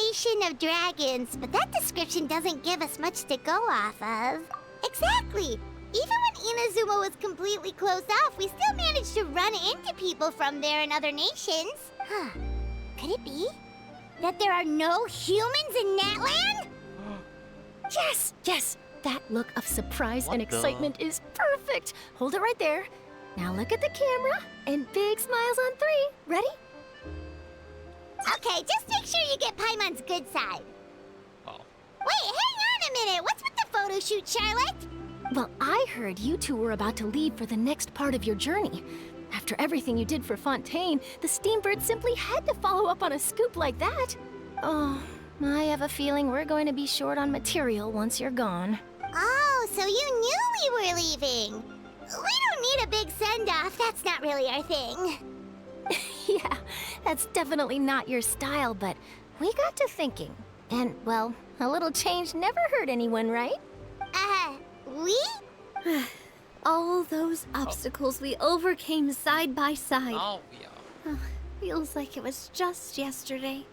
nation of dragons, but that description doesn't give us much to go off of. Exactly! Even when Inazuma was completely closed off, we still managed to run into people from there and other nations. Huh. Could it be that there are no humans in Natlan? Yes, yes! That look of surprise and What the- excitement is perfect! Hold it right there. Now look at the camera, and big smiles on 3. Ready? Okay, just make sure you get Paimon's good side. Oh. Wait, hang on a minute! What's with the photo shoot, Charlotte? Well, I heard you two were about to leave for the next part of your journey. After everything you did for Fontaine, the Steambird simply had to follow up on a scoop like that. Oh, I have a feeling we're going to be short on material once you're gone. Oh, so you knew we were leaving. We don't need a big send-off. That's not really our thing. Yeah, that's definitely not your style, but we got to thinking. And, well, a little change never hurt anyone, right? We? All those obstacles we overcame side by side. Oh, yeah. Feels like it was just yesterday.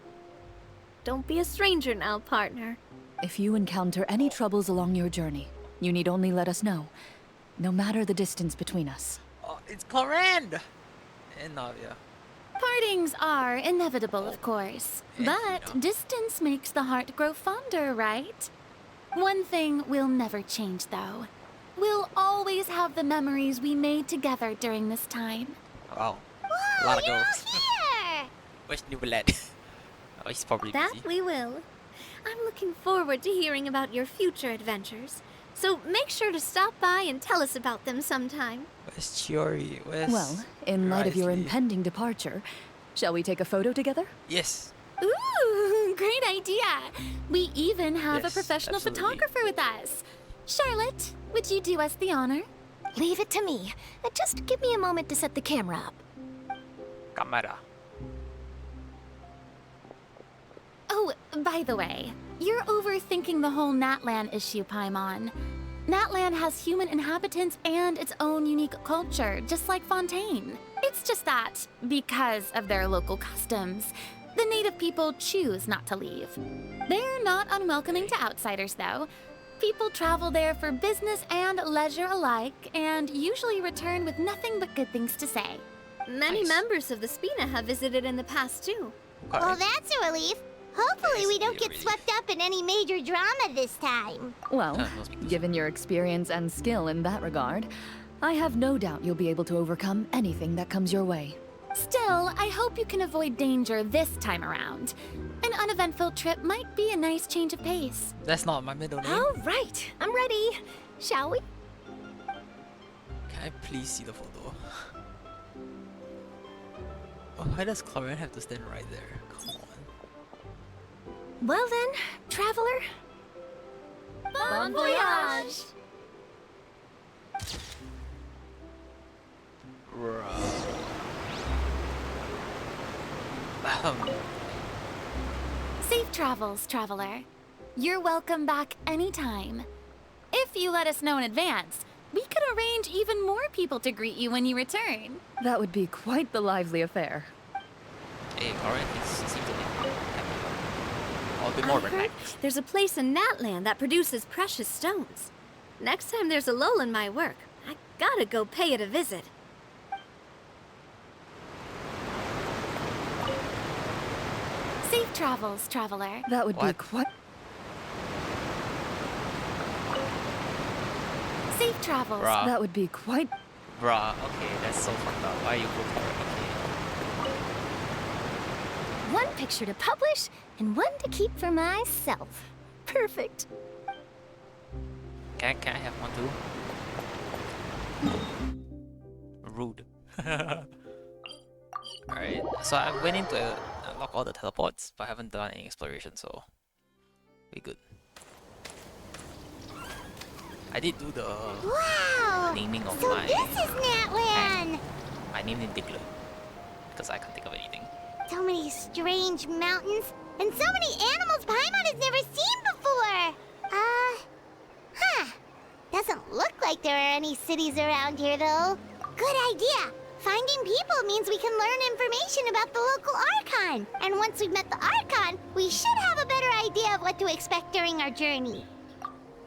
Don't be a stranger now, partner. If you encounter any troubles along your journey, you need only let us know, no matter the distance between us. Oh, it's Clarand! And Navia. Partings are inevitable, of course. But distance makes the heart grow fonder, right? One thing will never change, though. We'll always have the memories we made together during this time. Wow. Whoa, A lot of you're all girls. here! Where's Newland? Oh, he's probably That busy. we will. I'm looking forward to hearing about your future adventures. So make sure to stop by and tell us about them sometime. Where's Chiori? Where's... Well, in light of your Risley? impending departure, shall we take a photo together? Yes. Ooh, great idea! We even have Yes, a professional absolutely. photographer with us. Charlotte, would you do us the honor? Leave it to me. Just give me a moment to set the camera up. Camera. Oh, by the way, you're overthinking the whole Natlan issue, Paimon. Natlan has human inhabitants and its own unique culture, just like Fontaine. It's just that, because of their local customs, the native people choose not to leave. They're not unwelcoming to outsiders, though. People travel there for business and leisure alike, and usually return with nothing but good things to say. Many Nice. members of the Spina have visited in the past too. Okay. Well, that's a relief. Hopefully we don't get Really? swept up in any major drama this time. Well, must be good. given your experience and skill in that regard, I have no doubt you'll be able to overcome anything that comes your way. Still, I hope you can avoid danger this time around. An uneventful trip might be a nice change of pace. That's not my middle name. All right, I'm ready. Shall we? Can I please see the photo? Oh, why does Clarand have to stand right there? Come on. Well then, traveler. Bon voyage! Safe travels, traveler. You're welcome back anytime. If you let us know in advance, we could arrange even more people to greet you when you return. That would be quite the lively affair. Hey, Clarand seems to be happy. Or a bit more I heard relaxed. there's a place in Natlan that produces precious stones. Next time there's a lull in my work, I gotta go pay it a visit. Safe travels, traveler. That would be What? quite... Safe travels. Bruh. That would be quite... Bruh, okay, that's so fucked up. Why you go for it? One picture to publish and one to keep for myself. Perfect. Okay. Can I have one too? Rude. Alright, so I went in to unlock all the teleports, but I haven't done any exploration, so we good. I did do the Wow! naming of So my... this is Natlan! I named it Diglett, because I can't think of anything. So many strange mountains, and so many animals Paimon has never seen before! Huh. Doesn't look like there are any cities around here, though. Good idea! Finding people means we can learn information about the local Archon. And once we've met the Archon, we should have a better idea of what to expect during our journey.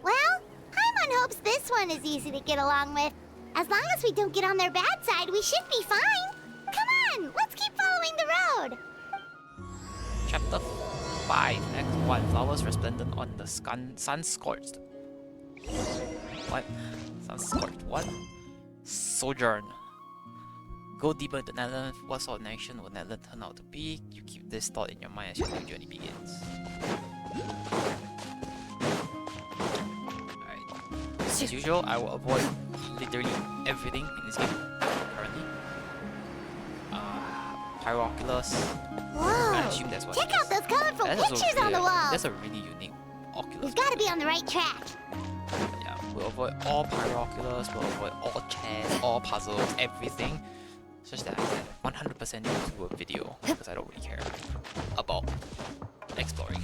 Well, Paimon hopes this one is easy to get along with. As long as we don't get on their bad side, we should be fine. Come on, let's keep following the road. Chapter 5, Act 1, Flowers Resplendent on the Sun Scorched. What? Sun Scorched. What? Sojourn. Go deeper into Natlan. What sort of nation will Natlan turn out to be? You keep this thought in your mind as your new journey begins. Alright. As usual, I will avoid literally everything in this game currently. Pyroculus. I Whoa! assume that's what Check it is. out those colorful That's pictures also on the really- wall. That's a really unique Oculus. We've got to be on the right track. But yeah, we'll avoid all Pyroculus, we'll avoid all chairs, all puzzles, everything. Such that I can 100% into a video because I don't really care about exploring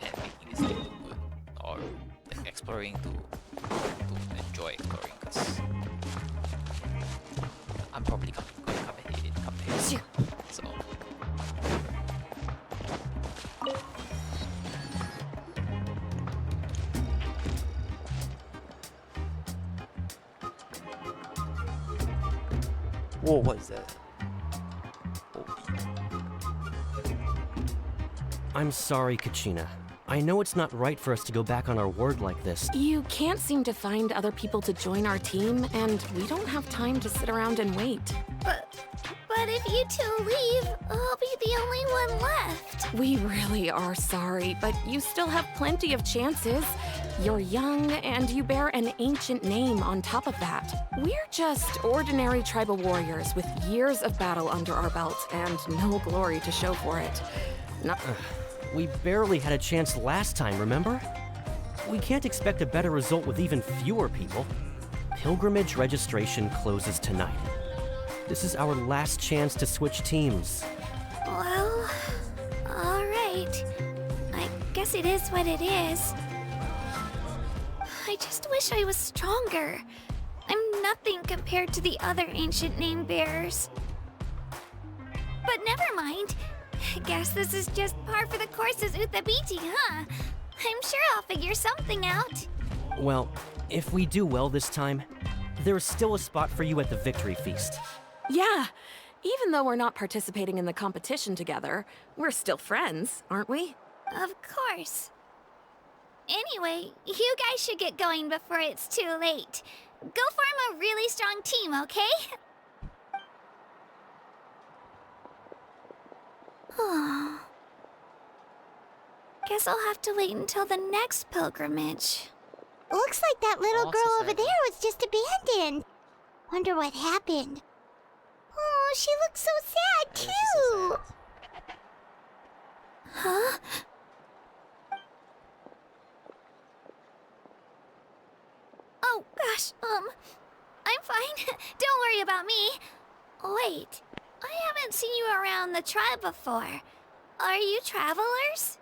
and making this thing look good. Or like, exploring to enjoy exploring because I'm probably going to come ahead. So whoa, what is that? I'm sorry, Kachina. I know it's not right for us to go back on our word like this. You can't seem to find other people to join our team, and we don't have time to sit around and wait. But if you two leave, I'll be the only one left. We really are sorry, but you still have plenty of chances. You're young, and you bear an ancient name on top of that. We're just ordinary tribal warriors with years of battle under our belt and no glory to show for it. No- We barely had a chance last time, remember? We can't expect a better result with even fewer people. Pilgrimage registration closes tonight. This is our last chance to switch teams. Well, alright. I guess it is what it is. I just wish I was stronger. I'm nothing compared to the other ancient name bearers. But never mind. Guess this is just par for the course as Uthabiti, huh? I'm sure I'll figure something out. Well, if we do well this time, there's still a spot for you at the victory feast. Yeah, even though we're not participating in the competition together, we're still friends, aren't we? Of course. Anyway, you guys should get going before it's too late. Go form a really strong team, okay? Guess I'll have to wait until the next pilgrimage. Looks like that little Oh, girl so over sad. there was just abandoned. Wonder what happened. Oh, she looks so sad Yeah, she's so too. sad. Huh? Oh, gosh, I'm fine. Don't worry about me. Wait, I haven't seen you around the tribe before. Are you travelers?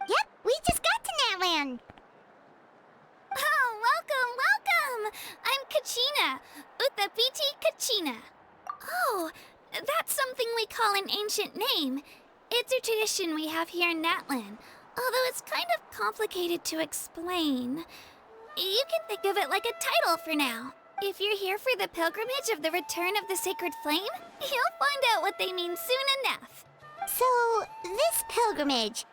Yep, we just got to Natlan. Oh, welcome! I'm Kachina, Uthabiti Kachina. Oh, that's something we call an ancient name. It's a tradition we have here in Natlan, although it's kind of complicated to explain. You can think of it like a title for now. If you're here for the pilgrimage of the return of the sacred flame, you'll find out what they mean soon enough. So, this pilgrimage,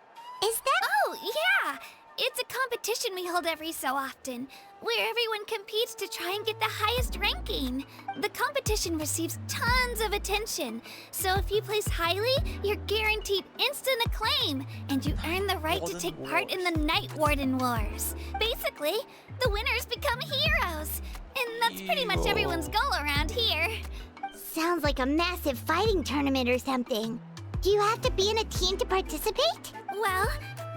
is that... Oh, yeah! It's a competition we hold every so often, where everyone competes to try and get the highest ranking. The competition receives tons of attention, so if you place highly, you're guaranteed instant acclaim, and you earn the right to Warden take part in Wars. the Night Warden Wars. Basically, the winners become heroes, and that's pretty much everyone's goal around here. Sounds like a massive fighting tournament or something. Do you have to be in a team to participate? Well,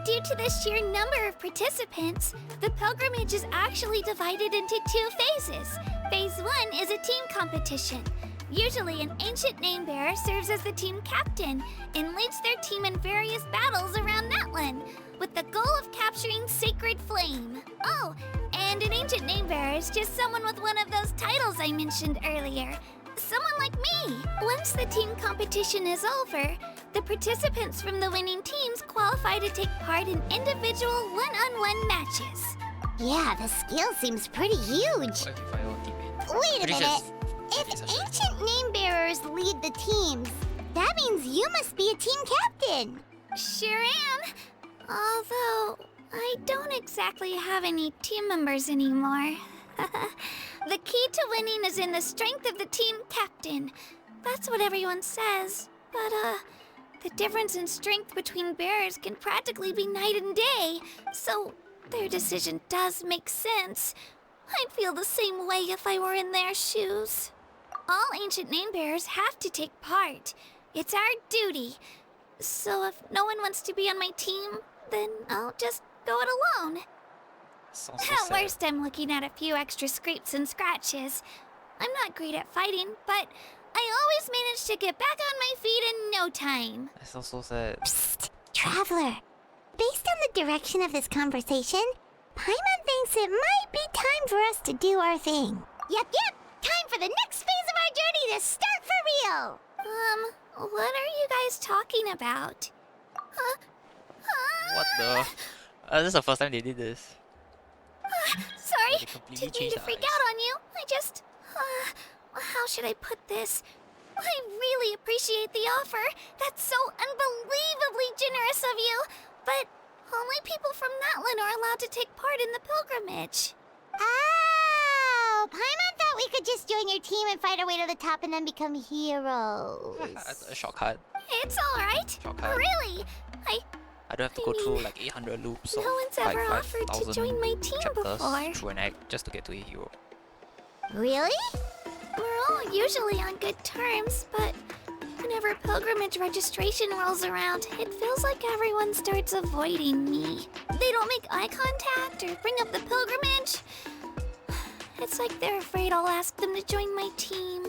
due to the sheer number of participants, the pilgrimage is actually divided into 2 phases. Phase 1 is a team competition. Usually, an ancient name bearer serves as the team captain and leads their team in various battles around Natlan, with the goal of capturing Sacred Flame. Oh, and an ancient name bearer is just someone with one of those titles I mentioned earlier. Someone like me. Once the team competition is over, the participants from the winning teams qualify to take part in individual one-on-one matches. Yeah, the skill seems pretty huge. What if I don't teammate? Wait a Pretty minute. sure If it's actually- ancient name bearers lead the teams, that means you must be a team captain. Sure am. Although, I don't exactly have any team members anymore. The key to winning is in the strength of the team captain. That's what everyone says. But, the difference in strength between bearers can practically be night and day. So, their decision does make sense. I'd feel the same way if I were in their shoes. All ancient name bearers have to take part. It's our duty. So if no one wants to be on my team, then I'll just go it alone. Sounds so At sad. worst, I'm looking at a few extra scrapes and scratches. I'm not great at fighting, but I always manage to get back on my feet in no time. That sounds so sad. Psst, Traveler. Based on the direction of this conversation, Paimon thinks it might be time for us to do our thing. Yep. Time for the next phase of our journey to start for real. What are you guys talking about? What the? This is the first time they did this. Sorry, They completely didn't mean changed to the freak eyes. out on you. I just... how should I put this? I really appreciate the offer. That's so unbelievably generous of you. But only people from Natlan are allowed to take part in the pilgrimage. Oh, Paimon thought we could just join your team and fight our way to the top and then become heroes. A shortcut. It's alright. Shortcut. Really. I don't have to I go through mean, like 800 loops no of one's ever offered to 5,000 join my team chapters before. through an act just to get to a hero. Really? We're all usually on good terms, but whenever pilgrimage registration rolls around, it feels like everyone starts avoiding me. They don't make eye contact or bring up the pilgrimage. It's like they're afraid I'll ask them to join my team.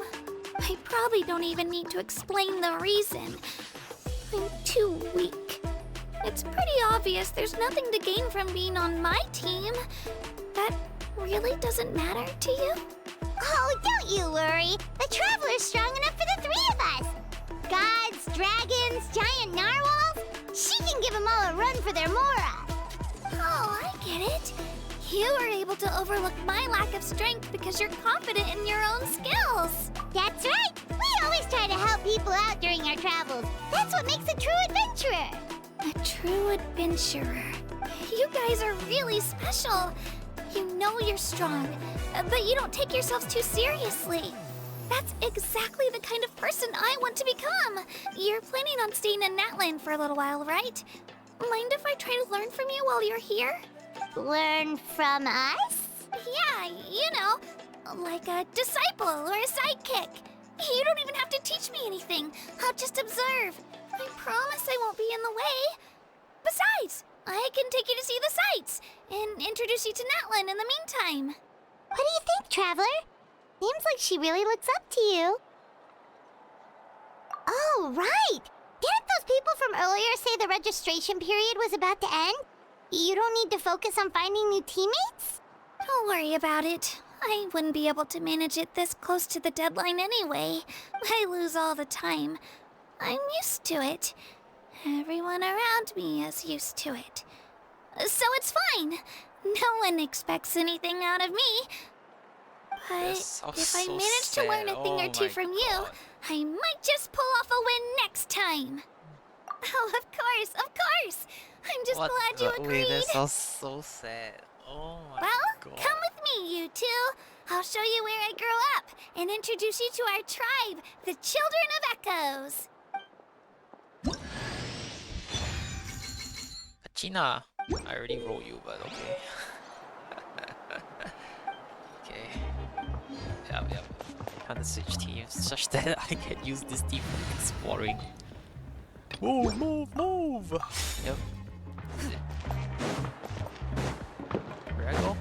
I probably don't even need to explain the reason. I'm too weak. It's pretty obvious there's nothing to gain from being on my team. That really doesn't matter to you? Oh, don't you worry. The Traveler's strong enough for the three of us. Gods, dragons, giant narwhals. She can give them all a run for their Mora. Oh, I get it. You were able to overlook my lack of strength because you're confident in your own skills. That's right. We always try to help people out during our travels. That's what makes a true adventurer. A true adventurer. You guys are really special. You know you're strong, but you don't take yourselves too seriously. That's exactly the kind of person I want to become. You're planning on staying in Natlan for a little while, right? Mind if I try to learn from you while you're here? Learn from us? Yeah, you know, like a disciple or a sidekick. You don't even have to teach me anything. I'll just observe. I promise I won't be in the way. Besides, I can take you to see the sights and introduce you to Natlan in the meantime. What do you think, Traveler? Seems like she really looks up to you. Oh, right! Didn't those people from earlier say the registration period was about to end? You don't need to focus on finding new teammates? Don't worry about it. I wouldn't be able to manage it this close to the deadline anyway. I lose all the time. I'm used to it. Everyone around me is used to it. So it's fine. No one expects anything out of me. But This sounds if I so manage to learn a sad. thing Oh or two my from you, God. I might just pull off a win next time. Oh, of course, of course. I'm just What glad you the- agreed. Wait, that sounds so sad. Oh my Well, god. come with me, you two. I'll show you where I grew up and introduce you to our tribe, the Children of Echoes. Kachina, I already wrote you, but okay. Okay. Yep. Kind of switch teams such that I can use this team for exploring. Move! Yep. That's it. Where I go?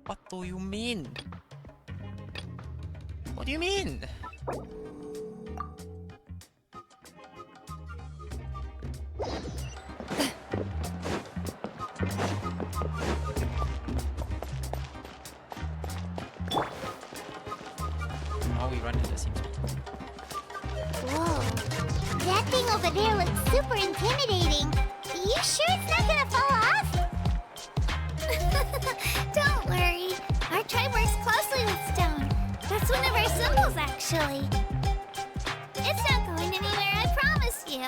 What do you mean? What do you mean? how we run it, it seems. Whoa. That thing over there looks super intimidating. You sure it's not gonna fall off? Don't worry. Our tribe works closely with stone. That's one of our symbols, actually. It's not going anywhere, I promise you.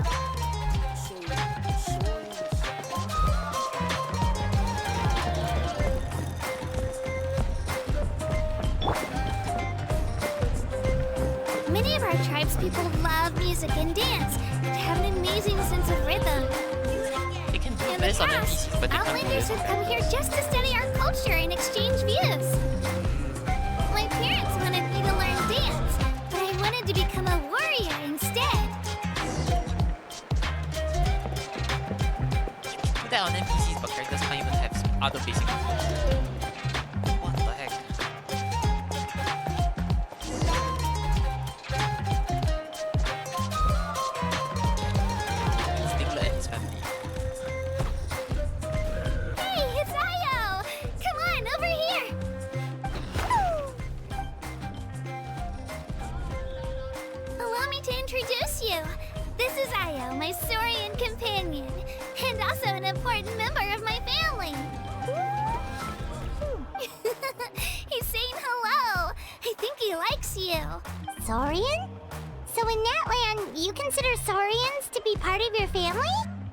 Many of our tribes people love music and dance and have an amazing sense of rhythm. They can do In the this on past, NPCs, but they can't do Outlanders this. have come here just to study our culture and exchange views. My parents wanted me to learn dance, but I wanted to become a warrior instead. Do that on NPCs, but characters can't even have other basic moves. What the heck? Stickler and his family. Hey, it's Io! Come on, over here! Allow me to introduce you. This is Io, my Saurian companion, and also an important member of my family. He's saying hello. I think he likes you. Saurian? So in Natlan, you consider Saurians to be part of your family?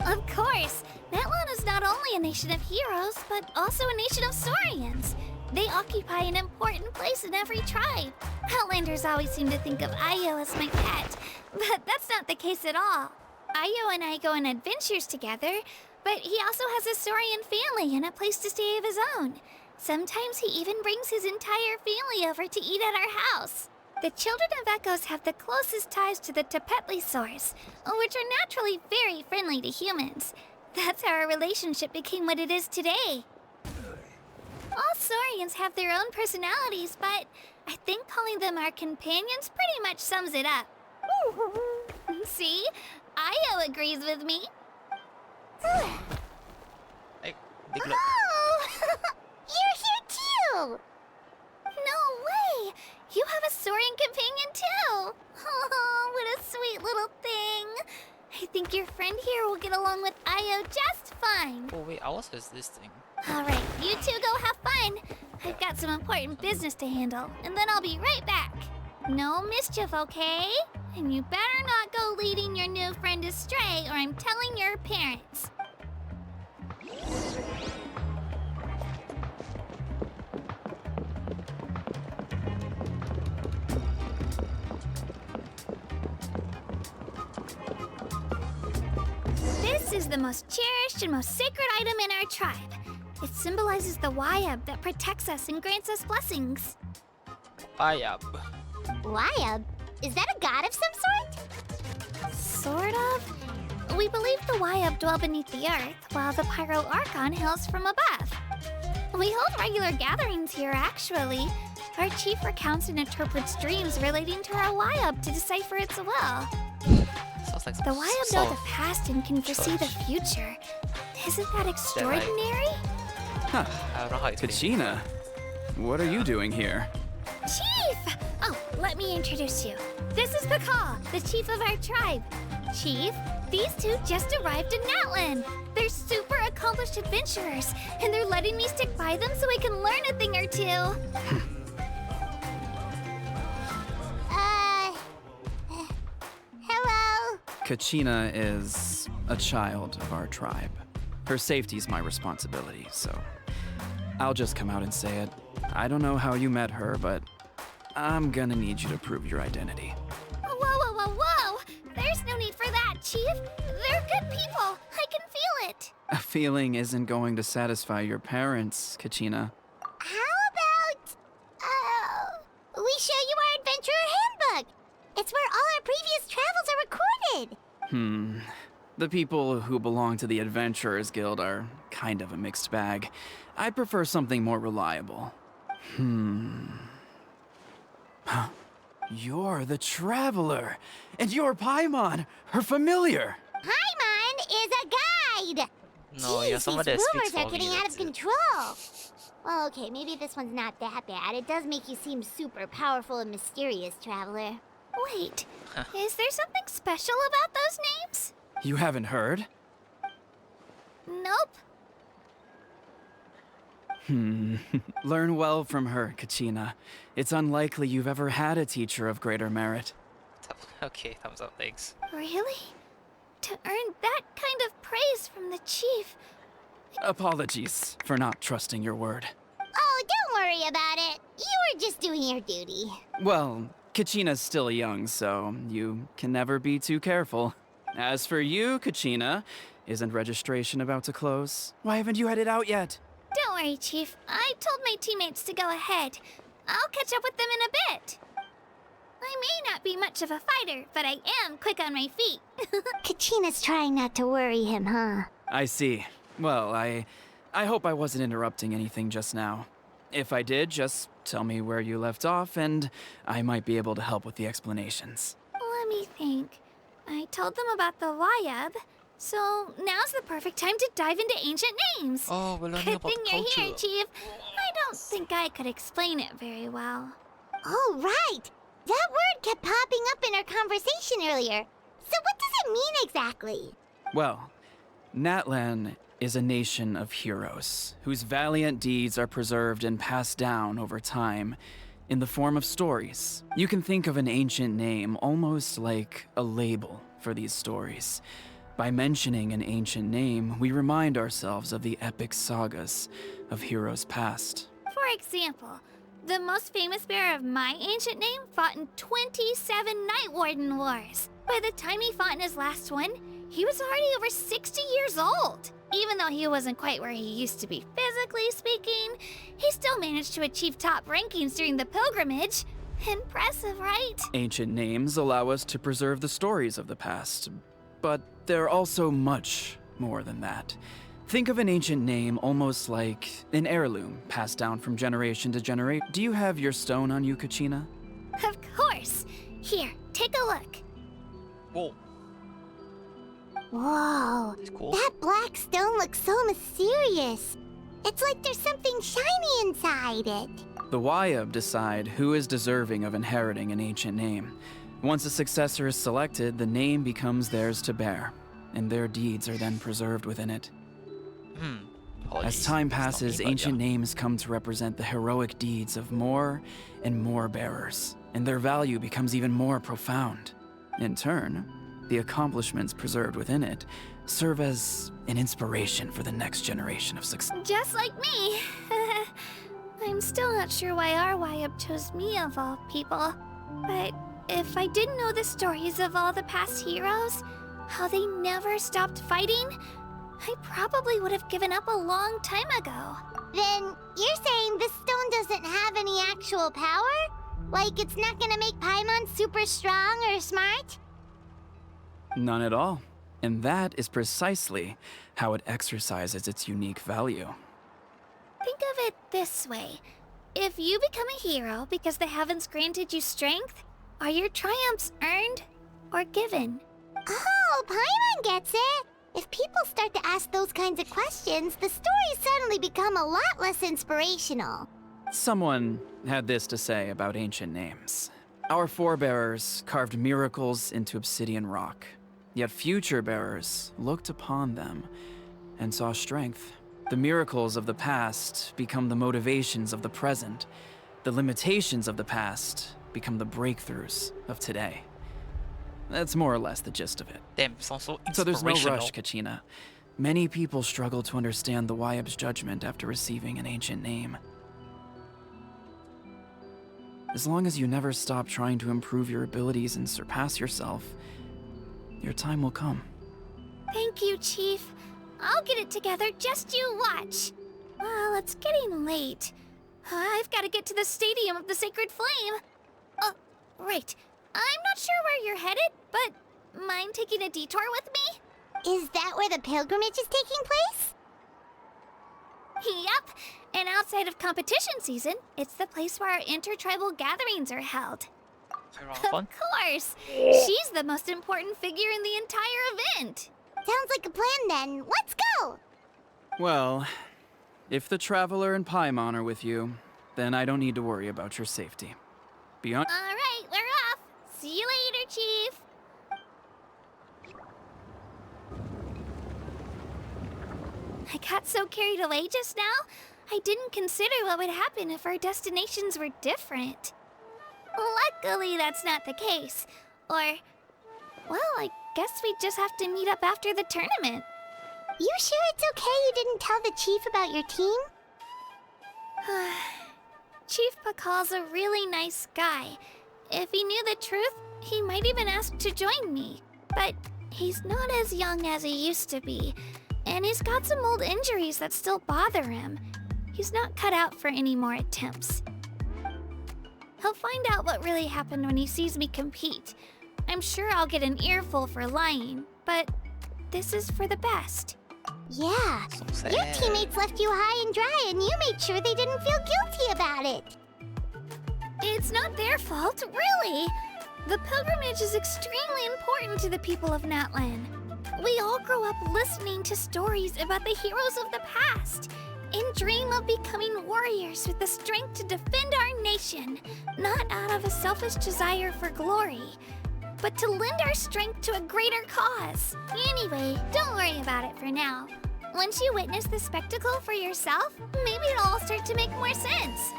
Of course. Natlan is not only a nation of heroes, but also a nation of Saurians. They occupy an important place in every tribe. Outlanders always seem to think of Io as my pet, but that's not the case at all. Io and I go on adventures together, but he also has a Saurian family and a place to stay of his own. Sometimes he even brings his entire family over to eat at our house. The children of Echoes have the closest ties to the Tepetlisaurs, which are naturally very friendly to humans. That's how our relationship became what it is today. All Saurians have their own personalities, but I think calling them our companions pretty much sums it up. See? Io agrees with me. Like, big look. Oh! You're here too! No way! You have a Saurian companion too! Oh, what a sweet little thing! I think your friend here will get along with Io just fine. Oh wait, ours has this thing. Alright, you two go have fun. I've got some important business to handle, and then I'll be right back. No mischief, okay? And you better not go leading your new friend astray, or I'm telling your parents. This is the most cherished and most sacred item in our tribe. It symbolizes the Wayab that protects us and grants us blessings. Fire. Wayab? Is that a god of some sort? Sort of. We believe the Wayab dwell beneath the earth, while the Pyro Archon hails from above. We hold regular gatherings here, actually. Our chief recounts and interprets dreams relating to our Wayab to decipher its will. Sounds like The some Wayab know sort the of past and can foresee the church. future. Isn't that extraordinary? Huh. I don't know how to explain it. Kachina, what are you doing here? Chief! Oh, let me introduce you. This is Pakal, the chief of our tribe. Chief, these two just arrived in Natlan. They're super accomplished adventurers, and they're letting me stick by them so I can learn a thing or two. Hello? Kachina is a child of our tribe. Her safety's my responsibility, so I'll just come out and say it. I don't know how you met her, but I'm gonna need you to prove your identity. Whoa, whoa, whoa, whoa! There's no need for that, Chief. They're good people. I can feel it. A feeling isn't going to satisfy your parents, Kachina. How about, we show you our adventurer handbook? It's where all our previous travels are recorded. The people who belong to the Adventurers Guild are kind of a mixed bag. I prefer something more reliable. You're the Traveler, and you're Paimon, her familiar. Paimon is a guide! No, Jeez, you're someone these that speaks rumors are for me, getting out of that's it. control. Well, okay, maybe this one's not that bad. It does make you seem super powerful and mysterious, Traveler. Wait, is there something special about those names? You haven't heard? Nope. Learn well from her, Kachina. It's unlikely you've ever had a teacher of greater merit. Okay, thumbs up, thanks. Really? To earn that kind of praise from the chief. Apologies for not trusting your word. Oh, don't worry about it. You were just doing your duty. Well, Kachina's still young, so you can never be too careful. As for you, Kachina, isn't registration about to close? Why haven't you headed out yet? Don't worry, Chief. I told my teammates to go ahead. I'll catch up with them in a bit. I may not be much of a fighter, but I am quick on my feet. Kachina's trying not to worry him, huh? I see. Well, I hope I wasn't interrupting anything just now. If I did, just tell me where you left off, and I might be able to help with the explanations. Let me think. I told them about the Wayab, so now's the perfect time to dive into ancient names. Oh, we're learning Good about thing the you're culture. here, Chief. I don't think I could explain it very well. Oh, right. That word kept popping up in our conversation earlier. So what does it mean exactly? Well, Natlan is a nation of heroes whose valiant deeds are preserved and passed down over time in the form of stories. You can think of an ancient name almost like a label for these stories. By mentioning an ancient name, we remind ourselves of the epic sagas of heroes past. For example, the most famous bearer of my ancient name fought in 27 Night Warden Wars. By the time he fought in his last one, he was already over 60 years old. Even though he wasn't quite where he used to be physically speaking, he still managed to achieve top rankings during the pilgrimage. Impressive, right? Ancient names allow us to preserve the stories of the past, but they're also much more than that. Think of an ancient name almost like an heirloom passed down from generation to generation. Do you have your stone on you, Kachina? Of course. Here, take a look. Whoa, Whoa. it's cool. That black stone looks so mysterious. It's like there's something shiny inside it. The Wayab decide who is deserving of inheriting an ancient name. Once a successor is selected, the name becomes theirs to bear, and their deeds are then preserved within it. Apologies. As time It's not passes, me, but ancient yeah. names come to represent the heroic deeds of more and more bearers, and their value becomes even more profound. In turn, the accomplishments preserved within it serve as an inspiration for the next generation of success. Just like me. I'm still not sure why our Wayab chose me of all people. But if I didn't know the stories of all the past heroes, how they never stopped fighting, I probably would have given up a long time ago. Then you're saying this stone doesn't have any actual power? Like it's not gonna make Paimon super strong or smart? None at all. And that is precisely how it exercises its unique value. Think of it this way. If you become a hero because the heavens granted you strength, are your triumphs earned or given? Oh, Paimon gets it. If people start to ask those kinds of questions, the stories suddenly become a lot less inspirational. Someone had this to say about ancient names. Our forebears carved miracles into obsidian rock, yet future bearers looked upon them and saw strength. The miracles of the past become the motivations of the present. The limitations of the past become the breakthroughs of today. That's more or less the gist of it. Damn, sounds so So there's no inspirational. rush, Kachina. Many people struggle to understand the Wayab's judgment after receiving an ancient name. As long as you never stop trying to improve your abilities and surpass yourself, your time will come. Thank you, Chief. I'll get it together, just you watch. Well, it's getting late. I've got to get to the Stadium of the Sacred Flame. Right. I'm not sure where you're headed, but mind taking a detour with me? Is that where the pilgrimage is taking place? Yep. And outside of competition season, it's the place where our intertribal gatherings are held. Fun. Of course. She's the most important figure in the entire event. Sounds like a plan then. Let's go! Well, If the Traveler and Paimon are with you, then I don't need to worry about your safety. Beyond. All right, we're off. See you later, Chief. I got so carried away just now, I didn't consider what would happen if our destinations were different. Luckily, that's not the case. Or, well, I guess we just have to meet up after the tournament. You sure it's okay you didn't tell the chief about your team? Chief Pakal's a really nice guy. If he knew the truth, he might even ask to join me. But he's not as young as he used to be, and he's got some old injuries that still bother him. He's not cut out for any more attempts. He'll find out what really happened when he sees me compete. I'm sure I'll get an earful for lying, but this is for the best. Yeah. So sad. Your teammates left you high and dry, and you made sure they didn't feel guilty about it. It's not their fault, really. The pilgrimage is extremely important to the people of Natlan. We all grow up listening to stories about the heroes of the past and dream of becoming warriors with the strength to defend our nation, not out of a selfish desire for glory, but to lend our strength to a greater cause. Anyway, don't worry about it for now. Once you witness the spectacle for yourself, maybe it'll all start to make more sense.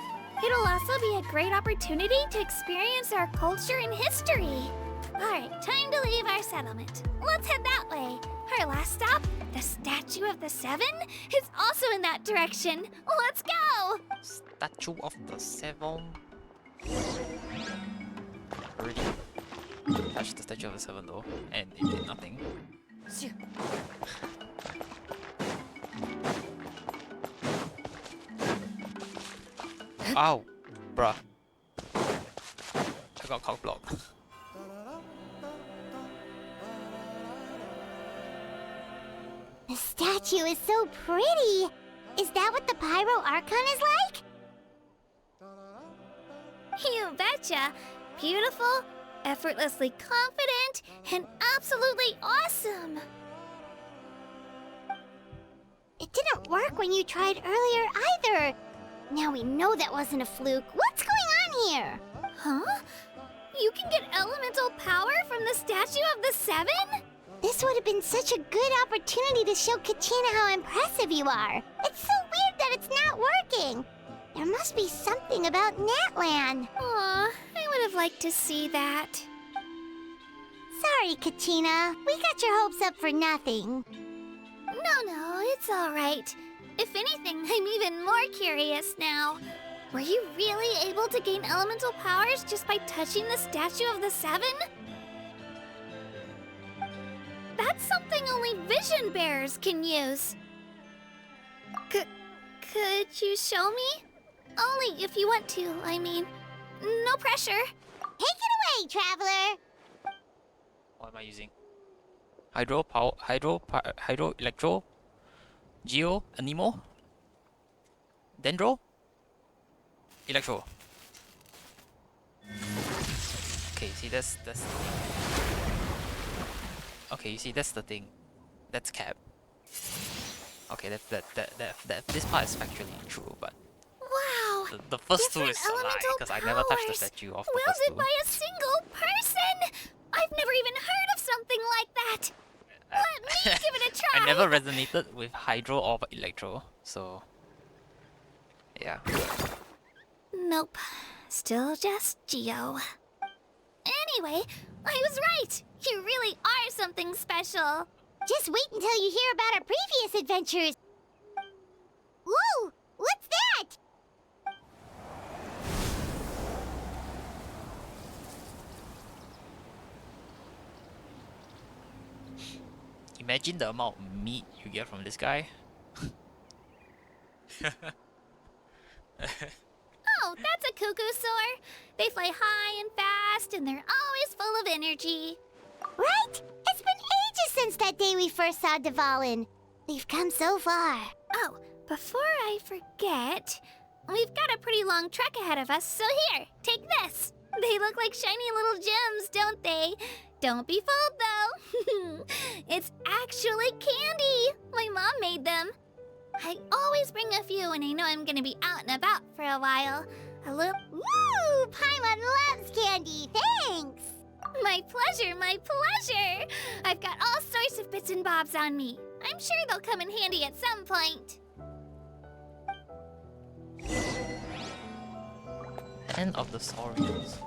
It'll also be a great opportunity to experience our culture and history. Alright, time to leave our settlement. Let's head that way. Our last stop, the Statue of the Seven, is also in that direction. Let's go! Statue of the Seven. Already touched the Statue of the Seven though, and it did nothing. Ow, bruh. I got cock blocked. The statue is so pretty. Is that what the Pyro Archon is like? You betcha. Beautiful, effortlessly confident, and absolutely awesome. It didn't work when you tried earlier either. Now we know that wasn't a fluke. What's going on here? Huh? You can get elemental power from the Statue of the Seven? This would have been such a good opportunity to show Kachina how impressive you are. It's so weird that it's not working. There must be something about Natlan. Aw, I would have liked to see that. Sorry, Kachina. We got your hopes up for nothing. No, it's all right. If anything, I'm even more curious now. Were you really able to gain elemental powers just by touching the Statue of the Seven? That's something only vision bearers can use. Could you show me? Only if you want to, I mean. No pressure. Take it away, traveler. What am I using? Hydro, Electro, Geo, Anemo, Dendro, Electro. Okay, see that's the thing. Okay, you see that's the thing. That's Cap. Okay, that this part is factually true, but Wow. the first two Different is a lie elemental because I never touched the powers, statue of the first wielded two. by a single person. I've never even heard of something like that. Let me give it a try. I never resonated with Hydro or Electro, so yeah. Nope. Still just Geo. Anyway, I was right. You really are something special. Just wait until you hear about our previous adventures. Whoa! What's that? Imagine the amount of meat you get from this guy. Oh, that's a cuckoo-soar. They fly high and fast, and they're always full of energy. Right? It's been ages since that day we first saw Dvalin. We've come so far. Oh, before I forget, we've got a pretty long trek ahead of us, so here, take this. They look like shiny little gems, don't they? Don't be fooled, though. It's actually candy. My mom made them. I always bring a few when I know I'm gonna be out and about for a while. A little. Woo! Paimon loves candy. Thanks. My pleasure, my pleasure! I've got all sorts of bits and bobs on me. I'm sure they'll come in handy at some point. End of the stories.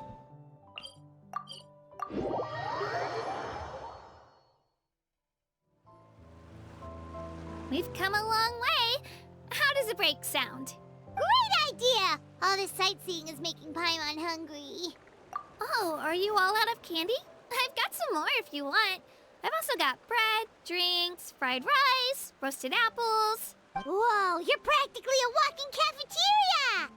We've come a long way. How does a break sound? Great idea! All this sightseeing is making Paimon hungry. Oh, are you all out of candy? I've got some more if you want. I've also got bread, drinks, fried rice, roasted apples. Whoa, you're practically a walking cafeteria!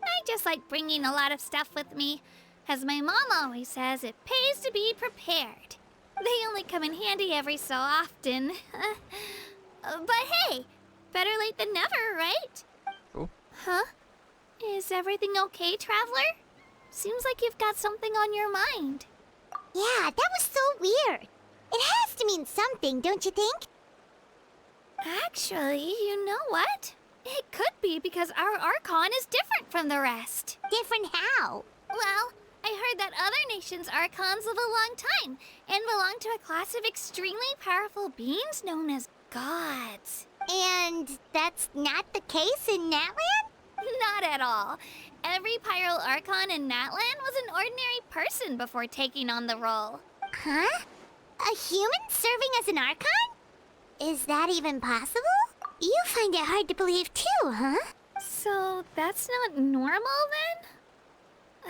I just like bringing a lot of stuff with me. As my mom always says, it pays to be prepared. They only come in handy every so often. But hey, better late than never, right? True. Huh? Is everything okay, Traveler? Seems like you've got something on your mind. Yeah, that was so weird. It has to mean something, don't you think? Actually, you know what? It could be because our Archon is different from the rest. Different how? Well, I heard that other nations' Archons live a long time and belong to a class of extremely powerful beings known as gods. And that's not the case in Natlan? Not at all. Every Pyro Archon in Natlan was an ordinary person before taking on the role. Huh? A human serving as an Archon? Is that even possible? You find it hard to believe too, huh? So that's not normal then?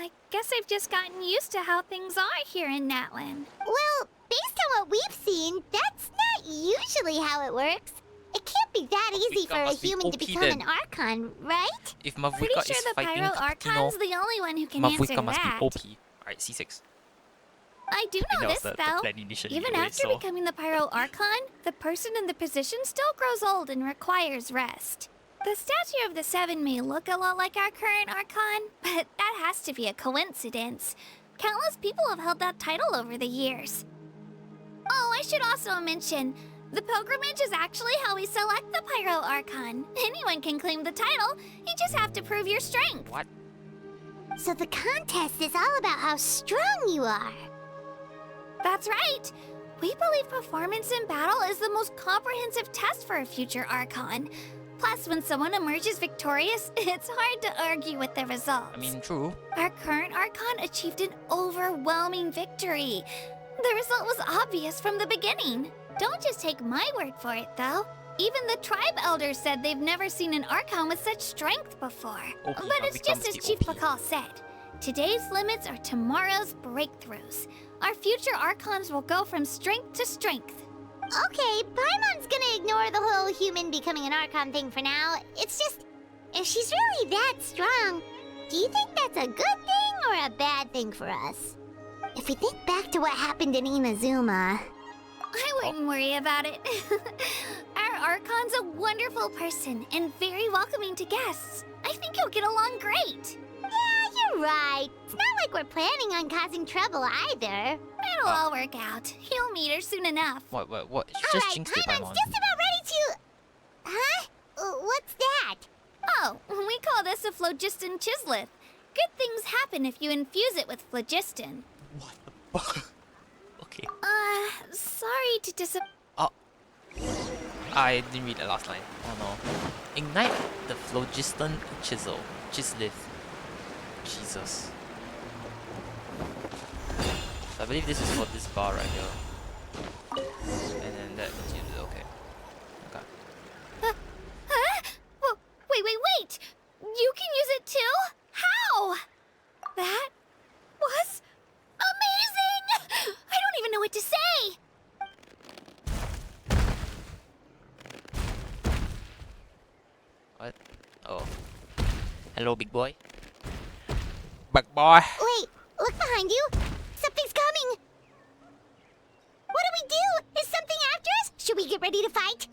I guess I've just gotten used to how things are here in Natlan. Well, based on what we've seen, that's not usually how it works. It can't be that easy for a must be human to OP become then. an Archon, right? If Pretty Mavuika sure is the fighting Pyro Cappuccino, Archon's the only one who can answer Mavuika must be that. OP. Alright, C6. I do That know was this, the though. plan initially Even anyway, after so- becoming the Pyro Archon, the person in the position still grows old and requires rest. The statue of the Seven may look a lot like our current Archon, but that has to be a coincidence. Countless people have held that title over the years. Oh, I should also mention, the pilgrimage is actually how we select the Pyro Archon. Anyone can claim the title, you just have to prove your strength. What? So the contest is all about how strong you are. That's right. We believe performance in battle is the most comprehensive test for a future Archon. Plus, when someone emerges victorious, it's hard to argue with the results. I mean, true. Our current Archon achieved an overwhelming victory. The result was obvious from the beginning. Don't just take my word for it, though. Even the tribe elders said they've never seen an Archon with such strength before. OP, But it's Mavuika just must as be Chief OP. Pakal said. Today's limits are tomorrow's breakthroughs. Our future Archons will go from strength to strength. Okay, Paimon's gonna ignore the whole human becoming an Archon thing for now. It's just, if she's really that strong, do you think that's a good thing or a bad thing for us? If we think back to what happened in Inazuma... I wouldn't worry about it. Our Archon's a wonderful person and very welcoming to guests. I think you'll get along great. Yeah, you're right. It's not like we're planning on causing trouble either. It'll all work out. You'll meet her soon enough. What? Just Alright, jinx the Paimon's Paimon. just about ready to... Huh? What's that? Oh, we call this a phlogiston chisleth. Good things happen if you infuse it with phlogiston. What the fuck? Okay. Sorry to I didn't read the last line. Oh no. Ignite the phlogiston chisleth. Jesus. So I believe this is for this bar right here. And then that continues. Okay. Okay. Huh? Whoa, wait! You can use it too? How? That was amazing! I don't even know what to say! What? Oh. Hello, big boy. Big boy. Wait, look behind you. Something's coming. What do we do? Is something after us? Should we get ready to fight?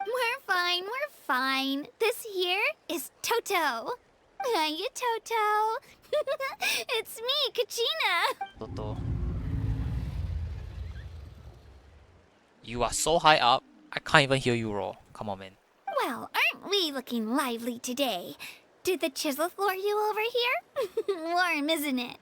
We're fine. This here is Toto. Hiya, Toto. It's me, Kachina. Toto. You are so high up, I can't even hear you roar. Come on, man. Well, aren't we looking lively today? Did the chisel lure you over here? Warm, isn't it?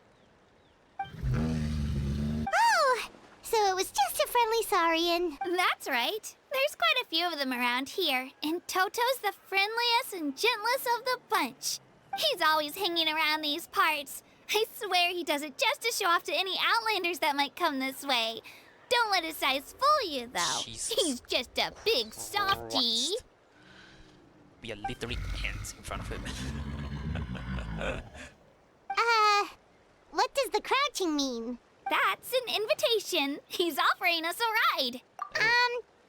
Oh, so it was just a friendly saurian. That's right. There's quite a few of them around here, and Toto's the friendliest and gentlest of the bunch. He's always hanging around these parts. I swear he does it just to show off to any outlanders that might come this way. Don't let his size fool you, though. Jesus He's just a big softie. Christ. We are literally ants in front of him. What does the crouching mean? That's an invitation. He's offering us a ride.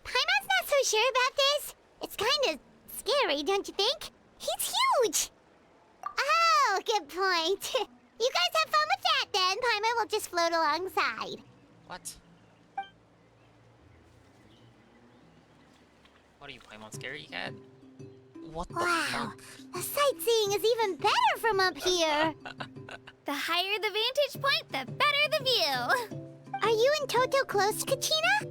Paimon's not so sure about this. It's kind of scary, don't you think? He's huge! Oh, good point. You guys have fun with that then. Paimon will just float alongside. What? What are you, Paimon? Scary cat? What the Wow, fuck? the sightseeing is even better from up here. The higher the vantage point, the better the view. Are you and Toto close, Kachina?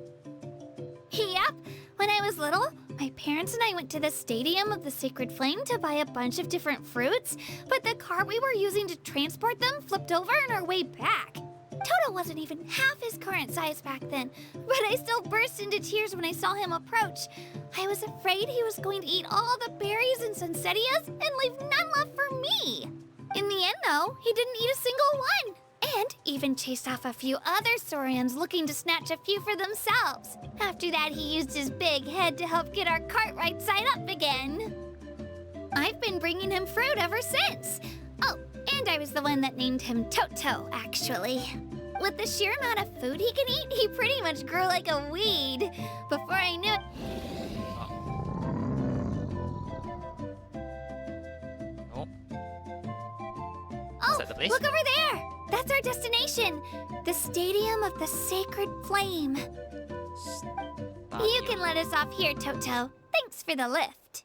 Yep. When I was little, my parents and I went to the Stadium of the Sacred Flame to buy a bunch of different fruits, but the cart we were using to transport them flipped over on our way back. Toto wasn't even half his current size back then, but I still burst into tears when I saw him approach. I was afraid he was going to eat all the berries and sunsettias and leave none left for me. In the end, though, he didn't eat a single one, and even chased off a few other saurians looking to snatch a few for themselves. After that, he used his big head to help get our cart right side up again. I've been bringing him fruit ever since. Oh, and I was the one that named him Toto, actually. With the sheer amount of food he can eat, he pretty much grew like a weed. Before I knew it... Oh. Oh, Is that the place? look over there! That's our destination! The Stadium of the Sacred Flame. You can let us off here, Toto. Thanks for the lift.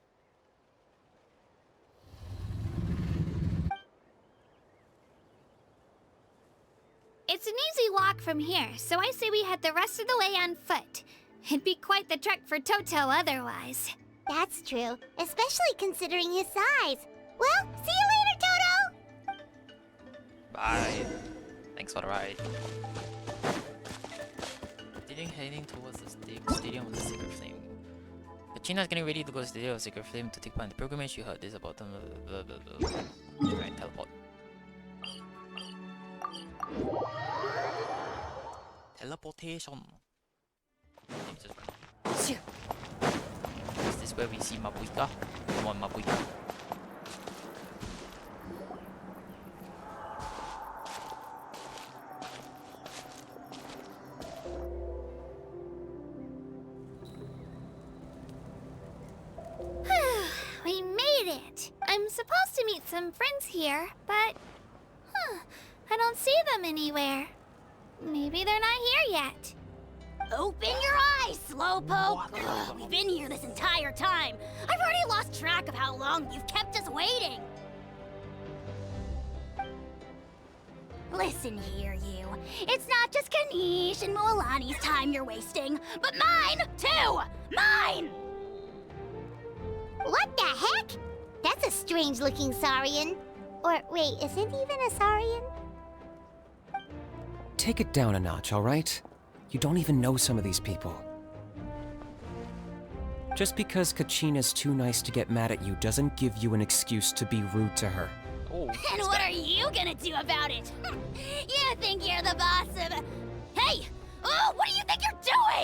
It's an easy walk from here, so I say we head the rest of the way on foot. It'd be quite the trek for Toto otherwise. That's true, especially considering his size. Well, see you later, Toto! Bye. Thanks for the ride. Heading towards the Stadium of the Sacred Flame. Kachina's getting ready to go to the Stadium of the Sacred Flame to take part in the pilgrimage. You heard this about them. Blah, blah, blah. Right, teleport. Teleportation. Just run. Is this where we see Mabuika? Come on, Mabuika. We made it! I'm supposed to meet some friends here, but... I don't see them anywhere. Maybe they're not here yet. Open your eyes, Slowpoke! Ugh, we've been here this entire time. I've already lost track of how long you've kept us waiting. Listen here, you. It's not just Kanish and Moalani's time you're wasting, but mine, too! Mine! What the heck? That's a strange-looking saurian. Or wait, is it even a saurian? Take it down a notch, all right? You don't even know some of these people. Just because Kachina's too nice to get mad at you doesn't give you an excuse to be rude to her. Oh, And what are you gonna do about it? You think you're the boss of... Hey! Oh, what do you think you're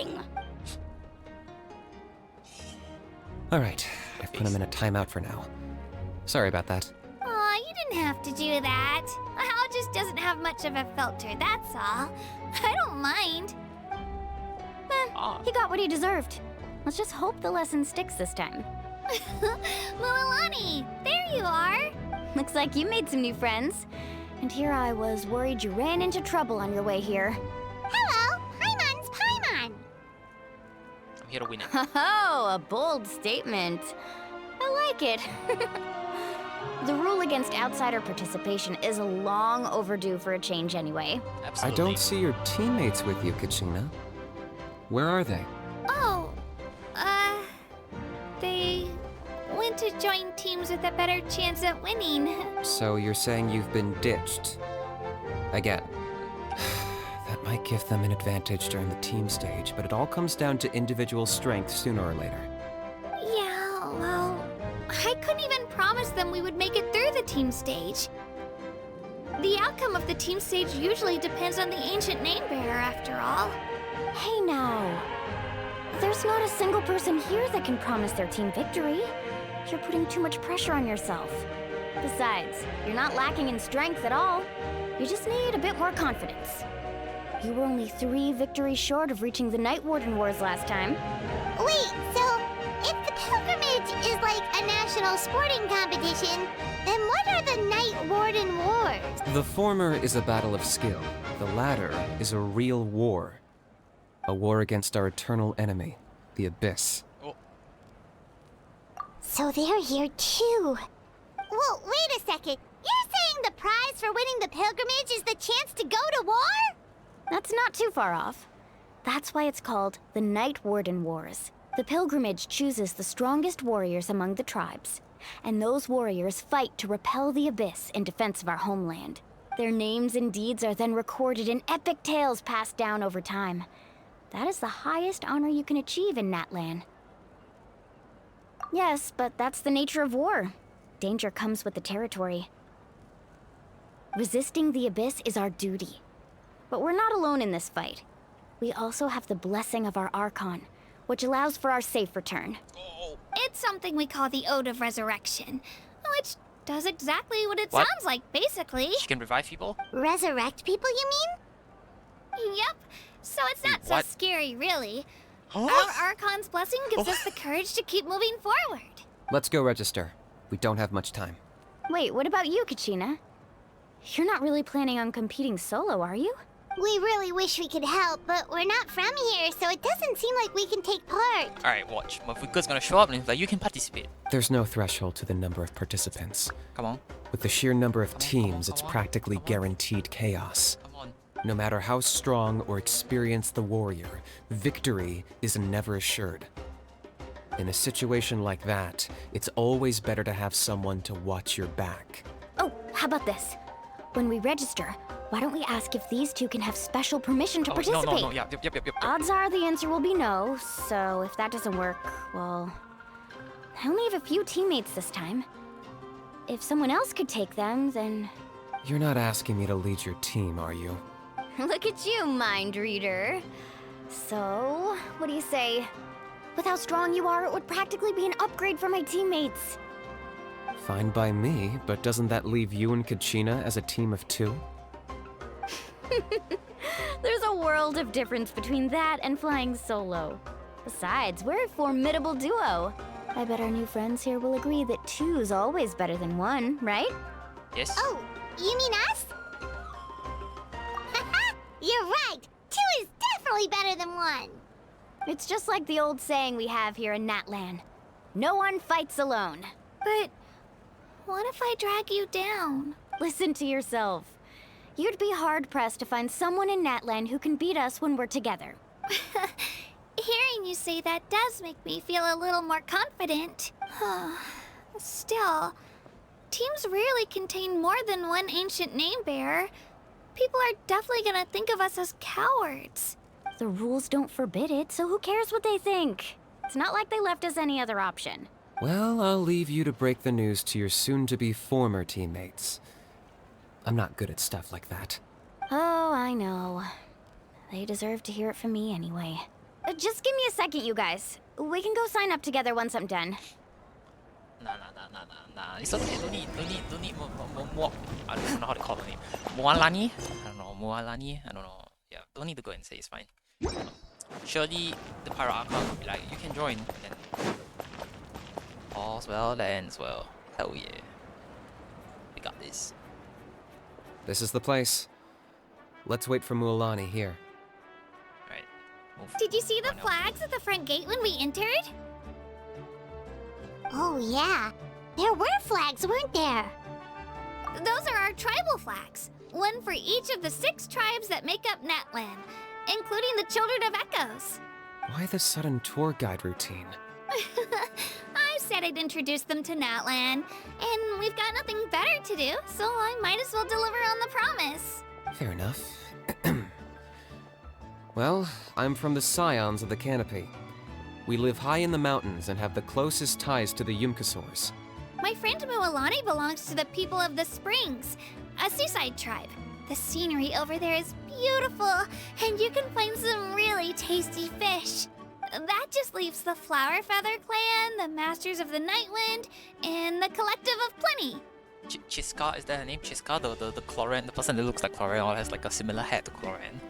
doing? All right, I've put him in a timeout for now. Sorry about that. Aw, you didn't have to do that. Hal just doesn't have much of a filter, that's all. I don't mind. He got what he deserved. Let's just hope the lesson sticks this time. Moalani, there you are. Looks like you made some new friends. And here I was worried you ran into trouble on your way here. Hello, Paimon's Paimon. I'm here to win it. Oh, a bold statement. I like it. The rule against outsider participation is long overdue for a change anyway. Absolutely. I don't see your teammates with you, Kachina. Where are they? Oh, join teams with a better chance at winning. So you're saying you've been ditched? Again. That might give them an advantage during the team stage, but it all comes down to individual strength sooner or later. Yeah, well, I couldn't even promise them we would make it through the team stage. The outcome of the team stage usually depends on the ancient name bearer, after all. Hey now. There's not a single person here that can promise their team victory. You're putting too much pressure on yourself. Besides, you're not lacking in strength at all. You just need a bit more confidence. You were only 3 victories short of reaching the Night Warden Wars last time. Wait, so if the pilgrimage is like a national sporting competition, then what are the Night Warden Wars? The former is a battle of skill. The latter is a real war. A war against our eternal enemy, the Abyss. So they're here too. Well, wait a second. You're saying the prize for winning the pilgrimage is the chance to go to war? That's not too far off. That's why it's called the Night Warden Wars. The pilgrimage chooses the strongest warriors among the tribes, and those warriors fight to repel the Abyss in defense of our homeland. Their names and deeds are then recorded in epic tales passed down over time. That is the highest honor you can achieve in Natlan. Yes, but that's the nature of war. Danger comes with the territory. Resisting the Abyss is our duty. But we're not alone in this fight. We also have the blessing of our Archon, which allows for our safe return. It's something we call the Ode of Resurrection, which does exactly what it What? sounds like, basically. She can revive people? Resurrect people, you mean? Yep. So it's not so What? scary, really. Huh? Our Archon's blessing gives us the courage to keep moving forward. Let's go register. We don't have much time. Wait, what about you, Kachina? You're not really planning on competing solo, are you? We really wish we could help, but we're not from here, so it doesn't seem like we can take part. Alright, watch. Mafuka's gonna show up and he's like, you can participate. There's no threshold to the number of participants. Come on. With the sheer number of Come on, teams, it's come on, practically come on. guaranteed chaos. Come on. No matter how strong or experienced the warrior, victory is never assured. In a situation like that, it's always better to have someone to watch your back. Oh, how about this? When we register, why don't we ask if these two can have special permission to participate? No, yeah, yep. Odds are the answer will be no, so if that doesn't work, well... I only have a few teammates this time. If someone else could take them, then... You're not asking me to lead your team, are you? Look at you, mind reader. So, what do you say? With how strong you are, it would practically be an upgrade for my teammates. Fine by me, but doesn't that leave you and Kachina as a team of 2? There's a world of difference between that and flying solo. Besides, we're a formidable duo. I bet our new friends here will agree that 2's always better than 1, right? Yes. Oh, you mean us? Haha, you're right. 2 is definitely better than 1. It's just like the old saying we have here in Natlan. No one fights alone. But what if I drag you down? Listen to yourself. You'd be hard-pressed to find someone in Natlan who can beat us when we're together. Hearing you say that does make me feel a little more confident. Still, teams rarely contain more than one ancient name bearer. People are definitely gonna think of us as cowards. The rules don't forbid it, so who cares what they think? It's not like they left us any other option. Well, I'll leave you to break the news to your soon-to-be former teammates. I'm not good at stuff like that. Oh, I know. They deserve to hear it from me anyway. Just give me a second, you guys. We can go sign up together once I'm done. Nah. It's okay. Don't need more. I don't know how to call the name. Moalani? I don't know. Moalani? I don't know. Yeah, don't need to go and say it's fine. Surely the Pyro Archon will be like, you can join. And then all's well that ends well. Hell yeah. We got this. This is the place. Let's wait for Mualani here. Right. Move. Did you see the On out. flags at the front gate when we entered? Oh, yeah. There were flags, weren't there? Those are our tribal flags. One for each of the 6 tribes that make up Natlan, including the Children of Echoes. Why the sudden tour guide routine? I've figured I'd introduce them to Natlan. And we've got nothing better to do, so I might as well deliver on the promise. Fair enough. Well, I'm from the Scions of the Canopy. We live high in the mountains and have the closest ties to the Yumkasaurs. My friend Mualani belongs to the people of the Springs, a seaside tribe. The scenery over there is beautiful, and you can find some really tasty fish. That just leaves the Flower Feather Clan, the Masters of the Nightwind, and the Collective of Plenty. Chiska, is that her name? Chiska, the Cloran, the person that looks like Cloran or has like a similar hat to Cloran.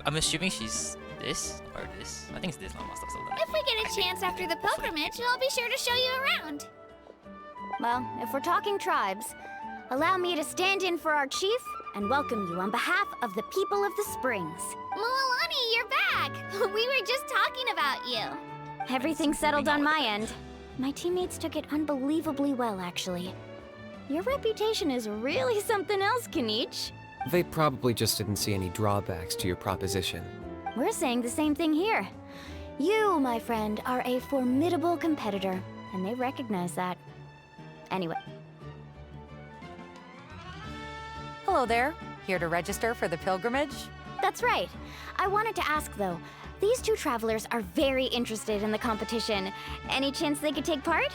I'm assuming she's this or this. I think it's this now, Master Zelda. If we get a chance after the pilgrimage, I'll be sure to show you around. Well, if we're talking tribes, allow me to stand in for our chief and welcome you on behalf of the people of the Springs. Mualani, you're back! We were just talking about you. Everything's settled on my end. My teammates took it unbelievably well, actually. Your reputation is really something else, Kinich. They probably just didn't see any drawbacks to your proposition. We're saying the same thing here. You, my friend, are a formidable competitor, and they recognize that. Anyway. Hello there. Here to register for the pilgrimage? That's right. I wanted to ask, though. These two travelers are very interested in the competition. Any chance they could take part?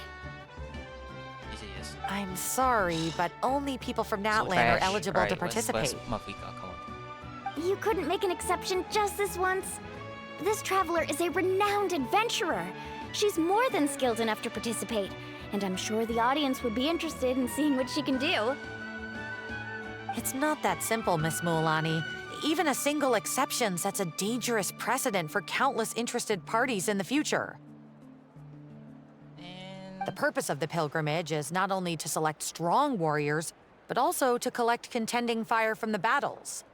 Yes. I'm sorry, but only people from Natlan are eligible to participate. You couldn't make an exception just this once? This traveler is a renowned adventurer. She's more than skilled enough to participate, and I'm sure the audience would be interested in seeing what she can do. It's not that simple, Miss Mualani. Even a single exception sets a dangerous precedent for countless interested parties in the future. The purpose of the pilgrimage is not only to select strong warriors, but also to collect contending fire from the battles.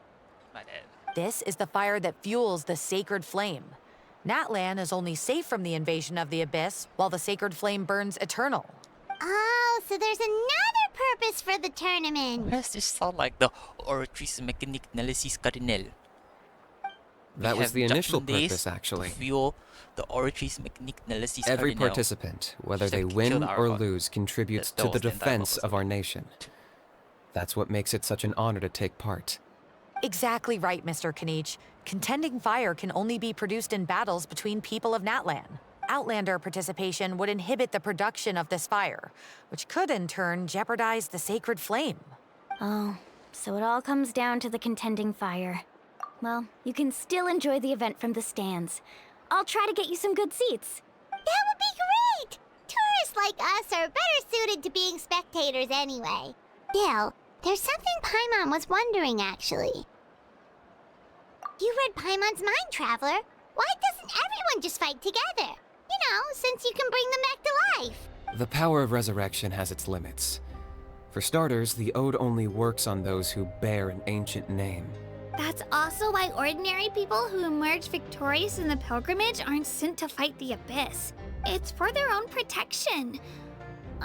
This is the fire that fuels the sacred flame. Natlan is only safe from the invasion of the Abyss, while the sacred flame burns eternal. Oh, so there's another purpose for the tournament. Why does this sound like the Oratrice Mécanique Nemesis Cardinal? That was the initial purpose, actually. Fuel the Oratrice Mécanique Nemesis Every Cardinal. participant, whether they win or lose, contributes to the defense of our nation. That's what makes it such an honor to take part. Exactly right, Mr. Kinich. Contending fire can only be produced in battles between people of Natlan. Outlander participation would inhibit the production of this fire, which could in turn jeopardize the sacred flame. Oh, so it all comes down to the contending fire. Well, you can still enjoy the event from the stands. I'll try to get you some good seats. That would be great! Tourists like us are better suited to being spectators anyway. Bill, there's something Paimon was wondering, actually. You read Paimon's mind, Traveler. Why doesn't everyone just fight together? You know, since you can bring them back to life. The power of resurrection has its limits. For starters, the ode only works on those who bear an ancient name. That's also why ordinary people who emerge victorious in the pilgrimage aren't sent to fight the Abyss. It's for their own protection.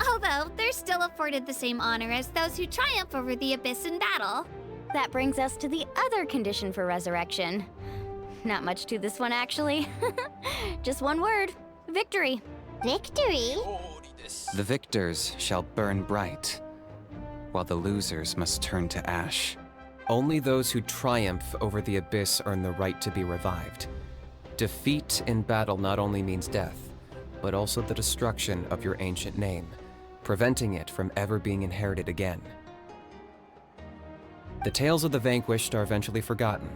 Although, they're still afforded the same honor as those who triumph over the Abyss in battle. That brings us to the other condition for resurrection. Not much to this one, actually. Just one word. Victory. Victory? The victors shall burn bright, while the losers must turn to ash. Only those who triumph over the Abyss earn the right to be revived. Defeat in battle not only means death, but also the destruction of your ancient name, preventing it from ever being inherited again. The tales of the vanquished are eventually forgotten,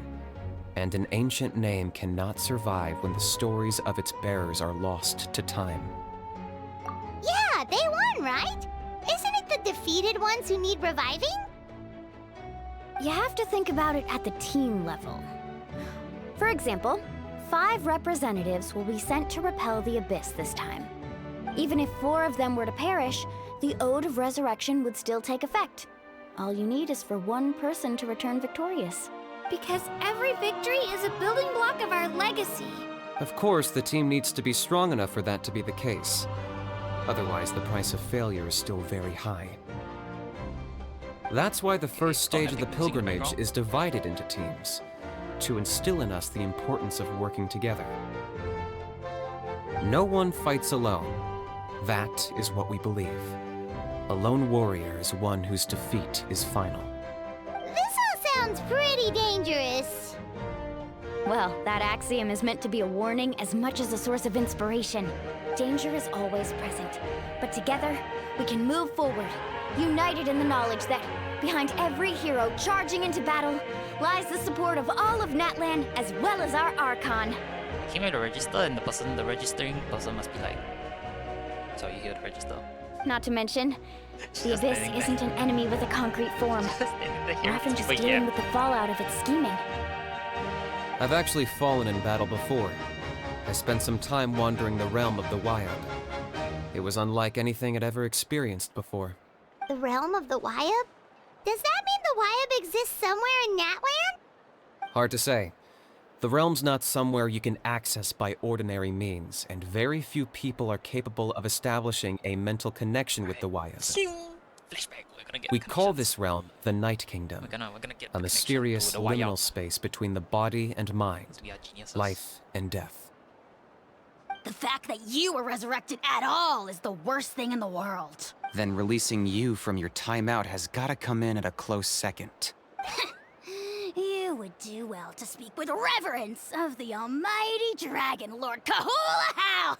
and an ancient name cannot survive when the stories of its bearers are lost to time. Yeah, they won, right? Isn't it the defeated ones who need reviving? You have to think about it at the team level. For example, 5 representatives will be sent to repel the Abyss this time. Even if 4 of them were to perish, the Ode of Resurrection would still take effect. All you need is for 1 person to return victorious. Because every victory is a building block of our legacy. Of course, the team needs to be strong enough for that to be the case. Otherwise, the price of failure is still very high. That's why the first stage of the pilgrimage is divided into teams, to instill in us the importance of working together. No one fights alone. That is what we believe. A lone warrior is one whose defeat is final. This all sounds pretty dangerous. Well, that axiom is meant to be a warning as much as a source of inspiration. Danger is always present, but together, we can move forward, united in the knowledge that behind every hero charging into battle lies the support of all of Natlan as well as our Archon. I came here to register, and the registering person must be like, so you're here to register. Not to mention, the Abyss isn't an enemy with a concrete form. We're often just dealing with the fallout of its scheming. I've actually fallen in battle before. I spent some time wandering the realm of the Wyab. It was unlike anything I'd ever experienced before. The realm of the Wyab? Does that mean the Wyab exists somewhere in Natlan? Hard to say. The realm's not somewhere you can access by ordinary means, and very few people are capable of establishing a mental connection with the Wyab. We call this realm the Night Kingdom, We're gonna get a mysterious liminal space between the body and mind, We are geniuses. life and death. The fact that you were resurrected at all is the worst thing in the world. Then releasing you from your timeout has gotta come in at a close second. You would do well to speak with reverence of the almighty Dragon Lord Kahula-How,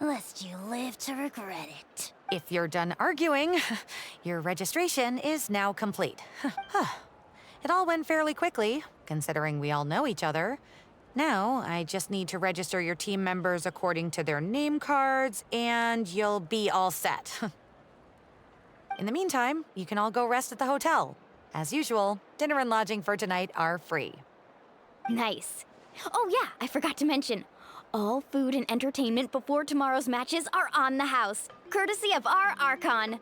lest you live to regret it. If you're done arguing, your registration is now complete. It all went fairly quickly, considering we all know each other. Now, I just need to register your team members according to their name cards, and you'll be all set. In the meantime, you can all go rest at the hotel. As usual, dinner and lodging for tonight are free. Nice. Oh yeah, I forgot to mention. All food and entertainment before tomorrow's matches are on the house, courtesy of our Archon.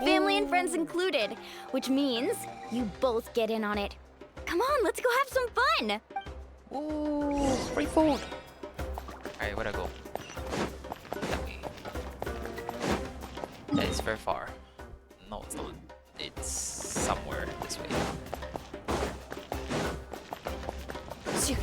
Family and friends included, which means you both get in on it. Come on, let's go have some fun! Ooh, free food. Alright, where'd I go? That way. That is very far. No, it's not. It's somewhere this way. Shoot.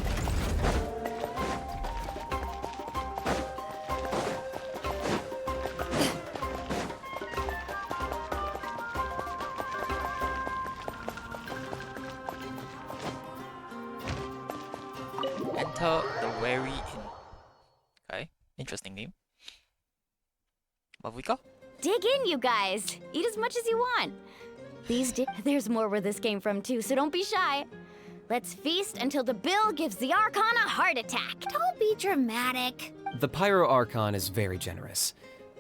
Enter the Wary Inn. Okay, interesting name. What have we got? Dig in, you guys. Eat as much as you want. There's more where this came from, too, so don't be shy. Let's feast until the bill gives the Archon a heart attack. Don't be dramatic. The Pyro Archon is very generous,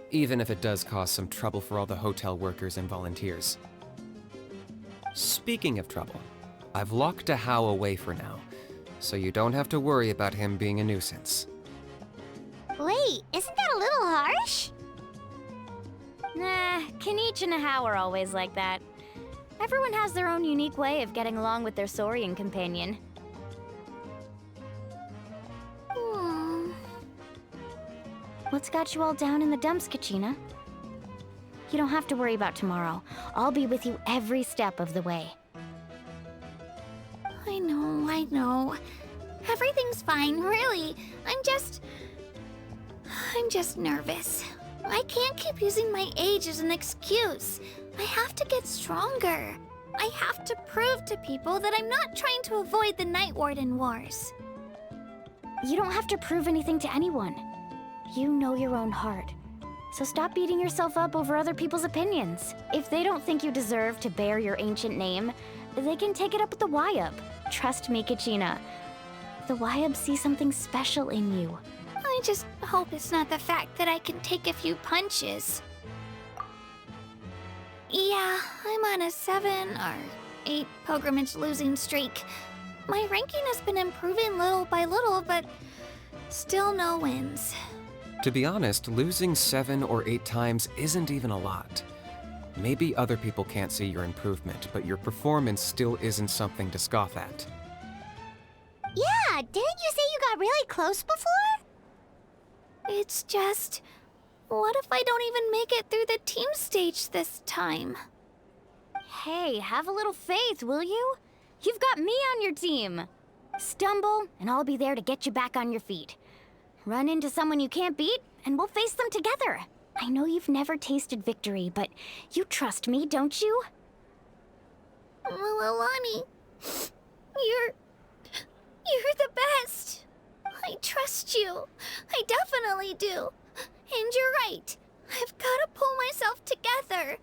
even if it does cause some trouble for all the hotel workers and volunteers. Speaking of trouble, I've locked a How away for now, so you don't have to worry about him being a nuisance. Wait, isn't that a little harsh? Nah, Kanich and How are always like that. Everyone has their own unique way of getting along with their Saurian companion. What's got you all down in the dumps, Kachina? You don't have to worry about tomorrow. I'll be with you every step of the way. I know. Everything's fine, really. I'm just nervous. I can't keep using my age as an excuse. I have to get stronger. I have to prove to people that I'm not trying to avoid the Night Warden Wars. You don't have to prove anything to anyone. You know your own heart. So stop beating yourself up over other people's opinions. If they don't think you deserve to bear your ancient name, they can take it up with the Wyab. Trust me, Kachina. The Wyab see something special in you. I just hope it's not the fact that I can take a few punches. Yeah, I'm on a 7 or 8 pilgrimage losing streak. My ranking has been improving little by little, but still no wins. To be honest, losing 7 or 8 times isn't even a lot. Maybe other people can't see your improvement, but your performance still isn't something to scoff at. Yeah, didn't you say you got really close before? It's just, what if I don't even make it through the team stage this time? Hey, have a little faith, will you? You've got me on your team. Stumble, and I'll be there to get you back on your feet. Run into someone you can't beat, and we'll face them together. I know you've never tasted victory, but you trust me, don't you? Alani, you're the best. I trust you. I definitely do. And you're right. I've gotta pull myself together.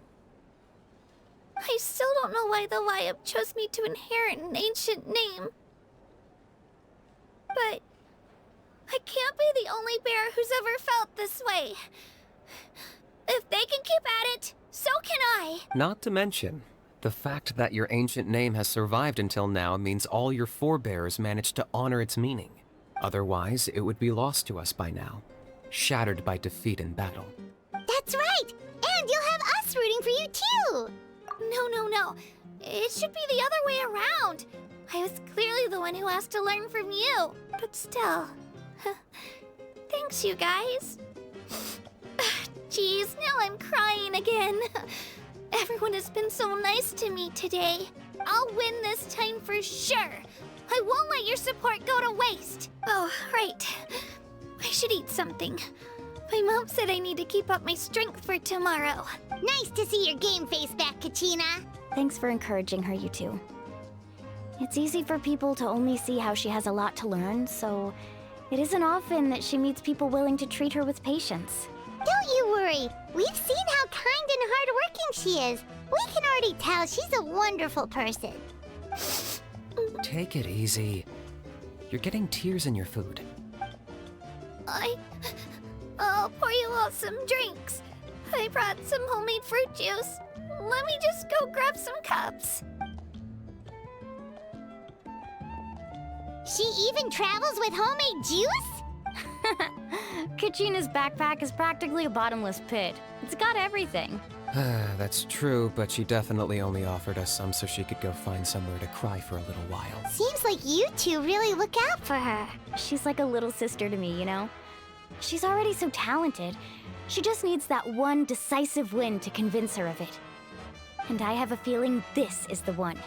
I still don't know why the Wyup chose me to inherit an ancient name. But I can't be the only bear who's ever felt this way. If they can keep at it, so can I. Not to mention, the fact that your ancient name has survived until now means all your forebears managed to honor its meaning. Otherwise, it would be lost to us by now, shattered by defeat in battle. That's right! And you'll have us rooting for you too! No. It should be the other way around. I was clearly the one who asked to learn from you. But still. Thanks, you guys. Jeez, now I'm crying again. Everyone has been so nice to me today. I'll win this time for sure. I won't let your support go to waste. Oh, right. I should eat something. My mom said I need to keep up my strength for tomorrow. Nice to see your game face back, Kachina. Thanks for encouraging her, you two. It's easy for people to only see how she has a lot to learn, so it isn't often that she meets people willing to treat her with patience. Don't you worry. We've seen how kind and hardworking she is. We can already tell she's a wonderful person. Take it easy. You're getting tears in your food. I'll pour you all some drinks. I brought some homemade fruit juice. Let me just go grab some cups. She even travels with homemade juice? Kachina's backpack is practically a bottomless pit. It's got everything. That's true, but she definitely only offered us some so she could go find somewhere to cry for a little while. Seems like you two really look out for her. She's like a little sister to me, you know? She's already so talented. She just needs that one decisive win to convince her of it. And I have a feeling this is the one.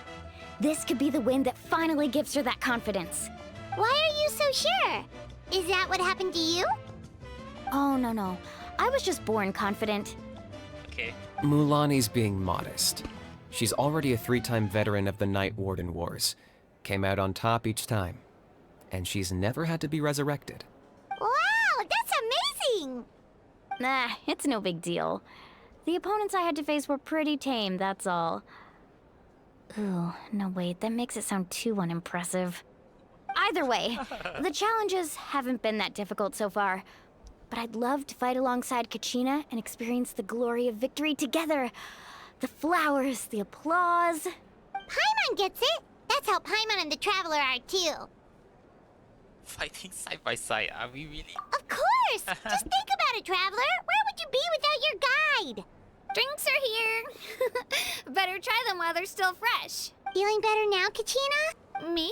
This could be the win that finally gives her that confidence. Why are you so sure? Is that what happened to you? Oh, no. I was just born confident. Okay. Mulani's being modest. She's already a 3-time veteran of the Night Warden Wars. Came out on top each time. And she's never had to be resurrected. Wow, that's amazing! Nah, it's no big deal. The opponents I had to face were pretty tame, that's all. Ooh, no wait, that makes it sound too unimpressive. Either way, the challenges haven't been that difficult so far. But I'd love to fight alongside Kachina and experience the glory of victory together. The flowers, the applause. Paimon gets it! That's how Paimon and the Traveler are too. Fighting side by side, are we really? Of course! Just think about it, Traveler! Where would you be without your guide? Drinks are here. Better try them while they're still fresh. Feeling better now, Kachina? Me?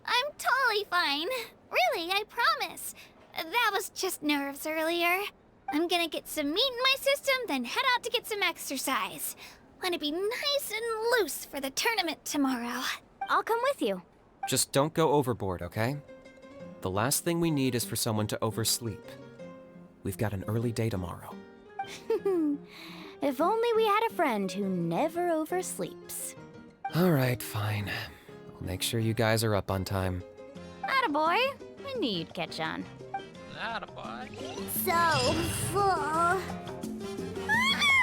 I'm totally fine. Really, I promise. That was just nerves earlier. I'm gonna get some meat in my system, then head out to get some exercise. Wanna be nice and loose for the tournament tomorrow. I'll come with you. Just don't go overboard, okay? The last thing we need is for someone to oversleep. We've got an early day tomorrow. If only we had a friend who never oversleeps. Alright, fine. I'll make sure you guys are up on time. Attaboy. I knew you'd catch on. Attaboy. So full.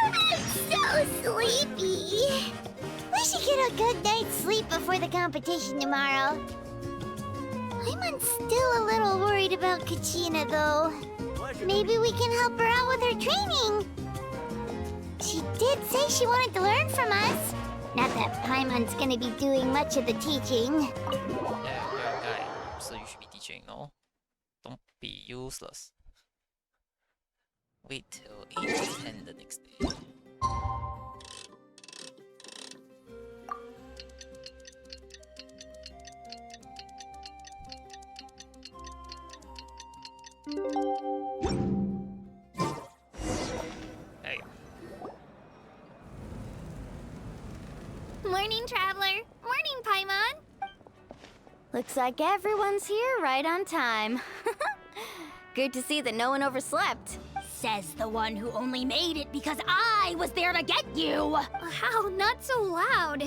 I'm so sleepy. We should get a good night's sleep before the competition tomorrow. I'm still a little worried about Kachina, though. Maybe we can help her out with her training. She did say she wanted to learn from us. Not that Paimon's gonna be doing much of the teaching. Yeah, you're a guy, so you should be teaching, no? Don't be useless. Wait till 8:10 the next day. Hey. Morning, Traveler. Morning, Paimon. Looks like everyone's here right on time. Good to see that no one overslept. Says the one who only made it because I was there to get you! How? Not so loud.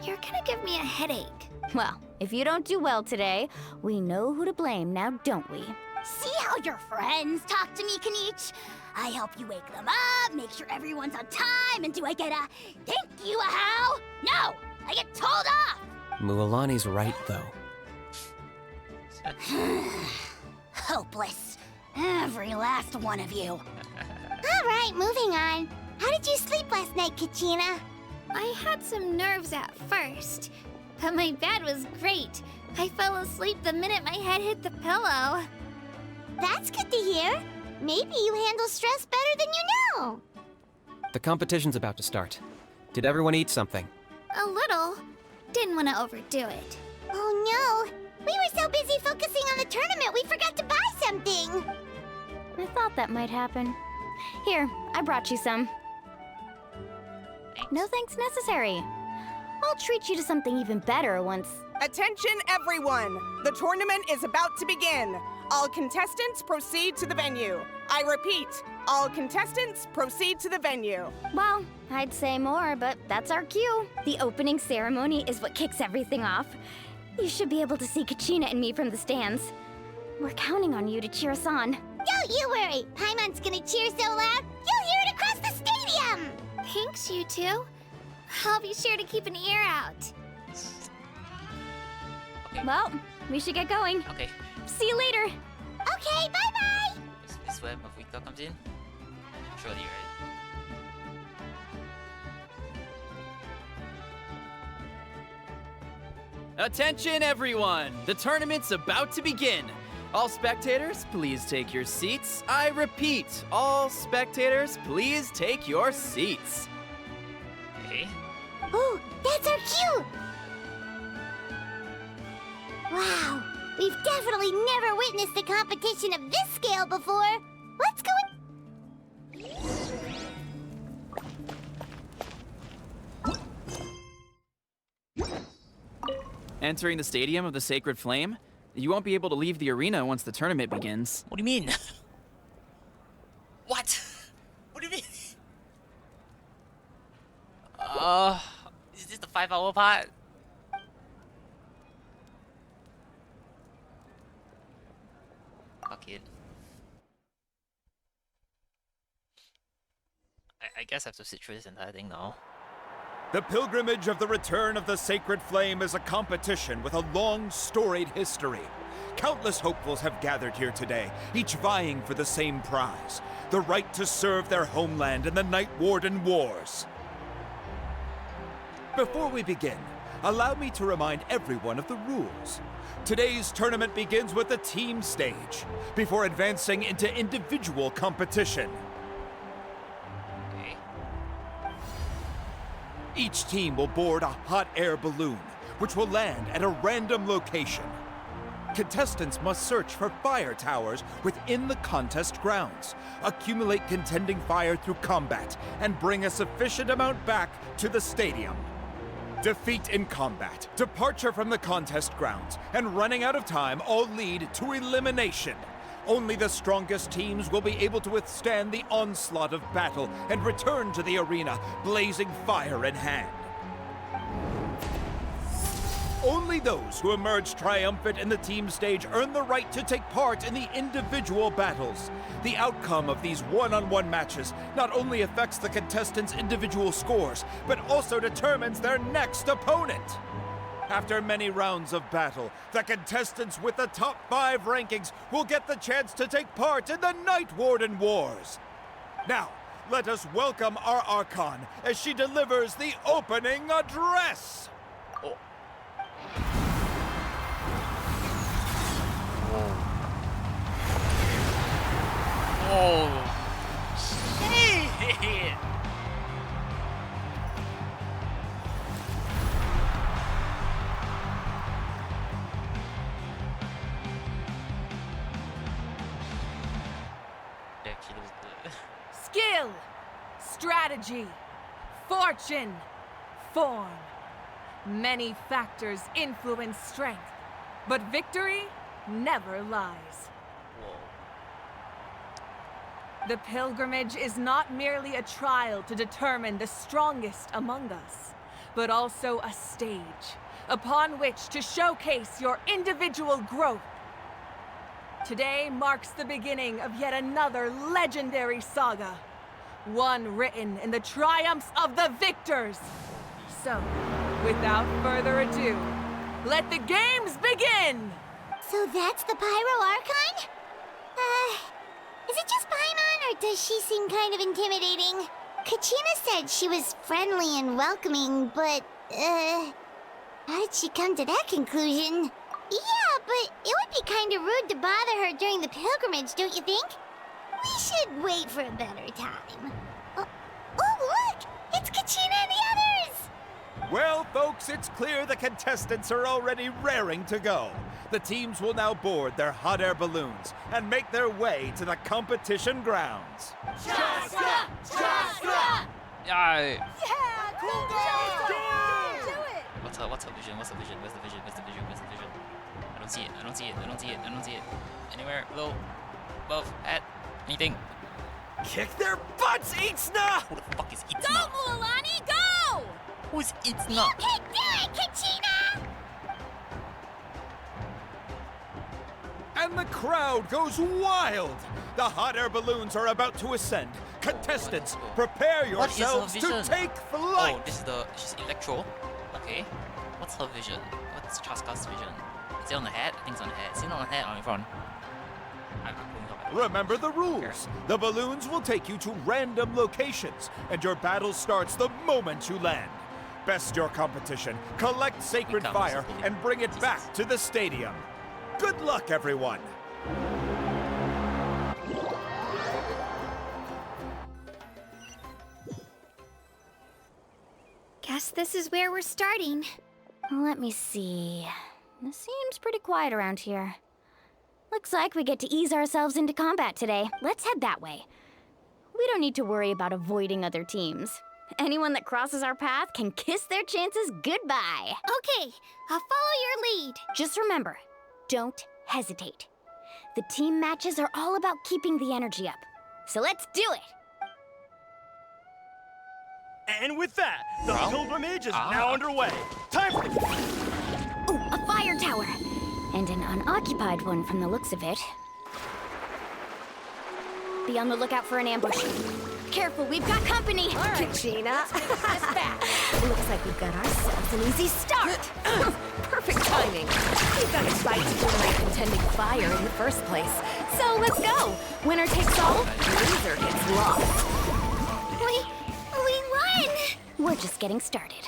You're gonna give me a headache. Well, if you don't do well today, we know who to blame now, don't we? See how your friends talk to me, Kanich? I help you wake them up, make sure everyone's on time, and do I get a thank you, how? No! I get told off! Mualani's right, though. Hopeless. Every last one of you. Alright, moving on. How did you sleep last night, Kachina? I had some nerves at first, but my bed was great. I fell asleep the minute my head hit the pillow. That's good to hear. Maybe you handle stress better than you know. The competition's about to start. Did everyone eat something? A little. Didn't want to overdo it. Oh no! We were so busy focusing on the tournament we forgot to buy something! I thought that might happen. Here, I brought you some. Thanks. No thanks necessary. I'll treat you to something even better once... Attention everyone! The tournament is about to begin. All contestants proceed to the venue. I repeat, all contestants proceed to the venue. Well, I'd say more, but that's our cue. The opening ceremony is what kicks everything off. You should be able to see Kachina and me from the stands. We're counting on you to cheer us on. Don't you worry! Paimon's gonna cheer so loud, you'll hear it across the stadium! Thanks, you two. I'll be sure to keep an ear out. Okay. Well, we should get going. Okay. See you later. Okay, bye-bye! This where Mavika comes in? Surely, right? Attention, everyone! The tournament's about to begin. All spectators, please take your seats. I repeat, all spectators, please take your seats. Okay. Ooh, that's our cue! Wow, we've definitely never witnessed a competition of this scale before. What's going... Entering the stadium of the Sacred Flame, you won't be able to leave the arena once the tournament begins. What do you mean? What? What do you mean? Is this the 5-hour part? Fuck it. I guess I have to sit through this entire thing now. The pilgrimage of the return of the Sacred Flame is a competition with a long, storied history. Countless hopefuls have gathered here today, each vying for the same prize, the right to serve their homeland in the Night Warden Wars. Before we begin, allow me to remind everyone of the rules. Today's tournament begins with the team stage, before advancing into individual competition. Each team will board a hot air balloon, which will land at a random location. Contestants must search for fire towers within the contest grounds, accumulate contending fire through combat, and bring a sufficient amount back to the stadium. Defeat in combat, departure from the contest grounds, and running out of time all lead to elimination. Only the strongest teams will be able to withstand the onslaught of battle and return to the arena, blazing fire in hand. Only those who emerge triumphant in the team stage earn the right to take part in the individual battles. The outcome of these one-on-one matches not only affects the contestants' individual scores, but also determines their next opponent. After many rounds of battle, the contestants with the top 5 rankings will get the chance to take part in the Night Warden Wars. Now, let us welcome our Archon as she delivers the opening address. Oh. Oh. Shit. Skill, strategy, fortune, form. Many factors influence strength, but victory never lies. The pilgrimage is not merely a trial to determine the strongest among us, but also a stage upon which to showcase your individual growth. Today marks the beginning of yet another legendary saga, one written in the triumphs of the victors. So, without further ado, let the games begin! So that's the Pyro Archon? Is it just Paimon, or does she seem kind of intimidating? Kachina said she was friendly and welcoming, but, how did she come to that conclusion? Yeah, but it would be kind of rude to bother her during the pilgrimage, don't you think? We should wait for a better time. Oh, look! It's Kachina and the others! Well, folks, it's clear the contestants are already raring to go. The teams will now board their hot air balloons and make their way to the competition grounds. Chaska! Chaska! Yeah! Cool What's her vision? Where's the vision? I don't see it. Anywhere? Below? Above? At? Anything? Kick their butts, Itzna! Who the fuck is Itzna? Go, Mualani, go! Who's Itzna? You can do it, Kachina! And the crowd goes wild! The hot air balloons are about to ascend. Contestants, prepare yourselves to take flight! Oh, she's Electro. Okay. What's her vision? What's Chaska's vision? Is it on the head? I think it's on the head. Is it on the head or in front? Remember the rules. The balloons will take you to random locations, and your battle starts the moment you land. Best your competition, collect sacred fire, and bring it back to the stadium. Good luck, everyone! Guess this is where we're starting. Let me see. It seems pretty quiet around here. Looks like we get to ease ourselves into combat today. Let's head that way. We don't need to worry about avoiding other teams. Anyone that crosses our path can kiss their chances goodbye. Okay, I'll follow your lead. Just remember, don't hesitate. The team matches are all about keeping the energy up. So let's do it! And with that, the pilgrimage is now underway. Time for the... Ooh, a fire tower! And an unoccupied one from the looks of it. Be on the lookout for an ambush. Careful, we've got company! All right, Kachina. Looks like we've got ourselves an easy start! Perfect timing. We've got a fight to generate contending fire in the first place. So let's go! Winner takes all, loser gets lost. We won! We're just getting started.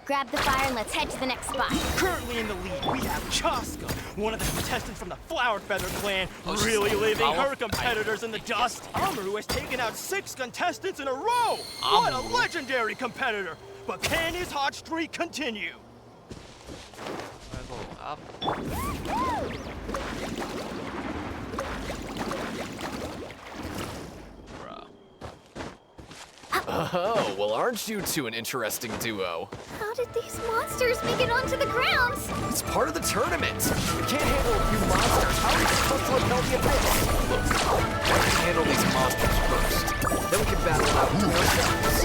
Grab the fire and let's head to the next spot. Currently in the lead, we have Chaska, one of the contestants from the Flower Feather clan, really leaving her competitors in the dust. Amr, who has taken out 6 contestants in a row. What a legendary competitor! But can his hot streak continue? Up. Oh, well, aren't you two an interesting duo? How did these monsters make it onto the ground? It's part of the tournament. We can't handle a few monsters. How are we supposed to repel the abyss? Look, why don't we handle these monsters first? Then we can battle it out between ourselves.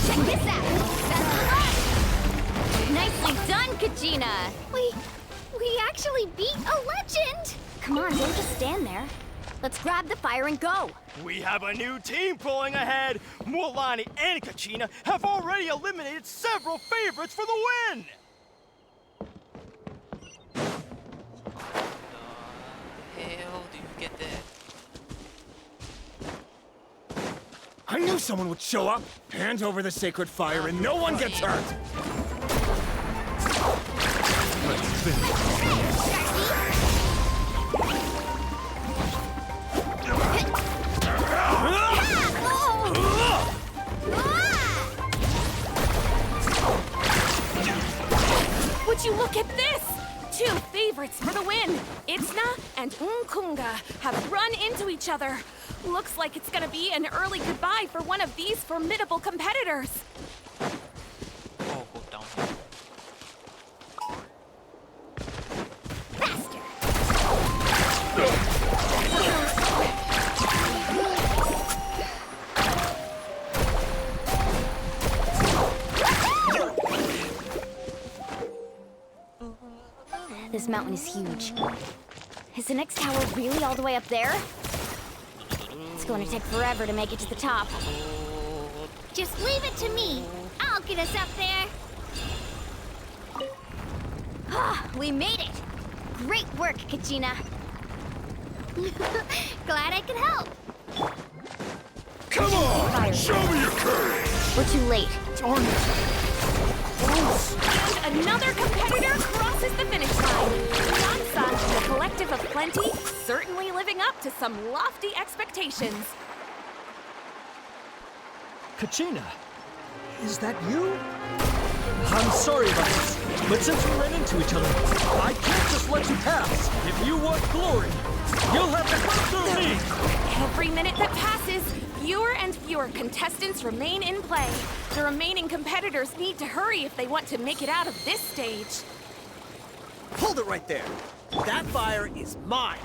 Check this out! Nicely done, Kachina! We actually beat a legend! Come on, don't just stand there. Let's grab the fire and go! We have a new team pulling ahead. Mualani and Kachina have already eliminated several favorites for the win! Hell do you get that? I knew someone would show up. Hand over the sacred fire and no one gets hurt. Would you look at this? 2 favorites for the win. Itzna and Unkunga have run into each other. Looks like it's gonna be an early goodbye for one of these formidable competitors. Oh, go down here. this mountain is huge. Is the next tower really all the way up there? It's going to take forever to make it to the top. Just leave it to me. I'll get us up there. Ah, we made it! Great work, Kachina. Glad I could help. Come on! Show me your courage! We're too late. Darn it! And another competitor crosses the finish line. Natlan and the Collective of Plenty certainly living up to some lofty expectations. Kachina, is that you? I'm sorry about this, but since we ran into each other, I can't just let you pass. If you want glory, you'll have to go through me! Every minute that passes, fewer and fewer contestants remain in play. The remaining competitors need to hurry if they want to make it out of this stage. Hold it right there. That fire is mine.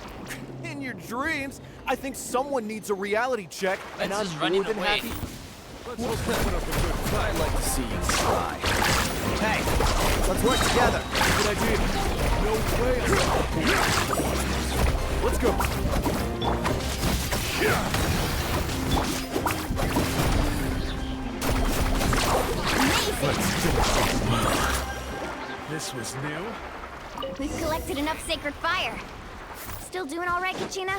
In your dreams, I think someone needs a reality check, and I'm more than happy. Let's hope we put up a good fight. I'd like to see you try. Hey, let's work together. Good idea. No way. Let's go. This was new. We've collected enough sacred fire. Still doing all right, Kachina?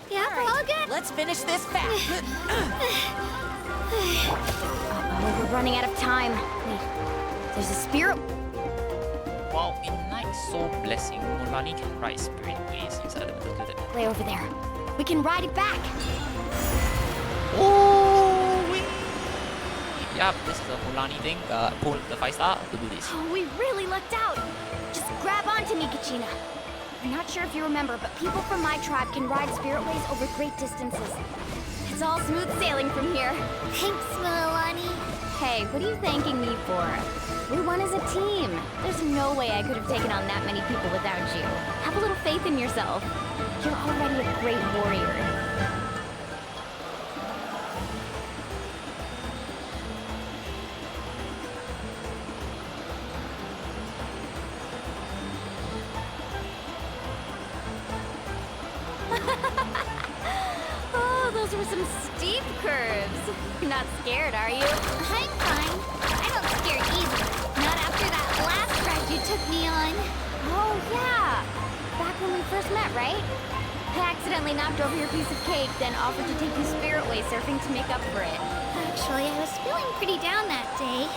Yeah, we're all good. Let's finish this fast. Uh-oh, we're running out of time. Wait, there's a spirit. While in Night Soul Blessing, Mulani can ride spirit ways inside of the good. Way over there. We can ride it back. Oh, Yup, this is a Mulani thing. Pull the 5-star to do this. Oh, we really lucked out. Just grab onto me, Kachina. I'm not sure if you remember, but people from my tribe can ride spirit ways over great distances. It's all smooth sailing from here. Thanks, Milani. Hey, what are you thanking me for? We won as a team. There's no way I could have taken on that many people without you. Have a little faith in yourself. You're already a great warrior. Oh, those were some steep curves. You're not scared, are you? I'm fine. I don't scare easily. Not after that last ride you took me on. Oh, yeah. Back when we first met, right? I accidentally knocked over your piece of cake, then offered to take you spirit way surfing to make up for it. Actually, I was feeling pretty down that day.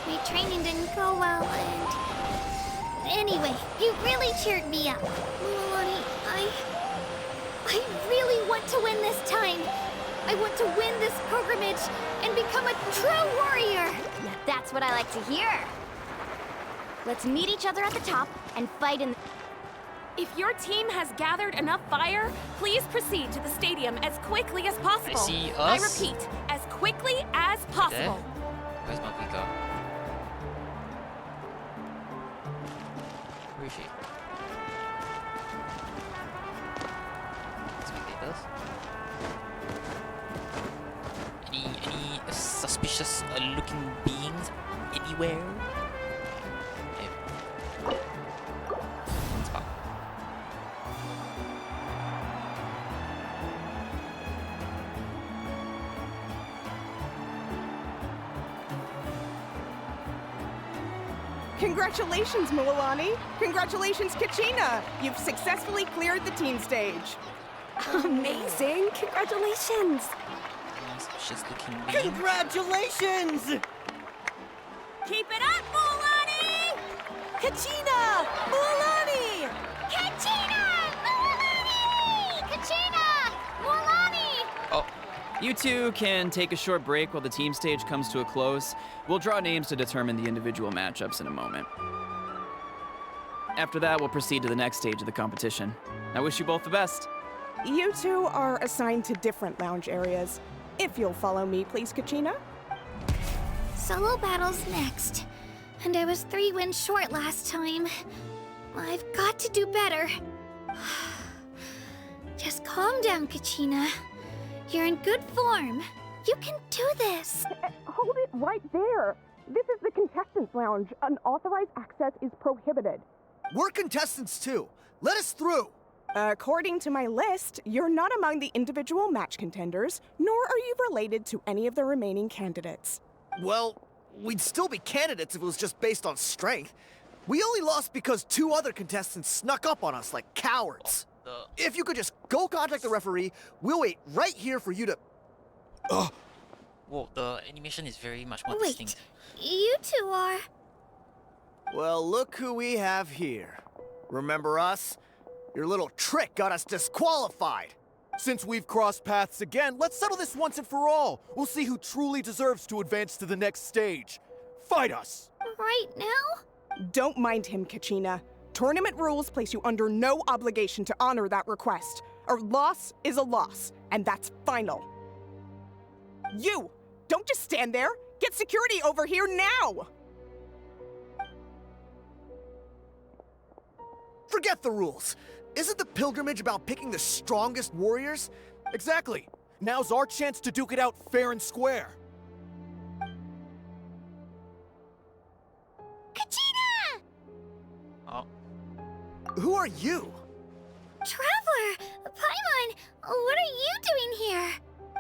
My training didn't go well, and... Anyway, you really cheered me up. Milani, I really want to win this time. I want to win this pilgrimage and become a true warrior. Now that's what I like to hear. Let's meet each other at the top and fight in... If your team has gathered enough fire, please proceed to the stadium as quickly as possible. I see us. I repeat, as quickly as possible. Where's my Pika? Where is she? Spectators? Any suspicious looking beings anywhere? Spot. Congratulations, Milani. Congratulations, Kachina. You've successfully cleared the team stage. Amazing. Congratulations. Suspicious looking beings. Congratulations! Keep it up, Mulani! Kachina! Mulani! Kachina! Milani! Kachina! Milani! Oh. You two can take a short break while the team stage comes to a close. We'll draw names to determine the individual matchups in a moment. After that, we'll proceed to the next stage of the competition. I wish you both the best. You two are assigned to different lounge areas. If you'll follow me, please, Kachina. Solo battles next. And I was 3 wins short last time. I've got to do better. Just calm down, Kachina. You're in good form. You can do this. Hold it right there. This is the contestants' lounge. Unauthorized access is prohibited. We're contestants too. Let us through. According to my list, you're not among the individual match contenders, nor are you related to any of the remaining candidates. Well, we'd still be candidates if it was just based on strength. We only lost because 2 other contestants snuck up on us like cowards. If you could just go contact the referee, we'll wait right here for you to... Whoa, the animation is very much more Wait, distinct. you two are... Well, look who we have here. Remember us? Your little trick got us disqualified. Since we've crossed paths again, let's settle this once and for all. We'll see who truly deserves to advance to the next stage. Fight us! Right now? Don't mind him, Kachina. Tournament rules place you under no obligation to honor that request. A loss is a loss, and that's final. You! Don't just stand there! Get security over here now! Forget the rules. Isn't the pilgrimage about picking the strongest warriors? Exactly. Now's our chance to duke it out fair and square. Kachina! Oh. Who are you? Traveler! Paimon! What are you doing here?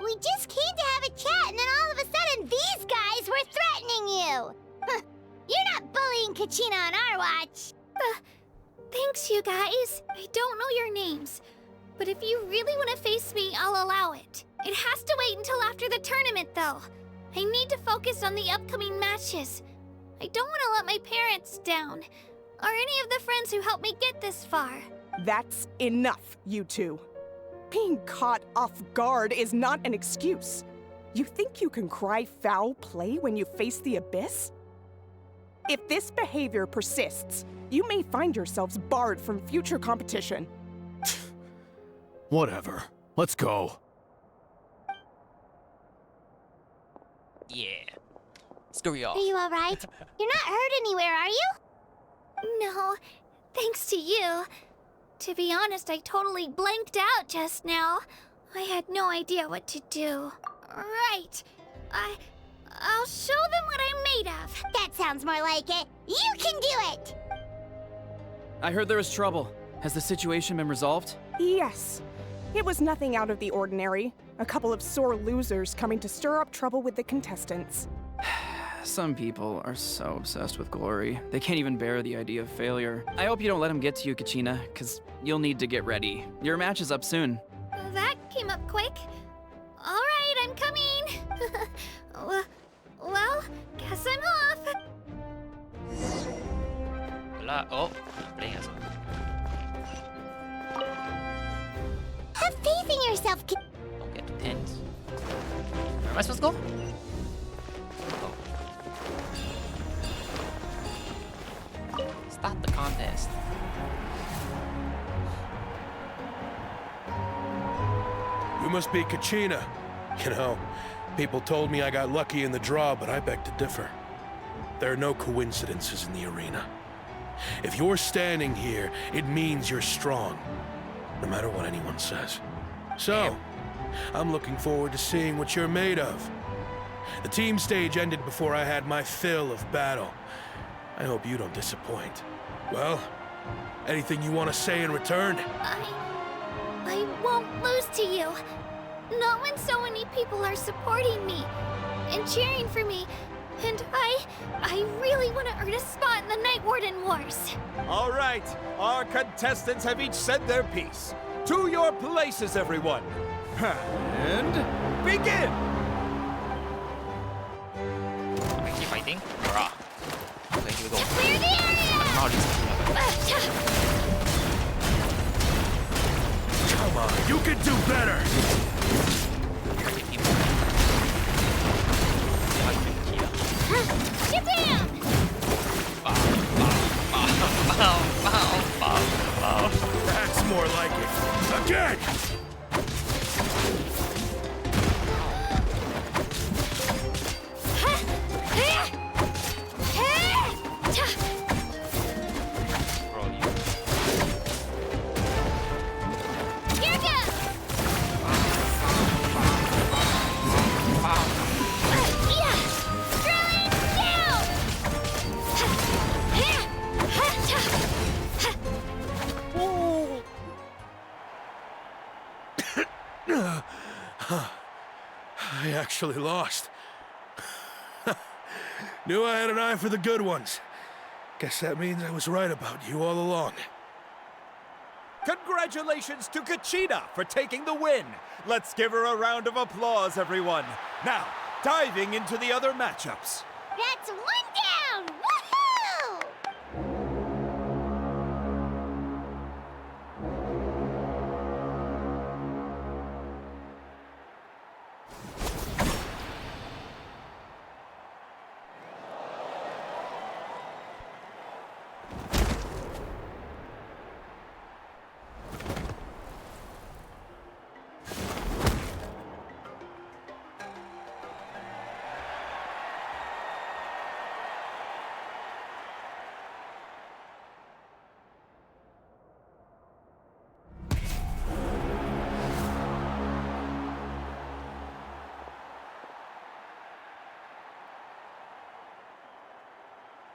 We just came to have a chat, and then all of a sudden these guys were threatening you! Huh. You're not bullying Kachina on our watch! Thanks, you guys. I don't know your names, but if you really want to face me, I'll allow it. It has to wait until after the tournament, though. I need to focus on the upcoming matches. I don't want to let my parents down, or any of the friends who helped me get this far. That's enough, you two. Being caught off guard is not an excuse. You think you can cry foul play when you face the abyss? If this behavior persists, you may find yourselves barred from future competition. Whatever. Let's go. Yeah. Screw off. Are you alright? You're not hurt anywhere, are you? No, thanks to you. To be honest, I totally blanked out just now. I had no idea what to do. Right. I'll show them what I'm made of. That sounds more like it. You can do it! I heard there was trouble. Has the situation been resolved? Yes. It was nothing out of the ordinary. A couple of sore losers coming to stir up trouble with the contestants. Some people are so obsessed with glory, they can't even bear the idea of failure. I hope you don't let them get to you, Kachina, because you'll need to get ready. Your match is up soon. That came up quick. All right, I'm coming. Well, guess I'm off. Hola. Oh, I'm playing as well. Have faith in yourself, Don't get too tense. Where am I supposed to go? Start the contest. You must be Kachina. You know, people told me I got lucky in the draw, but I beg to differ. There are no coincidences in the arena. If you're standing here, it means you're strong, no matter what anyone says. So, I'm looking forward to seeing what you're made of. The team stage ended before I had my fill of battle. I hope you don't disappoint. Well, anything you want to say in return? I won't lose to you. Not when so many people are supporting me and cheering for me. And I really want to earn a spot in the Night Warden Wars. All right, our contestants have each said their piece. To your places, everyone. And begin! I keep fighting. Hurrah. Okay, here we go. Clear the area! Come on, you can do better! Get down! That's more like it. Again! actually lost. Knew I had an eye for the good ones. Guess that means I was right about you all along. Congratulations to Kachina for taking the win. Let's give her a round of applause, everyone. Now, diving into the other matchups. That's one down! Woohoo!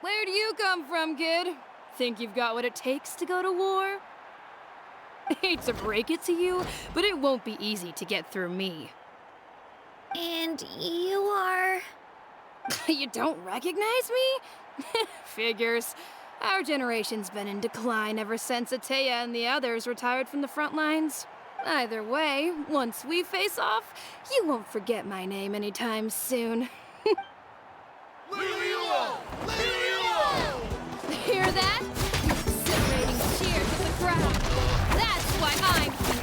Where do you come from, kid? Think you've got what it takes to go to war? Hate to break it to you, but it won't be easy to get through me. And you are... You don't recognize me? Figures. Our generation's been in decline ever since Ateya and the others retired from the front lines. Either way, once we face off, you won't forget my name anytime soon. Hear that? Exhilarating cheers of the crowd. That's why I'm here.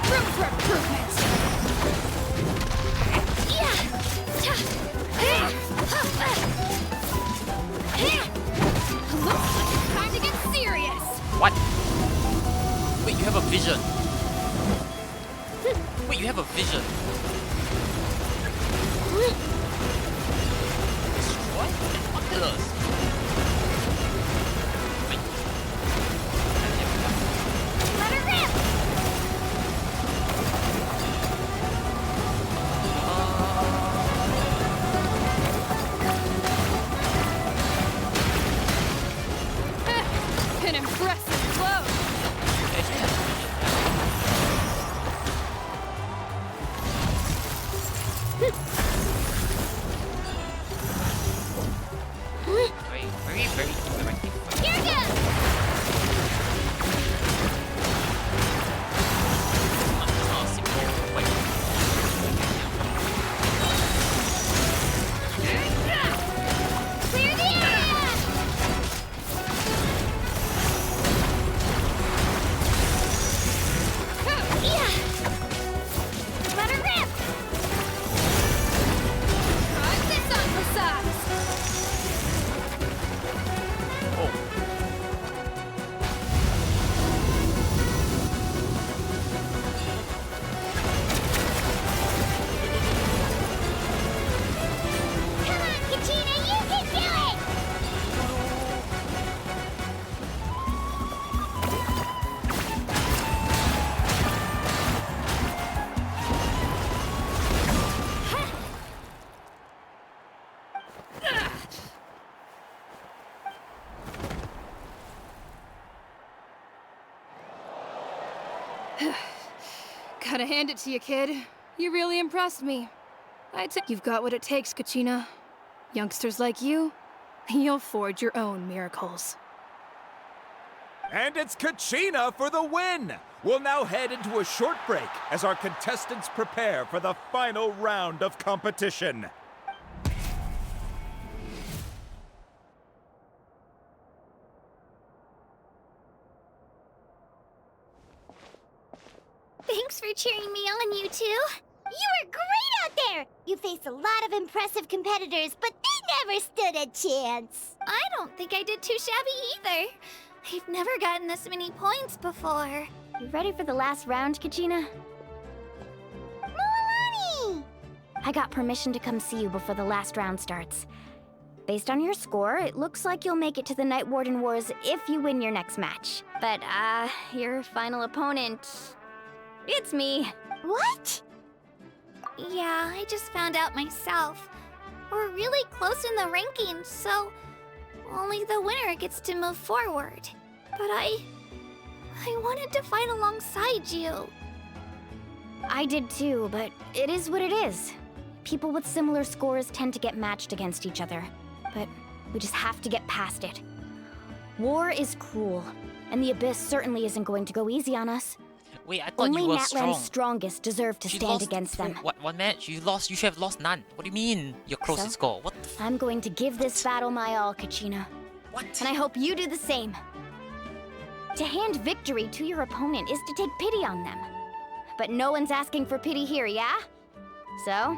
Room for improvement. Looks like it's time to get serious. What? Wait, you have a vision. Wait, you have a vision. Destroy? What pillars? Wait. Let her rip! An impressive blow. Very interactive. Here goes! Simple. Wait. Clear the area! Let her rip! Try this on for size. Come on, Kachina, you can do it! Gotta hand it to you, kid. You really impressed me. You've got what it takes, Kachina. Youngsters like you, you'll forge your own miracles. And it's Kachina for the win! We'll now head into a short break as our contestants prepare for the final round of competition. Thanks for cheering me on, you two. You were great out there! You faced a lot of impressive competitors, but they never stood a chance. I don't think I did too shabby either. I've never gotten this many points before. You ready for the last round, Kachina? Moalani! I got permission to come see you before the last round starts. Based on your score, it looks like you'll make it to the Night Warden Wars if you win your next match. But, your final opponent... it's me. What? Yeah, I just found out myself. We're really close in the rankings, so only the winner gets to move forward. But I wanted to fight alongside you. I did too, but it is what it is. People with similar scores tend to get matched against each other. But we just have to get past it. War is cruel, and the Abyss certainly isn't going to go easy on us. Wait, I thought Only you were Natlan's strong. strongest deserve to stand against them. What, one match? You lost. You should have lost none. What do you mean? Your closest So? score. What the I'm going to give this battle my all, Kachina. What? And I hope you do the same. To hand victory to your opponent is to take pity on them. But no one's asking for pity here, yeah? So,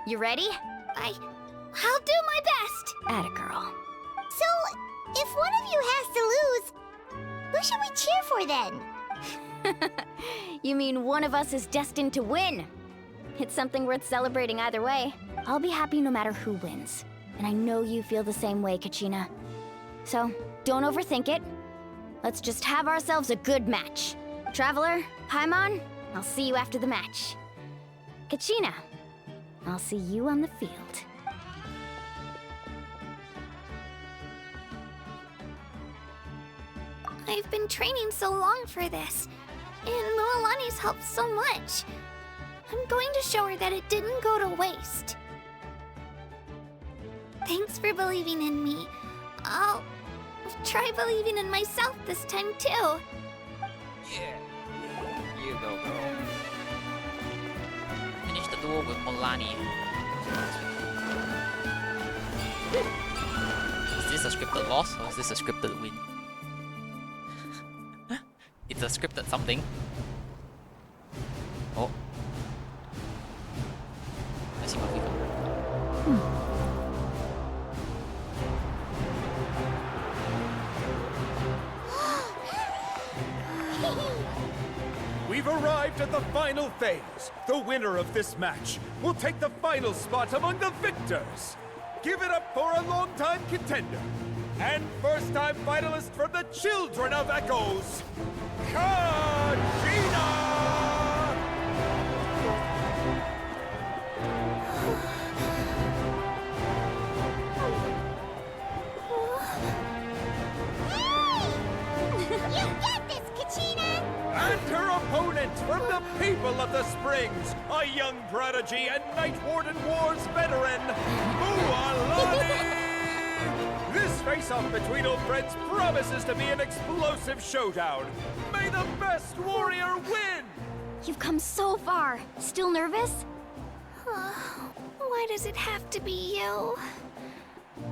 you ready? I'll do my best. Atta girl. So, if one of you has to lose, who should we cheer for then? You mean one of us is destined to win? It's something worth celebrating either way. I'll be happy no matter who wins. And I know you feel the same way, Kachina. So, don't overthink it. Let's just have ourselves a good match. Traveler, Paimon, I'll see you after the match. Kachina, I'll see you on the field. I've been training so long for this, and Mualani's helped so much. I'm going to show her that it didn't go to waste. Thanks for believing in me. I'll try believing in myself this time too. Yeah. You go, girl. Finish the duel with Mualani. Is this a scripted loss or is this a scripted win? It's a scripted something. Oh. Let's see what we got. We've arrived at the final phase. The winner of this match will take the final spot among the victors. Give it up for a longtime contender and first-time finalist from the Children of Echoes, Kachina! You get this, Kachina! And her opponent from the people of the Springs, a young prodigy and Night Warden Wars veteran, Mualani! This face-off between old friends promises to be an explosive showdown. May the best warrior win! You've come so far. Still nervous? Why does it have to be you?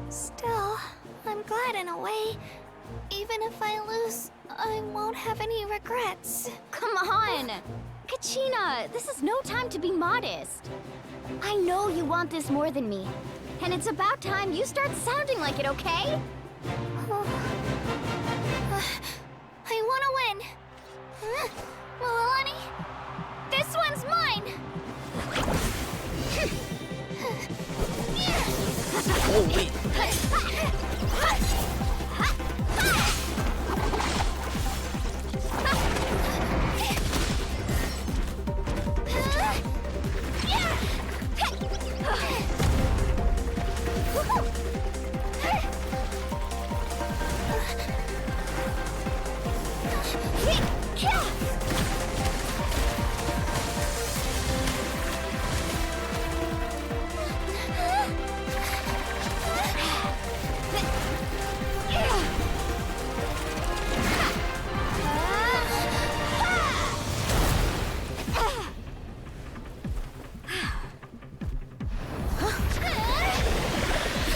Still, I'm glad in a way. Even if I lose, I won't have any regrets. Come on! Kachina, this is no time to be modest. I know you want this more than me. And it's about time you start sounding like it, okay? I want to win. Mualani, this one's mine. Oh, wait.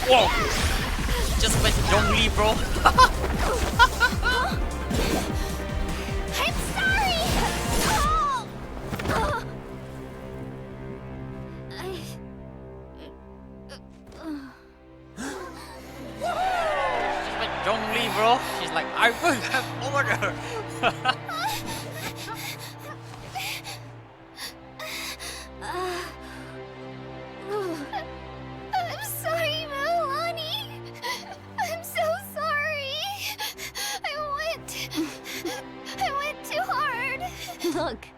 Whoa! You just went wrongly, bro. I'm sorry! She went wrongly, bro. She's like, I will have order. I'm sorry, Mualani. Look.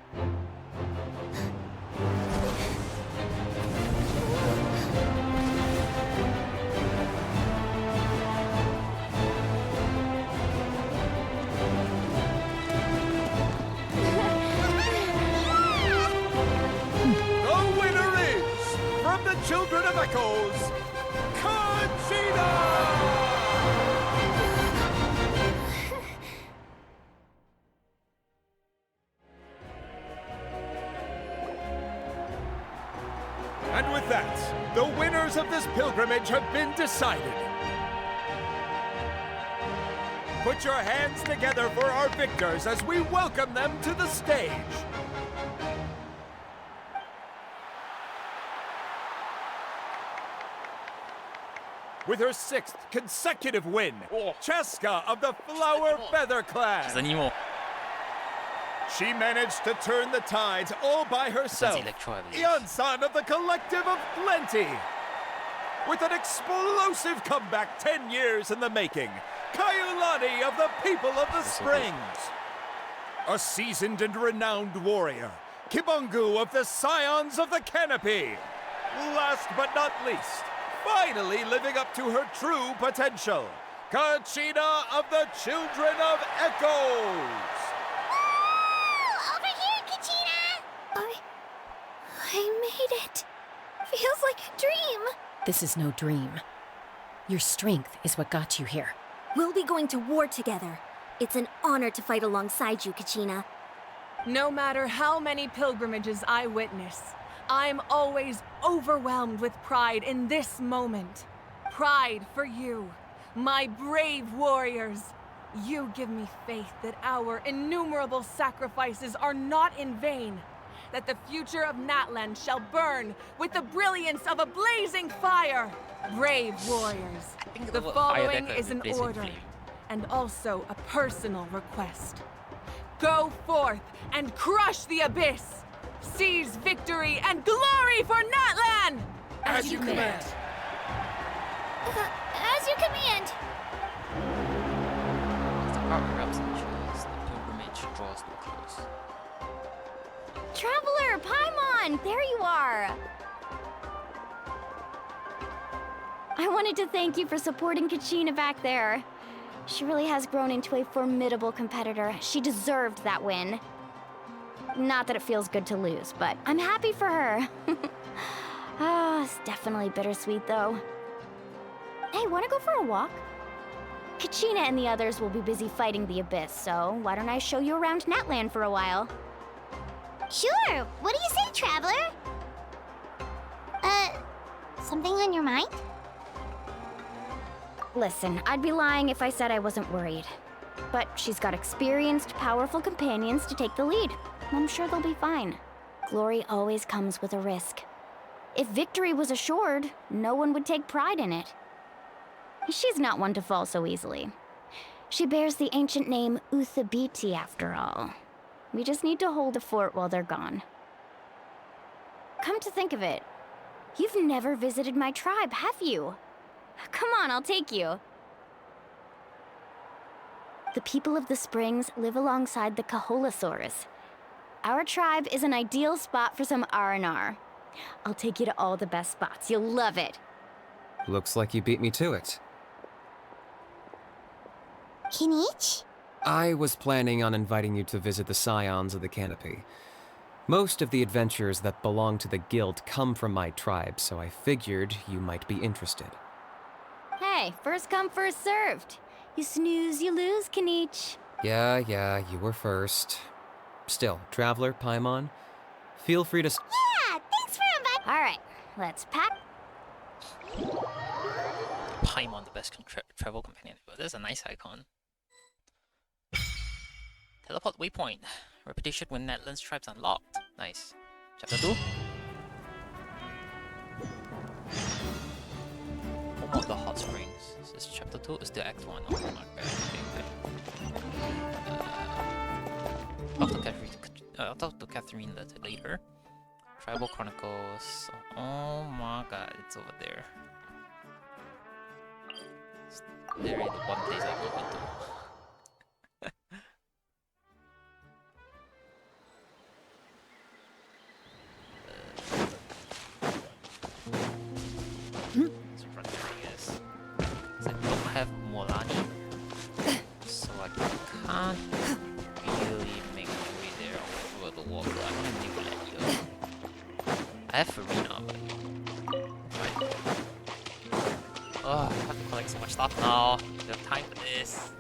The winner is, from the Children of Echoes, Conchita! And with that, the winners of this pilgrimage have been decided. Put your hands together for our victors as we welcome them to the stage. With her 6th consecutive win, Cheska of the Flower Feather Clan. She managed to turn the tides all by herself. Ian-san of the Collective of Plenty. With an explosive comeback 10 years in the making, Kaiulani of the People of the Springs. A seasoned and renowned warrior, Kibungu of the Scions of the Canopy. Last but not least, finally living up to her true potential, Kachina of the Children of Echoes. Over here, Kachina! I made it. Feels like a dream. This is no dream. Your strength is what got you here. We'll be going to war together. It's an honor to fight alongside you, Kachina. No matter how many pilgrimages I witness, I'm always overwhelmed with pride in this moment. Pride for you, my brave warriors. You give me faith that our innumerable sacrifices are not in vain, that the future of Natlan shall burn with the brilliance of a blazing fire. Brave warriors, the following is an order, and also a personal request. Go forth and crush the abyss! Seize victory and glory for Natlan! As you command. As you command. The cart erupts and chills. The pilgrimage draws to a close. Traveler, Paimon, there you are. I wanted to thank you for supporting Kachina back there. She really has grown into a formidable competitor. She deserved that win. Not that it feels good to lose, but I'm happy for her. It's definitely bittersweet, though. Hey, wanna go for a walk? Kachina and the others will be busy fighting the Abyss, so why don't I show you around Natlan for a while? Sure! What do you say, Traveler? Something on your mind? Listen, I'd be lying if I said I wasn't worried. But she's got experienced, powerful companions to take the lead. I'm sure they'll be fine. Glory always comes with a risk. If victory was assured, no one would take pride in it. She's not one to fall so easily. She bears the ancient name Uthabiti, after all. We just need to hold the fort while they're gone. Come to think of it, you've never visited my tribe, have you? Come on, I'll take you. The people of the Springs live alongside the Kaholasaurs. Our tribe is an ideal spot for some R&R. I'll take you to all the best spots. You'll love it. Looks like you beat me to it. Kinich? I was planning on inviting you to visit the Scions of the Canopy. Most of the adventures that belong to the guild come from my tribe, so I figured you might be interested. Hey, first come, first served. You snooze, you lose, Kinich. Yeah, you were first. Still, Traveler, Paimon, feel free to... Yeah, thanks for inviting... All right, let's pack. Paimon, the best travel companion. There's a nice icon. Teleport waypoint. Repetition when Natlan's tribes unlocked. Nice. Chapter 2. Home of the Hot Springs. Is this chapter 2? Is the Act 1? Oh, not bad. Okay. I'll talk to Catherine later. Tribal Chronicles. Oh my god, it's over there. It's literally the one place I've not been to. can't really make my way there over the water. I don't think we'll let you. I have Farina, but... Right. Oh, I have to collect so much stuff now. I don't have time for this.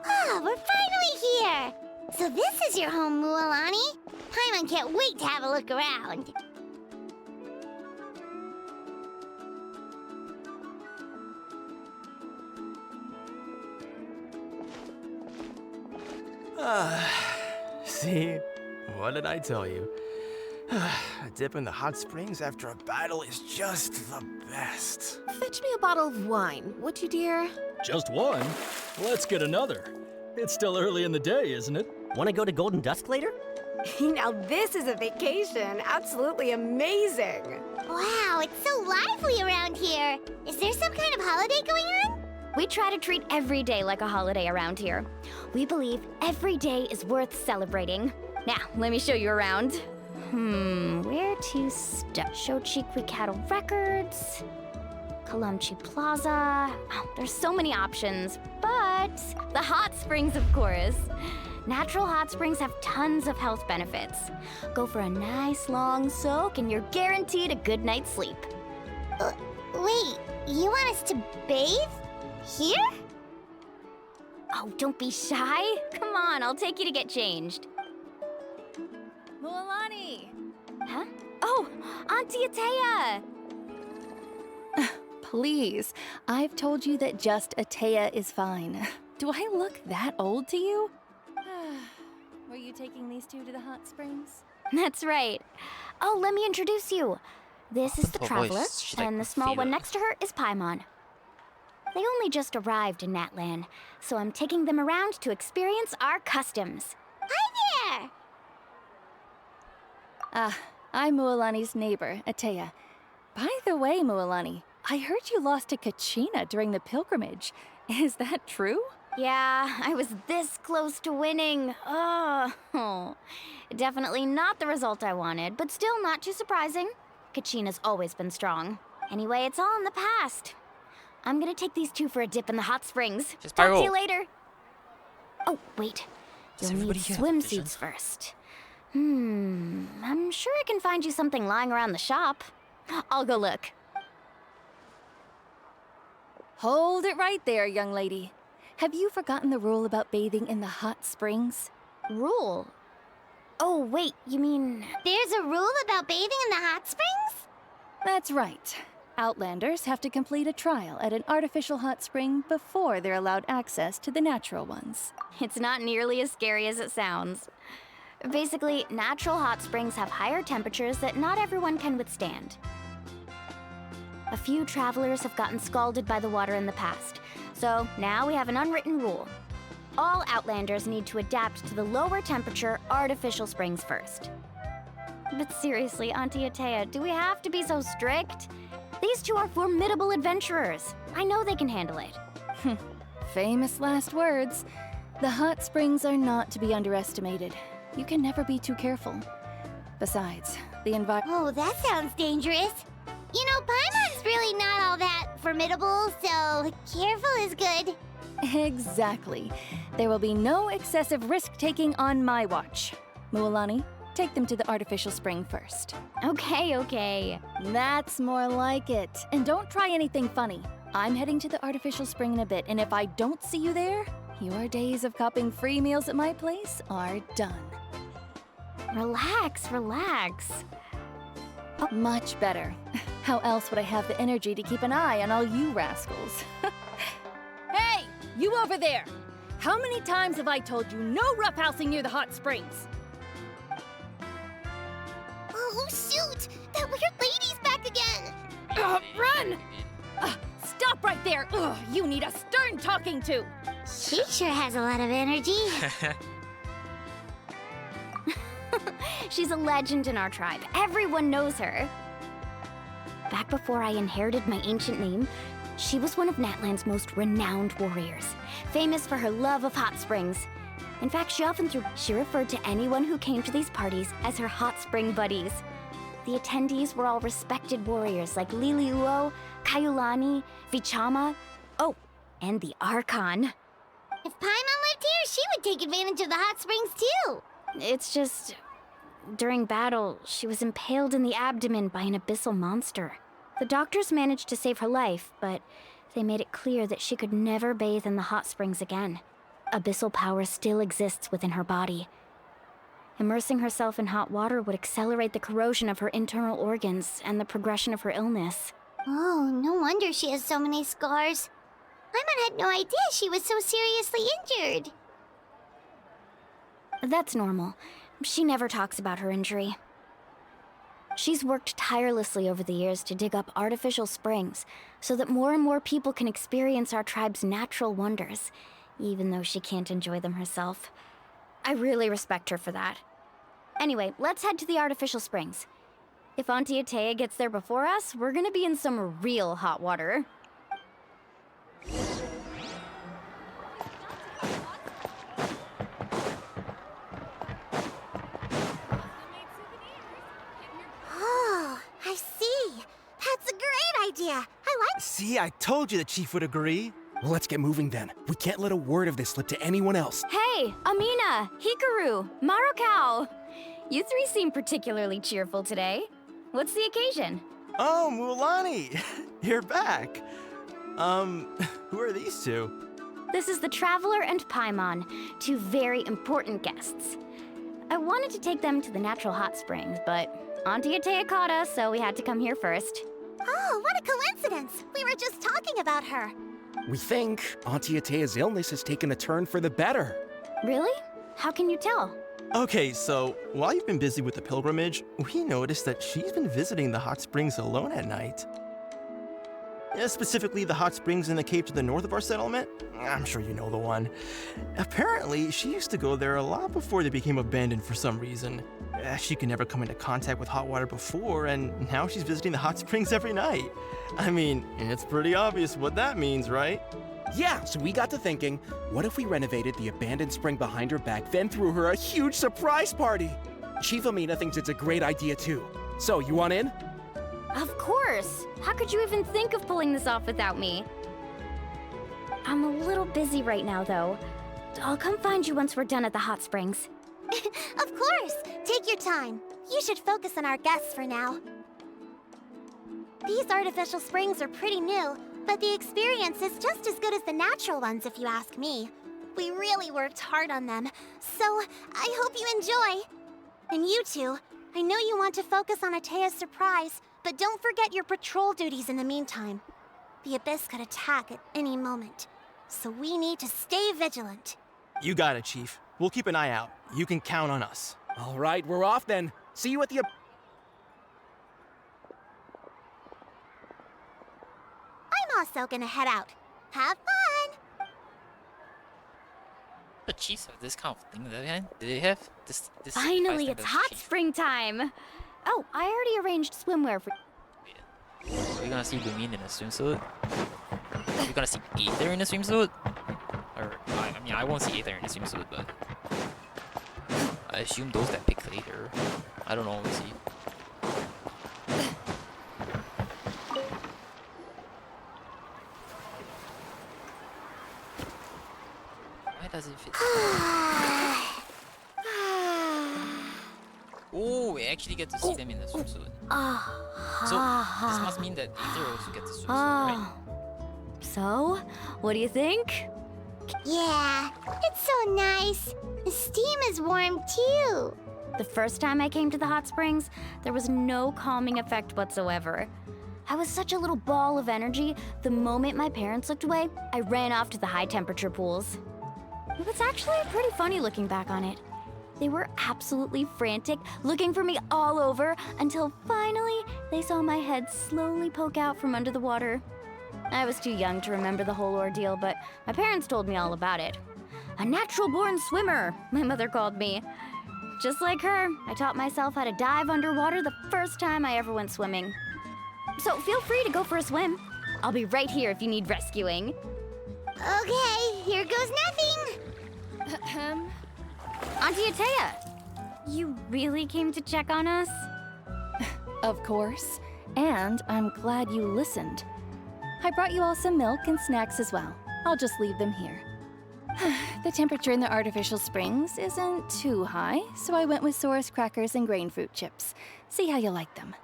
Ah, we're finally here! So this is your home, Mualani? Paimon can't wait to have a look around. See? What did I tell you? A dip in the hot springs after a battle is just the best. Fetch me a bottle of wine, would you, dear? Just one? Let's get another. It's still early in the day, isn't it? Want to go to Golden Dusk later? Now this is a vacation. Absolutely amazing. Wow, it's so lively around here. Is there some kind of holiday going on? We try to treat every day like a holiday around here. We believe every day is worth celebrating. Now, let me show you around. Where to start? Shochiqui Cattle Records, Kalamchi Plaza. Oh, there's so many options, but the hot springs, of course. Natural hot springs have tons of health benefits. Go for a nice long soak and you're guaranteed a good night's sleep. Wait, you want us to bathe? Here? Oh, don't be shy. Come on, I'll take you to get changed. Mualani! Huh? Oh, Auntie Atea! Please, I've told you that just Atea is fine. Do I look that old to you? Were you taking these two to the hot springs? That's right. Oh, let me introduce you. This is the Traveler, and the small one next to her is Paimon. They only just arrived in Natlan, so I'm taking them around to experience our customs. Hi there! I'm Mualani's neighbor, Atea. By the way, Mualani, I heard you lost to Kachina during the pilgrimage. Is that true? Yeah, I was this close to winning. Oh, definitely not the result I wanted, but still not too surprising. Kachina's always been strong. Anyway, it's all in the past. I'm gonna take these two for a dip in the hot springs. Talk to you later. Oh, wait. You'll need swimsuits first. I'm sure I can find you something lying around the shop. I'll go look. Hold it right there, young lady. Have you forgotten the rule about bathing in the hot springs? Rule? Oh, wait, you mean... There's a rule about bathing in the hot springs? That's right. Outlanders have to complete a trial at an artificial hot spring before they're allowed access to the natural ones. It's not nearly as scary as it sounds. Basically, natural hot springs have higher temperatures that not everyone can withstand. A few travelers have gotten scalded by the water in the past, so now we have an unwritten rule. All Outlanders need to adapt to the lower temperature artificial springs first. But seriously, Auntie Atea, do we have to be so strict? These two are formidable adventurers. I know they can handle it. Famous last words. The hot springs are not to be underestimated. You can never be too careful. Besides, the environment... Oh, that sounds dangerous. You know, Paimon's really not all that formidable, so careful is good. Exactly. There will be no excessive risk-taking on my watch. Mualani, take them to the artificial spring first. Okay. That's more like it. And don't try anything funny. I'm heading to the artificial spring in a bit, and if I don't see you there, your days of copping free meals at my place are done. Relax. Oh, much better. How else would I have the energy to keep an eye on all you rascals? Hey! You over there! How many times have I told you no roughhousing near the hot springs? Oh, shoot! That weird lady's back again! Run! Stop right there! Ugh, you need a stern talking to! She sure has a lot of energy. She's a legend in our tribe. Everyone knows her. Back before I inherited my ancient name, she was one of Natlan's most renowned warriors, famous for her love of hot springs. In fact, she referred to anyone who came to these parties as her hot spring buddies. The attendees were all respected warriors like Liliuo, Kaiulani, Vichama, oh, and the Archon. If Paimon lived here, she would take advantage of the hot springs too. It's just, during battle, she was impaled in the abdomen by an abyssal monster. The doctors managed to save her life, but they made it clear that she could never bathe in the hot springs again. Abyssal power still exists within her body. Immersing herself in hot water would accelerate the corrosion of her internal organs and the progression of her illness. Oh, no wonder she has so many scars. Paimon had no idea she was so seriously injured. That's normal. She never talks about her injury. She's worked tirelessly over the years to dig up artificial springs so that more and more people can experience our tribe's natural wonders, even though she can't enjoy them herself. I really respect her for that. Anyway, let's head to the artificial springs. If Auntie Atea gets there before us, we're gonna be in some real hot water. Oh, I see. That's a great idea. I like. See, I told you the chief would agree. Well, let's get moving then. We can't let a word of this slip to anyone else. Hey, Amina, Hikaru, Marukao. You three seem particularly cheerful today. What's the occasion? Oh, Mulani, you're back. Who are these two? This is the Traveler and Paimon, two very important guests. I wanted to take them to the natural hot springs, but Auntie Atea caught us, so we had to come here first. Oh, what a coincidence! We were just talking about her. We think Auntie Atea's illness has taken a turn for the better. Really? How can you tell? Okay, so while you've been busy with the pilgrimage, we noticed that she's been visiting the hot springs alone at night. Specifically, the hot springs in the cave to the north of our settlement. I'm sure you know the one. Apparently, she used to go there a lot before they became abandoned for some reason. She could never come into contact with hot water before, and now she's visiting the hot springs every night. I mean, it's pretty obvious what that means, right? Yeah, so we got to thinking, what if we renovated the abandoned spring behind her back, then threw her a huge surprise party? Chief Amina thinks it's a great idea too. So, you want in? Of course! How could you even think of pulling this off without me? I'm a little busy right now, though. I'll come find you once we're done at the hot springs. Of course! Take your time. You should focus on our guests for now. These artificial springs are pretty new, but the experience is just as good as the natural ones, if you ask me. We really worked hard on them, so I hope you enjoy. And you two, I know you want to focus on Atea's surprise, but don't forget your patrol duties in the meantime. The Abyss could attack at any moment, so we need to stay vigilant. You got it, Chief. We'll keep an eye out. You can count on us. All right, we're off then. See you at the... I'm also gonna head out. Have fun! The Chiefs have this kind of thing that do they have this Finally, it's hot springtime! Oh, I already arranged swimwear for... Are we gonna see Lumin in a swimsuit? Are we gonna see Aether in a swimsuit? Or, I mean, I won't see Aether in a swimsuit, but... I assume those that pick later. I don't know, we'll see. Why does it fit? Oh, we actually get to see them in the swimsuit. So, this must mean that Aether also gets the swimsuit, right? So, what do you think? Yeah, it's so nice. The steam is warm too. The first time I came to the hot springs, there was no calming effect whatsoever. I was such a little ball of energy, the moment my parents looked away, I ran off to the high-temperature pools. It was actually pretty funny looking back on it. They were absolutely frantic, looking for me all over, until finally they saw my head slowly poke out from under the water. I was too young to remember the whole ordeal, but my parents told me all about it. A natural-born swimmer, my mother called me. Just like her, I taught myself how to dive underwater the first time I ever went swimming. So feel free to go for a swim. I'll be right here if you need rescuing. Okay, here goes nothing. Auntie Atea, you really came to check on us? Of course. And I'm glad you listened. I brought you all some milk and snacks as well. I'll just leave them here. The temperature in the artificial springs isn't too high, so I went with Saurus crackers and grain fruit chips. See how you like them.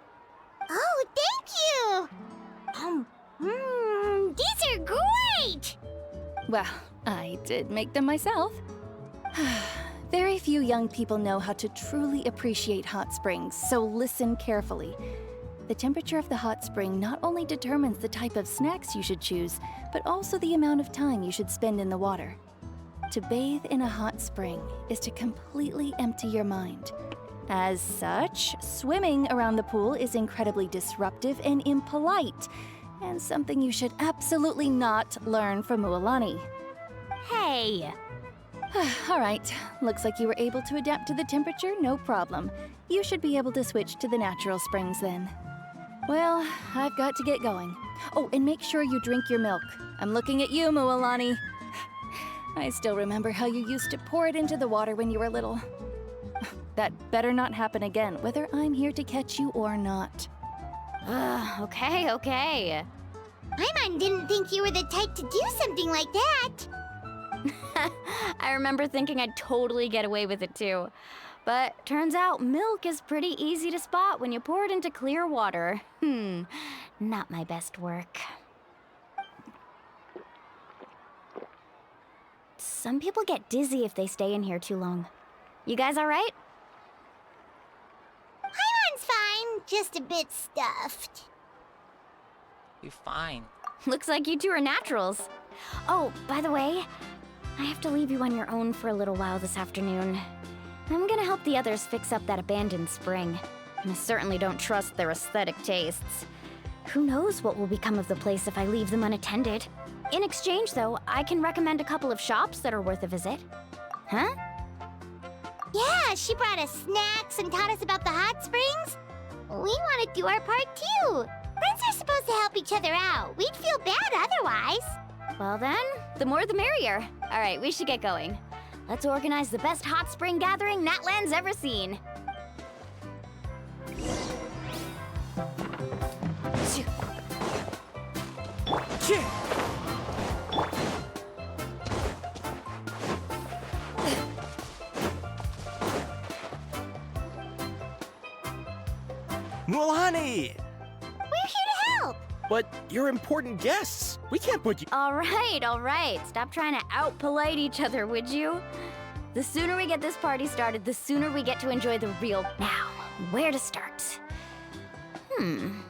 Oh, thank you! These are great! Well, I did make them myself. Very few young people know how to truly appreciate hot springs, so listen carefully. The temperature of the hot spring not only determines the type of snacks you should choose, but also the amount of time you should spend in the water. To bathe in a hot spring is to completely empty your mind. As such, swimming around the pool is incredibly disruptive and impolite, and something you should absolutely not learn from Mualani. Hey! All right, looks like you were able to adapt to the temperature, no problem. You should be able to switch to the natural springs then. Well, I've got to get going. Oh, and make sure you drink your milk. I'm looking at you, Mualani. I still remember how you used to pour it into the water when you were little. That better not happen again, whether I'm here to catch you or not. Okay. Paimon didn't think you were the type to do something like that. I remember thinking I'd totally get away with it too. But turns out milk is pretty easy to spot when you pour it into clear water. Not my best work. Some people get dizzy if they stay in here too long. You guys all right? Paimon's fine, just a bit stuffed. You're fine. Looks like you two are naturals. Oh, by the way, I have to leave you on your own for a little while this afternoon. I'm gonna help the others fix up that abandoned spring. I certainly don't trust their aesthetic tastes. Who knows what will become of the place if I leave them unattended. In exchange, though, I can recommend a couple of shops that are worth a visit. Huh? Yeah, she brought us snacks and taught us about the hot springs. We want to do our part too. Friends are supposed to help each other out. We'd feel bad otherwise. Well then, the more the merrier. All right, we should get going. Let's organize the best hot spring gathering Natlan's ever seen. Mualani! We're here to help. But you're important guests. We can't put you. All right. Stop trying to out-polite each other, would you? The sooner we get this party started, the sooner we get to enjoy the real. Now, where to start?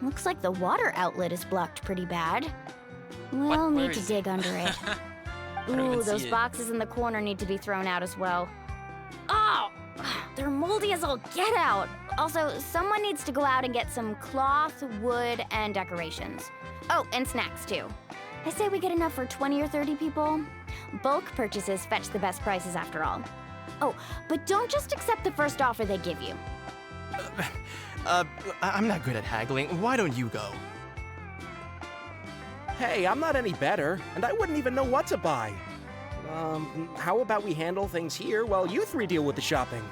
Looks like the water outlet is blocked pretty bad. We'll need to dig under it. Ooh, those boxes in the corner need to be thrown out as well. Oh! They're moldy as all get out! Also, someone needs to go out and get some cloth, wood, and decorations. Oh, and snacks too. I say we get enough for 20 or 30 people. Bulk purchases fetch the best prices after all. Oh, but don't just accept the first offer they give you. I'm not good at haggling. Why don't you go? Hey, I'm not any better, and I wouldn't even know what to buy. How about we handle things here while you three deal with the shopping?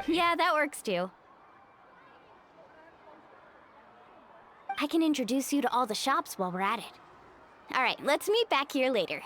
Yeah, that works too. I can introduce you to all the shops while we're at it. All right, let's meet back here later.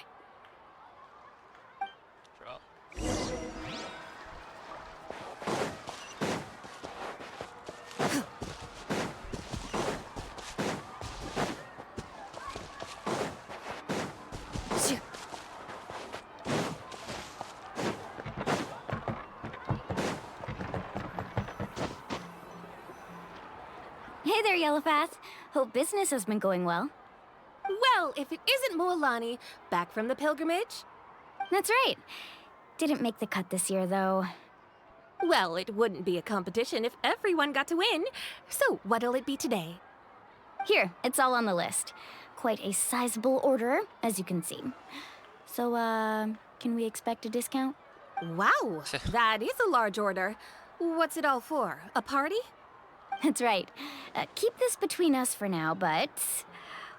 there, Yellowfath. Hope business has been going well. Well, if it isn't Mualani, back from the pilgrimage? That's right. Didn't make the cut this year, though. Well, it wouldn't be a competition if everyone got to win. So, what'll it be today? Here, it's all on the list. Quite a sizable order, as you can see. So, can we expect a discount? Wow, that is a large order. What's it all for? A party? That's right. Keep this between us for now, but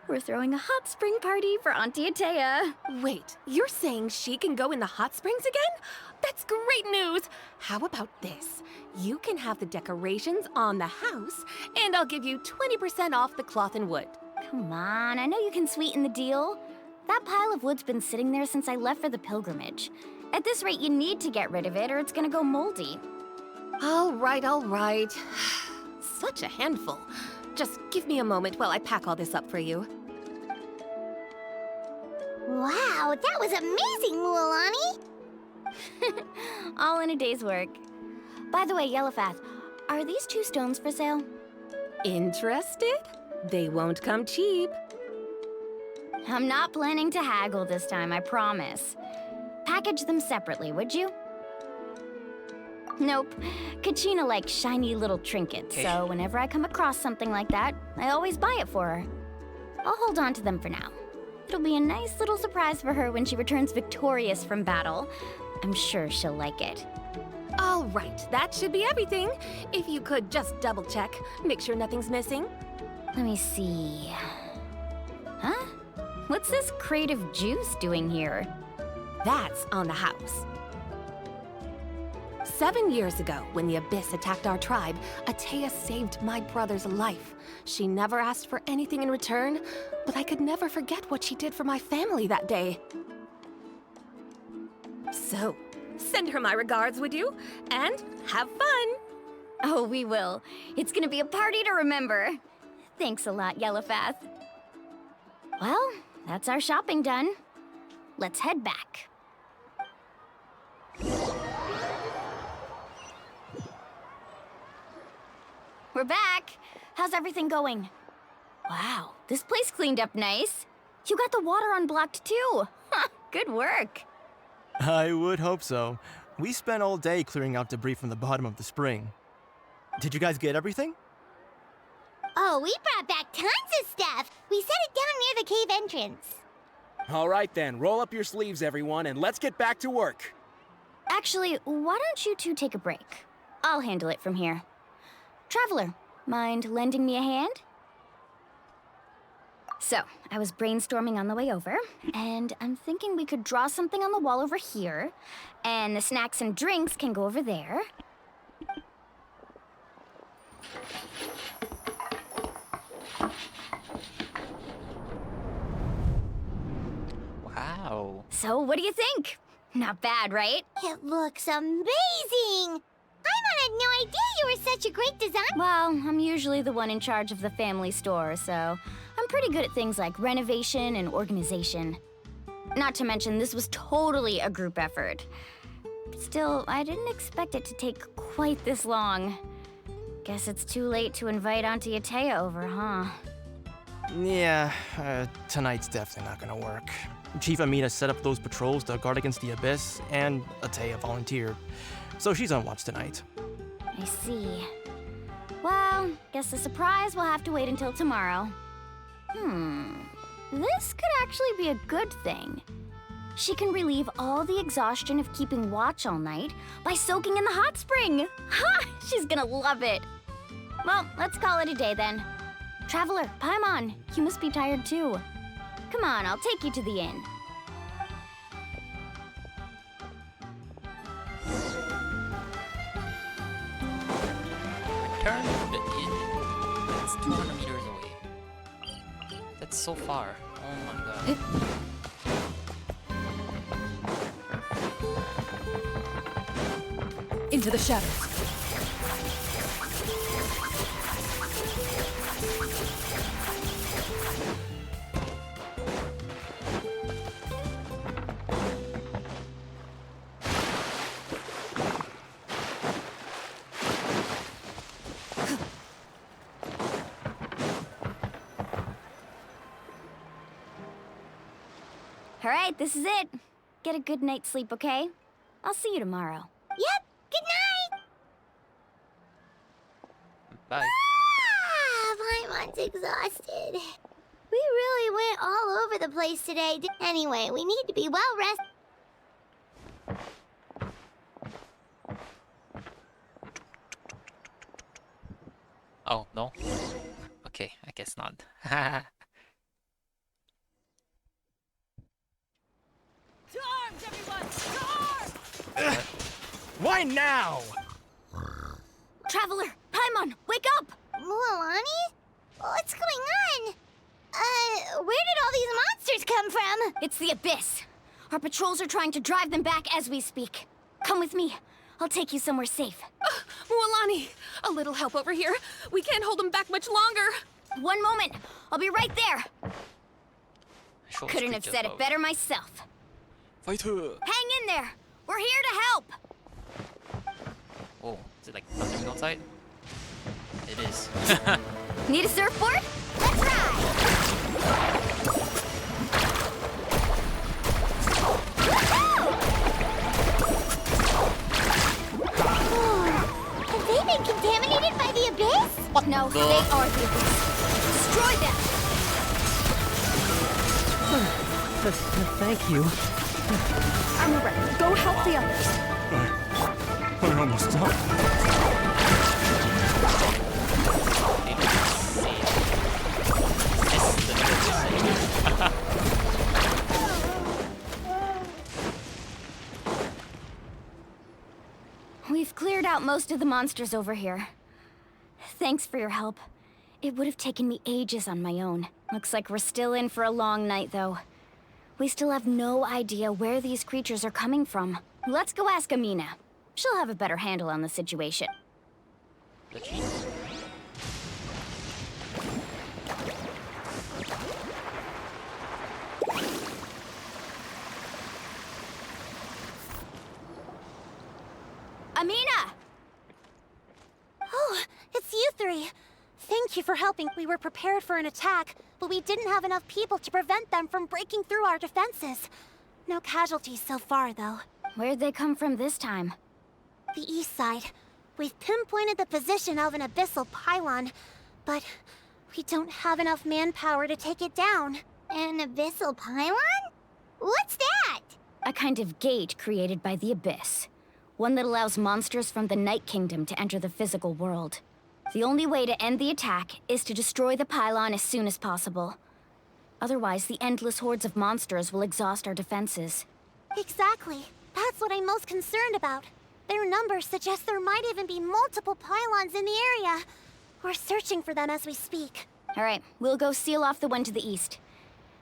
we're throwing a hot spring party for Auntie Atea. Wait, you're saying she can go in the hot springs again? That's great news! How about this? You can have the decorations on the house, and I'll give you 20% off the cloth and wood. Come on, I know you can sweeten the deal. That pile of wood's been sitting there since I left for the pilgrimage. At this rate, you need to get rid of it or it's gonna go moldy. All right. Such a handful. Just give me a moment while I pack all this up for you. Wow, that was amazing, Mualani! All in a day's work. By the way, Yellowfath, are these 2 stones for sale? Interested? They won't come cheap. I'm not planning to haggle this time, I promise. Package them separately, would you? Nope. Kachina likes shiny little trinkets, so whenever I come across something like that, I always buy it for her. I'll hold on to them for now. It'll be a nice little surprise for her when she returns victorious from battle. I'm sure she'll like it. All right, that should be everything. If you could just double check, make sure nothing's missing. Let me see. Huh? What's this creative juice doing here? That's on the house. 7 years ago, when the Abyss attacked our tribe, Atea saved my brother's life. She never asked for anything in return, but I could never forget what she did for my family that day. So, send her my regards, would you? And have fun! Oh, we will. It's gonna be a party to remember. Thanks a lot, Yellowfath. Well, that's our shopping done. Let's head back. We're back. How's everything going? Wow, this place cleaned up nice. You got the water unblocked too. Huh, good work. I would hope so. We spent all day clearing out debris from the bottom of the spring. Did you guys get everything? Oh, we brought back tons of stuff. We set it down near the cave entrance. All right then, roll up your sleeves, everyone, and let's get back to work. Actually, why don't you two take a break? I'll handle it from here. Traveler, mind lending me a hand? So, I was brainstorming on the way over, and I'm thinking we could draw something on the wall over here, and the snacks and drinks can go over there. Wow. So, what do you think? Not bad, right? It looks amazing! Paimon had no idea you were such a great designer. Well, I'm usually the one in charge of the family store, so I'm pretty good at things like renovation and organization. Not to mention, this was totally a group effort. Still, I didn't expect it to take quite this long. Guess it's too late to invite Auntie Atea over, huh? Yeah, tonight's definitely not gonna work. Chief Amina set up those patrols to guard against the Abyss, and Atea volunteered. So she's on watch tonight. I see. Well, guess the surprise will have to wait until tomorrow. This could actually be a good thing. She can relieve all the exhaustion of keeping watch all night by soaking in the hot spring. Ha! She's gonna love it. Well, let's call it a day then. Traveler, Paimon, you must be tired too. Come on, I'll take you to the inn. Return to the inn. It's 200 meters away. That's so far. Oh my god. Into the shadows. Alright, this is it. Get a good night's sleep, okay? I'll see you tomorrow. Yep, good night! Bye. Paimon's exhausted. We really went all over the place today. Anyway, we need to be well rested. Oh, no? Okay, I guess not. To arms, everyone! To arms! Why now? Traveler, Paimon, wake up! Mualani? What's going on? Where did all these monsters come from? It's the Abyss. Our patrols are trying to drive them back as we speak. Come with me. I'll take you somewhere safe. Mualani, a little help over here. We can't hold them back much longer. One moment. I'll be right there. Sure, Couldn't have said it better myself. Fight her! Hang in there. We're here to help. Oh, is it like thundering outside? It is. Need a surfboard? Let's ride! Have they been contaminated by the Abyss? What? No, they are the Abyss. Destroy them! Thank you. Armor, go help the others. I almost died. We've cleared out most of the monsters over here. Thanks for your help. It would have taken me ages on my own. Looks like we're still in for a long night, though. We still have no idea where these creatures are coming from. Let's go ask Amina. She'll have a better handle on the situation. Amina! Oh, it's you three. Thank you for helping. We were prepared for an attack, but we didn't have enough people to prevent them from breaking through our defenses. No casualties so far, though. Where'd they come from this time? The east side. We've pinpointed the position of an abyssal pylon, but we don't have enough manpower to take it down. An abyssal pylon? What's that? A kind of gate created by the Abyss. One that allows monsters from the Night Kingdom to enter the physical world. The only way to end the attack is to destroy the pylon as soon as possible. Otherwise, the endless hordes of monsters will exhaust our defenses. Exactly. That's what I'm most concerned about. Their numbers suggest there might even be multiple pylons in the area. We're searching for them as we speak. All right, we'll go seal off the one to the east.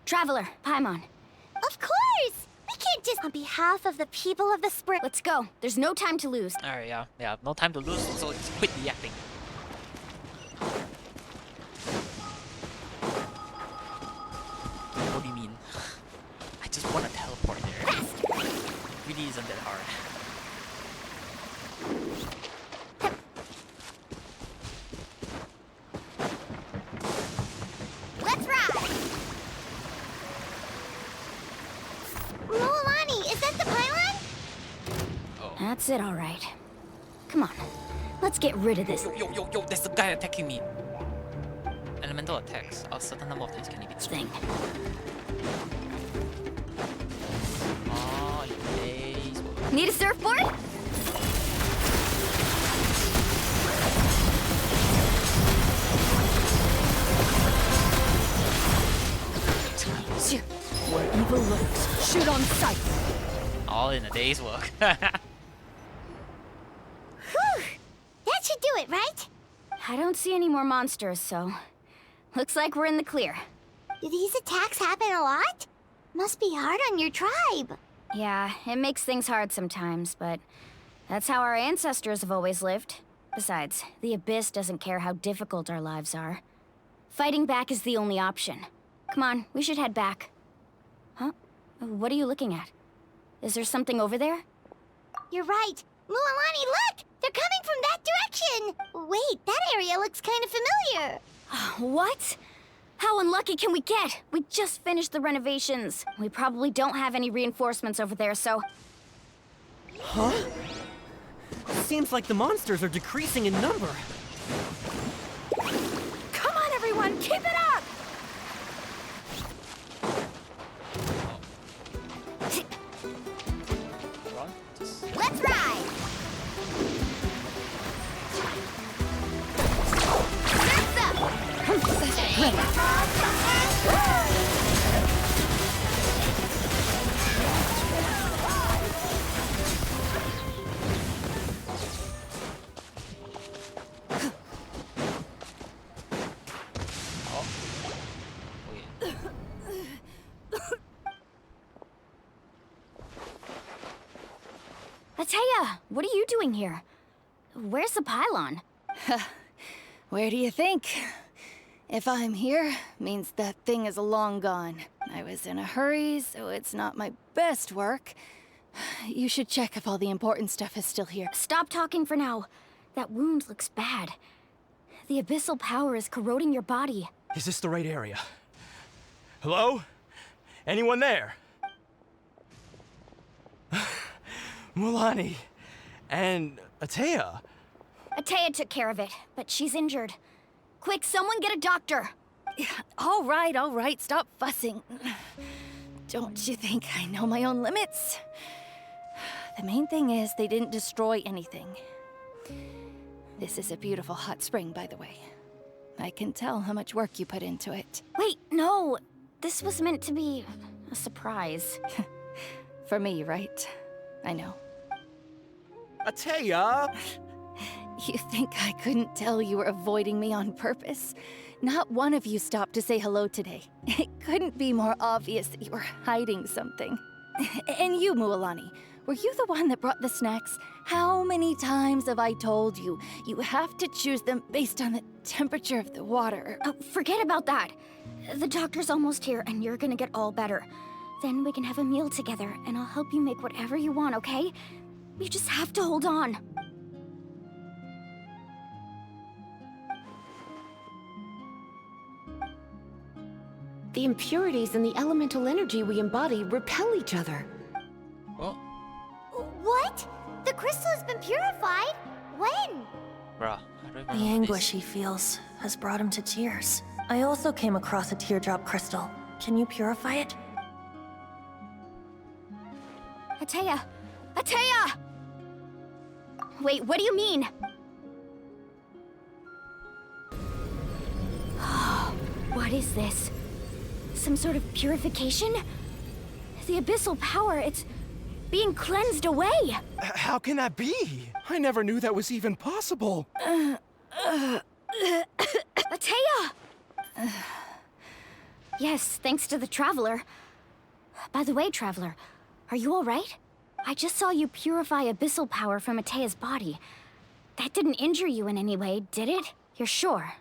Traveler, Paimon. Of course! We can't just... On behalf of the people of the spring... Let's go. There's no time to lose. Alright, yeah, no time to lose, so let's quit the acting. What do you mean? I just want to teleport there. It really isn't that hard. Let's ride! Mualani, is that the pylon? Oh. That's it, all right. Come on, let's get rid of this. Yo, there's a guy attacking me. Elemental attacks. A certain number of times can be thing. Oh, days. Need a surfboard? Where evil lurks, shoot on sight. All in a day's work. Whew! That should do it, right? I don't see any more monsters, so... Looks like we're in the clear. Do these attacks happen a lot? Must be hard on your tribe. Yeah, it makes things hard sometimes, but... That's how our ancestors have always lived. Besides, the Abyss doesn't care how difficult our lives are. Fighting back is the only option. Come on, we should head back. Huh? What are you looking at? Is there something over there? You're right. Mualani, look! They're coming from that direction! Wait, that area looks kind of familiar. What? How unlucky can we get? We just finished the renovations. We probably don't have any reinforcements over there, so... Huh? Seems like the monsters are decreasing in number. Come on, everyone, keep it up! Let's ride! Ataya, what are you doing here? Where's the pylon? Where do you think? If I'm here, means that thing is long gone. I was in a hurry, so it's not my best work. You should check if all the important stuff is still here. Stop talking for now. That wound looks bad. The abyssal power is corroding your body. Is this the right area? Hello? Anyone there? Mulani and Ataya. Ataya took care of it, but she's injured. Quick, someone get a doctor! All right, stop fussing. Don't you think I know my own limits? The main thing is they didn't destroy anything. This is a beautiful hot spring, by the way. I can tell how much work you put into it. Wait, no! This was meant to be a surprise. For me, right? I know. Ataya! You think I couldn't tell you were avoiding me on purpose? Not one of you stopped to say hello today. It couldn't be more obvious that you were hiding something. And you, Mualani, were you the one that brought the snacks? How many times have I told you? You have to choose them based on the temperature of the water. Oh, forget about that. The doctor's almost here, and you're gonna get all better. Then we can have a meal together, and I'll help you make whatever you want, okay? You just have to hold on. The impurities and the elemental energy we embody repel each other. What? The crystal has been purified? When? Bruh, The anguish he feels has brought him to tears. I also came across a teardrop crystal. Can you purify it? Ataya! Ataya! Wait, what do you mean? What is this? Some sort of purification? The abyssal power, it's being cleansed away! How can that be? I never knew that was even possible. Ataya! Yes, thanks to the Traveler. By the way, Traveler, are you alright? I just saw you purify abyssal power from Ataya's body. That didn't injure you in any way, did it? You're sure?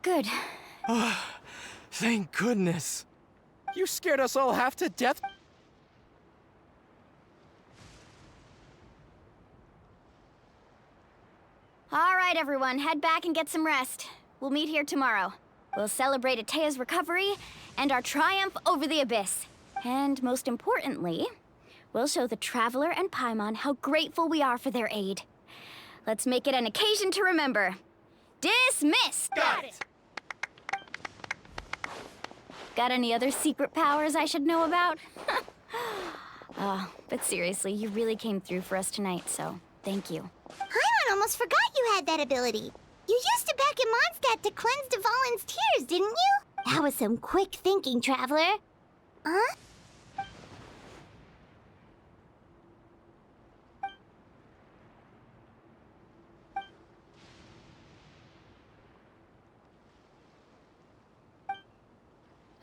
Good. Thank goodness. You scared us all half to death. Alright, everyone, head back and get some rest. We'll meet here tomorrow. We'll celebrate Ataya's recovery and our triumph over the Abyss. And most importantly, we'll show the Traveler and Paimon how grateful we are for their aid. Let's make it an occasion to remember. Dismissed! Got it! Got any other secret powers I should know about? But seriously, you really came through for us tonight, so thank you. Paimon almost forgot you had that ability. You used it back in Mondstadt to cleanse Dvalin's tears, didn't you? That was some quick thinking, Traveler. Huh?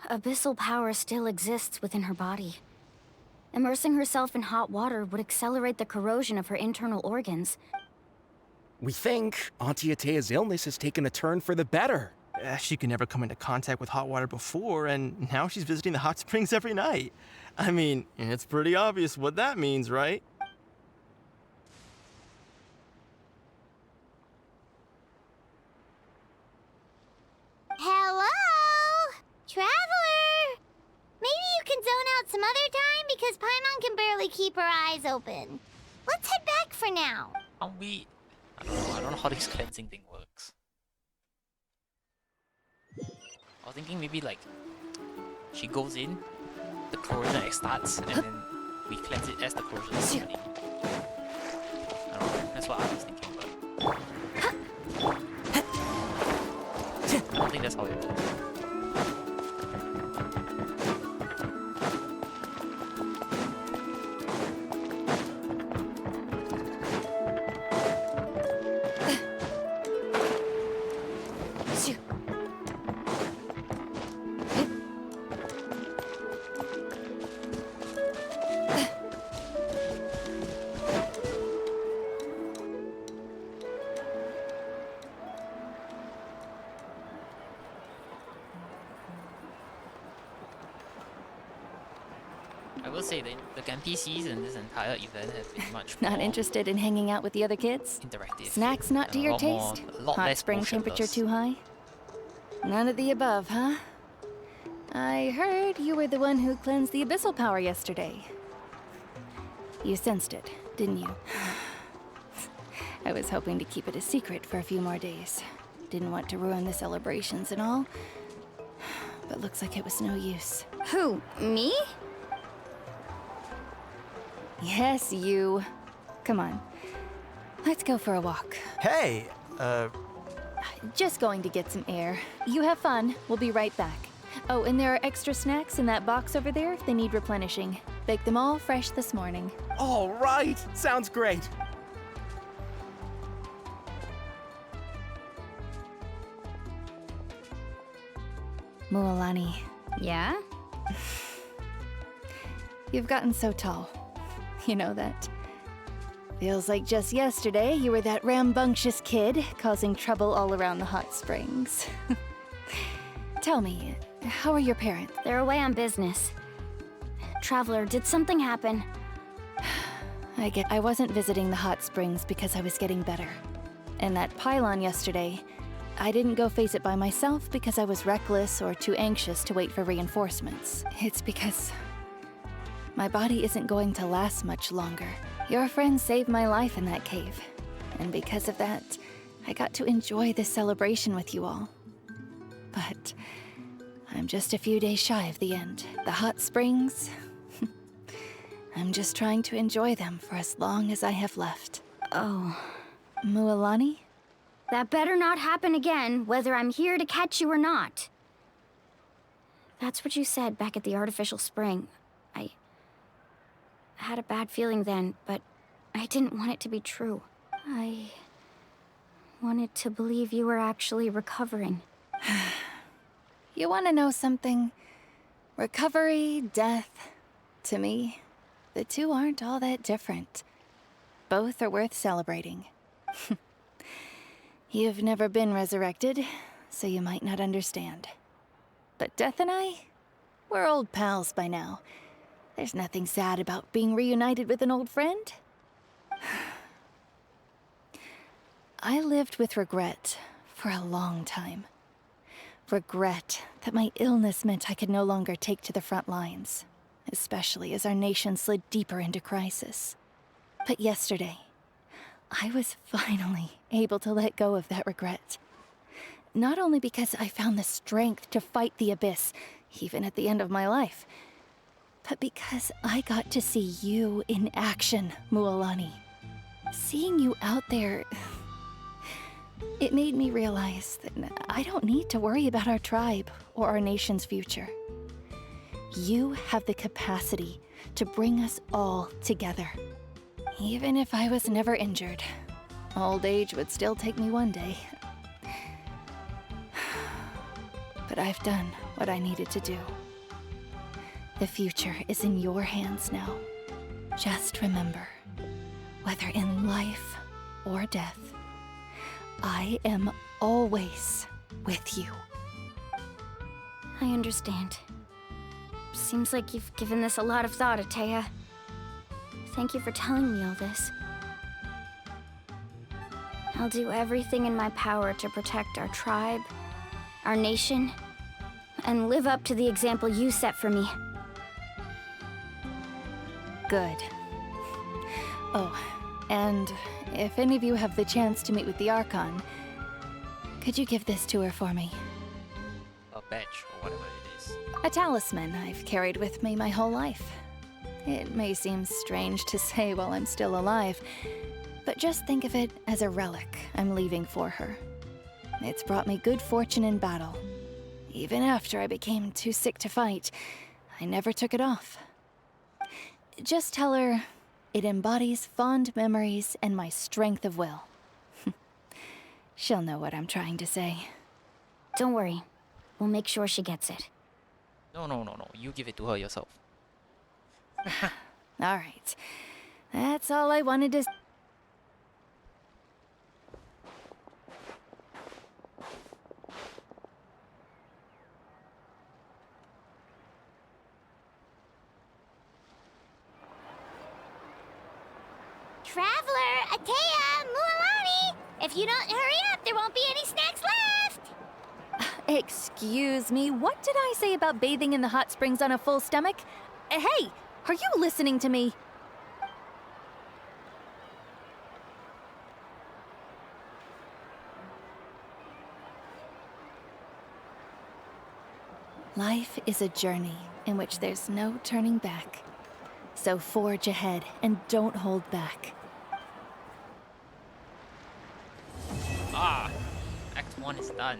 Abyssal power still exists within her body. Immersing herself in hot water would accelerate the corrosion of her internal organs. We think Auntie Ataya's illness has taken a turn for the better. She could never come into contact with hot water before, and now she's visiting the hot springs every night. I mean, it's pretty obvious what that means, right? some other time because Paimon can barely keep her eyes open. Let's head back for now. I don't know how this cleansing thing works. I was thinking maybe like she goes in, the corrosion starts, and then we cleanse it as the corrosion is happening. I don't know, that's what I was thinking, but I don't think that's how it works. I will say that the NPCs in this entire event have been much more Not interested in hanging out with the other kids? interactive. Snacks not to and a your lot more- taste? a lot Hot less spring temperature motionless. too high? None of the above, huh? I heard you were the one who cleansed the abyssal power yesterday. You sensed it, didn't you? I was hoping to keep it a secret for a few more days. Didn't want to ruin the celebrations and all. But looks like it was no use. Who, me? Yes, you. Come on. Let's go for a walk. Hey, Just going to get some air. You have fun. We'll be right back. Oh, and there are extra snacks in that box over there if they need replenishing. Baked them all fresh this morning. All right, sounds great. Mualani. Yeah? You've gotten so tall. You know that? Feels like just yesterday you were that rambunctious kid causing trouble all around the hot springs. Tell me, how are your parents? They're away on business. Traveler, did something happen? I wasn't visiting the hot springs because I was getting better. And that pylon yesterday, I didn't go face it by myself because I was reckless or too anxious to wait for reinforcements. It's because my body isn't going to last much longer. Your friend saved my life in that cave. And because of that, I got to enjoy this celebration with you all. But I'm just a few days shy of the end. The hot springs, I'm just trying to enjoy them for as long as I have left. Oh. Mualani? That better not happen again, whether I'm here to catch you or not. That's what you said back at the artificial spring. I had a bad feeling then, but I didn't want it to be true. I wanted to believe you were actually recovering. You want to know something? Recovery, death, to me, the two aren't all that different. Both are worth celebrating. You've never been resurrected, so you might not understand. But Death and I, we're old pals by now. There's nothing sad about being reunited with an old friend. I lived with regret for a long time. Regret that my illness meant I could no longer take to the front lines, especially as our nation slid deeper into crisis. But yesterday, I was finally able to let go of that regret. Not only because I found the strength to fight the abyss, even at the end of my life, but because I got to see you in action, Mualani. Seeing you out there, it made me realize that I don't need to worry about our tribe or our nation's future. You have the capacity to bring us all together. Even if I was never injured, old age would still take me one day. But I've done what I needed to do. The future is in your hands now. Just remember, whether in life or death, I am always with you. I understand. Seems like you've given this a lot of thought, Atea. Thank you for telling me all this. I'll do everything in my power to protect our tribe, our nation, and live up to the example you set for me. Good. Oh, and if any of you have the chance to meet with the Archon, could you give this to her for me? A badge or whatever it is. A talisman I've carried with me my whole life. It may seem strange to say while I'm still alive, but just think of it as a relic I'm leaving for her. It's brought me good fortune in battle. Even after I became too sick to fight, I never took it off. Just tell her it embodies fond memories and my strength of will. She'll know what I'm trying to say. Don't worry. We'll make sure she gets it. No. You give it to her yourself. All right. That's all I wanted to... Traveler, Atea, Mualani! If you don't hurry up, there won't be any snacks left! Excuse me, what did I say about bathing in the hot springs on a full stomach? Hey, are you listening to me? Life is a journey in which there's no turning back. So forge ahead and don't hold back. Ah! Act 1 is done.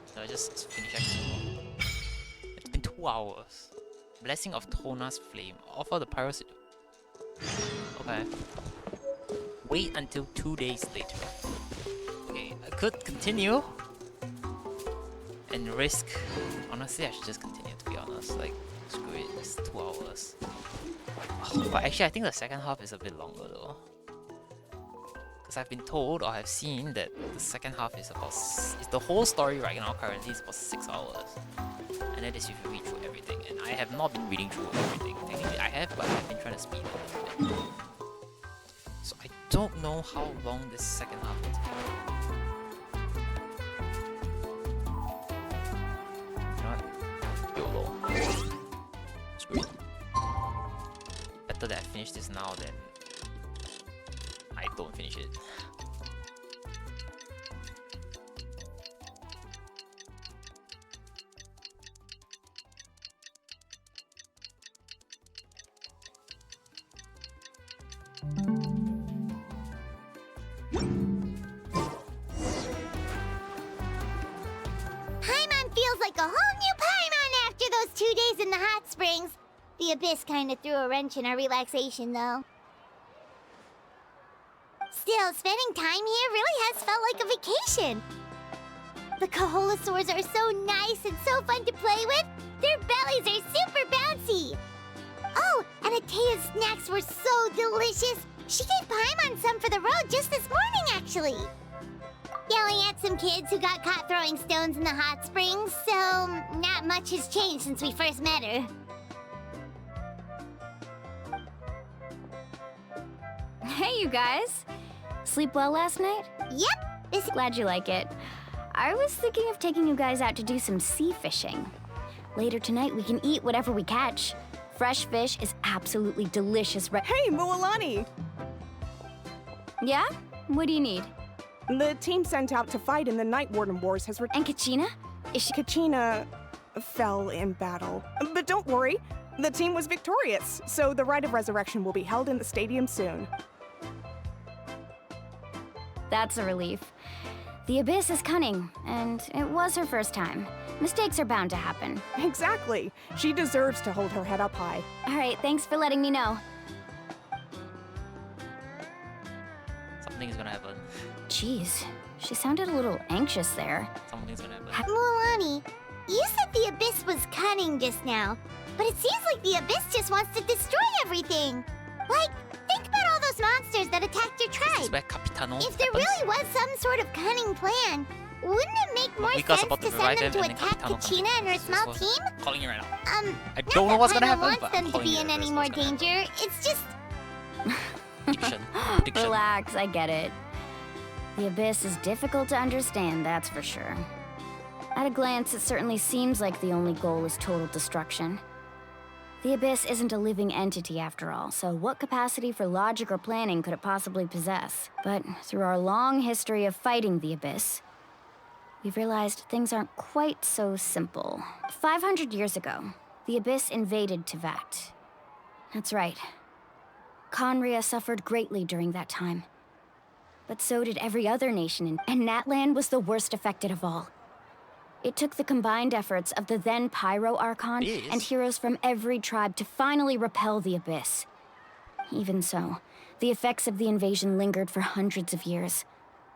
So I just finished Act 2. It's been 2 hours. Blessing of Tona's Flame. Offer the pirates... Okay. Wait until 2 days later. Okay, I could continue. And risk... Honestly, I should just continue, to be honest. Like, screw it, it's 2 hours. Oh, but actually, I think the second half is a bit longer though. Because I've been told, or I've seen, that the second half is about... the whole story right now currently is about 6 hours. And that is if you read through everything. And I have not been reading through everything. Technically I have, but I've been trying to speed up a little bit. So I don't know how long this second half is. You know what? YOLO. Screw it. Better that I finish this now than I don't finish it. Paimon feels like a whole new Paimon after those 2 days in the hot springs. The Abyss kinda threw a wrench in our relaxation, though. Still, spending time here really has felt like a vacation. The Kaholosaurs are so nice and so fun to play with. Their bellies are super bouncy. Oh, and Atea's snacks were so delicious. She gave Paimon some for the road just this morning, actually. Yelling at some kids who got caught throwing stones in the hot springs, so not much has changed since we first met her. Hey, you guys. Sleep well last night? Yep. Glad you like it. I was thinking of taking you guys out to do some sea fishing. Later tonight, we can eat whatever we catch. Fresh fish is absolutely delicious. Hey, Mualani! Yeah? What do you need? The team sent out to fight in the Night Warden Wars has And Kachina? Kachina fell in battle. But don't worry, the team was victorious, so the Rite of Resurrection will be held in the stadium soon. That's a relief. The Abyss is cunning, and it was her first time. Mistakes are bound to happen. Exactly. She deserves to hold her head up high. All right, thanks for letting me know. Something's gonna happen. Jeez, she sounded a little anxious there. Something's gonna happen. Mualani, you said the Abyss was cunning just now, but it seems like the Abyss just wants to destroy everything. Like, think about all those monsters that attacked your tribe. This is where Capitano If there really was some sort of cunning plan, wouldn't it make more Mika's sense about to to send revive them him to and then attack Capitano Kachina and her small team? Calling you right now. I Not don't know that what's gonna Paimon happen, wants but them I'm to be calling in you any more danger. It's just... Prediction. Relax, I get it. The Abyss is difficult to understand, that's for sure. At a glance, it certainly seems like the only goal is total destruction. The Abyss isn't a living entity after all, so what capacity for logic or planning could it possibly possess? But through our long history of fighting the Abyss, we've realized things aren't quite so simple. 500 years ago, the Abyss invaded Tevat. That's right. Conria suffered greatly during that time. But so did every other nation, and Natlan was the worst affected of all. It took the combined efforts of the then Pyro Archon and heroes from every tribe to finally repel the Abyss. Even so, the effects of the invasion lingered for hundreds of years,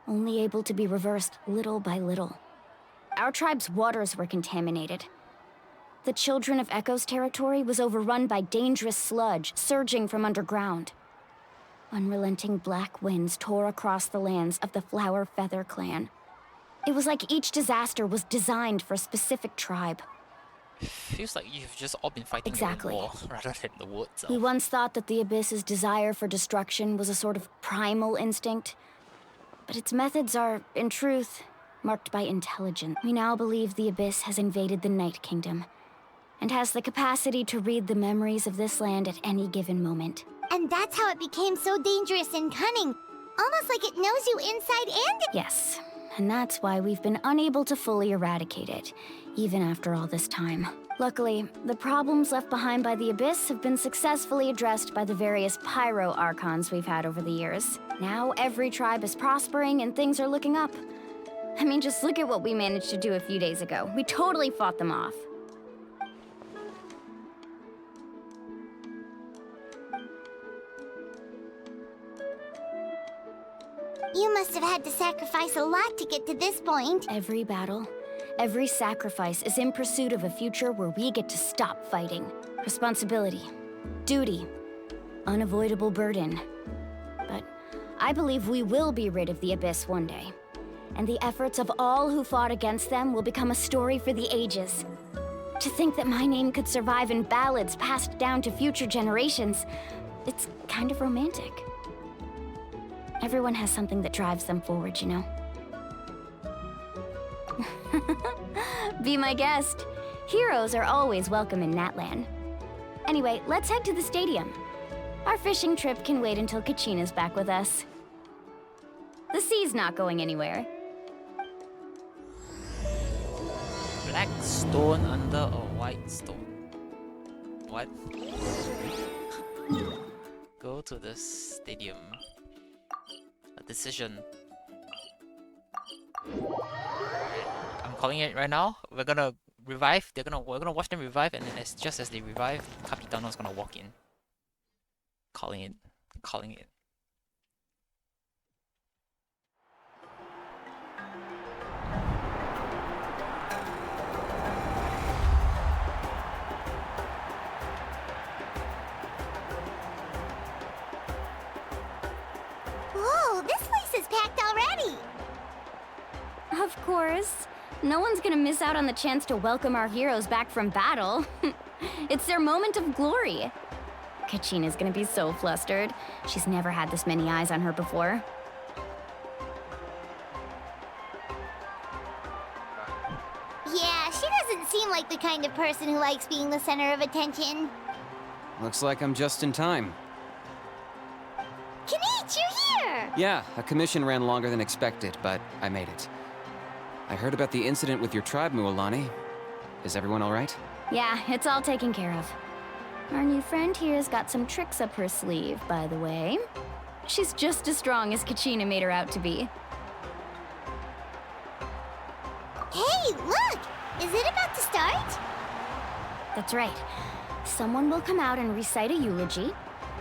only able to be reversed little by little. Our tribe's waters were contaminated. The Children of Echo's territory was overrun by dangerous sludge surging from underground. Unrelenting black winds tore across the lands of the Flower Feather clan. It was like each disaster was designed for a specific tribe. Feels like you've just all been fighting Exactly. your own war rather than the woods. We once thought that the Abyss's desire for destruction was a sort of primal instinct, but its methods are, in truth, marked by intelligence. We now believe the Abyss has invaded the Night Kingdom, and has the capacity to read the memories of this land at any given moment. And that's how it became so dangerous and cunning. Almost like it knows you inside and... Yes, and that's why we've been unable to fully eradicate it, even after all this time. Luckily, the problems left behind by the Abyss have been successfully addressed by the various Pyro Archons we've had over the years. Now every tribe is prospering and things are looking up. I mean, just look at what we managed to do a few days ago. We totally fought them off. You must have had to sacrifice a lot to get to this point. Every battle, every sacrifice is in pursuit of a future where we get to stop fighting. Responsibility, duty, unavoidable burden. But I believe we will be rid of the Abyss one day. And the efforts of all who fought against them will become a story for the ages. To think that my name could survive in ballads passed down to future generations, it's kind of romantic. Everyone has something that drives them forward, you know? Be my guest. Heroes are always welcome in Natlan. Anyway, let's head to the stadium. Our fishing trip can wait until Kachina's back with us. The sea's not going anywhere. Black stone under a white stone. What? Go to the stadium. A decision. I'm calling it right now. We're gonna revive. We're gonna watch them revive, and then just as they revive, Capitano's gonna walk in. Calling it. Calling it. Whoa, this place is packed already! Of course. No one's gonna miss out on the chance to welcome our heroes back from battle. It's their moment of glory. Kachina's gonna be so flustered. She's never had this many eyes on her before. Yeah, she doesn't seem like the kind of person who likes being the center of attention. Looks like I'm just in time. Kanich, you're here! Yeah, a commission ran longer than expected, but I made it. I heard about the incident with your tribe, Mualani. Is everyone all right? Yeah, it's all taken care of. Our new friend here's got some tricks up her sleeve, by the way. She's just as strong as Kachina made her out to be. Hey, look! Is it about to start? That's right. Someone will come out and recite a eulogy,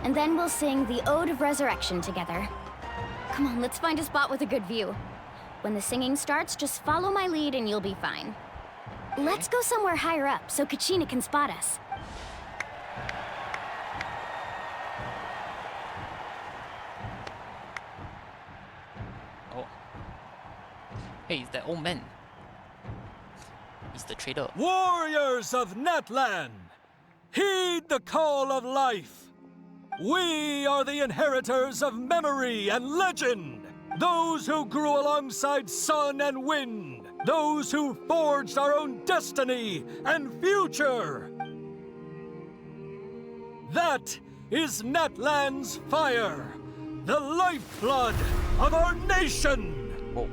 and then we'll sing the Ode of Resurrection together. Come on, let's find a spot with a good view. When the singing starts, just follow my lead and you'll be fine. Let's go somewhere higher up so Kachina can spot us. Oh. Hey, it's that old man. He's the trader. Warriors of Natlan, heed the call of life. We are the inheritors of memory and legend. Those who grew alongside sun and wind. Those who forged our own destiny and future. That is Natlan's fire, the lifeblood of our nation! Oh.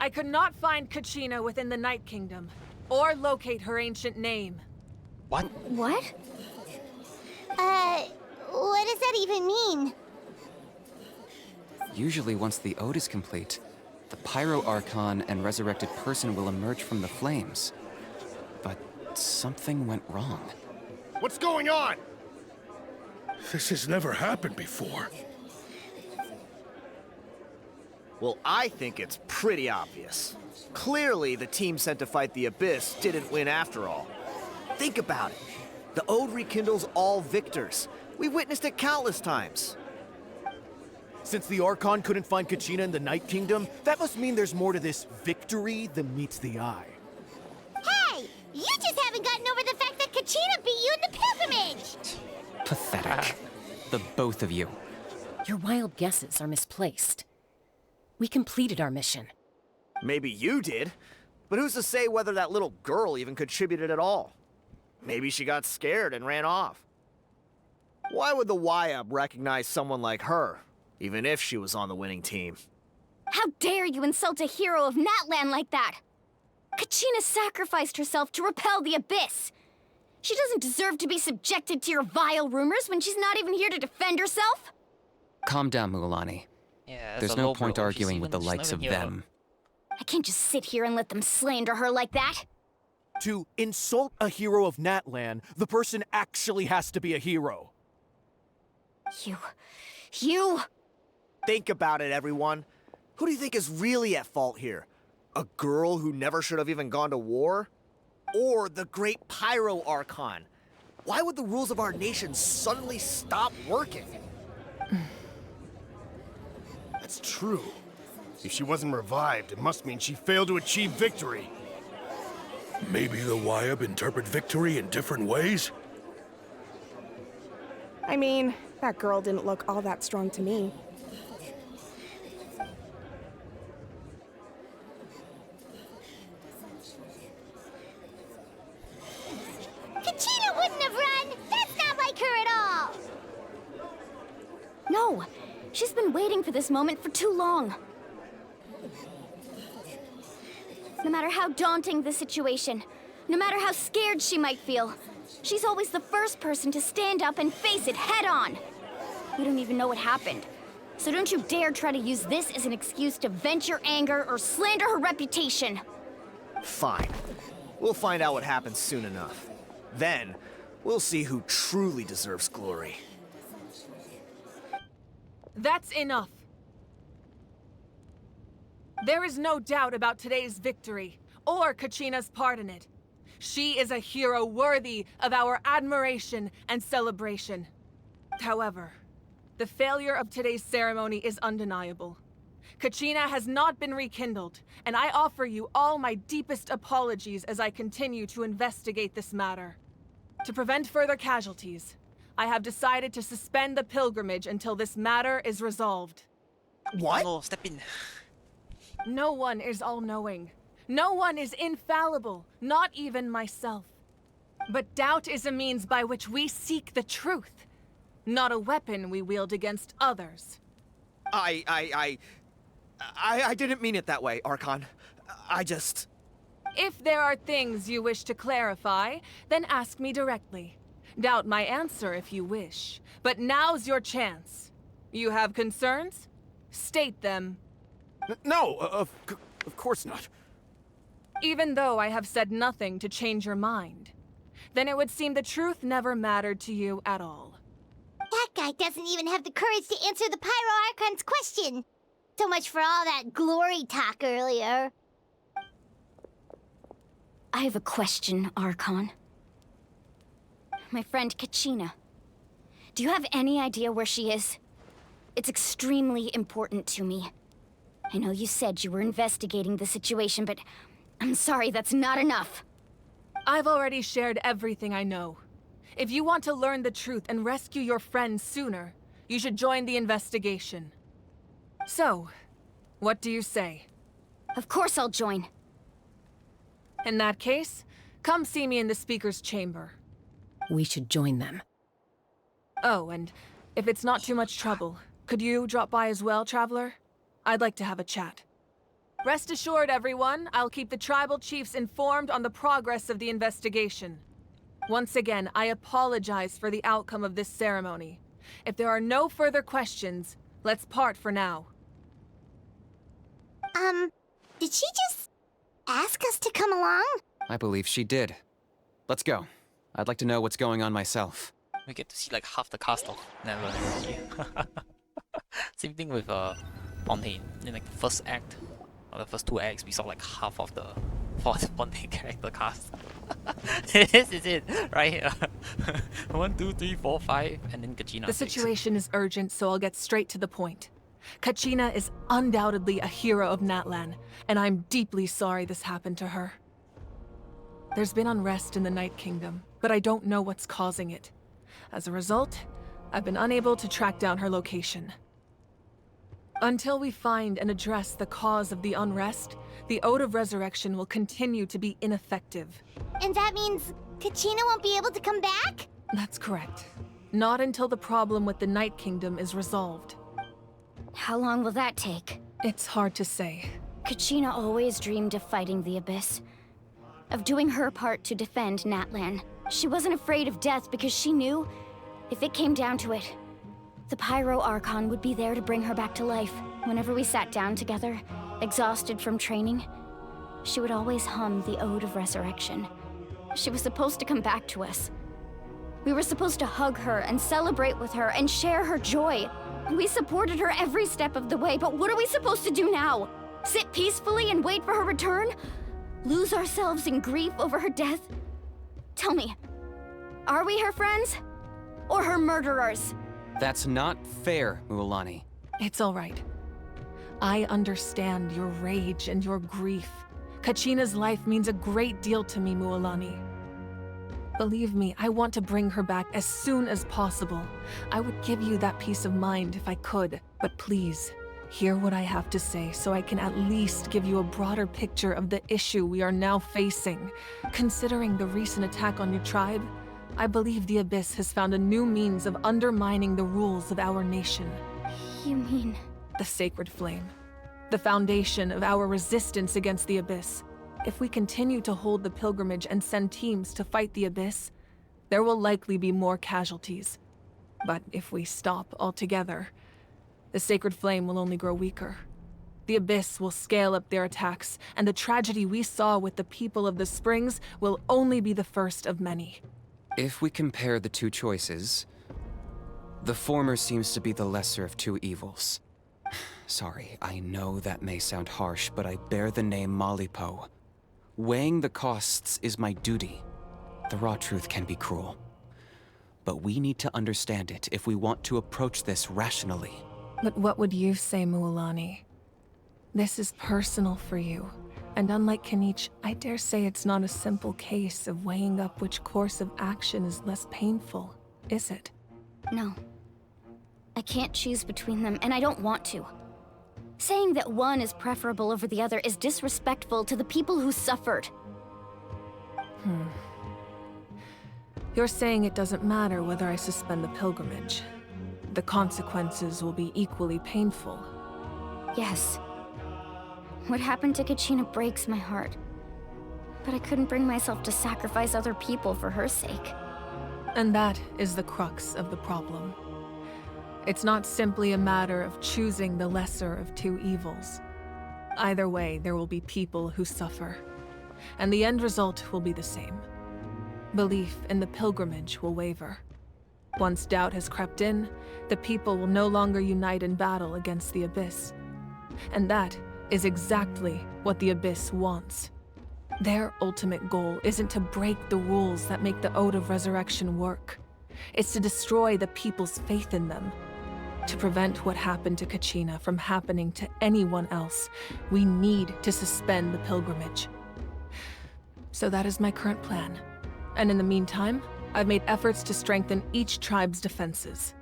I could not find Kachina within the Night Kingdom, or locate her ancient name. What? What? What does that even mean? Usually once the ode is complete, the Pyro Archon and resurrected person will emerge from the flames. But something went wrong. What's going on? This has never happened before. Well, I think it's pretty obvious. Clearly, the team sent to fight the Abyss didn't win after all. Think about it. The Ode rekindles all victors. We've witnessed it countless times. Since the Archon couldn't find Kachina in the Night Kingdom, that must mean there's more to this victory than meets the eye. Hey! You just haven't gotten over the fact that Kachina beat you in the pilgrimage! Pathetic. The both of you. Your wild guesses are misplaced. We completed our mission. Maybe you did, but who's to say whether that little girl even contributed at all? Maybe she got scared and ran off. Why would the YUB recognize someone like her, even if she was on the winning team? How dare you insult a hero of Natlan like that? Kachina sacrificed herself to repel the Abyss. She doesn't deserve to be subjected to your vile rumors when she's not even here to defend herself. Calm down, Mualani. Yeah, there's no point arguing with the likes of them. I can't just sit here and let them slander her like that. To insult a hero of Natlan, the person actually has to be a hero. You... Think about it, everyone. Who do you think is really at fault here? A girl who never should have even gone to war? Or the great Pyro Archon? Why would the rules of our nation suddenly stop working? That's true. If she wasn't revived, it must mean she failed to achieve victory. Maybe the YUB interpret victory in different ways? I mean, that girl didn't look all that strong to me. Kachina wouldn't have run! That's not like her at all! No, she's been waiting for this moment for too long. No matter how daunting the situation, no matter how scared she might feel, she's always the first person to stand up and face it head on. You don't even know what happened, so don't you dare try to use this as an excuse to vent your anger or slander her reputation. Fine. We'll find out what happens soon enough. Then, we'll see who truly deserves glory. That's enough. There is no doubt about today's victory, or Kachina's part in it. She is a hero worthy of our admiration and celebration. However, the failure of today's ceremony is undeniable. Kachina has not been rekindled, and I offer you all my deepest apologies as I continue to investigate this matter. To prevent further casualties, I have decided to suspend the pilgrimage until this matter is resolved. What? Tango, step in. No one is all-knowing. No one is infallible, not even myself. But doubt is a means by which we seek the truth, not a weapon we wield against others. I didn't mean it that way, Archon. I just... If there are things you wish to clarify, then ask me directly. Doubt my answer if you wish. But now's your chance. You have concerns? State them. No, of course not. Even though I have said nothing to change your mind, then it would seem the truth never mattered to you at all. That guy doesn't even have the courage to answer the Pyro Archon's question. So much for all that glory talk earlier. I have a question, Archon. My friend Kachina. Do you have any idea where she is? It's extremely important to me. I know you said you were investigating the situation, but I'm sorry, that's not enough. I've already shared everything I know. If you want to learn the truth and rescue your friend sooner, you should join the investigation. So, what do you say? Of course I'll join. In that case, come see me in the speaker's chamber. We should join them. Oh, and if it's not too much trouble, could you drop by as well, Traveler? I'd like to have a chat. Rest assured, everyone, I'll keep the tribal chiefs informed on the progress of the investigation. Once again, I apologize for the outcome of this ceremony. If there are no further questions, let's part for now. Did she just ask us to come along? I believe she did. Let's go. I'd like to know what's going on myself. We get to see like half the cast of Natlan already. Same thing with Fontaine. In like the first act, or the first 2 acts, we saw like half of the Fontaine character cast. This is it, right here. 1, 2, 3, 4, 5, and then Kachina. The situation is urgent, so I'll get straight to the point. Kachina is undoubtedly a hero of Natlan, and I'm deeply sorry this happened to her. There's been unrest in the Night Kingdom, but I don't know what's causing it. As a result, I've been unable to track down her location. Until we find and address the cause of the unrest, the Ode of Resurrection will continue to be ineffective. And that means Kachina won't be able to come back? That's correct. Not until the problem with the Night Kingdom is resolved. How long will that take? It's hard to say. Kachina always dreamed of fighting the Abyss. Of doing her part to defend Natlan. She wasn't afraid of death because she knew, if it came down to it, the Pyro Archon would be there to bring her back to life. Whenever we sat down together, exhausted from training, she would always hum the Ode of Resurrection. She was supposed to come back to us. We were supposed to hug her and celebrate with her and share her joy. We supported her every step of the way, but what are we supposed to do now? Sit peacefully and wait for her return? Lose ourselves in grief over her death? Tell me, are we her friends? Or her murderers? That's not fair, Mualani. It's all right. I understand your rage and your grief. Kachina's life means a great deal to me, Mualani. Believe me, I want to bring her back as soon as possible. I would give you that peace of mind if I could, but please, hear what I have to say so I can at least give you a broader picture of the issue we are now facing. Considering the recent attack on your tribe, I believe the Abyss has found a new means of undermining the rules of our nation. You mean? The Sacred Flame. The foundation of our resistance against the Abyss. If we continue to hold the pilgrimage and send teams to fight the Abyss, there will likely be more casualties. But if we stop altogether, the Sacred Flame will only grow weaker. The Abyss will scale up their attacks, and the tragedy we saw with the people of the Springs will only be the first of many. If we compare the two choices, the former seems to be the lesser of two evils. Sorry, I know that may sound harsh, but I bear the name Malipo. Weighing the costs is my duty. The raw truth can be cruel. But we need to understand it if we want to approach this rationally. But what would you say, Mualani? This is personal for you. And unlike Kanich, I dare say it's not a simple case of weighing up which course of action is less painful, is it? No. I can't choose between them, and I don't want to. Saying that one is preferable over the other is disrespectful to the people who suffered. You're saying it doesn't matter whether I suspend the pilgrimage. The consequences will be equally painful. Yes. What happened to Kachina breaks my heart. But I couldn't bring myself to sacrifice other people for her sake. And that is the crux of the problem. It's not simply a matter of choosing the lesser of two evils. Either way, there will be people who suffer. And the end result will be the same. Belief in the pilgrimage will waver. Once doubt has crept in, the people will no longer unite in battle against the Abyss. And that is exactly what the Abyss wants. Their ultimate goal isn't to break the rules that make the Ode of Resurrection work. It's to destroy the people's faith in them. To prevent what happened to Kachina from happening to anyone else, we need to suspend the pilgrimage. So that is my current plan. And in the meantime, I've made efforts to strengthen each tribe's defenses.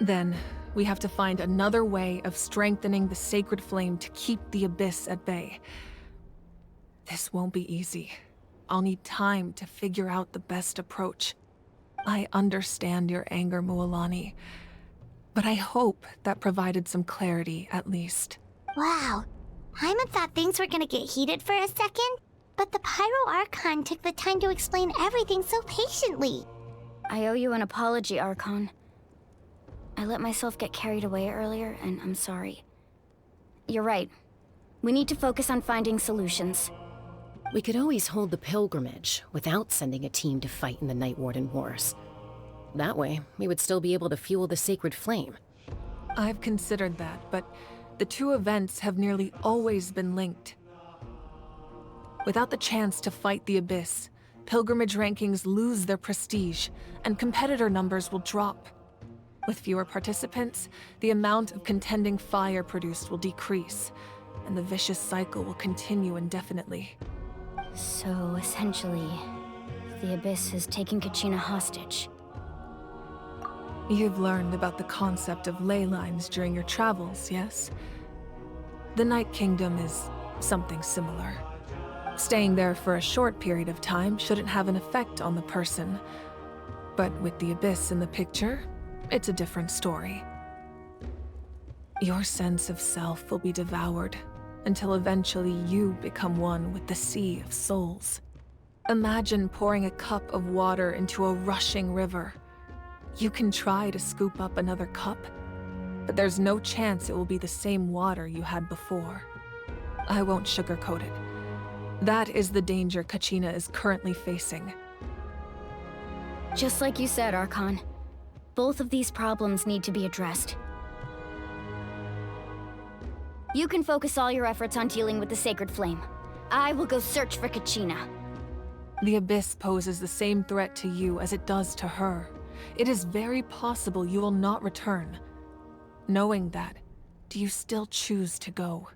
Then, we have to find another way of strengthening the sacred flame to keep the Abyss at bay. This won't be easy. I'll need time to figure out the best approach. I understand your anger, Mualani, but I hope that provided some clarity, at least. Wow. Hyman thought things were gonna get heated for a second, but the Pyro Archon took the time to explain everything so patiently. I owe you an apology, Archon. I let myself get carried away earlier, and I'm sorry. You're right. We need to focus on finding solutions. We could always hold the pilgrimage without sending a team to fight in the Night Warden Wars. That way, we would still be able to fuel the sacred flame. I've considered that, but the two events have nearly always been linked. Without the chance to fight the Abyss, pilgrimage rankings lose their prestige, and competitor numbers will drop. With fewer participants, the amount of contending fire produced will decrease, and the vicious cycle will continue indefinitely. So, essentially, the Abyss has taken Kachina hostage. You've learned about the concept of ley lines during your travels, yes? The Night Kingdom is something similar. Staying there for a short period of time shouldn't have an effect on the person. But with the Abyss in the picture, it's a different story. Your sense of self will be devoured until eventually you become one with the Sea of Souls. Imagine pouring a cup of water into a rushing river. You can try to scoop up another cup, but there's no chance it will be the same water you had before. I won't sugarcoat it. That is the danger Kachina is currently facing. Just like you said, Archon. Both of these problems need to be addressed. You can focus all your efforts on dealing with the sacred flame. I will go search for Kachina. The Abyss poses the same threat to you as it does to her. It is very possible you will not return. Knowing that, do you still choose to go?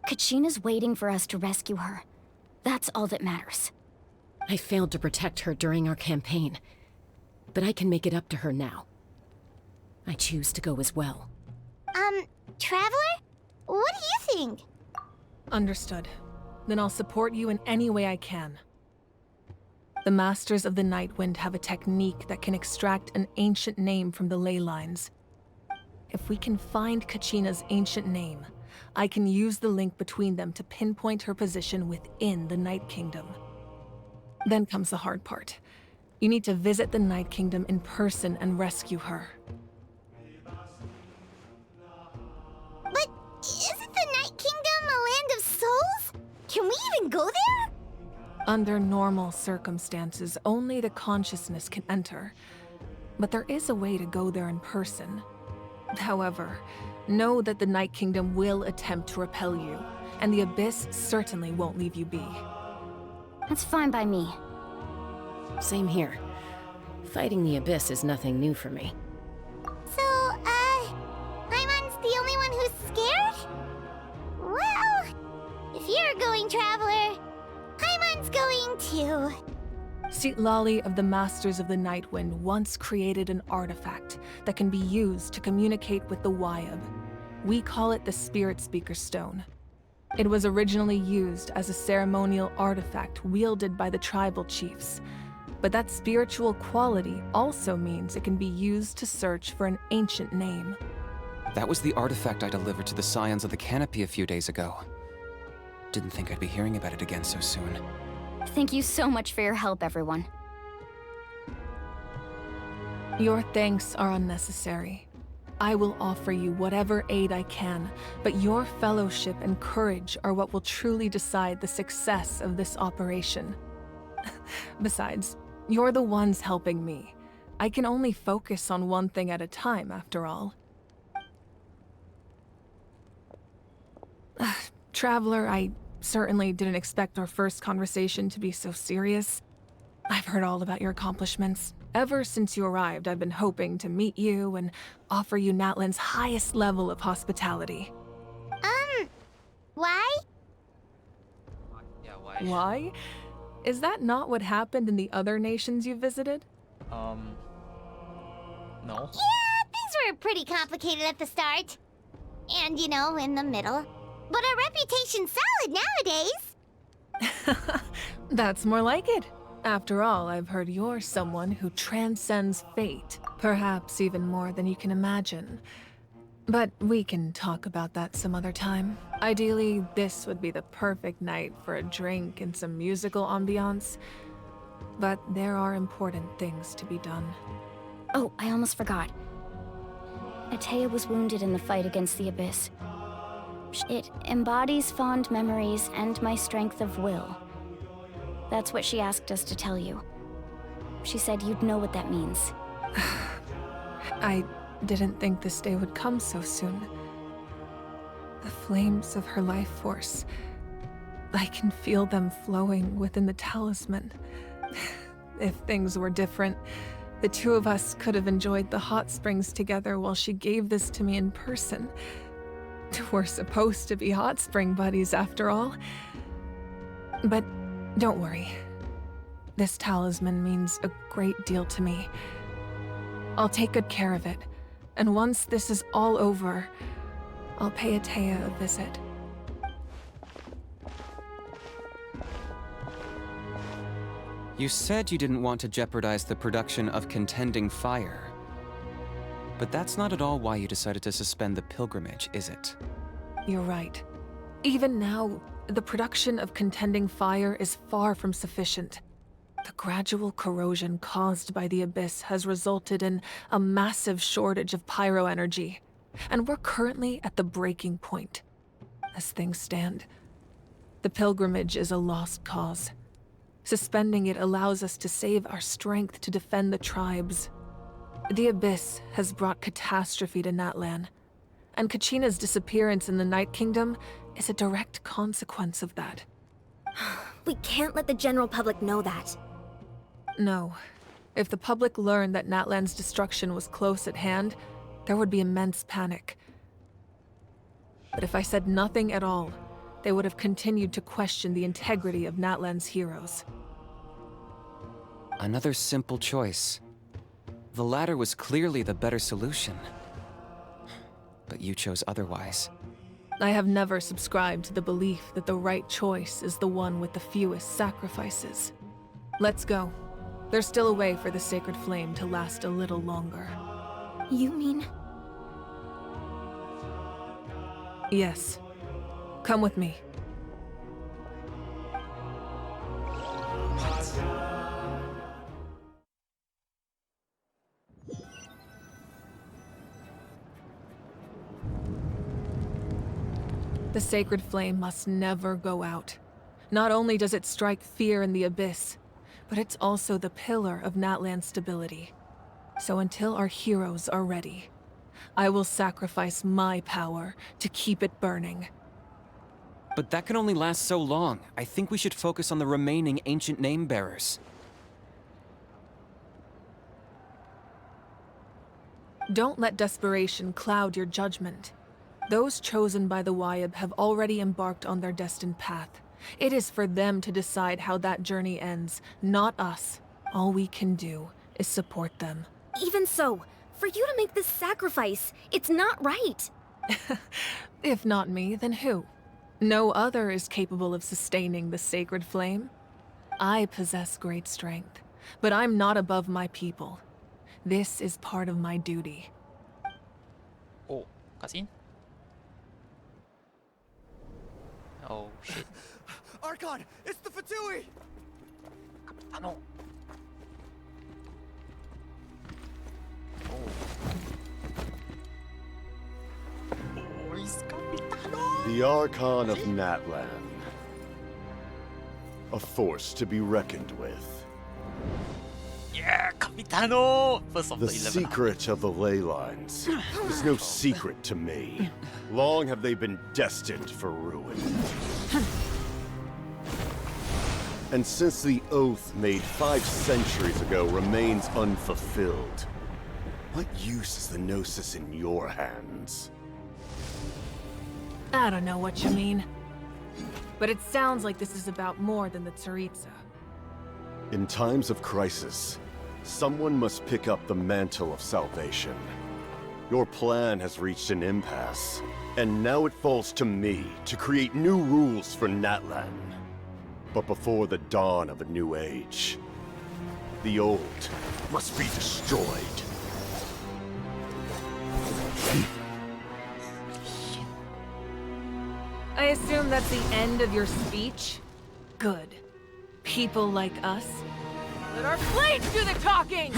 Kachina's waiting for us to rescue her. That's all that matters. I failed to protect her during our campaign, but I can make it up to her now. I choose to go as well. Traveler? What do you think? Understood. Then I'll support you in any way I can. The Masters of the Nightwind have a technique that can extract an ancient name from the ley lines. If we can find Kachina's ancient name, I can use the link between them to pinpoint her position within the Night Kingdom. Then comes the hard part. You need to visit the Night Kingdom in person and rescue her. But isn't the Night Kingdom a land of souls? Can we even go there? Under normal circumstances, only the consciousness can enter. But there is a way to go there in person. However, know that the Night Kingdom will attempt to repel you, and the Abyss certainly won't leave you be. That's fine by me. Same here. Fighting the Abyss is nothing new for me. So, Hyman's the only one who's scared? Well, if you're going, Traveler, Hyman's going too. Sitlali of the Masters of the Nightwind once created an artifact that can be used to communicate with the Wyab. We call it the Spirit Speaker Stone. It was originally used as a ceremonial artifact wielded by the tribal chiefs. But that spiritual quality also means it can be used to search for an ancient name. That was the artifact I delivered to the Scions of the Canopy a few days ago. Didn't think I'd be hearing about it again so soon. Thank you so much for your help, everyone. Your thanks are unnecessary. I will offer you whatever aid I can, but your fellowship and courage are what will truly decide the success of this operation. Besides, you're the ones helping me. I can only focus on one thing at a time, after all. Traveler, I certainly didn't expect our first conversation to be so serious. I've heard all about your accomplishments. Ever since you arrived, I've been hoping to meet you and offer you Natlan's highest level of hospitality. Why? Yeah, why? Why? Is that not what happened in the other nations you visited? No. Yeah, things were pretty complicated at the start. And, you know, in the middle. But our reputation's solid nowadays. That's more like it. After all, I've heard you're someone who transcends fate, perhaps even more than you can imagine. But we can talk about that some other time. Ideally, this would be the perfect night for a drink and some musical ambiance. But there are important things to be done. Oh, I almost forgot. Atea was wounded in the fight against the Abyss. It embodies fond memories and my strength of will. That's what she asked us to tell you. She said you'd know what that means. I didn't think this day would come so soon. The flames of her life force. I can feel them flowing within the talisman. If things were different, the two of us could have enjoyed the hot springs together while she gave this to me in person. We're supposed to be hot spring buddies after all. But don't worry. This talisman means a great deal to me. I'll take good care of it, and once this is all over, I'll pay Atea a visit. You said you didn't want to jeopardize the production of Contending Fire. But that's not at all why you decided to suspend the pilgrimage, is it? You're right. Even now, the production of Contending Fire is far from sufficient. The gradual corrosion caused by the Abyss has resulted in a massive shortage of pyro energy, and we're currently at the breaking point. As things stand, the pilgrimage is a lost cause. Suspending it allows us to save our strength to defend the tribes. The Abyss has brought catastrophe to Natlan, and Kachina's disappearance in the Night Kingdom is a direct consequence of that. We can't let the general public know that. No. If the public learned that Natlan's destruction was close at hand, there would be immense panic. But if I said nothing at all, they would have continued to question the integrity of Natlan's heroes. Another simple choice. The latter was clearly the better solution. But you chose otherwise. I have never subscribed to the belief that the right choice is the one with the fewest sacrifices. Let's go. There's still a way for the sacred flame to last a little longer. You mean? Yes. Come with me. The sacred flame must never go out. Not only does it strike fear in the Abyss, but it's also the pillar of Natlan's stability. So until our heroes are ready, I will sacrifice my power to keep it burning. But that can only last so long. I think we should focus on the remaining ancient name-bearers. Don't let desperation cloud your judgment. Those chosen by the Wyab have already embarked on their destined path. It is for them to decide how that journey ends, not us. All we can do is support them. Even so, for you to make this sacrifice, it's not right. If not me, then who? No other is capable of sustaining the sacred flame. I possess great strength, but I'm not above my people. This is part of my duty. Oh, cutscene? Oh shit. Archon, it's the Fatui! Capitano. Oh, he's Capitano. The Archon of Natlan. A force to be reckoned with. Yeah, Capitano! First of The 11 secret of the ley lines is no secret to me. Long have they been destined for ruin. And since the oath made 5 centuries ago remains unfulfilled, what use is the Gnosis in your hands? I don't know what you mean. But it sounds like this is about more than the Tsaritsa. In times of crisis, someone must pick up the mantle of salvation. Your plan has reached an impasse, and now it falls to me to create new rules for Natlan. But before the dawn of a new age, the old must be destroyed. I assume that's the end of your speech? Good. People like us. Let our blades do the talking!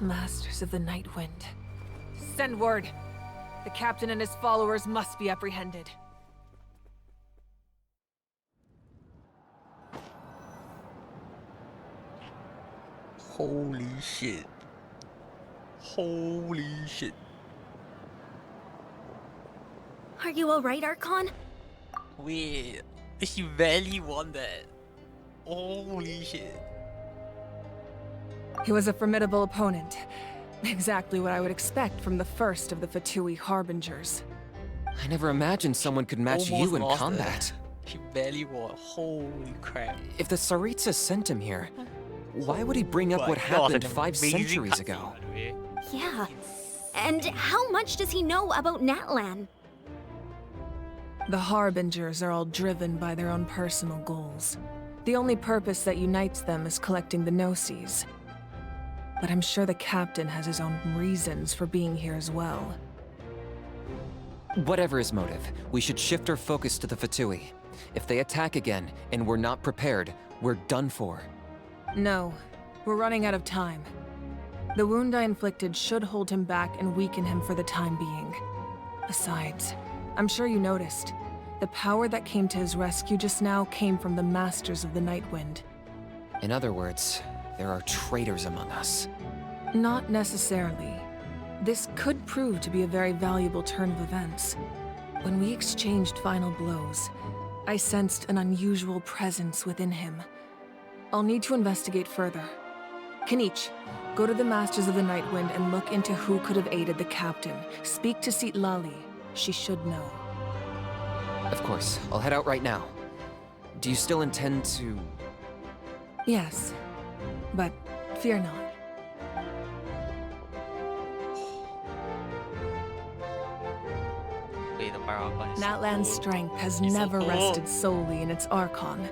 Masters of the Night Wind. Send word. The captain and his followers must be apprehended. Holy shit. Holy shit. Are you alright, Archon? Wait, he barely won that. Holy shit. He was a formidable opponent. Exactly what I would expect from the first of the Fatui Harbingers. I never imagined someone could match Almost you in lost combat. it. He barely won. Holy crap. If the Tsaritsa sent him here, why would he bring up My what God, happened an 5 amazing centuries cutscene, ago? by the way. Yeah. And how much does he know about Natlan? The Harbingers are all driven by their own personal goals. The only purpose that unites them is collecting the Gnosis. But I'm sure the captain has his own reasons for being here as well. Whatever his motive, we should shift our focus to the Fatui. If they attack again, and we're not prepared, we're done for. No, we're running out of time. The wound I inflicted should hold him back and weaken him for the time being. Besides, I'm sure you noticed, the power that came to his rescue just now came from the Masters of the Nightwind. In other words, there are traitors among us. Not necessarily. This could prove to be a very valuable turn of events. When we exchanged final blows, I sensed an unusual presence within him. I'll need to investigate further. Kanich, go to the Masters of the Nightwind and look into who could have aided the captain. Speak to Lali. She should know. Of course, I'll head out right now. Do you still intend to... Yes, but fear not. Natlan's strength has never rested solely in its Archon.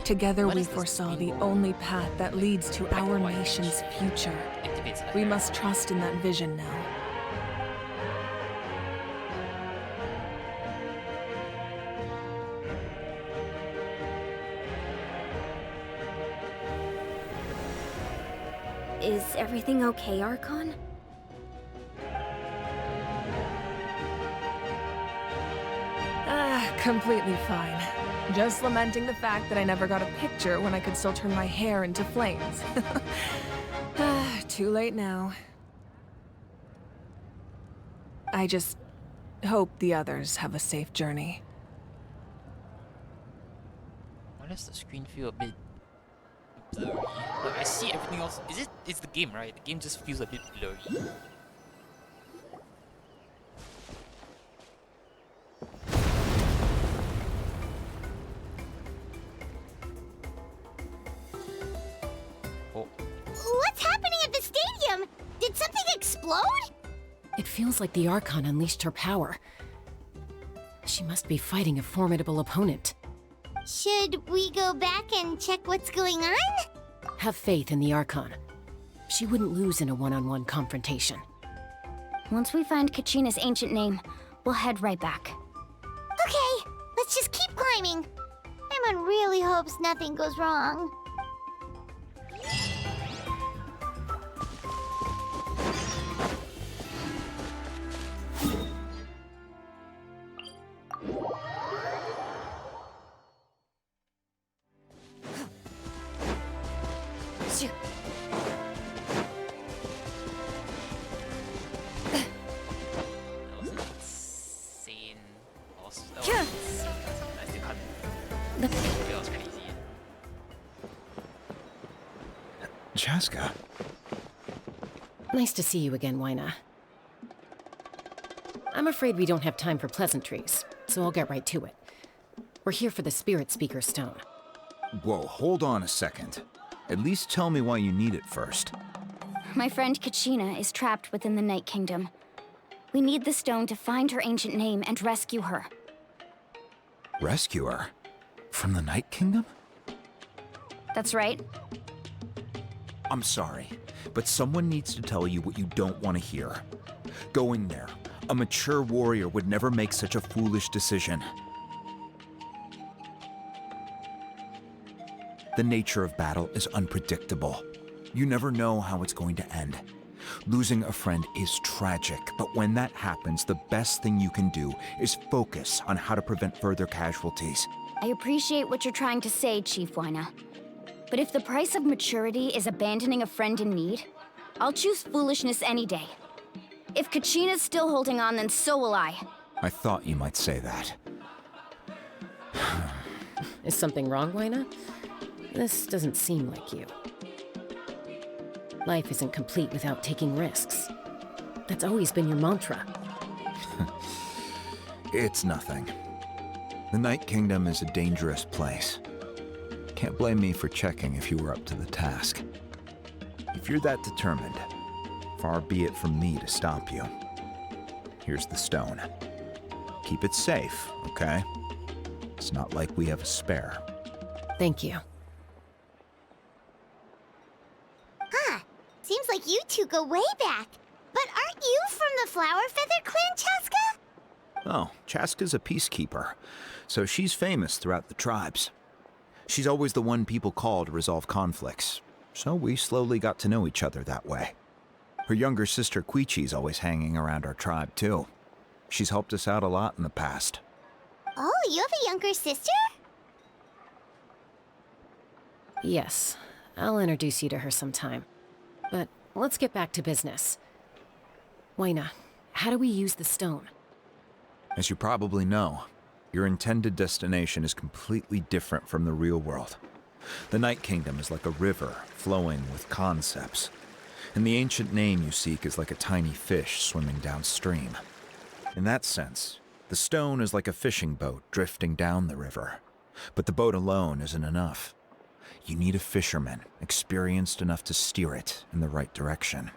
Together we foresaw the only path that leads to our nation's future. We must trust in that vision now. Is everything okay, Archon? Completely fine. Just lamenting the fact that I never got a picture when I could still turn my hair into flames. Too late now. I just hope the others have a safe journey. Why does the screen feel a bit blurry? Like, I see everything else. It's the game, right? The game just feels a bit blurry. What's happening at the stadium? Did something explode? It feels like the Archon unleashed her power. She must be fighting a formidable opponent. Should we go back and check what's going on? Have faith in the Archon. She wouldn't lose in a one-on-one confrontation. Once we find Kachina's ancient name, we'll head right back. Okay, let's just keep climbing. Paimon really hopes nothing goes wrong. Chaska. Nice to see you again, Wyna. I'm afraid we don't have time for pleasantries, so I'll get right to it. We're here for the Spirit Speaker Stone. Whoa, hold on a second. At least tell me why you need it first. My friend Kachina is trapped within the Night Kingdom. We need the stone to find her ancient name and rescue her. Rescue her? From the Night Kingdom? That's right. I'm sorry, but someone needs to tell you what you don't want to hear. Go in there. A mature warrior would never make such a foolish decision. The nature of battle is unpredictable. You never know how it's going to end. Losing a friend is tragic, but when that happens, the best thing you can do is focus on how to prevent further casualties. I appreciate what you're trying to say, Chief Wyna. But if the price of maturity is abandoning a friend in need, I'll choose foolishness any day. If Kachina's still holding on, then so will I. I thought you might say that. Is something wrong, Wyna? This doesn't seem like you. Life isn't complete without taking risks. That's always been your mantra. It's nothing. The Night Kingdom is a dangerous place. Can't blame me for checking if you were up to the task. If you're that determined, far be it from me to stop you. Here's the stone. Keep it safe, okay? It's not like we have a spare. Thank you. Huh. Seems like you two go way back. But aren't you from the Flower Feather clan, Chaska? Oh, Chaska's a peacekeeper, so she's famous throughout the tribes. She's always the one people call to resolve conflicts, so we slowly got to know each other that way. Her younger sister Quichi's always hanging around our tribe, too. She's helped us out a lot in the past. Oh, you have a younger sister? Yes, I'll introduce you to her sometime. But let's get back to business. Waina, how do we use the stone? As you probably know, your intended destination is completely different from the real world. The Night Kingdom is like a river flowing with concepts, and the ancient name you seek is like a tiny fish swimming downstream. In that sense, the stone is like a fishing boat drifting down the river, but the boat alone isn't enough. You need a fisherman experienced enough to steer it in the right direction.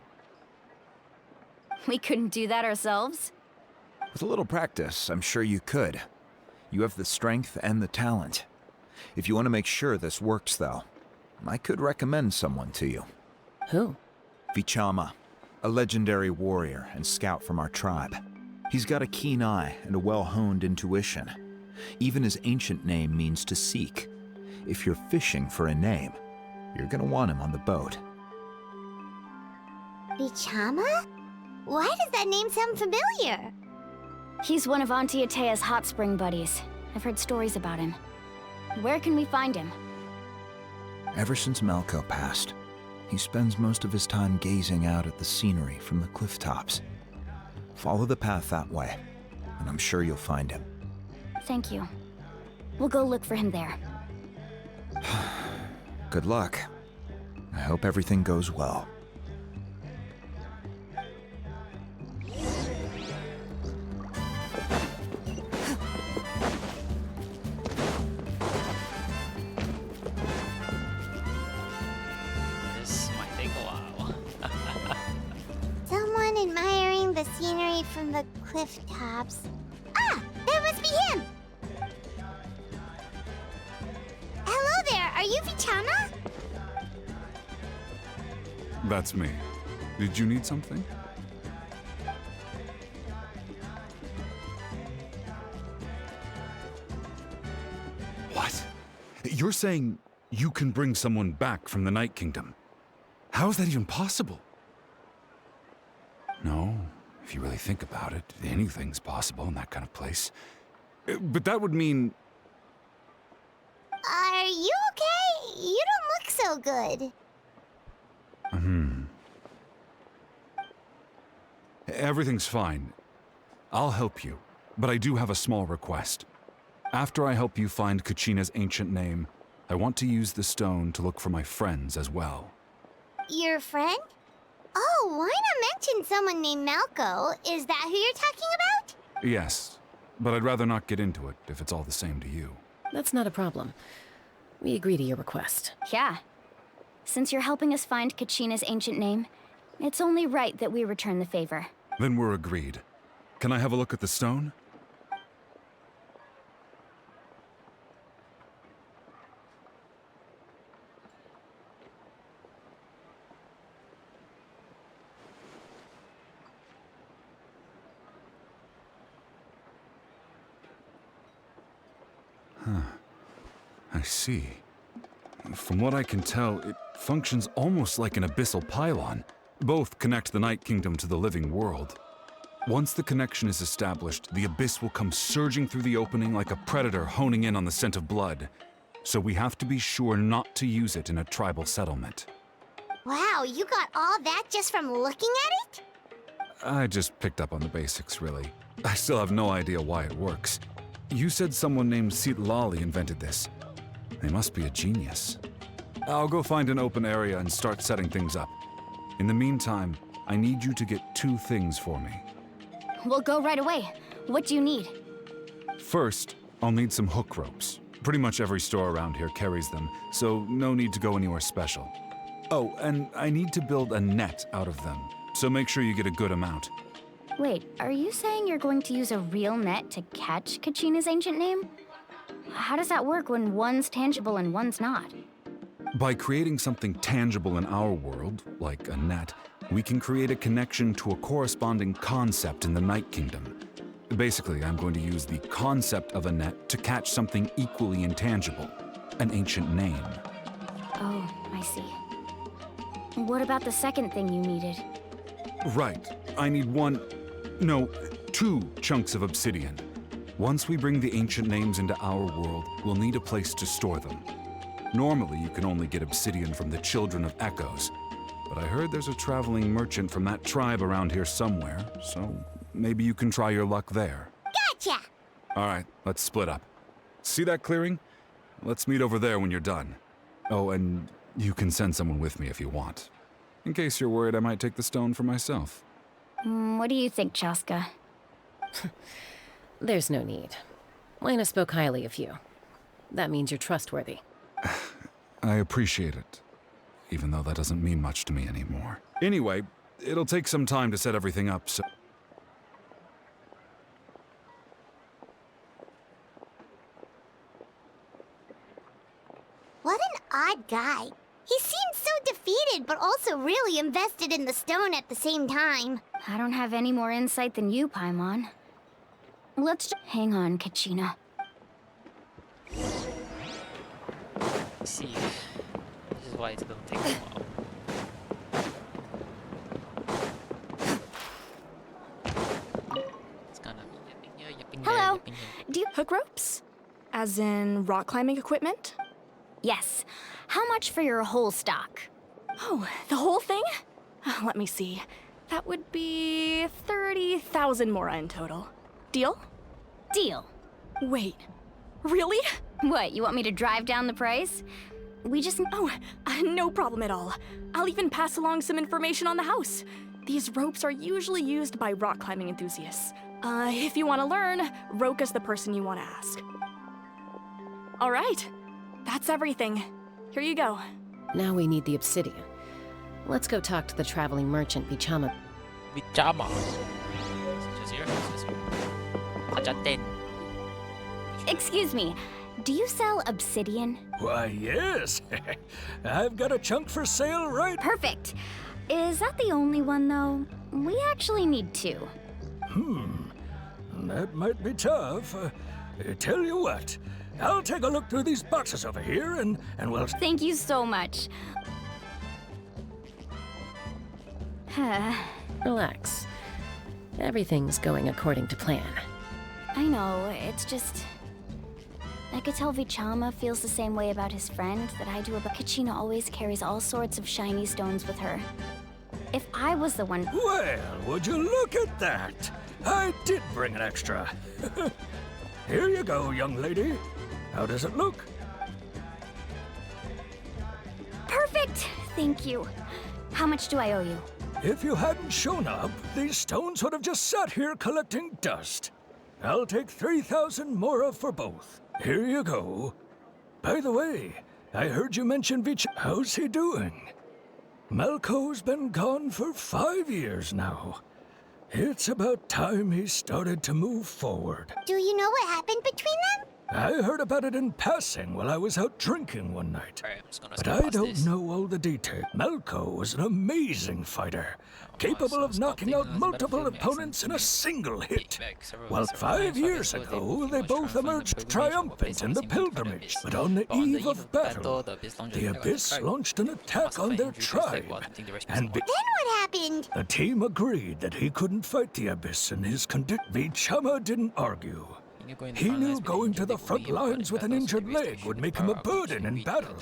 We couldn't do that ourselves? With a little practice, I'm sure you could. You have the strength and the talent. If you want to make sure this works, though, I could recommend someone to you. Who? Vichama, a legendary warrior and scout from our tribe. He's got a keen eye and a well-honed intuition. Even his ancient name means to seek. If you're fishing for a name, you're gonna want him on the boat. Vichama? Why does that name sound familiar? He's one of Auntie Atea's hot spring buddies. I've heard stories about him. Where can we find him? Ever since Malco passed, he spends most of his time gazing out at the scenery from the cliff tops. Follow the path that way, and I'm sure you'll find him. Thank you. We'll go look for him there. Good luck. I hope everything goes well. This might take a while. Someone admiring the scenery from the cliff tops. Ah, that must be him! Hello there, are you Vichama? That's me. Did you need something? What? You're saying you can bring someone back from the Night Kingdom? How is that even possible? No, if you really think about it, anything's possible in that kind of place. But that would mean... Are you okay? You don't look so good. Everything's fine. I'll help you, but I do have a small request. After I help you find Kachina's ancient name, I want to use the stone to look for my friends as well. Your friend? Oh, why not mention someone named Malco? Is that who you're talking about? Yes, but I'd rather not get into it if it's all the same to you. That's not a problem. We agree to your request. Yeah. Since you're helping us find Kachina's ancient name, it's only right that we return the favor. Then we're agreed. Can I have a look at the stone? Huh. I see. From what I can tell, it functions almost like an abyssal pylon. Both connect the Night Kingdom to the living world. Once the connection is established, the abyss will come surging through the opening like a predator honing in on the scent of blood. So we have to be sure not to use it in a tribal settlement. Wow, you got all that just from looking at it? I just picked up on the basics, really. I still have no idea why it works. You said someone named Sitlali invented this. They must be a genius. I'll go find an open area and start setting things up. In the meantime, I need you to get 2 things for me. We'll go right away. What do you need? First, I'll need some hook ropes. Pretty much every store around here carries them, so no need to go anywhere special. Oh, and I need to build a net out of them, so make sure you get a good amount. Wait, are you saying you're going to use a real net to catch Kachina's ancient name? How does that work when one's tangible and one's not? By creating something tangible in our world, like a net, we can create a connection to a corresponding concept in the Night Kingdom. Basically, I'm going to use the concept of a net to catch something equally intangible, an ancient name. Oh, I see. What about the second thing you needed? Right. I need two chunks of obsidian. Once we bring the ancient names into our world, we'll need a place to store them. Normally, you can only get obsidian from the Children of Echoes, but I heard there's a traveling merchant from that tribe around here somewhere, so maybe you can try your luck there. Gotcha! All right, let's split up. See that clearing? Let's meet over there when you're done. Oh, and you can send someone with me if you want. In case you're worried I might take the stone for myself. What do you think, Chaska? There's no need. Lena spoke highly of you. That means you're trustworthy. I appreciate it, even though that doesn't mean much to me anymore. Anyway, it'll take some time to set everything up, so... What an odd guy. He seemed so defeated, but also really invested in the stone at the same time. I don't have any more insight than you, Paimon. Let's hang on, Kachina. See, this is why it's gonna take a while. It's gonna be yapping here, Hello. yapping here. Do you hook ropes? As in rock climbing equipment? Yes. How much for your whole stock? Oh, the whole thing? Let me see. That would be 30,000 mora in total. Deal? Deal. Wait, really? What, you want me to drive down the price? We just... Oh, no problem at all. I'll even pass along some information on the house. These ropes are usually used by rock climbing enthusiasts. If you want to learn, Roka's the person you want to ask. All right, that's everything. Here you go. Now we need the obsidian. Let's go talk to the traveling merchant, Vichama. Vichama. Just here. Hajaten. Excuse me, do you sell obsidian? Why, yes. I've got a chunk for sale right... Perfect. Is that the only one, though? We actually need two. That might be tough. Tell you what, I'll take a look through these boxes over here and we'll... Thank you so much. Relax. Everything's going according to plan. I know, it's just... I could tell Vichama feels the same way about his friend that I do about... Kachina always carries all sorts of shiny stones with her. If I was the one... Well, would you look at that? I did bring an extra. Here you go, young lady. How does it look? Perfect! Thank you. How much do I owe you? If you hadn't shown up, these stones would have just sat here collecting dust. I'll take 3,000 mora for both. Here you go. By the way, I heard you mention Vich. How's he doing? Malco's been gone for 5 years now. It's about time he started to move forward. Do you know what happened between them? I heard about it in passing while I was out drinking one night. Alright, I'm just gonna But I don't know all the details. Malco was an amazing fighter, capable of knocking out multiple opponents in a single hit. Well, 5 years ago, they both emerged triumphant in the pilgrimage. But on the eve of battle, the Abyss launched an attack on their tribe. And Then what happened? the team agreed that he couldn't fight the Abyss in his condition. Vichama didn't argue. He knew going to the front lines with an injured leg would make him a burden in battle.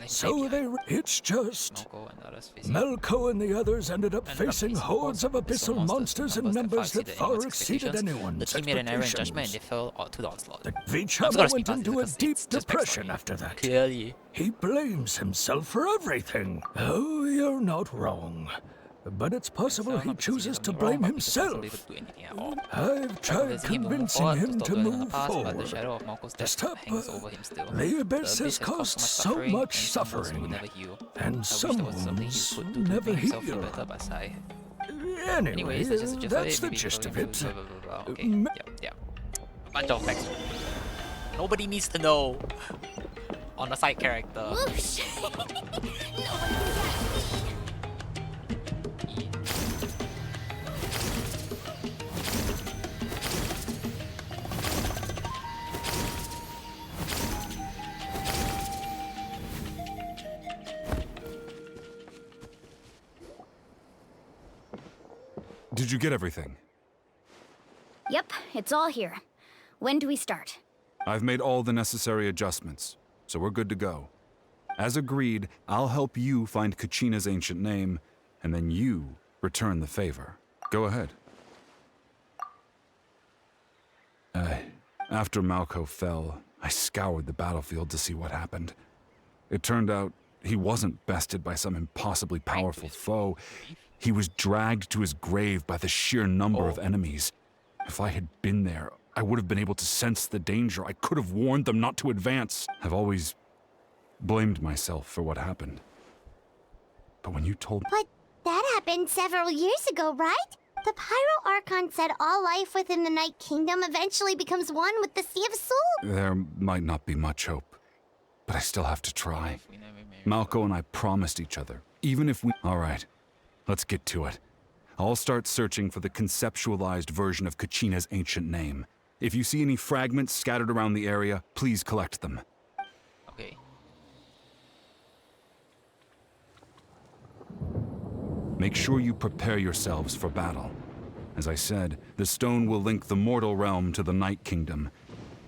So it's just... Malco and the others ended up facing hordes of abyssal monsters in numbers that far exceeded anyone's expectations. Vichama went into a deep depression after that. Clearly. He blames himself for everything. Oh, you're not wrong. But it's possible he chooses to blame himself. I've tried convincing him to move forward. To stop, the Abyss has caused so much suffering, and some wounds never heal. Anyway, that's the gist of it. Yeah. A bunch of facts. Nobody needs to know. On a side character. Whoosh! No one can catch me. Did you get everything? Yep, it's all here. When do we start? I've made all the necessary adjustments, so we're good to go. As agreed, I'll help you find Kachina's ancient name, and then you return the favor. Go ahead. After Malco fell, I scoured the battlefield to see what happened. It turned out he wasn't bested by some impossibly powerful foe. He was dragged to his grave by the sheer number of enemies. If I had been there, I would have been able to sense the danger. I could have warned them not to advance. I've always blamed myself for what happened. But when you told me... But that happened several years ago, right? The Pyro Archon said all life within the Night Kingdom eventually becomes one with the Sea of Soul. There might not be much hope, but I still have to try. Malco and I promised each other, even if we... All right, let's get to it. I'll start searching for the conceptualized version of Kachina's ancient name. If you see any fragments scattered around the area, please collect them. Okay. Make sure you prepare yourselves for battle. As I said, the stone will link the mortal realm to the Night Kingdom.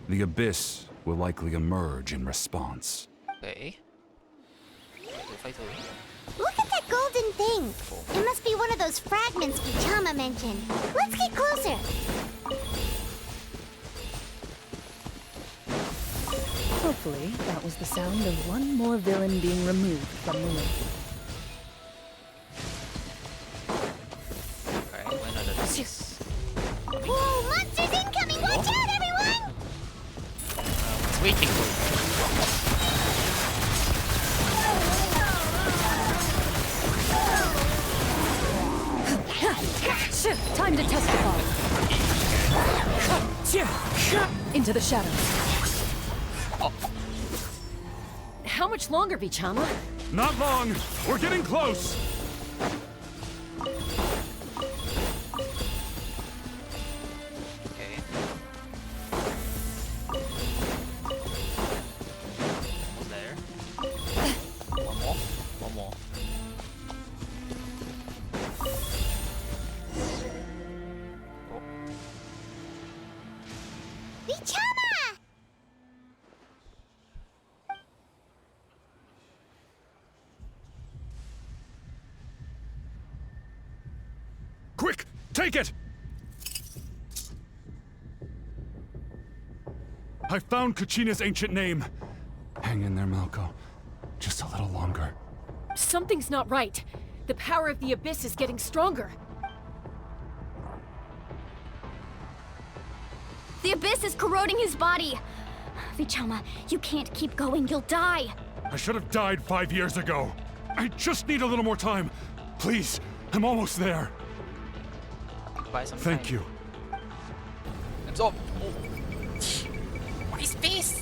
The Abyss will likely emerge in response. Okay. Look at that golden thing. It must be one of those fragments Vichama mentioned. Let's get closer. Hopefully, that was the sound of one more villain being removed from the lake. Whoa, monsters incoming! Watch out, everyone! It's waiting for Time to test the ball. Into the shadows. How much longer, Vichama? Not long! We're getting close! Quick! Take it! I found Kachina's ancient name. Hang in there, Malco. Just a little longer. Something's not right. The power of the Abyss is getting stronger. The Abyss is corroding his body. Vichama, you can't keep going. You'll die. I should have died 5 years ago. I just need a little more time. Please, I'm almost there. Thank you. Absorb. My space.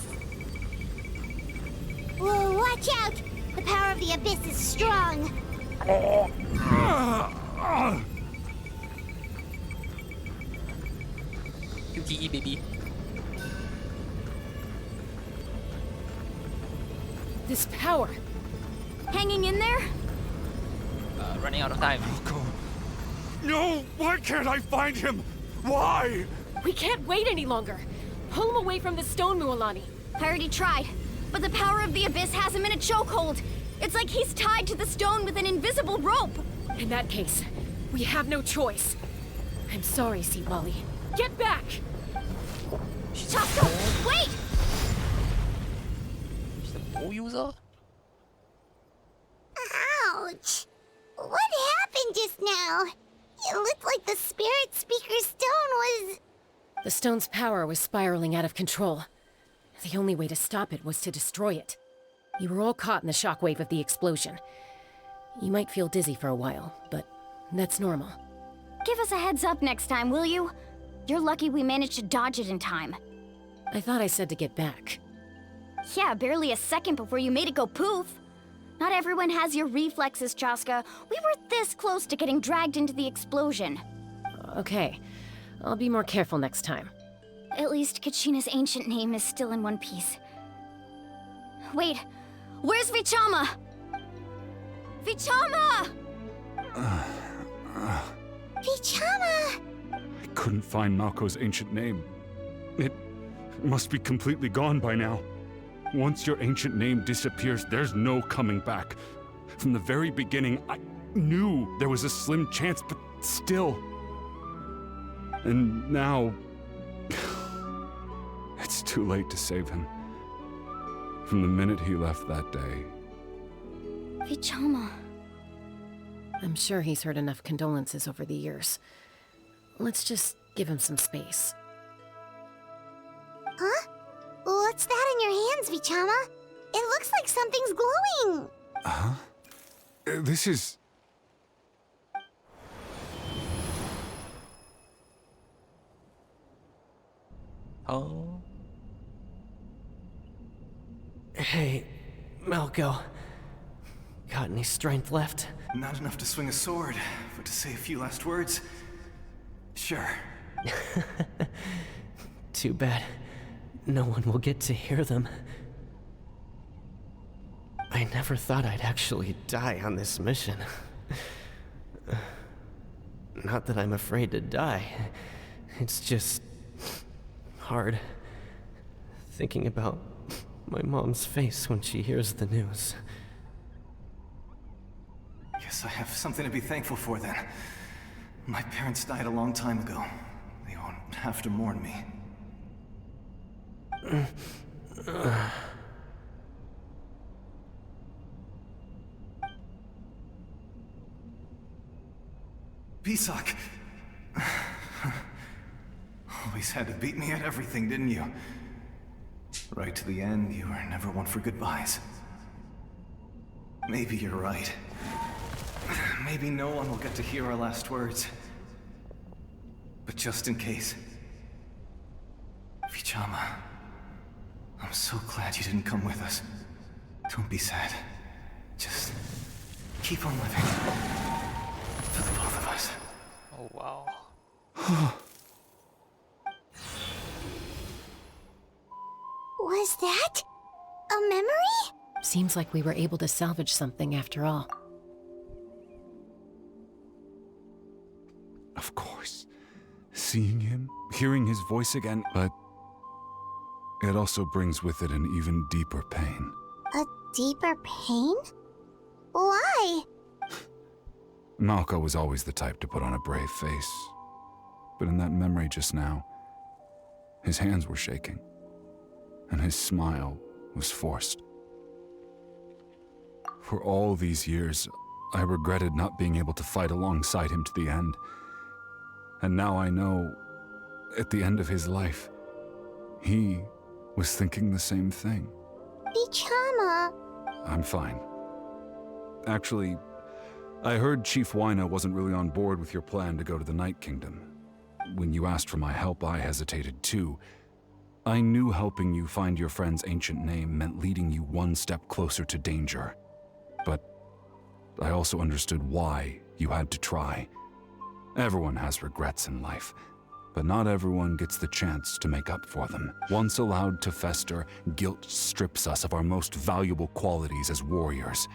Whoa, watch out! The power of the Abyss is strong. QTE, baby. This power. Hanging in there? Running out of time. No! Why can't I find him? Why? We can't wait any longer. Pull him away from the stone, Mualani. I already tried, but the power of the Abyss has him in a chokehold. It's like he's tied to the stone with an invisible rope. In that case, we have no choice. I'm sorry, Sea Molly. Get back! Chasko, wait! She's the bow user? Ouch! What happened just now? It looked like the Spirit Speaker's stone was... The stone's power was spiraling out of control. The only way to stop it was to destroy it. You were all caught in the shockwave of the explosion. You might feel dizzy for a while, but that's normal. Give us a heads up next time, will you? You're lucky we managed to dodge it in time. I thought I said to get back. Yeah, barely a second before you made it go poof. Not everyone has your reflexes, Chaska. We were this close to getting dragged into the explosion. Okay, I'll be more careful next time. At least Kachina's ancient name is still in one piece. Wait, where's Vichama? Vichama! Vichama! I couldn't find Malco's ancient name. It must be completely gone by now. Once your ancient name disappears, there's no coming back. From the very beginning, I knew there was a slim chance, but still. And now... it's too late to save him. From the minute he left that day. Vichama. I'm sure he's heard enough condolences over the years. Let's just give him some space. Huh? What's that in your hands, Vichama? It looks like something's glowing! Huh? This is... Oh. Hey, Malco. Got any strength left? Not enough to swing a sword, but to say a few last words? Sure. Too bad. No one will get to hear them. I never thought I'd actually die on this mission. Not that I'm afraid to die. It's just... hard. Thinking about my mom's face when she hears the news. Guess I have something to be thankful for then. My parents died a long time ago. They won't have to mourn me. Pisak! Always had to beat me at everything, didn't you? Right to the end, you were never one for goodbyes. Maybe you're right. Maybe no one will get to hear our last words. But just in case... Vichama... I'm so glad you didn't come with us. Don't be sad. Just... keep on living. For the both of us. Oh, wow. Was that a memory? Seems like we were able to salvage something after all. Of course. Seeing him, hearing his voice again, but it also brings with it an even deeper pain. A deeper pain? Why? Malco was always the type to put on a brave face. But in that memory just now, his hands were shaking, and his smile was forced. For all these years, I regretted not being able to fight alongside him to the end. And now I know, at the end of his life, he was thinking the same thing. Vichama. I'm fine. Actually, I heard Chief Wyna wasn't really on board with your plan to go to the Night Kingdom. When you asked for my help, I hesitated too. I knew helping you find your friend's ancient name meant leading you one step closer to danger. But I also understood why you had to try. Everyone has regrets in life, but not everyone gets the chance to make up for them. Once allowed to fester, guilt strips us of our most valuable qualities as warriors.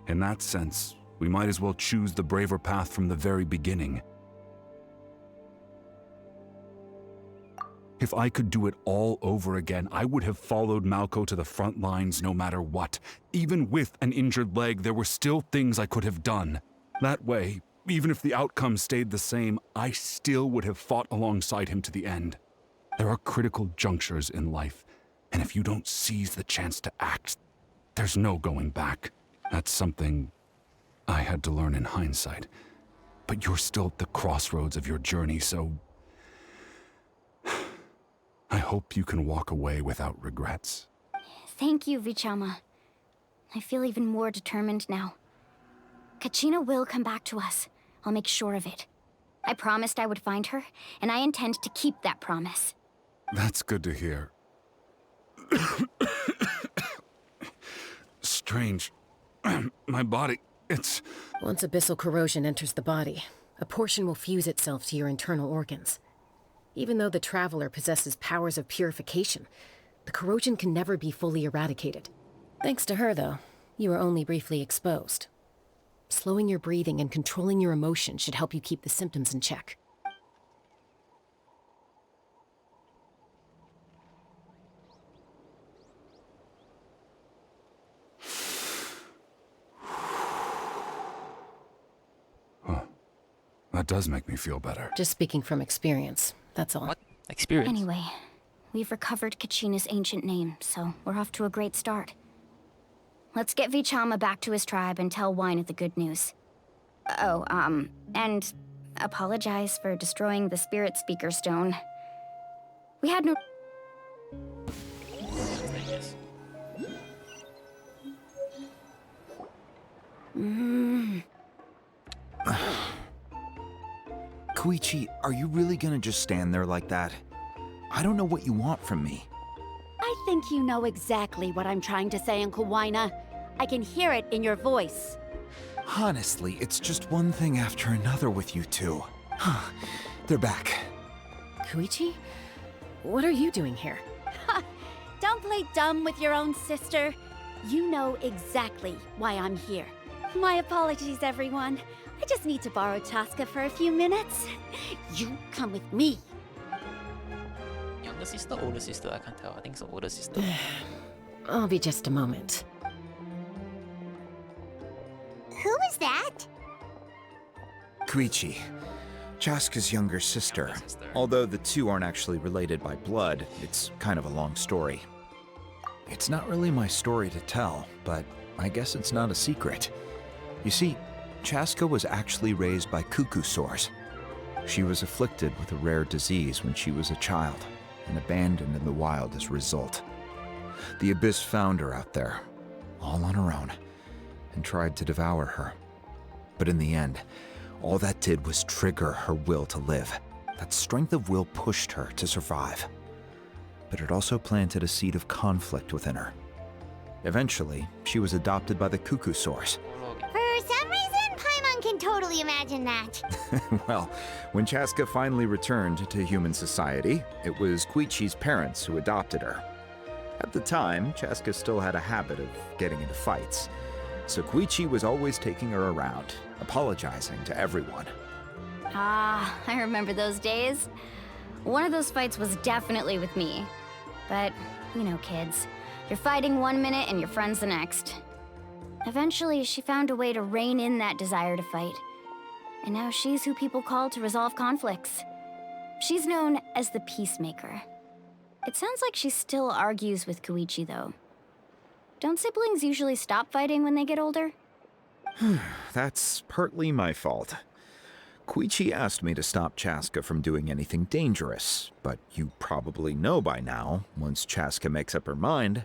In that sense, we might as well choose the braver path from the very beginning. If I could do it all over again, I would have followed Malco to the front lines no matter what. Even with an injured leg, there were still things I could have done. That way, even if the outcome stayed the same, I still would have fought alongside him to the end. There are critical junctures in life, and if you don't seize the chance to act, there's no going back. That's something I had to learn in hindsight. But you're still at the crossroads of your journey, so I hope you can walk away without regrets. Thank you, Vichama. I feel even more determined now. Kachina will come back to us. I'll make sure of it. I promised I would find her, and I intend to keep that promise. That's good to hear. Strange. My body, it's... Once abyssal corrosion enters the body, a portion will fuse itself to your internal organs. Even though the Traveler possesses powers of purification, the corrosion can never be fully eradicated. Thanks to her, though, you are only briefly exposed. Slowing your breathing and controlling your emotions should help you keep the symptoms in check. That does make me feel better. Just speaking from experience, that's all. What? Experience? Anyway, we've recovered Kachina's ancient name, so we're off to a great start. Let's get Vichama back to his tribe and tell Wyneth the good news. Oh, and apologize for destroying the Spirit Speaker Stone. We had no... Koichi, are you really gonna just stand there like that? I don't know what you want from me. I think you know exactly what I'm trying to say, Uncle Wyna. I can hear it in your voice. Honestly, it's just one thing after another with you two. They're back. Koichi? What are you doing here? Don't play dumb with your own sister. You know exactly why I'm here. My apologies, everyone. I just need to borrow Chaska for a few minutes. You come with me. Younger sister, older sister? I can't tell. I think it's the older sister. I'll be just a moment. Who is that? Koichi, Chaska's younger sister. Although the two aren't actually related by blood, it's kind of a long story. It's not really my story to tell, but I guess it's not a secret. You see, Chaska was actually raised by cuckoo sores. She was afflicted with a rare disease when she was a child, and abandoned in the wild as a result. The Abyss found her out there, all on her own, and tried to devour her. But in the end, all that did was trigger her will to live. That strength of will pushed her to survive. But it also planted a seed of conflict within her. Eventually, she was adopted by the cuckoo sores. For some reason, Paimon can totally imagine that. Well, when Chaska finally returned to human society, it was Koichi's parents who adopted her. At the time, Chaska still had a habit of getting into fights, so Koichi was always taking her around, apologizing to everyone. Ah, I remember those days. One of those fights was definitely with me. But, you know, kids. You're fighting one minute and your friend's the next. Eventually, she found a way to rein in that desire to fight. And now she's who people call to resolve conflicts. She's known as the Peacemaker. It sounds like she still argues with Koichi, though. Don't siblings usually stop fighting when they get older? That's partly my fault. Koichi asked me to stop Chaska from doing anything dangerous, but you probably know by now, once Chaska makes up her mind,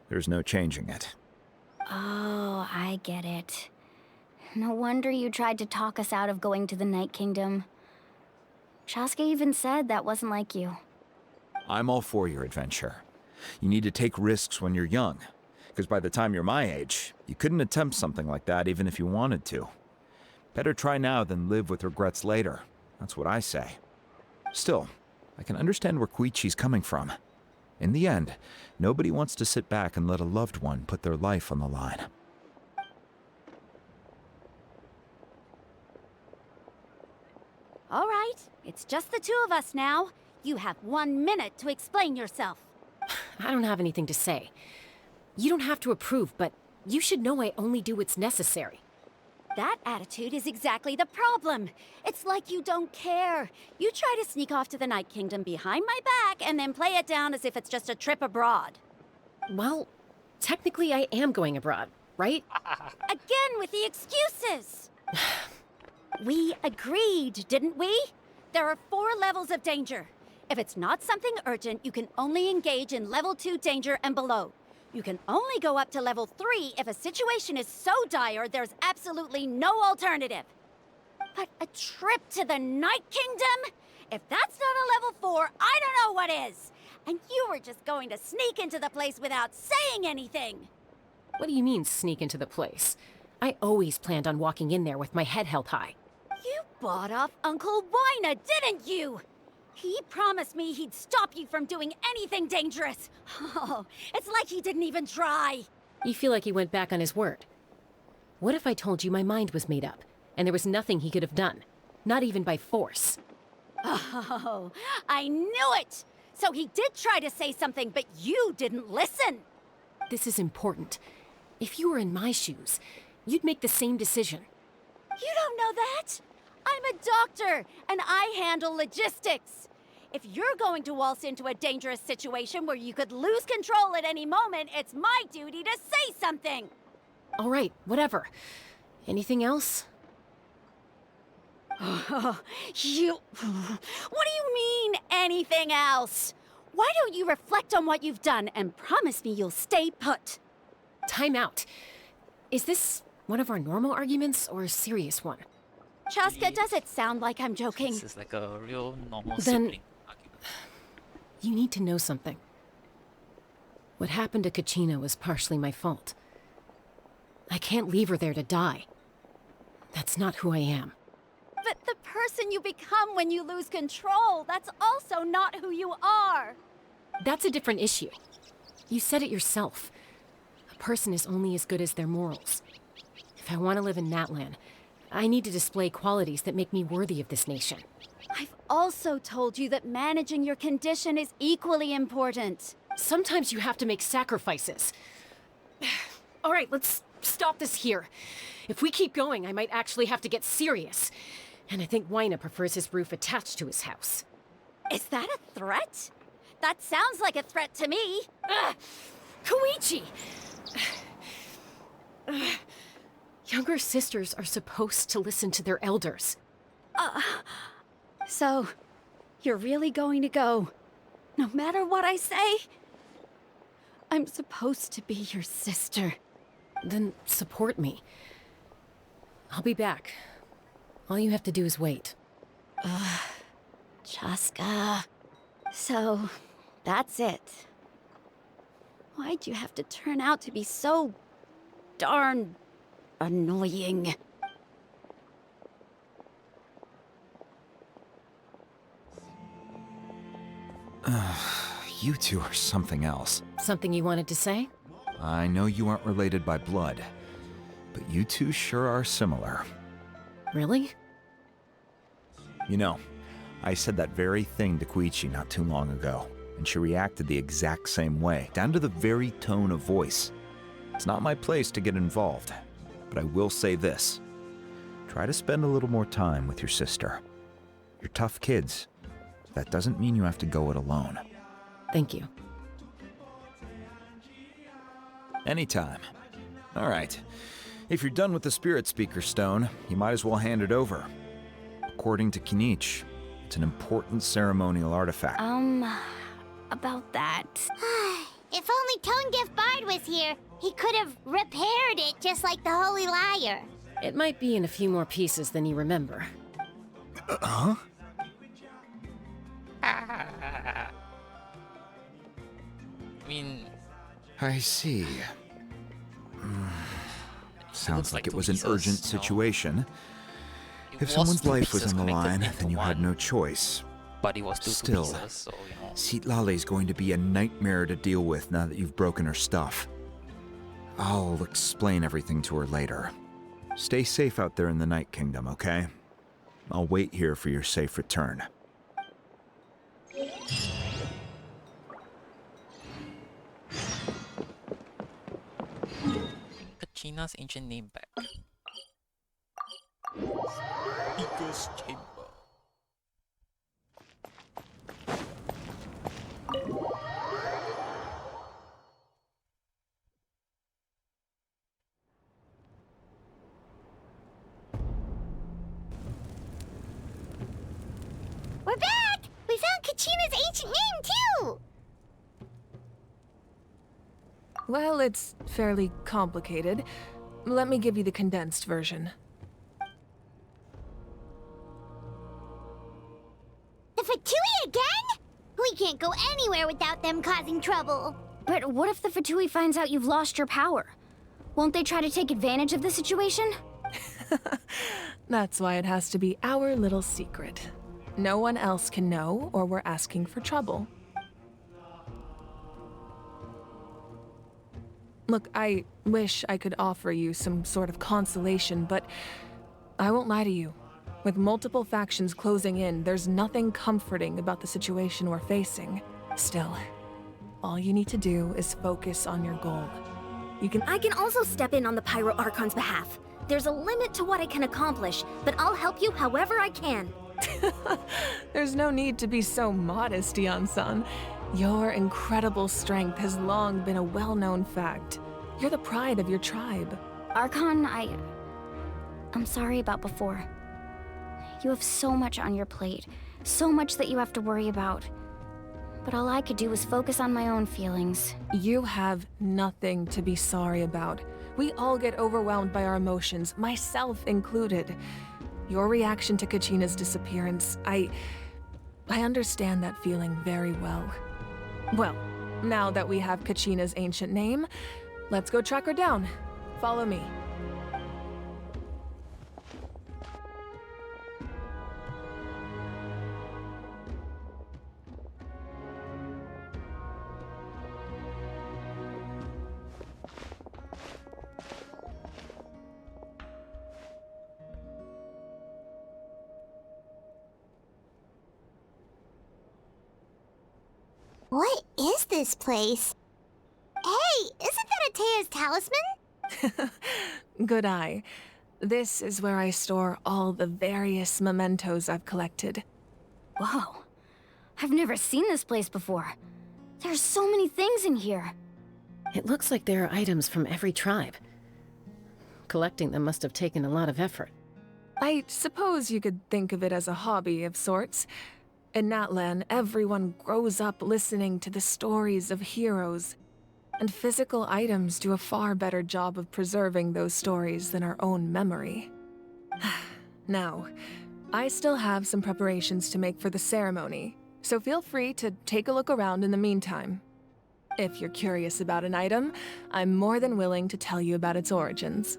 there's no changing it. Oh, I get it. No wonder you tried to talk us out of going to the Night Kingdom. Chaska even said that wasn't like you. I'm all for your adventure. You need to take risks when you're young, because by the time you're my age, you couldn't attempt something like that even if you wanted to. Better try now than live with regrets later. That's what I say. Still, I can understand where Koichi's coming from. In the end, nobody wants to sit back and let a loved one put their life on the line. All right, it's just the two of us now. You have 1 minute to explain yourself. I don't have anything to say. You don't have to approve, but you should know I only do what's necessary. That attitude is exactly the problem. It's like you don't care. You try to sneak off to the Night Kingdom behind my back and then play it down as if it's just a trip abroad. Well, technically I am going abroad, right? Again with the excuses! We agreed, didn't we? There are 4 levels of danger. If it's not something urgent, you can only engage in level 2 danger and below. You can only go up to level 3 if a situation is so dire there's absolutely no alternative. But a trip to the Night Kingdom? If that's not a level 4, I don't know what is. And you were just going to sneak into the place without saying anything! What do you mean, sneak into the place? I always planned on walking in there with my head held high. You bought off Uncle Wina, didn't you? He promised me he'd stop you from doing anything dangerous. Oh, it's like he didn't even try. You feel like he went back on his word. What if I told you my mind was made up, and there was nothing he could have done? Not even by force. Oh, I knew it! So he did try to say something, but you didn't listen. This is important. If you were in my shoes, you'd make the same decision. You don't know that? I'm a doctor, and I handle logistics. If you're going to waltz into a dangerous situation where you could lose control at any moment, it's my duty to say something. All right, whatever. Anything else? What do you mean, anything else? Why don't you reflect on what you've done and promise me you'll stay put? Time out. Is this one of our normal arguments or a serious one? Chaska, does it sound like I'm joking? This is like a real normal Then sibling. you need to know something. What happened to Kachina was partially my fault. I can't leave her there to die. That's not who I am. But the person you become when you lose control, that's also not who you are. That's a different issue. You said it yourself. A person is only as good as their morals. If I want to live in Natlan, I need to display qualities that make me worthy of this nation. I've also told you that managing your condition is equally important. Sometimes you have to make sacrifices. All right, let's stop this here. If we keep going, I might actually have to get serious. And I think Wina prefers his roof attached to his house. Is that a threat? That sounds like a threat to me. Koichi! Younger sisters are supposed to listen to their elders. So, you're really going to go, no matter what I say? I'm supposed to be your sister. Then support me. I'll be back. All you have to do is wait. Chaska. So, that's it. Why'd you have to turn out to be so darn annoying? You two are something else. Something you wanted to say? I know you aren't related by blood, but you two sure are similar. Really? You know, I said that very thing to Koichi not too long ago, and she reacted the exact same way, down to the very tone of voice. It's not my place to get involved, but I will say this. Try to spend a little more time with your sister. You're tough kids. That doesn't mean you have to go it alone. Thank you. Anytime. All right. If you're done with the Spirit Speaker Stone, you might as well hand it over. According to Kinich, it's an important ceremonial artifact. About that. If only Tonegif Bard was here, he could have repaired it just like the Holy Liar. It might be in a few more pieces than you remember. Huh? I mean... I see. Sounds like it was an pieces, urgent no? situation. It If someone's two life was pieces on the connected line, into then you had one, no choice. But it was two Still, pieces, so, you know. Seatlale's going to be a nightmare to deal with now that you've broken her stuff. I'll explain everything to her later. Stay safe out there in the Night Kingdom, okay? I'll wait here for your safe return. Kachina's ancient name back. Speaker's Chamber. We're back! We found Kachina's ancient name, too! Well, it's fairly complicated. Let me give you the condensed version. The Fatui again? We can't can't go anywhere without them causing trouble. But what if the Fatui finds out you've lost your power? Won't they try to take advantage of the situation? That's why it has to be our little secret. No one else can know, or we're asking for trouble. Look, I wish I could offer you some sort of consolation, but I won't lie to you. With multiple factions closing in, there's nothing comforting about the situation we're facing. Still, all you need to do is focus on your goal. I can also step in on the Pyro Archon's behalf. There's a limit to what I can accomplish, but I'll help you however I can. There's no need to be so modest, Yan-san. Your incredible strength has long been a well-known fact. You're the pride of your tribe. Archon, I'm sorry about before. You have so much on your plate, so much that you have to worry about. But all I could do was focus on my own feelings. You have nothing to be sorry about. We all get overwhelmed by our emotions, myself included. Your reaction to Kachina's disappearance, I understand that feeling very well. Well, now that we have Kachina's ancient name, let's go track her down. Follow me. What is this place? Hey, isn't that Atea's talisman? Good eye. This is where I store all the various mementos I've collected. Whoa. I've never seen this place before. There's so many things in here. It looks like there are items from every tribe. Collecting them must have taken a lot of effort. I suppose you could think of it as a hobby of sorts. In Natlan, everyone grows up listening to the stories of heroes, and physical items do a far better job of preserving those stories than our own memory. Now, I still have some preparations to make for the ceremony, so feel free to take a look around in the meantime. If you're curious about an item, I'm more than willing to tell you about its origins.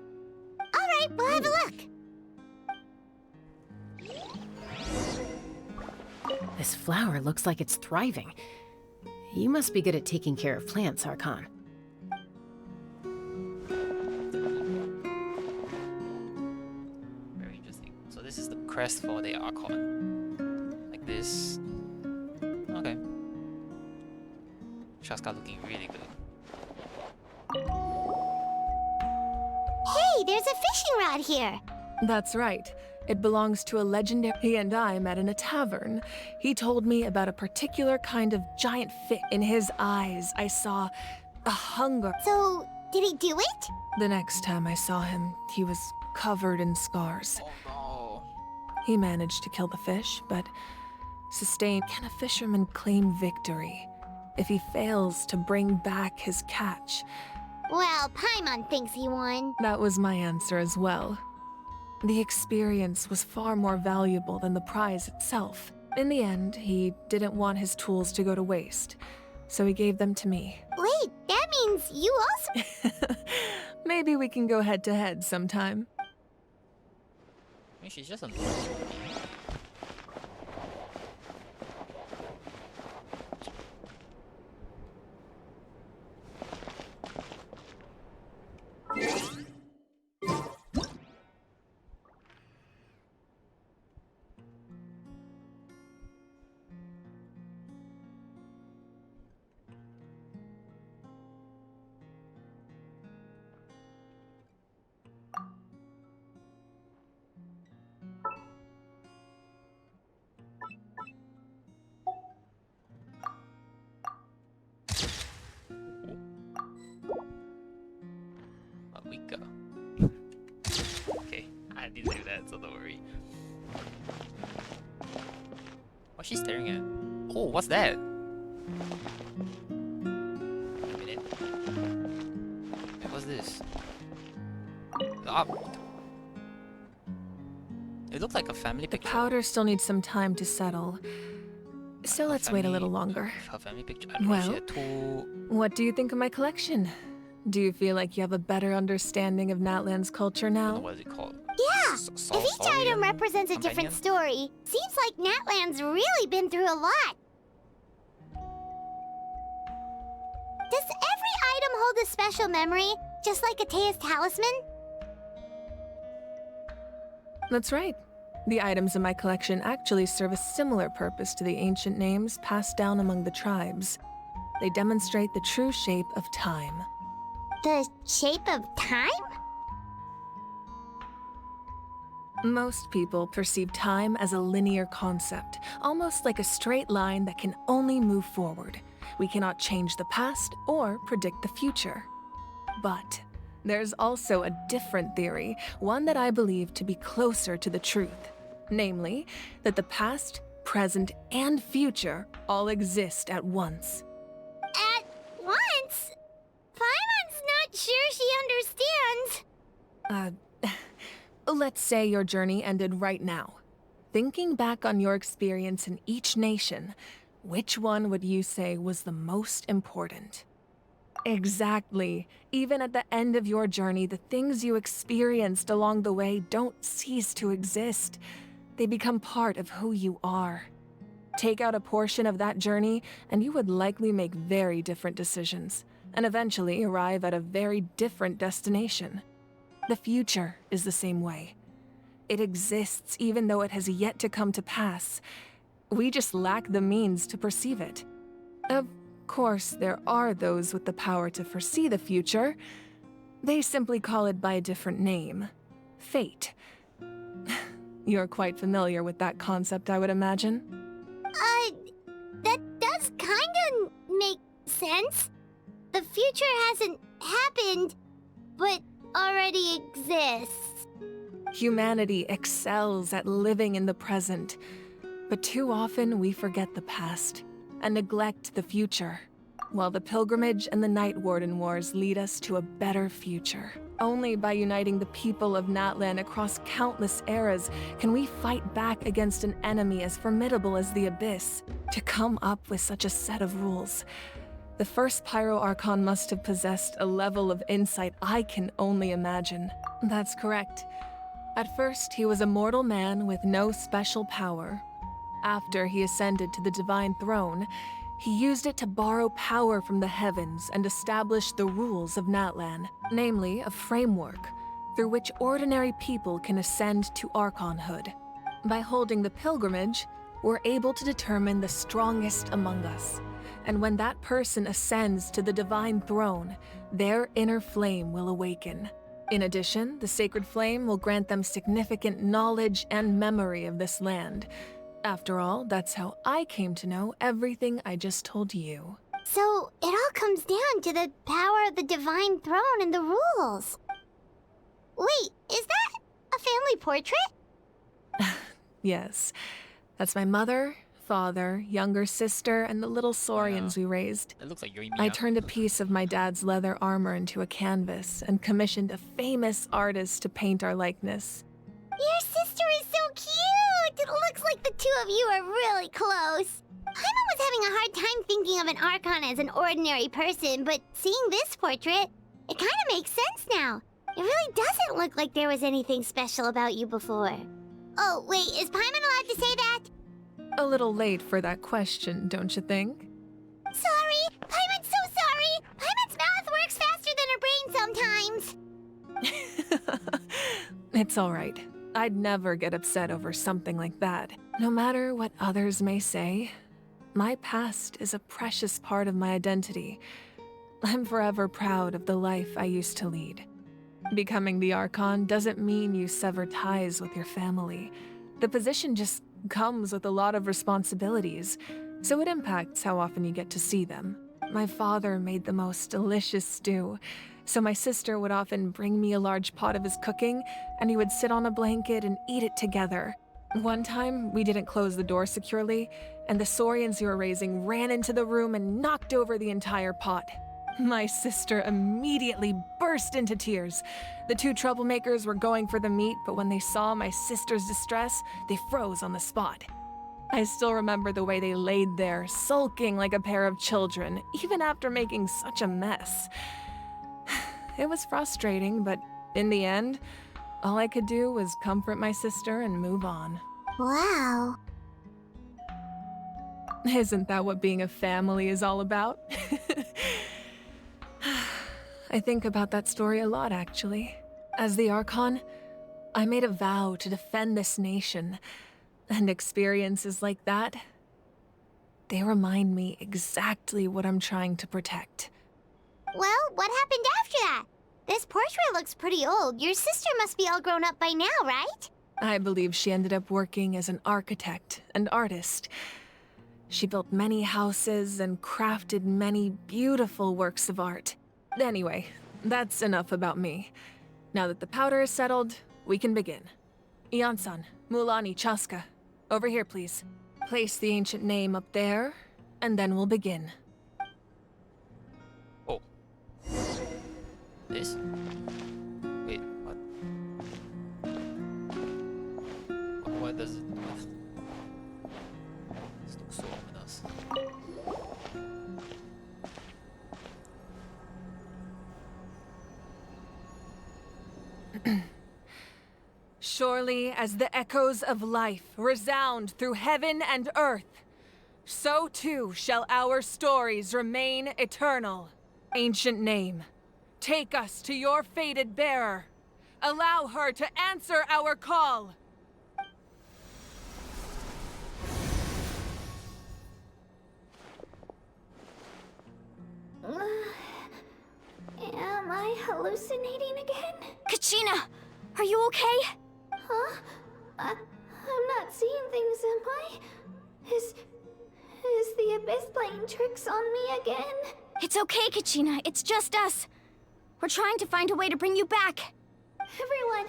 All right, we'll have a look. This flower looks like it's thriving. You must be good at taking care of plants, Archon. Very interesting. So this is the crest for the Archon. Like this. Okay. Shaska looking really good. Hey, there's a fishing rod here. That's right. It belongs to a legendary. He and I met in a tavern. He told me about a particular kind of giant fish. In his eyes, I saw a hunger. So, did he do it? The next time I saw him, he was covered in scars. Oh He managed to kill the fish, but sustained. Can a fisherman claim victory if he fails to bring back his catch? Well, Paimon thinks he won. That was my answer as well. The experience was far more valuable than the prize itself. In the end, he didn't want his tools to go to waste, so he gave them to me. Wait, that means you also... Maybe we can go head-to-head sometime. I mean, she's just a we go. Okay, I didn't do that, so don't worry. What's she staring at? Oh, what's that? Wait a minute. What was this? It looked like a family The picture. powder still needs some time to settle. So let's wait a little longer. Her family picture. I don't know if she Well, had two. what do you think of my collection? Do you feel like you have a better understanding of Natlan's culture now? What is it called? Yeah, if each item represents a different story, seems like Natlan's really been through a lot. Does every item hold a special memory, just like Atea's talisman? That's right. The items in my collection actually serve a similar purpose to the ancient names passed down among the tribes. They demonstrate the true shape of time. The shape of time? Most people perceive time as a linear concept, almost like a straight line that can only move forward. We cannot change the past or predict the future. But there's also a different theory, one that I believe to be closer to the truth. Namely, that the past, present, and future all exist at once. At once? Paimon's not sure she understands. Let's say your journey ended right now. Thinking back on your experience in each nation, which one would you say was the most important? Exactly. Even at the end of your journey, the things you experienced along the way don't cease to exist. They become part of who you are. Take out a portion of that journey, and you would likely make very different decisions, and eventually arrive at a very different destination. The future is the same way. It exists even though it has yet to come to pass. We just lack the means to perceive it. Of course, there are those with the power to foresee the future. They simply call it by a different name. Fate. You're quite familiar with that concept, I would imagine. That does kinda make sense. The future hasn't happened, but already exists. Humanity excels at living in the present, but too often we forget the past and neglect the future, while the pilgrimage and the Night Warden Wars lead us to a better future. Only by uniting the people of Natlan across countless eras can we fight back against an enemy as formidable as the Abyss. To come up with such a set of rules, the first Pyro Archon must have possessed a level of insight I can only imagine. That's correct. At first, he was a mortal man with no special power. After he ascended to the Divine Throne, he used it to borrow power from the heavens and establish the rules of Natlan, namely a framework through which ordinary people can ascend to Archonhood. By holding the pilgrimage, we're able to determine the strongest among us. And when that person ascends to the Divine Throne, their inner flame will awaken. In addition, the sacred flame will grant them significant knowledge and memory of this land. After all, that's how I came to know everything I just told you. So, it all comes down to the power of the Divine Throne and the rules. Wait, is that a family portrait? Yes, that's my mother, father, younger sister, and the little saurians we raised. It looks like you're I turned a piece of my dad's leather armor into a canvas and commissioned a famous artist to paint our likeness. Your sister is so cute! It looks like the two of you are really close. Paimon was having a hard time thinking of an Archon as an ordinary person, but seeing this portrait, it kind of makes sense now. It really doesn't look like there was anything special about you before. Oh, wait, is Paimon allowed to say that? A little late for that question, don't you think? Sorry! Paimon's so sorry! Paimon's mouth works faster than her brain sometimes! It's all right. I'd never get upset over something like that. No matter what others may say, my past is a precious part of my identity. I'm forever proud of the life I used to lead. Becoming the Archon doesn't mean you sever ties with your family. The position just comes with a lot of responsibilities, so it impacts how often you get to see them. My father made the most delicious stew, so my sister would often bring me a large pot of his cooking, and we would sit on a blanket and eat it together. One time, we didn't close the door securely, and the saurians we were raising ran into the room and knocked over the entire pot. My sister immediately burst into tears. The two troublemakers were going for the meat, but when they saw my sister's distress, they froze on the spot. I still remember the way they laid there, sulking like a pair of children, even after making such a mess. It was frustrating, but in the end, all I could do was comfort my sister and move on. Wow. Isn't that what being a family is all about? I think about that story a lot, actually. As the Archon, I made a vow to defend this nation, and experiences like that, they remind me exactly what I'm trying to protect. Well, what happened after that? This portrait looks pretty old. Your sister must be all grown up by now, right? I believe she ended up working as an architect and artist. She built many houses and crafted many beautiful works of art. Anyway, that's enough about me. Now that the powder is settled, we can begin. Ian-san, Mulani, Chaska, over here, please. Place the ancient name up there, and then we'll begin. Oh. This? Wait, what? What does it... This looks so ominous. Surely as the echoes of life resound through heaven and earth, so too shall our stories remain eternal. Ancient name, take us to your fated bearer. Allow her to answer our call. Am I hallucinating again? Kachina, are you okay? Huh? I'm not seeing things, am I? Is the Abyss playing tricks on me again? It's okay, Kachina. It's just us. We're trying to find a way to bring you back. Everyone,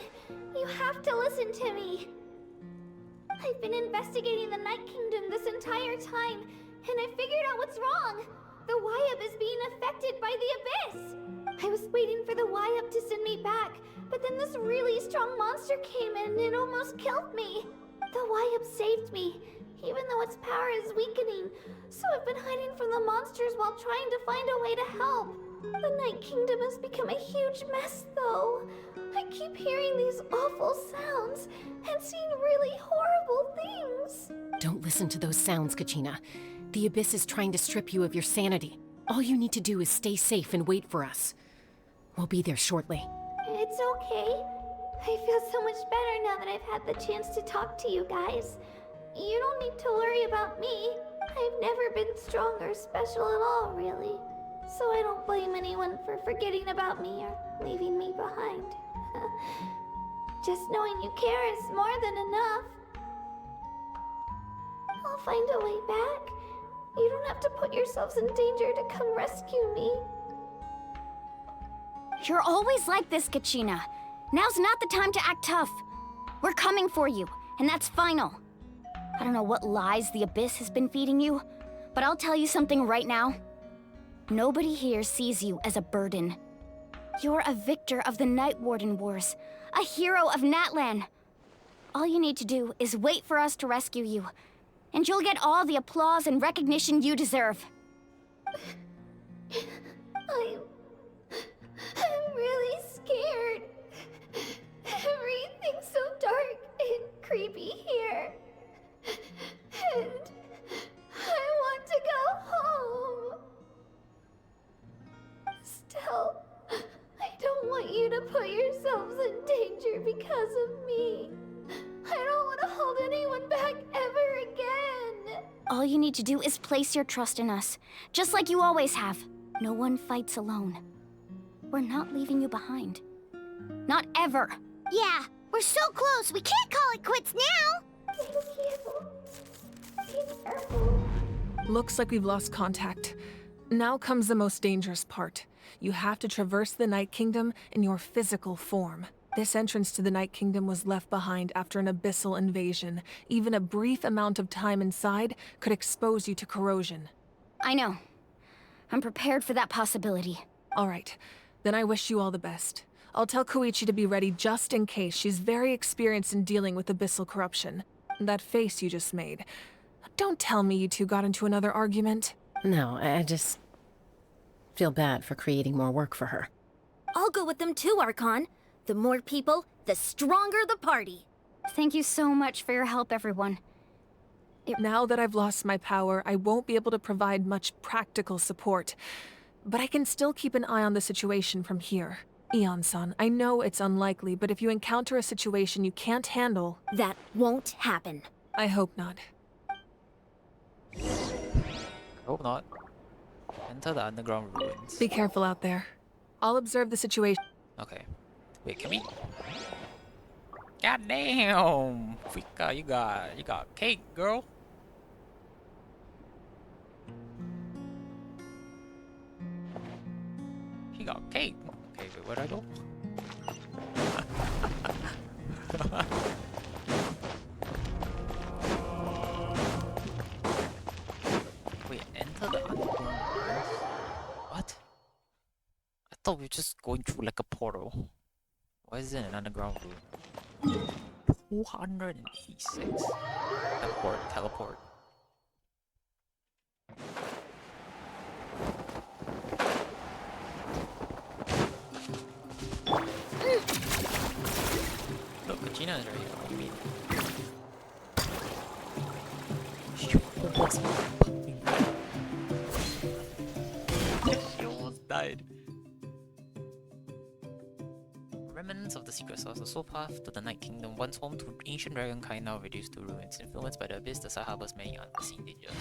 you have to listen to me. I've been investigating the Night Kingdom this entire time, and I figured out what's wrong. The Wyup is being affected by the Abyss. I was waiting for the Wyup to send me back, but then this really strong monster came in and it almost killed me. The Wyup saved me, even though its power is weakening. So I've been hiding from the monsters while trying to find a way to help. The Night Kingdom has become a huge mess, though. I keep hearing these awful sounds and seeing really horrible things. Don't listen to those sounds, Kachina. The Abyss is trying to strip you of your sanity. All you need to do is stay safe and wait for us. We'll be there shortly. It's okay. I feel so much better now that I've had the chance to talk to you guys. You don't need to worry about me. I've never been strong or special at all, really. So I don't blame anyone for forgetting about me or leaving me behind. Just knowing you care is more than enough. I'll find a way back. You don't have to put yourselves in danger to come rescue me. You're always like this, Kachina. Now's not the time to act tough. We're coming for you, and that's final. I don't know what lies the Abyss has been feeding you, but I'll tell you something right now. Nobody here sees you as a burden. You're a victor of the Night Warden Wars, a hero of Natlan. All you need to do is wait for us to rescue you, and you'll get all the applause and recognition you deserve. I'm really scared. Everything's so dark and creepy here. And I want to go home. Still, I don't want you to put yourselves in danger because of me. I don't want to hold anyone back ever again. All you need to do is place your trust in us, just like you always have. No one fights alone. We're not leaving you behind. Not ever. Yeah, we're so close. We can't call it quits now. Be careful. Looks like we've lost contact. Now comes the most dangerous part. You have to traverse the Night Kingdom in your physical form. This entrance to the Night Kingdom was left behind after an abyssal invasion. Even a brief amount of time inside could expose you to corrosion. I know. I'm prepared for that possibility. All right. Then I wish you all the best. I'll tell Koichi to be ready just in case. She's very experienced in dealing with abyssal corruption. That face you just made. Don't tell me you two got into another argument. No, I just feel bad for creating more work for her. I'll go with them too, Archon. The more people, the stronger the party. Thank you so much for your help, everyone. Now that I've lost my power, I won't be able to provide much practical support. But I can still keep an eye on the situation from here. Eon-san, I know it's unlikely, but if you encounter a situation you can't handle... That won't happen. I hope not. Hope not. Enter the underground ruins. Be careful out there. I'll observe the situation. Okay. Wait, can we? God damn! Fika, you got cake, girl. She got cake. Okay, wait, where'd I go? Wait, enter the underground ruins? What? I thought we were just going through like a portal. Why is it an underground room? 286. Teleport. Look, Kachina is right here. What do you mean? She almost fucking she almost died. Remnants of the secret source, the soul path to the Night Kingdom, once home to ancient dragonkind, now reduced to ruins. Influenced by the abyss, the site harbors many unforeseen dangers.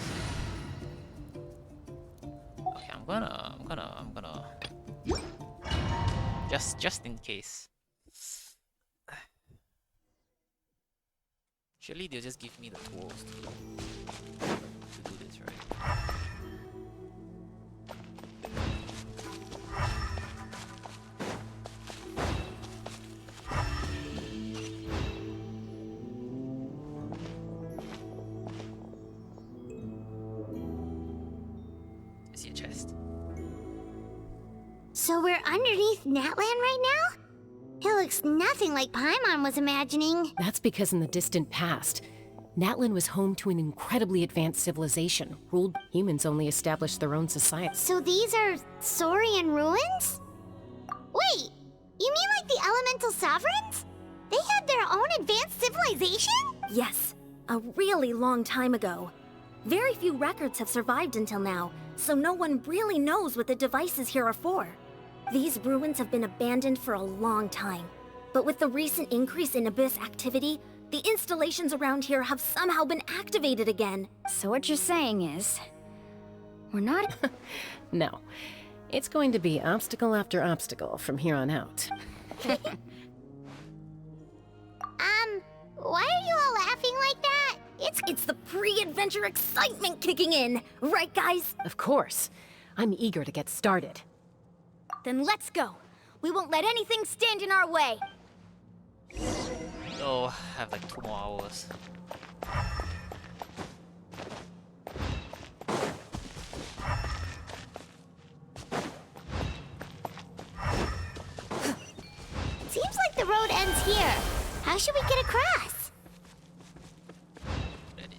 Okay, I'm gonna just in case. Surely they'll just give me the tools to do this, right? I see a chest. So we're underneath Natlan right now? It looks nothing like Paimon was imagining. That's because in the distant past, Natlan was home to an incredibly advanced civilization. Humans only established their own society. So these are Saurian ruins? Wait, you mean like the elemental sovereigns? They had their own advanced civilization? Yes, a really long time ago. Very few records have survived until now, so no one really knows what the devices here are for. These ruins have been abandoned for a long time, but with the recent increase in Abyss activity, the installations around here have somehow been activated again. So what you're saying is, we're not... No. It's going to be obstacle after obstacle from here on out. Why are you all laughing like that? It's the pre-adventure excitement kicking in, right guys? Of course. I'm eager to get started. Then let's go. We won't let anything stand in our way. Oh, I have like 2 more hours. Seems like the road ends here. How should we get across? That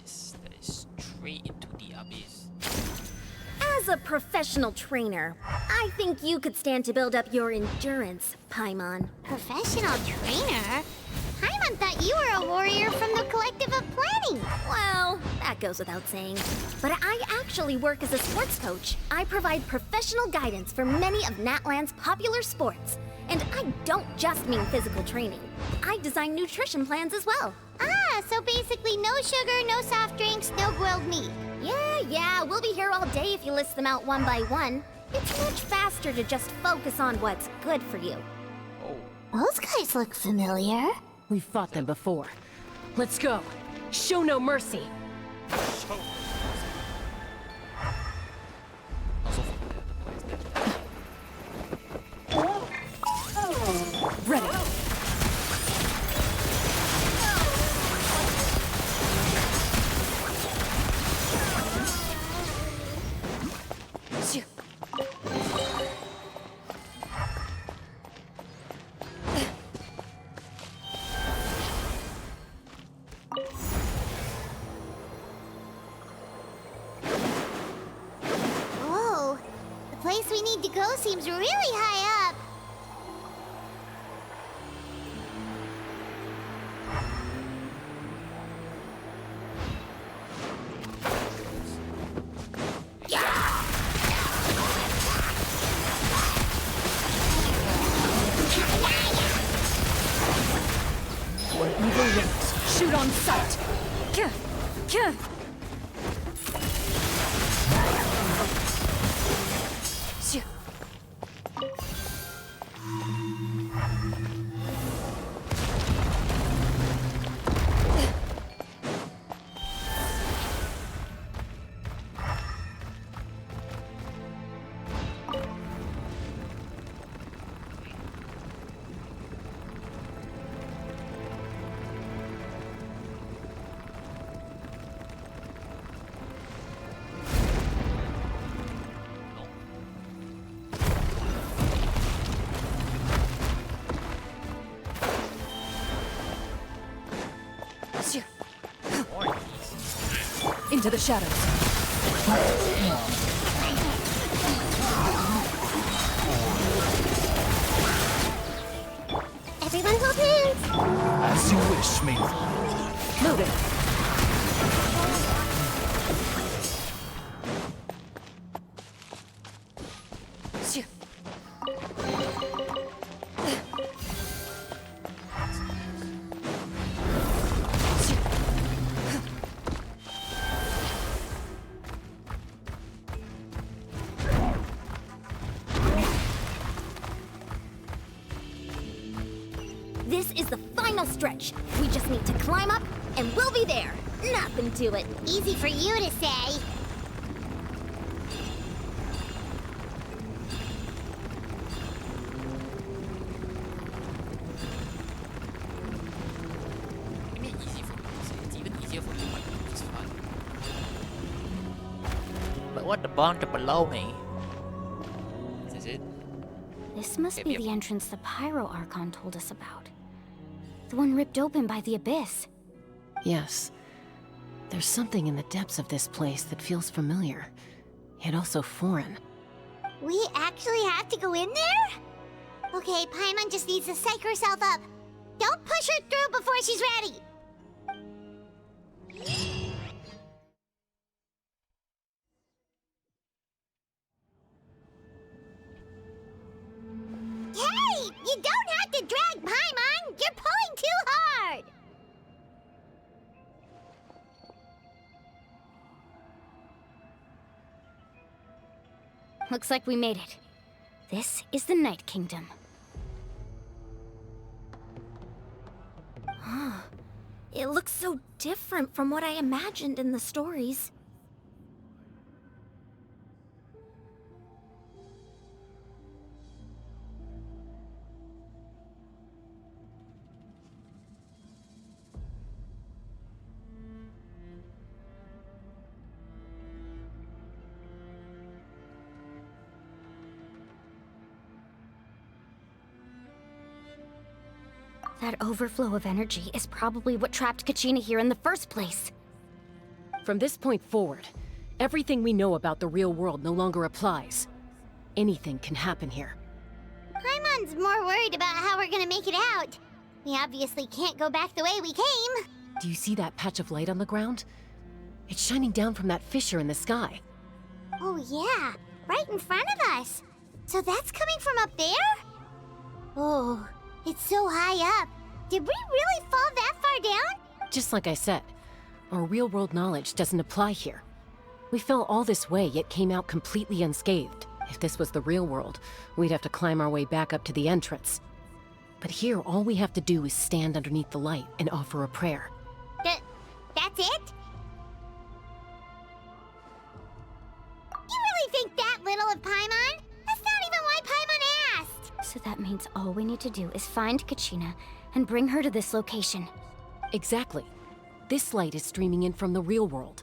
is straight into the abyss. As a professional trainer, I think you could stand to build up your endurance, Paimon. Professional trainer? Paimon thought you were a warrior from the Collective of Planning. Well, that goes without saying. But I actually work as a sports coach. I provide professional guidance for many of Natlan's popular sports. And I don't just mean physical training. I design nutrition plans as well. Ah, so basically no sugar, no soft drinks, no grilled meat. Yeah, we'll be here all day if you list them out one by one. It's much faster to just focus on what's good for you. Those guys look familiar. We've fought them before. Let's go. Show no mercy. Ready. place we need to go seems really high up. Where evil lurks, shoot on sight! Kyh! Kyh! Shoo. Into the shadows. Everyone hold hands. As you wish, maiden. Loaded. Shoo. This is the final stretch. We just need to climb up, and we'll be there. Nothing to it. Easy for you to say. I mean, easy for me to say. It's even easier for you, which is fun. But what about below me? Is it? This must be the entrance the Pyro Archon told us about. The one ripped open by the Abyss. Yes. There's something in the depths of this place that feels familiar, yet also foreign. We actually have to go in there? Okay, Paimon just needs to psych herself up. Don't push her through before she's ready. Hey! You don't have to drag Paimon! You're pulling too hard! Looks like we made it. This is the Night Kingdom. It looks so different from what I imagined in the stories. That overflow of energy is probably what trapped Kachina here in the first place. From this point forward, everything we know about the real world no longer applies. Anything can happen here. Paimon's more worried about how we're gonna make it out. We obviously can't go back the way we came. Do you see that patch of light on the ground? It's shining down from that fissure in the sky. Oh yeah, right in front of us. So that's coming from up there? Oh, it's so high up. Did we really fall that far down? Just like I said, our real-world knowledge doesn't apply here. We fell all this way, yet came out completely unscathed. If this was the real world, we'd have to climb our way back up to the entrance. But here, all we have to do is stand underneath the light and offer a prayer. That's it? You really think that little of Paimon? That's not even why Paimon asked! So that means all we need to do is find Kachina and bring her to this location. Exactly. This light is streaming in from the real world.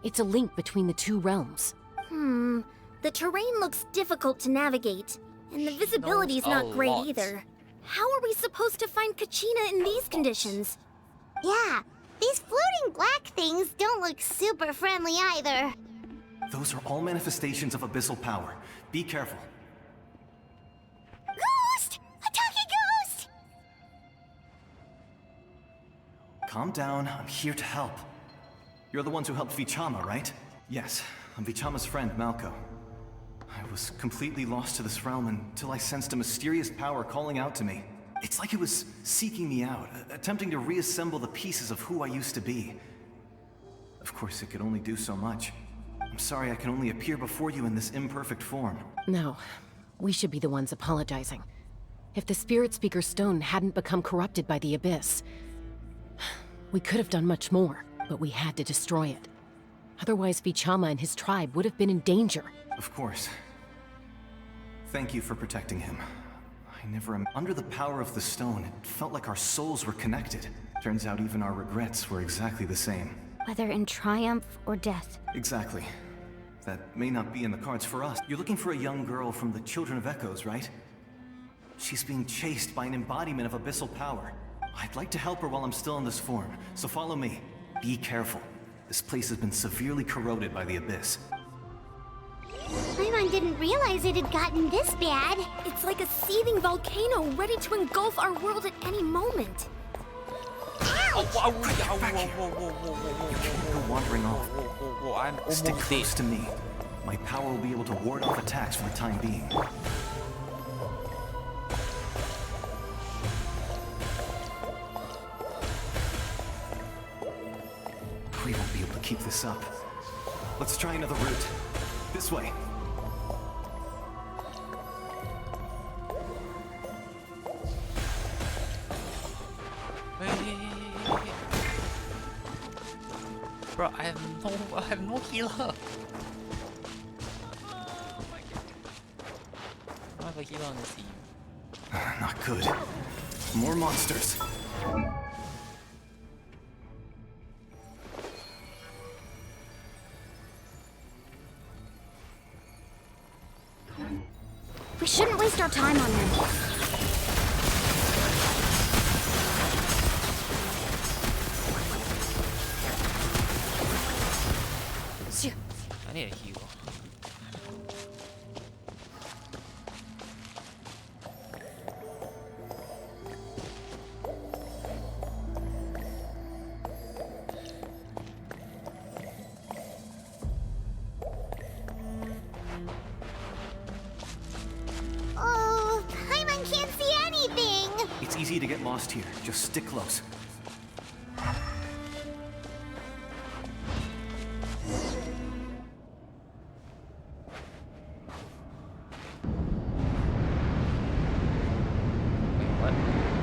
It's a link between the two realms. The terrain looks difficult to navigate, and the visibility's not great either. How are we supposed to find Kachina in these conditions? Yeah, these floating black things don't look super friendly either. Those are all manifestations of abyssal power. Be careful. Ghost! A talking ghost! Calm down, I'm here to help. You're the ones who helped Vichama, right? Yes, I'm Vichama's friend, Malco. I was completely lost to this realm until I sensed a mysterious power calling out to me. It's like it was seeking me out, attempting to reassemble the pieces of who I used to be. Of course, it could only do so much. I'm sorry I can only appear before you in this imperfect form. No, we should be the ones apologizing. If the Spirit Speaker Stone hadn't become corrupted by the Abyss, we could have done much more, but we had to destroy it. Otherwise, Vichama and his tribe would have been in danger. Of course. Thank you for protecting him. Under the power of the stone, it felt like our souls were connected. Turns out even our regrets were exactly the same. Whether in triumph or death. Exactly. That may not be in the cards for us. You're looking for a young girl from the Children of Echoes, right? She's being chased by an embodiment of abyssal power. I'd like to help her while I'm still in this form, so follow me. Be careful. This place has been severely corroded by the Abyss. Paimon didn't realize it had gotten this bad. It's like a seething volcano ready to engulf our world at any moment. Go wandering off. I'm Stick close to me. My power will be able to ward off attacks for the time being. We won't be able to keep this up. Let's try another route. This way. Bro, I have no healer. I have a healer on the team. Not good. More monsters. We shouldn't waste our time on them. I need a heal. Oh, Paimon can't see anything! It's easy to get lost here. Just stick close.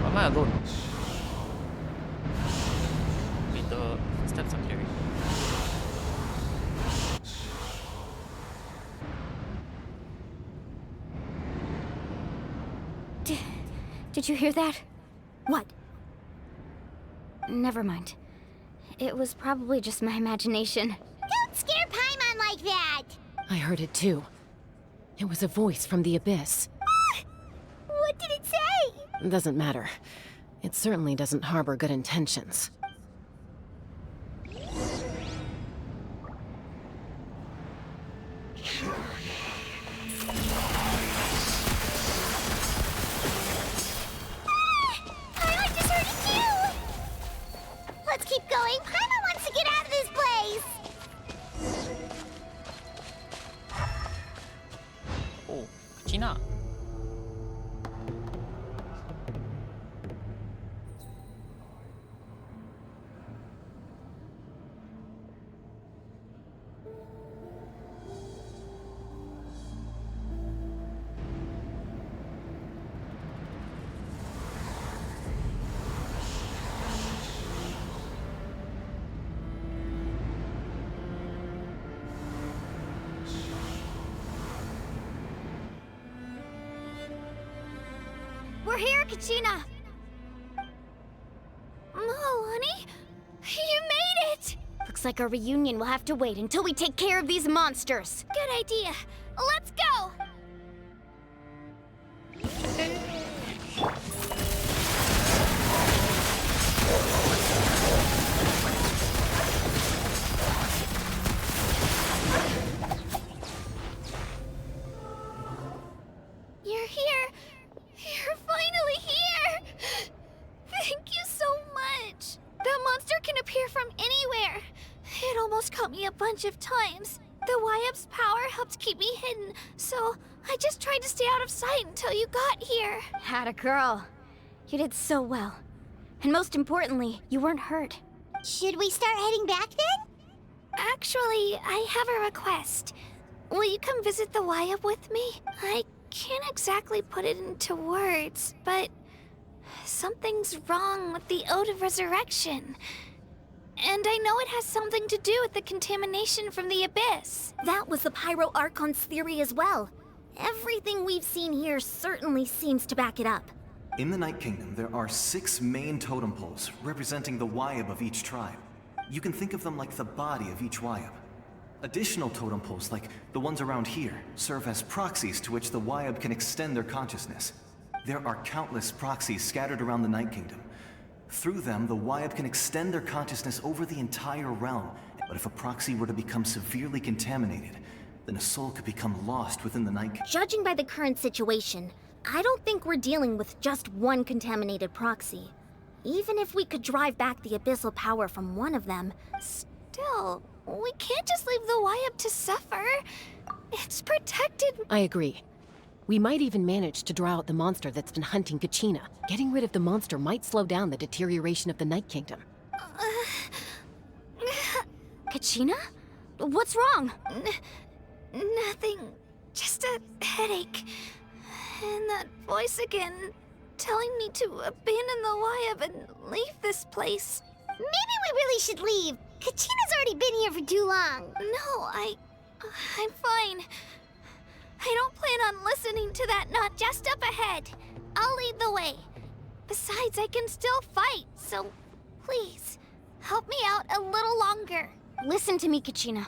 Am I alone? Wait, the footsteps are clearing. Did you hear that? What? Never mind. It was probably just my imagination. Don't scare Paimon like that! I heard it too. It was a voice from the Abyss. What did it say? Doesn't matter. It certainly doesn't harbor good intentions. Paimon just heard it too! Let's keep going. Paimon wants to get out of this place! Oh, Kachina. We're here, Kachina! Oh, honey? You made it! Looks like our reunion will have to wait until we take care of these monsters. Good idea. Let's go! caught me a bunch of times. The Wyap's power helped keep me hidden, so I just tried to stay out of sight until you got here. Had a girl. You did so well. And most importantly, you weren't hurt. Should we start heading back then? Actually, I have a request. Will you come visit the Wyap with me? I can't exactly put it into words, but something's wrong with the Ode of Resurrection. And I know it has something to do with the contamination from the Abyss. That was the Pyro Archon's theory as well. Everything we've seen here certainly seems to back it up. In the Night Kingdom, there are 6 main totem poles representing the Wyap of each tribe. You can think of them like the body of each Wyap. Additional totem poles, like the ones around here, serve as proxies to which the Wyap can extend their consciousness. There are countless proxies scattered around the Night Kingdom. Through them, the Wyap can extend their consciousness over the entire realm. But if a proxy were to become severely contaminated, then a soul could become lost within the Night Kingdom. Judging by the current situation, I don't think we're dealing with just one contaminated proxy. Even if we could drive back the abyssal power from one of them, still, we can't just leave the Wyap to suffer. It's protected. I agree. We might even manage to draw out the monster that's been hunting Kachina. Getting rid of the monster might slow down the deterioration of the Night Kingdom. Kachina? What's wrong? Nothing. Just a headache. And that voice again, telling me to abandon the Wyap and leave this place. Maybe we really should leave. Kachina's already been here for too long. No, I'm fine. I don't plan on listening to that not just up ahead. I'll lead the way. Besides, I can still fight, so please, help me out a little longer. Listen to me, Kachina.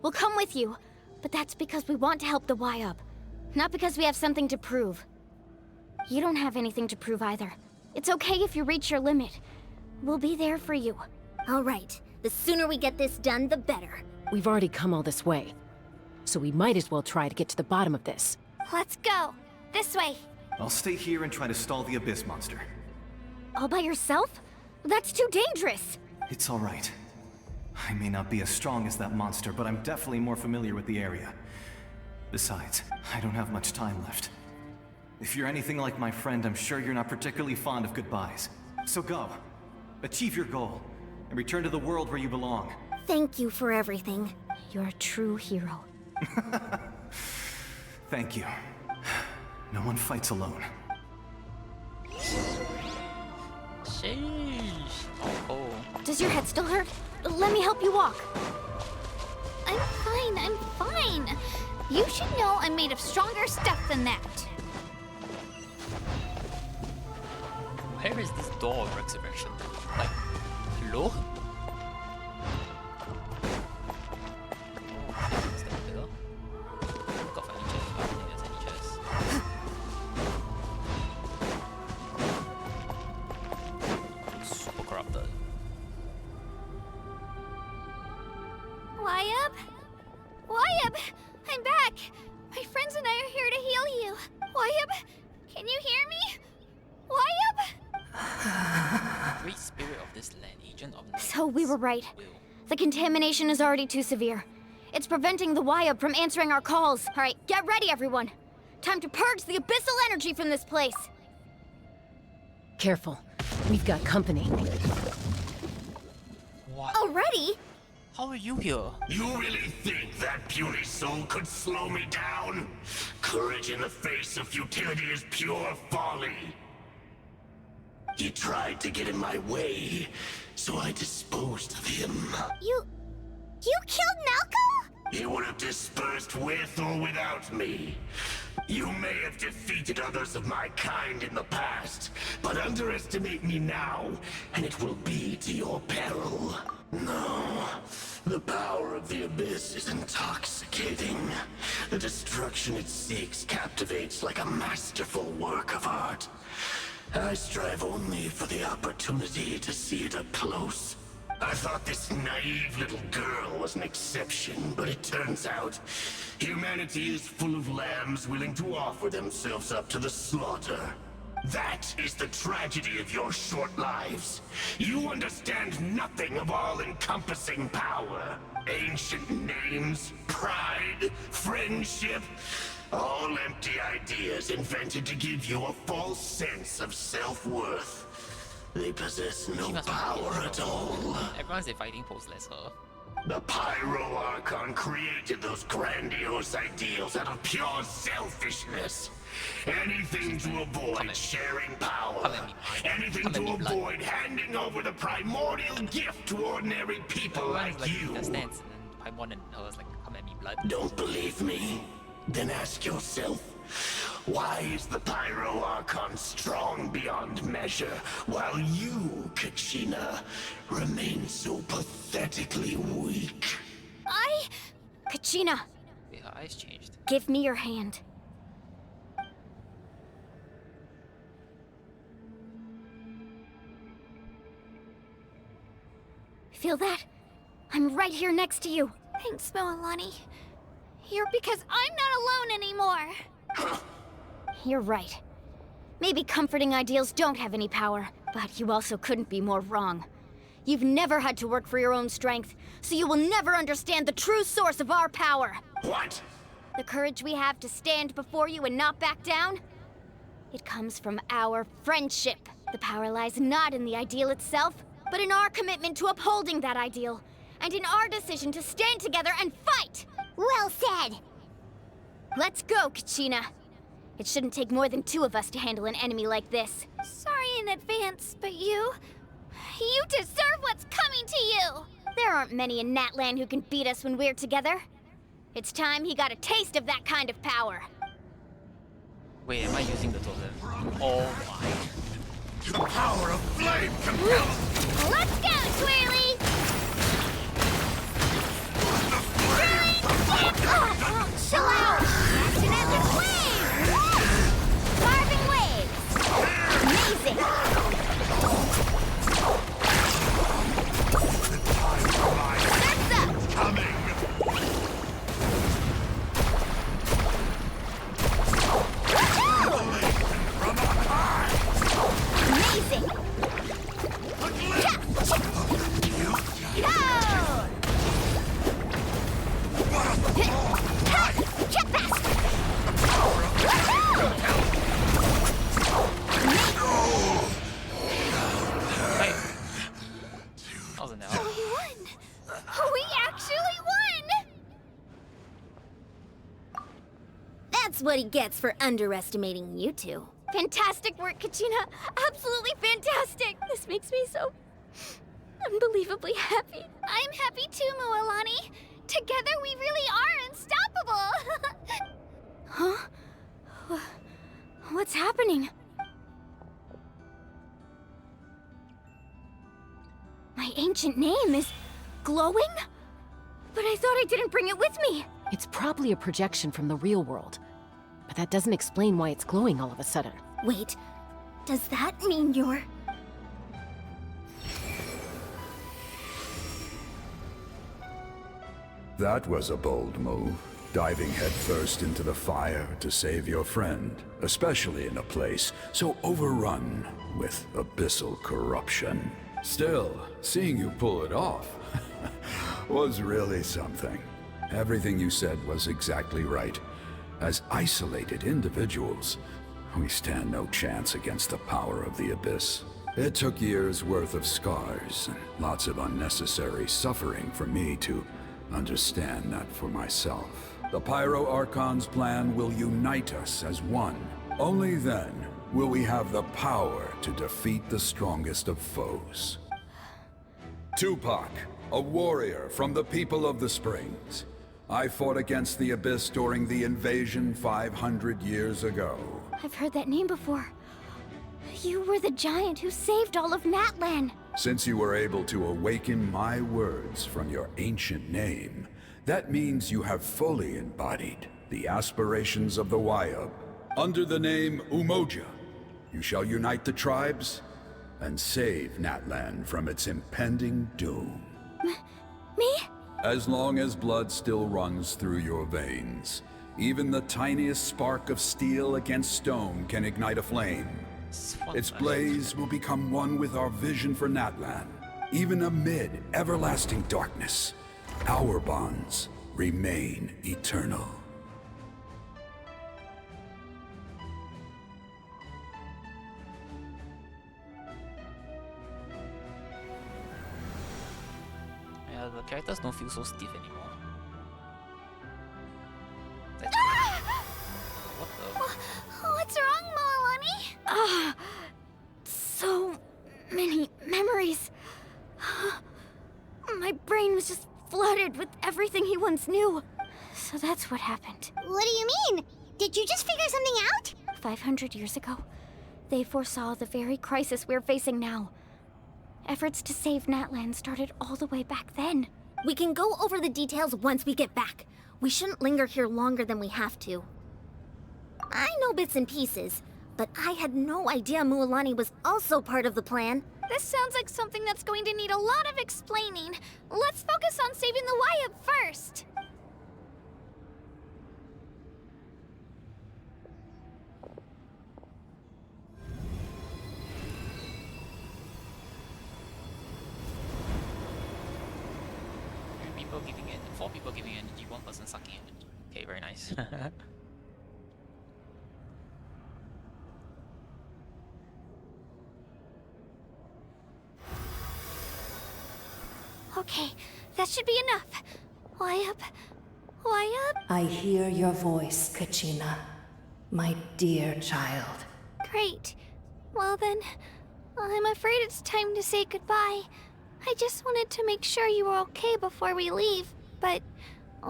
We'll come with you, but that's because we want to help the Wyap, not because we have something to prove. You don't have anything to prove either. It's okay if you reach your limit. We'll be there for you. All right. The sooner we get this done, the better. We've already come all this way, so we might as well try to get to the bottom of this. Let's go. This way. I'll stay here and try to stall the Abyss monster. All by yourself? That's too dangerous. It's all right. I may not be as strong as that monster, but I'm definitely more familiar with the area. Besides, I don't have much time left. If you're anything like my friend, I'm sure you're not particularly fond of goodbyes. So go. Achieve your goal, and return to the world where you belong. Thank you for everything. You're a true hero. Thank you. No one fights alone. Sheesh. Oh. Does your head still hurt? Let me help you walk. I'm fine. You should know I'm made of stronger stuff than that. Where is this door of resurrection? Like, hello? Is that a pillar? Look off any chest. I don't think there's any chest. Super corrupted. Wyap! I'm back! My friends and I are here to heal you. Wyap, can you hear me? Wyap? Great spirit of this land, agent of... So we were right. The contamination is already too severe. It's preventing the Wyap from answering our calls. All right, get ready, everyone. Time to purge the abyssal energy from this place. Careful. We've got company. What? Already? How are you here? You really think that puny soul could slow me down? Courage in the face of futility is pure folly. He tried to get in my way, so I disposed of him. You killed Malco? He would have dispersed with or without me. You may have defeated others of my kind in the past, but underestimate me now, and it will be to your peril. No, the power of the Abyss is intoxicating. The destruction it seeks captivates like a masterful work of art. I strive only for the opportunity to see it up close. I thought this naive little girl was an exception, but it turns out humanity is full of lambs willing to offer themselves up to the slaughter. That is the tragedy of your short lives. You understand nothing of all-encompassing power. Ancient names, pride, friendship, all empty ideas invented to give you a false sense of self-worth. They possess no power at all. Everyone's a fighting pose, less her. The Pyro Archon created those grandiose ideals out of pure selfishness. Anything to avoid sharing power. Anything to avoid handing over the primordial gift to ordinary people like you. Stance, and then Paimon and her was like, come at me, blood. Don't believe me? Then ask yourself, why is the Pyro Archon strong beyond measure, while you, Kachina, remain so pathetically weak? Kachina, Wait, her eyes changed. give me your hand. Feel that? I'm right here next to you. Thanks, Moalani. You're because I'm not alone anymore. You're right. Maybe comforting ideals don't have any power, but you also couldn't be more wrong. You've never had to work for your own strength, so you will never understand the true source of our power. What? The courage we have to stand before you and not back down? It comes from our friendship. The power lies not in the ideal itself, but in our commitment to upholding that ideal, and in our decision to stand together and fight! Well said! Let's go, Kachina. It shouldn't take more than 2 of us to handle an enemy like this. Sorry in advance, but you deserve what's coming to you! There aren't many in Natlan who can beat us when we're together. It's time he got a taste of that kind of power. Wait, am I using the totem? Oh my. The power of flame compels. Let's go, Twirly! Chill out! Action after flame! Carving waves! Amazing! That's up! Coming! From up high! Amazing! Check fast! That was an L. We won! We actually won! That's what he gets for underestimating you two. Fantastic work, Kachina! Absolutely fantastic! This makes me so unbelievably happy. I'm happy too, Moalani. Together we really are unstoppable! Huh? What's happening? My ancient name is glowing? But I thought I didn't bring it with me. It's probably a projection from the real world. But that doesn't explain why it's glowing all of a sudden. Wait, does that mean you're... That was a bold move, diving headfirst into the fire to save your friend, especially in a place so overrun with abyssal corruption. Still, seeing you pull it off was really something. Everything you said was exactly right. As isolated individuals, we stand no chance against the power of the Abyss. It took years' worth of scars and lots of unnecessary suffering for me to understand that for myself. The Pyro Archon's plan will unite us as one. Only then will we have the power to defeat the strongest of foes. Tupac, a warrior from the people of the Springs. I fought against the Abyss during the invasion 500 years ago. I've heard that name before. You were the giant who saved all of Natlan. Since you were able to awaken my words from your ancient name, that means you have fully embodied the aspirations of the Wayab. Under the name Umoja, you shall unite the tribes and save Natlan from its impending doom. Me? As long as blood still runs through your veins, even the tiniest spark of steel against stone can ignite a flame. Its blaze will become one with our vision for Natlan. Even amid everlasting darkness, our bonds remain eternal. Yeah, the characters don't feel so stiff anymore. What the? What's wrong, Moalani? So many memories. My brain was just flooded with everything he once knew. So that's what happened. What do you mean? Did you just figure something out? 500 years ago, they foresaw the very crisis we're facing now. Efforts to save Natlan started all the way back then. We can go over the details once we get back. We shouldn't linger here longer than we have to. I know bits and pieces, but I had no idea Mualani was also part of the plan. This sounds like something that's going to need a lot of explaining. Let's focus on saving the Wyatt first. Four people giving energy, one person sucking energy. Okay, very nice. Okay, that should be enough. Wyatt? I hear your voice, Kachina. My dear child. Great. Well then, I'm afraid it's time to say goodbye. I just wanted to make sure you were okay before we leave, but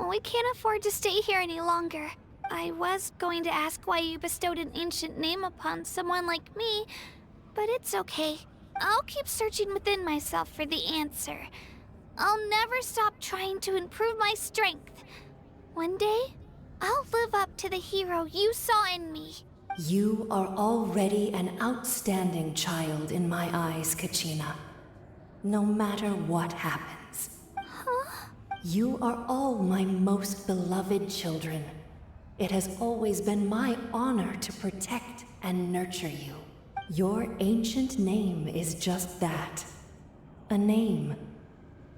we can't afford to stay here any longer. I was going to ask why you bestowed an ancient name upon someone like me, but it's okay. I'll keep searching within myself for the answer. I'll never stop trying to improve my strength. One day, I'll live up to the hero you saw in me. You are already an outstanding child in my eyes, Kachina. No matter what happens. Huh? You are all my most beloved children. It has always been my honor to protect and nurture you. Your ancient name is just that. A name.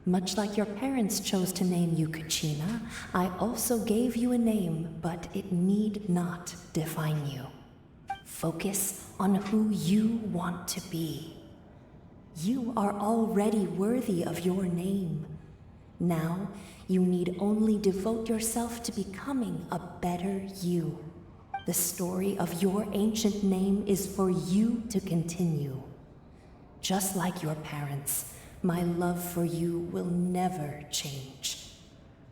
Much like your parents chose to name you Kachina, I also gave you a name, but it need not define you. Focus on who you want to be. You are already worthy of your name. Now, you need only devote yourself to becoming a better you. The story of your ancient name is for you to continue. Just like your parents, my love for you will never change.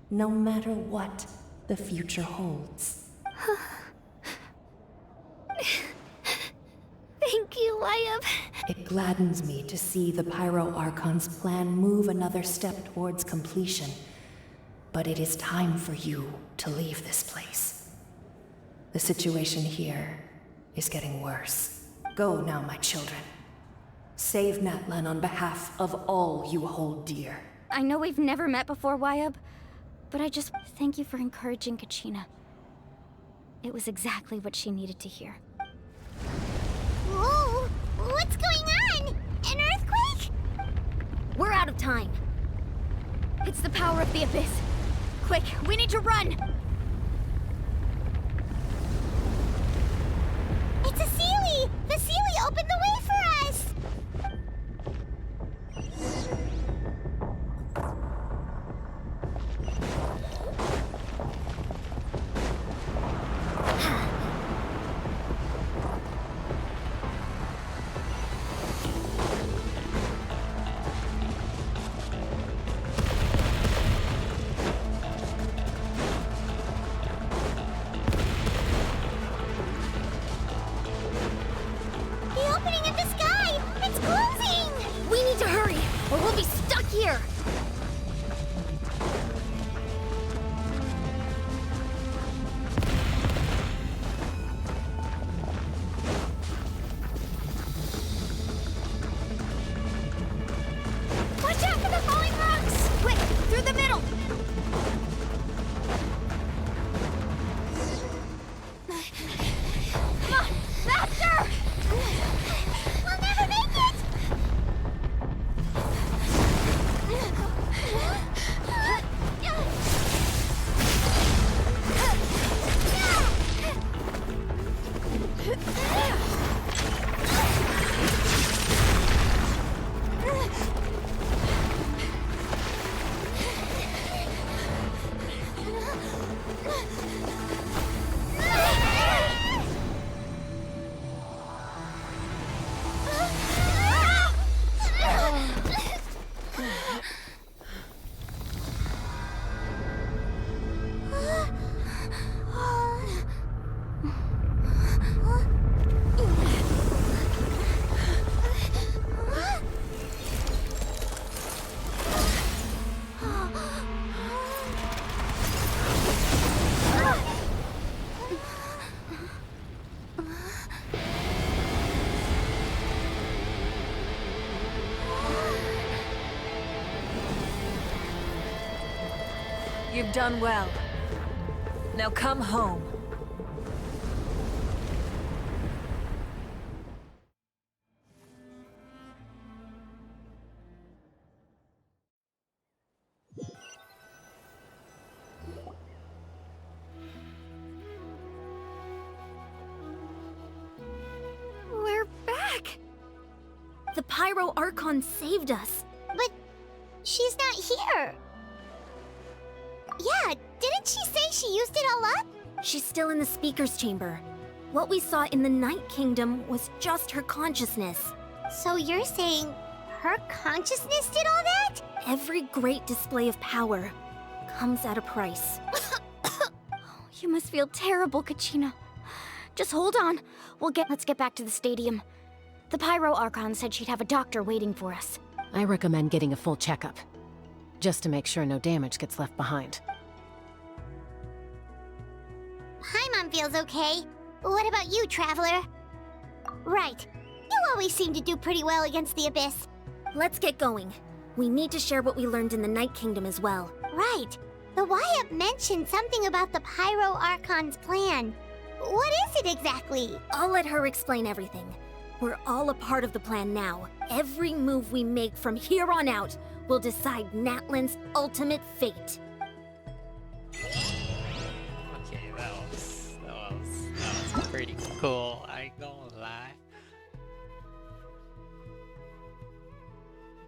No matter what the future holds. Thank you, Wyatt. It gladdens me to see the Pyro Archon's plan move another step towards completion. But it is time for you to leave this place. The situation here is getting worse. Go now, my children. Save Natlan on behalf of all you hold dear. I know we've never met before, Wyatt, but I just thank you for encouraging Kachina. It was exactly what she needed to hear. Whoa! What's going on? An earthquake? We're out of time. It's the power of the Abyss. Quick, we need to run! It's a Sealy! The Sealy opened the way for us! You've done well. Now come home. We're back! The Pyro Archon saved us. But she's not here. Yeah, didn't she say she used it all up? She's still in the Speaker's Chamber. What we saw in the Night Kingdom was just her consciousness. So you're saying her consciousness did all that? Every great display of power comes at a price. You must feel terrible, Kachina. Just hold on. Let's get back to the stadium. The Pyro Archon said she'd have a doctor waiting for us. I recommend getting a full checkup, just to make sure no damage gets left behind. Paimon feels okay. What about you, Traveler? Right. You always seem to do pretty well against the Abyss. Let's get going. We need to share what we learned in the Night Kingdom as well. Right. The Wyatt mentioned something about the Pyro Archon's plan. What is it exactly? I'll let her explain everything. We're all a part of the plan now. Every move we make from here on out will decide Natlan's ultimate fate. Okay, that was pretty cool. I ain't gonna lie.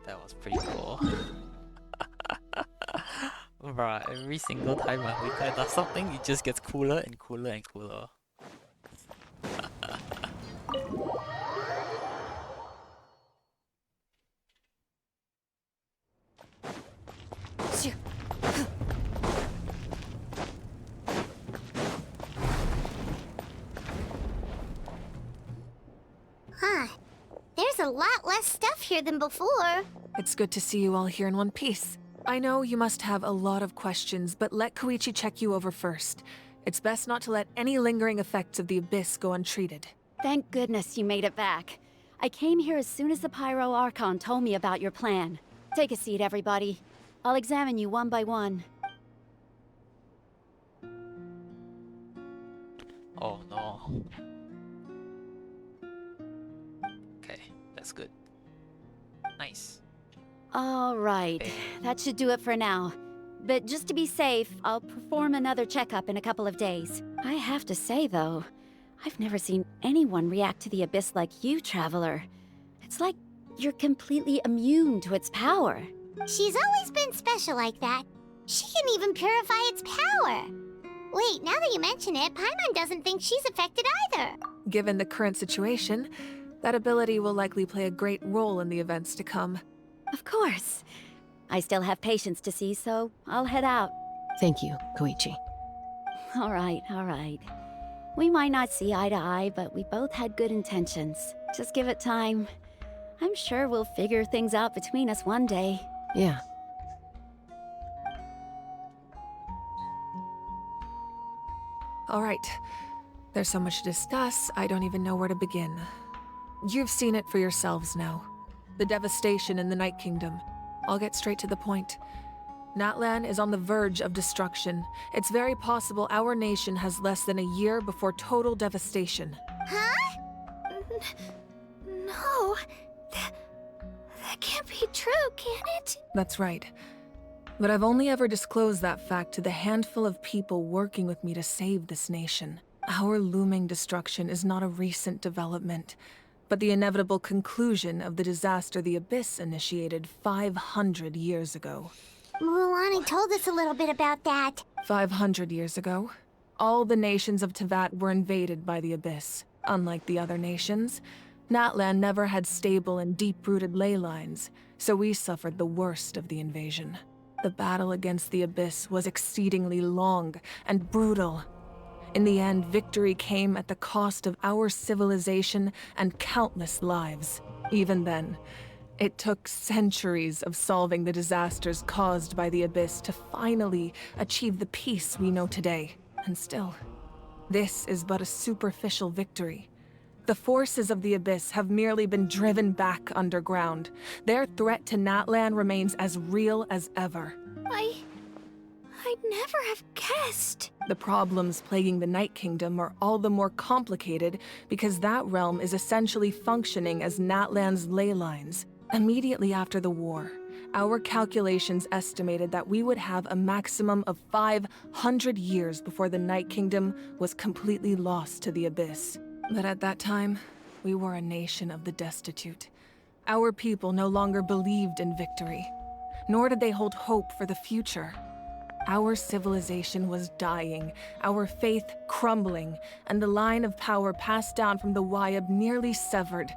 That was pretty cool. Bruh, every single time Mahwika does something, it just gets cooler and cooler and cooler. Huh. There's a lot less stuff here than before. It's good to see you all here in one piece. I know you must have a lot of questions, but let Koichi check you over first. It's best not to let any lingering effects of the Abyss go untreated. Thank goodness you made it back. I came here as soon as the Pyro Archon told me about your plan. Take a seat, everybody. I'll examine you one by one. Oh no. Okay, that's good. Nice. All right, that should do it for now. But just to be safe, I'll perform another checkup in a couple of days. I have to say, though, I've never seen anyone react to the Abyss like you, Traveler. It's like you're completely immune to its power. She's always been special like that. She can even purify its power. Wait, now that you mention it, Paimon doesn't think she's affected either. Given the current situation, that ability will likely play a great role in the events to come. Of course. I still have patients to see, so I'll head out. Thank you, Koichi. All right, all right. We might not see eye to eye, but we both had good intentions. Just give it time. I'm sure we'll figure things out between us one day. Yeah. All right. There's so much to discuss, I don't even know where to begin. You've seen it for yourselves now. The devastation in the Night Kingdom. I'll get straight to the point. Natlan is on the verge of destruction. It's very possible our nation has less than a year before total devastation. Huh? No. That can't be true, can it? That's right. But I've only ever disclosed that fact to the handful of people working with me to save this nation. Our looming destruction is not a recent development, but the inevitable conclusion of the disaster the Abyss initiated 500 years ago. Mualani told us a little bit about that. 500 years ago, all the nations of Teyvat were invaded by the Abyss. Unlike the other nations, Natlan never had stable and deep-rooted ley lines, so we suffered the worst of the invasion. The battle against the Abyss was exceedingly long and brutal. In the end, victory came at the cost of our civilization and countless lives. Even then, it took centuries of solving the disasters caused by the Abyss to finally achieve the peace we know today. And still, this is but a superficial victory. The forces of the Abyss have merely been driven back underground. Their threat to Natlan remains as real as ever. I'd never have guessed. The problems plaguing the Night Kingdom are all the more complicated because that realm is essentially functioning as Natlan's ley lines. Immediately after the war, our calculations estimated that we would have a maximum of 500 years before the Night Kingdom was completely lost to the abyss. But at that time, we were a nation of the destitute. Our people no longer believed in victory, nor did they hold hope for the future. Our civilization was dying, our faith crumbling, and the line of power passed down from the Wayab nearly severed.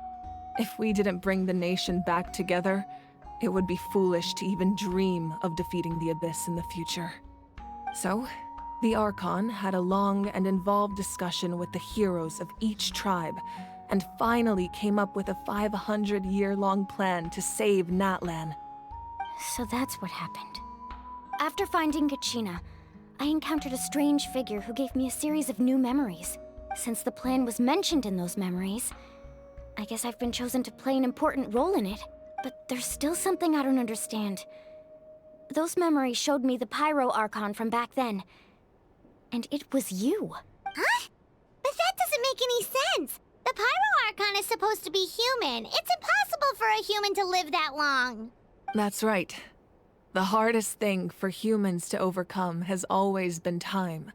If we didn't bring the nation back together, it would be foolish to even dream of defeating the Abyss in the future. So, the Archon had a long and involved discussion with the heroes of each tribe, and finally came up with a 500-year-long plan to save Natlan. So that's what happened. After finding Kachina, I encountered a strange figure who gave me a series of new memories. Since the plan was mentioned in those memories, I guess I've been chosen to play an important role in it. But there's still something I don't understand. Those memories showed me the Pyro Archon from back then. And it was you. Huh? But that doesn't make any sense. The Pyro Archon is supposed to be human. It's impossible for a human to live that long. That's right. The hardest thing for humans to overcome has always been time.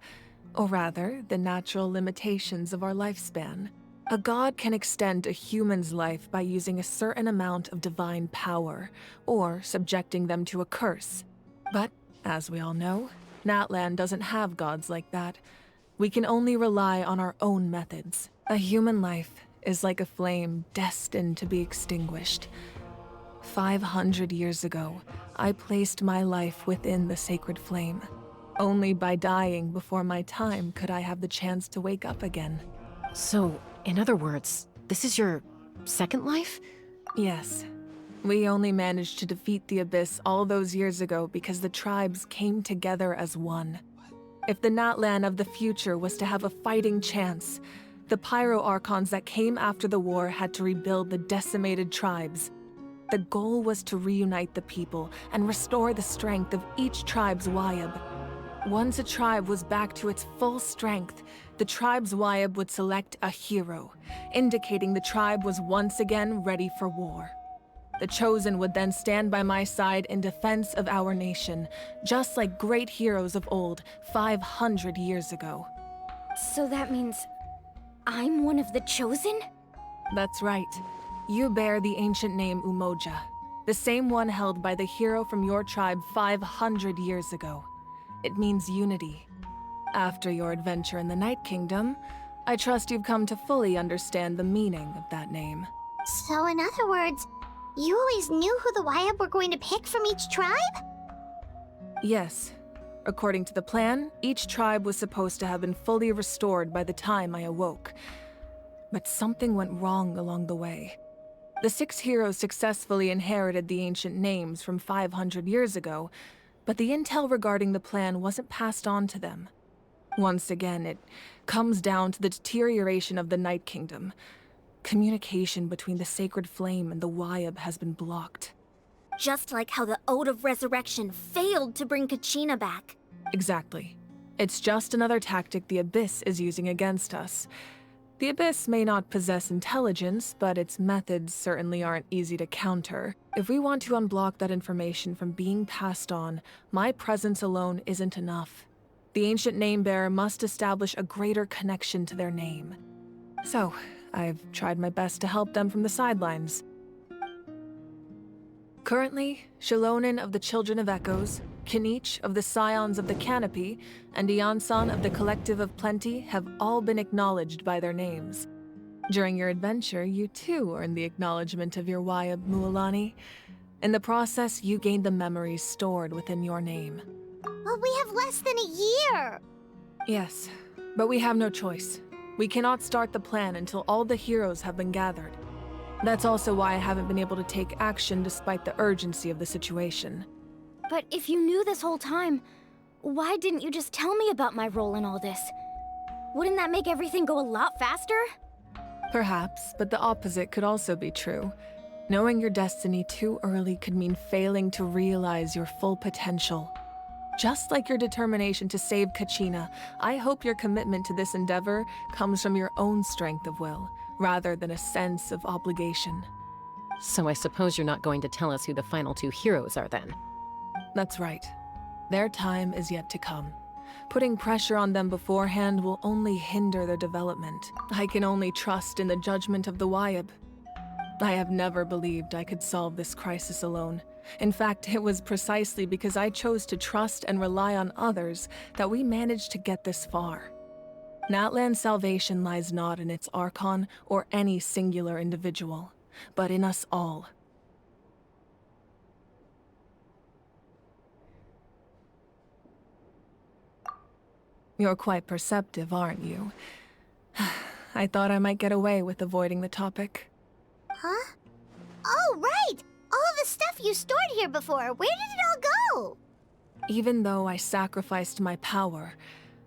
Or rather, the natural limitations of our lifespan. A god can extend a human's life by using a certain amount of divine power, or subjecting them to a curse. But, as we all know, Natlan doesn't have gods like that. We can only rely on our own methods. A human life is like a flame destined to be extinguished. 500 years ago, I placed my life within the sacred flame. Only by dying before my time could I have the chance to wake up again. So, in other words, this is your second life? Yes. We only managed to defeat the Abyss all those years ago because the tribes came together as one. If the Natlan of the future was to have a fighting chance, the Pyro Archons that came after the war had to rebuild the decimated tribes. The goal was to reunite the people and restore the strength of each tribe's Wayab. Once a tribe was back to its full strength, the tribe's Wayab would select a hero, indicating the tribe was once again ready for war. The Chosen would then stand by my side in defense of our nation, just like great heroes of old 500 years ago. So that means I'm one of the Chosen? That's right. You bear the ancient name Umoja, the same one held by the hero from your tribe 500 years ago. It means unity. After your adventure in the Night Kingdom, I trust you've come to fully understand the meaning of that name. So in other words, you always knew who the Wayab were going to pick from each tribe? Yes. According to the plan, each tribe was supposed to have been fully restored by the time I awoke. But something went wrong along the way. The 6 heroes successfully inherited the ancient names from 500 years ago, but the intel regarding the plan wasn't passed on to them. Once again, it comes down to the deterioration of the Night Kingdom. Communication between the Sacred Flame and the Wayab has been blocked. Just like how the Ode of Resurrection failed to bring Kachina back. Exactly. It's just another tactic the Abyss is using against us. The Abyss may not possess intelligence, but its methods certainly aren't easy to counter. If we want to unblock that information from being passed on, my presence alone isn't enough. The ancient name-bearer must establish a greater connection to their name. So, I've tried my best to help them from the sidelines. Currently, Shilonin of the Children of Echoes, Kinich of the Scions of the Canopy, and Iansan of the Collective of Plenty have all been acknowledged by their names. During your adventure, you too earned the acknowledgement of your Wayab, Mualani. In the process, you gained the memories stored within your name. Well, we have less than a year! Yes, but we have no choice. We cannot start the plan until all the heroes have been gathered. That's also why I haven't been able to take action despite the urgency of the situation. But if you knew this whole time, why didn't you just tell me about my role in all this? Wouldn't that make everything go a lot faster? Perhaps, but the opposite could also be true. Knowing your destiny too early could mean failing to realize your full potential. Just like your determination to save Kachina, I hope your commitment to this endeavor comes from your own strength of will, rather than a sense of obligation. So I suppose you're not going to tell us who the final two heroes are then? That's right. Their time is yet to come. Putting pressure on them beforehand will only hinder their development. I can only trust in the judgment of the Wyab. I have never believed I could solve this crisis alone. In fact, it was precisely because I chose to trust and rely on others that we managed to get this far. Natlan's salvation lies not in its Archon or any singular individual, but in us all. You're quite perceptive, aren't you? I thought I might get away with avoiding the topic. Huh? Oh, right! All the stuff you stored here before, where did it all go? Even though I sacrificed my power,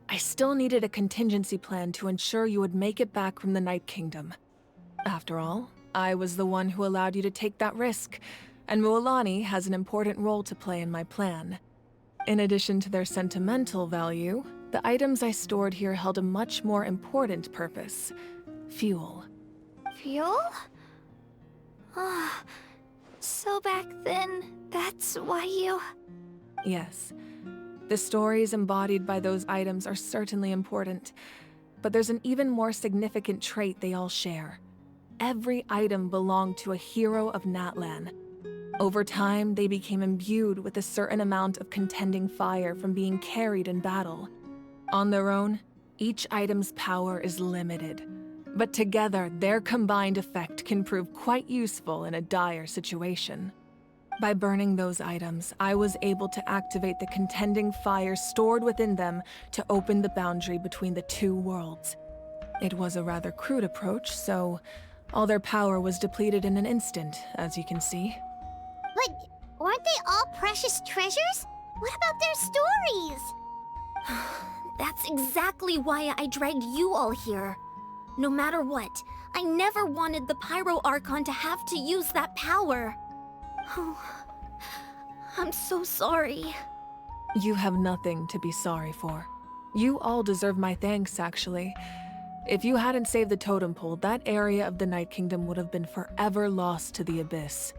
I still needed a contingency plan to ensure you would make it back from the Night Kingdom. After all, I was the one who allowed you to take that risk, and Mualani has an important role to play in my plan. In addition to their sentimental value, the items I stored here held a much more important purpose: fuel. Fuel? Ah, so back then, that's why you... Yes. The stories embodied by those items are certainly important, but there's an even more significant trait they all share. Every item belonged to a hero of Natlan. Over time, they became imbued with a certain amount of contending fire from being carried in battle. On their own, each item's power is limited, but together, their combined effect can prove quite useful in a dire situation. By burning those items, I was able to activate the contending fire stored within them to open the boundary between the two worlds. It was a rather crude approach, so all their power was depleted in an instant, as you can see. But weren't they all precious treasures? What about their stories? That's exactly why I dragged you all here. No matter what, I never wanted the Pyro Archon to have to use that power. Oh, I'm so sorry. You have nothing to be sorry for. You all deserve my thanks, actually. If you hadn't saved the totem pole, that area of the Night Kingdom would have been forever lost to the Abyss.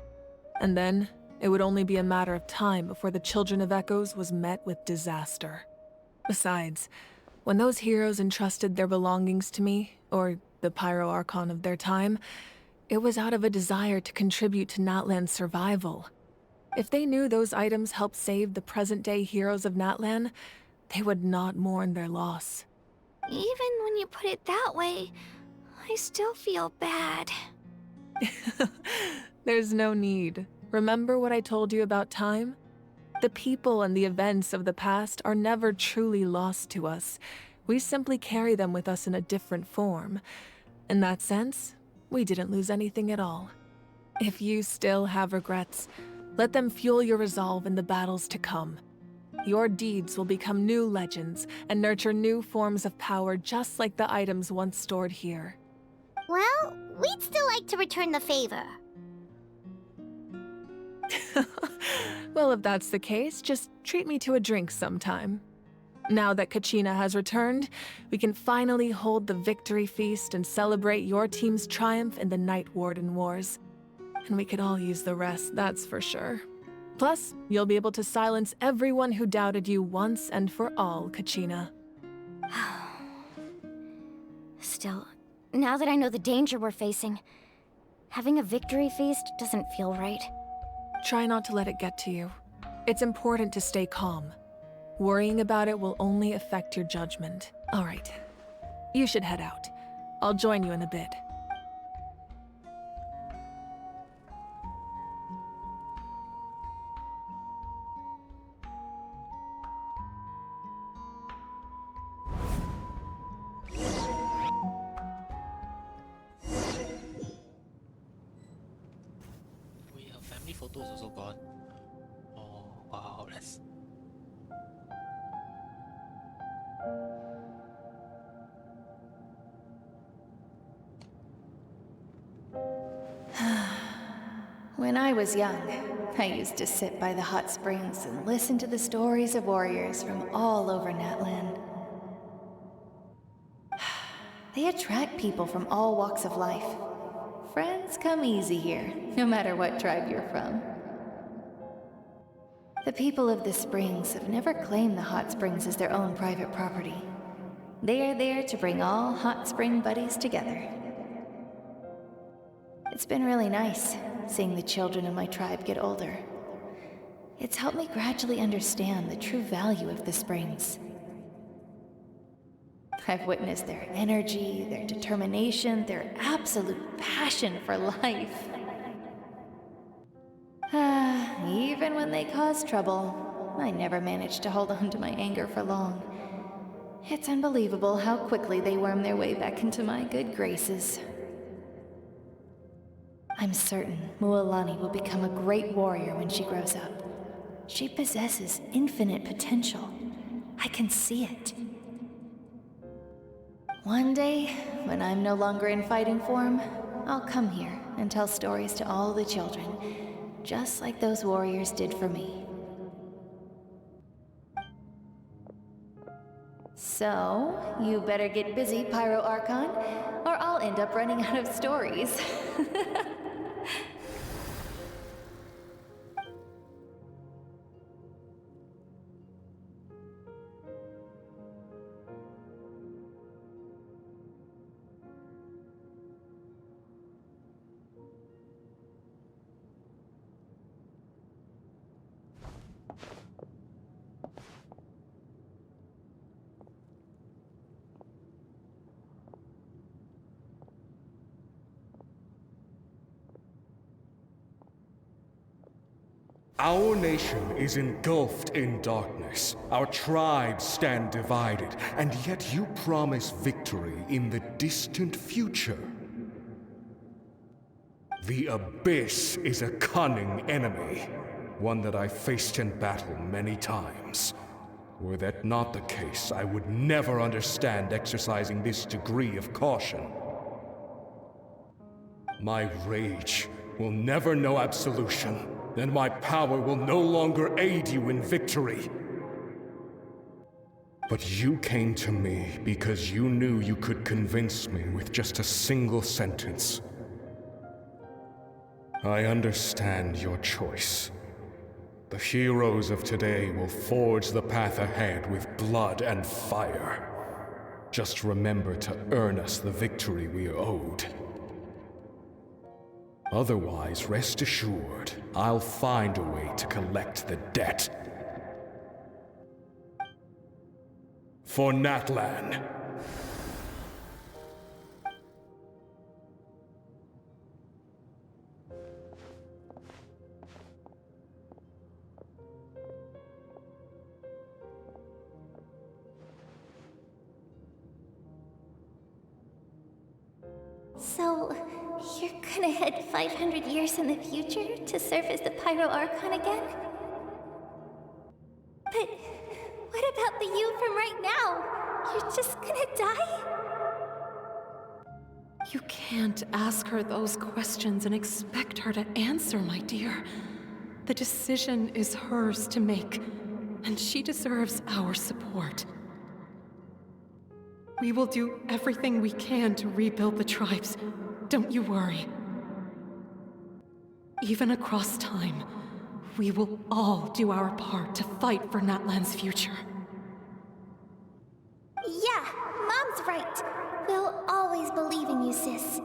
And then, it would only be a matter of time before the Children of Echoes was met with disaster. Besides, when those heroes entrusted their belongings to me, or the Pyro Archon of their time, it was out of a desire to contribute to Natlan's survival. If they knew those items helped save the present-day heroes of Natlan, they would not mourn their loss. Even when you put it that way, I still feel bad. There's no need. Remember what I told you about time? The people and the events of the past are never truly lost to us. We simply carry them with us in a different form. In that sense, we didn't lose anything at all. If you still have regrets, let them fuel your resolve in the battles to come. Your deeds will become new legends and nurture new forms of power just like the items once stored here. Well, we'd still like to return the favor. Well, if that's the case, just treat me to a drink sometime. Now that Kachina has returned, we can finally hold the victory feast and celebrate your team's triumph in the Night Warden Wars. And we could all use the rest, that's for sure. Plus, you'll be able to silence everyone who doubted you once and for all, Kachina. Still, now that I know the danger we're facing, having a victory feast doesn't feel right. Try not to let it get to you. It's important to stay calm. Worrying about it will only affect your judgment. All right, you should head out. I'll join you in a bit. Wait, her family photo is also gone. Oh, wow, that's... When I was young, I used to sit by the hot springs and listen to the stories of warriors from all over Natlan. They attract people from all walks of life. Friends come easy here, no matter what tribe you're from. The people of the springs have never claimed the hot springs as their own private property. They are there to bring all hot spring buddies together. It's been really nice, seeing the children of my tribe get older. It's helped me gradually understand the true value of the springs. I've witnessed their energy, their determination, their absolute passion for life. Even when they cause trouble, I never managed to hold on to my anger for long. It's unbelievable how quickly they worm their way back into my good graces. I'm certain Mualani will become a great warrior when she grows up. She possesses infinite potential. I can see it. One day, when I'm no longer in fighting form, I'll come here and tell stories to all the children, just like those warriors did for me. So, you better get busy, Pyro Archon, or I'll end up running out of stories. Our nation is engulfed in darkness. Our tribes stand divided, and yet you promise victory in the distant future. The Abyss is a cunning enemy, one that I faced in battle many times. Were that not the case, I would never understand exercising this degree of caution. My rage will never know absolution, and my power will no longer aid you in victory. But you came to me because you knew you could convince me with just a single sentence. I understand your choice. The heroes of today will forge the path ahead with blood and fire. Just remember to earn us the victory we are owed. Otherwise, rest assured, I'll find a way to collect the debt. For Natlan. So, you're gonna head 500 years in the future to serve as the Pyro Archon again? But what about the you from right now? You're just gonna die? You can't ask her those questions and expect her to answer, my dear. The decision is hers to make, and she deserves our support. We will do everything we can to rebuild the tribes. Don't you worry. Even across time, we will all do our part to fight for Natlan's future. Yeah, Mom's right. We'll always believe in you, sis.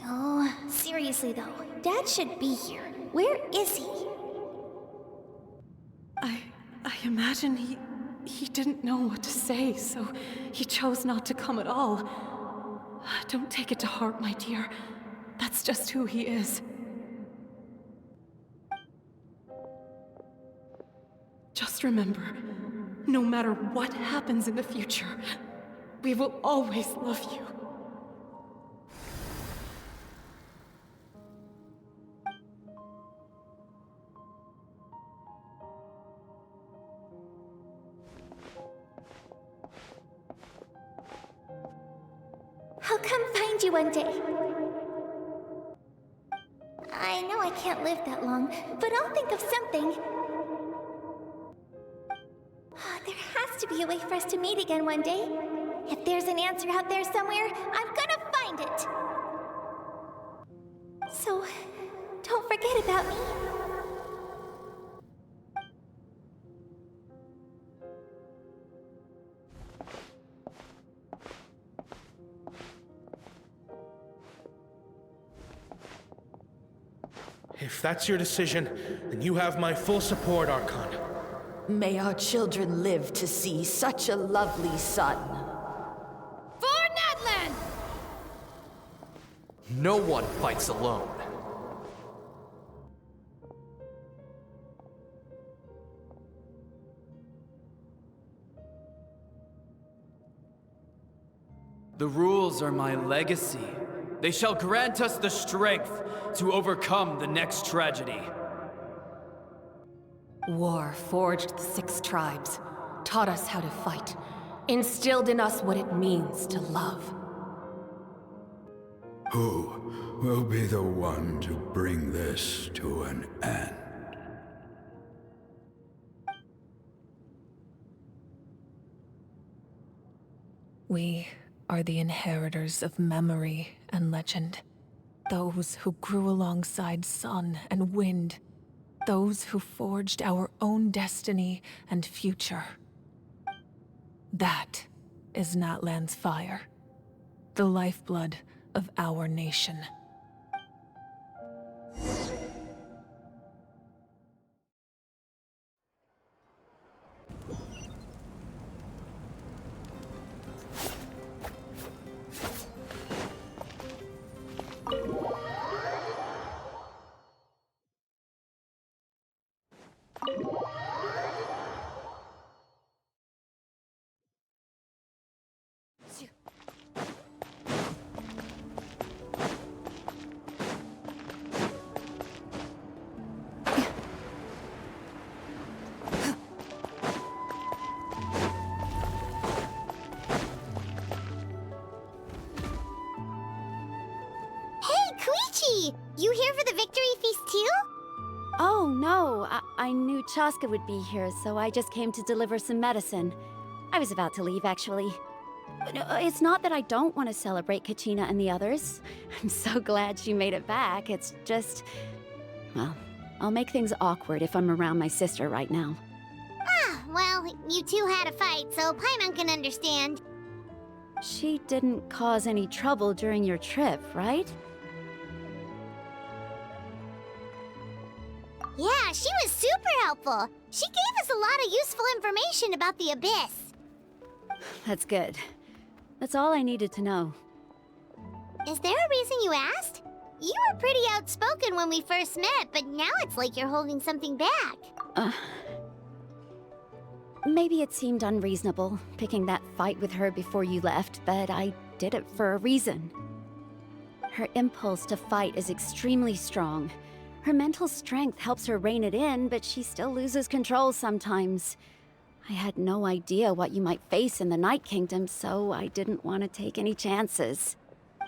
Oh, seriously though, Dad should be here. Where is he? I imagine he didn't know what to say, so he chose not to come at all. Don't take it to heart, my dear. That's just who he is. Just remember, no matter what happens in the future, we will always love you. I'll come find you one day. I know I can't live that long, but I'll think of something. There has to be a way for us to meet again one day. If there's an answer out there somewhere, I'm gonna find it. So, don't forget about me. If that's your decision, then you have my full support, Archon. May our children live to see such a lovely son. For Natlan! No one fights alone. The rules are my legacy. They shall grant us the strength to overcome the next tragedy. War forged the 6 tribes, taught us how to fight, instilled in us what it means to love. Who will be the one to bring this to an end? We are the inheritors of memory and legend. Those who grew alongside sun and wind. Those who forged our own destiny and future. That is Natlan's fire. The lifeblood of our nation. You here for the victory feast too? Oh, no. I knew Chaska would be here, so I just came to deliver some medicine. I was about to leave, actually. It's not that I don't want to celebrate Kachina and the others. I'm so glad she made it back. It's just... well, I'll make things awkward if I'm around my sister right now. Ah, well, you two had a fight, so Paimon can understand. She didn't cause any trouble during your trip, right? Yeah, she was super helpful. She gave us a lot of useful information about the Abyss. That's good. That's all I needed to know. Is there a reason you asked? You were pretty outspoken when we first met, but now it's like you're holding something back. Maybe it seemed unreasonable, picking that fight with her before you left, but I did it for a reason. Her impulse to fight is extremely strong. Her mental strength helps her rein it in, but she still loses control sometimes. I had no idea what you might face in the Night Kingdom, so I didn't want to take any chances.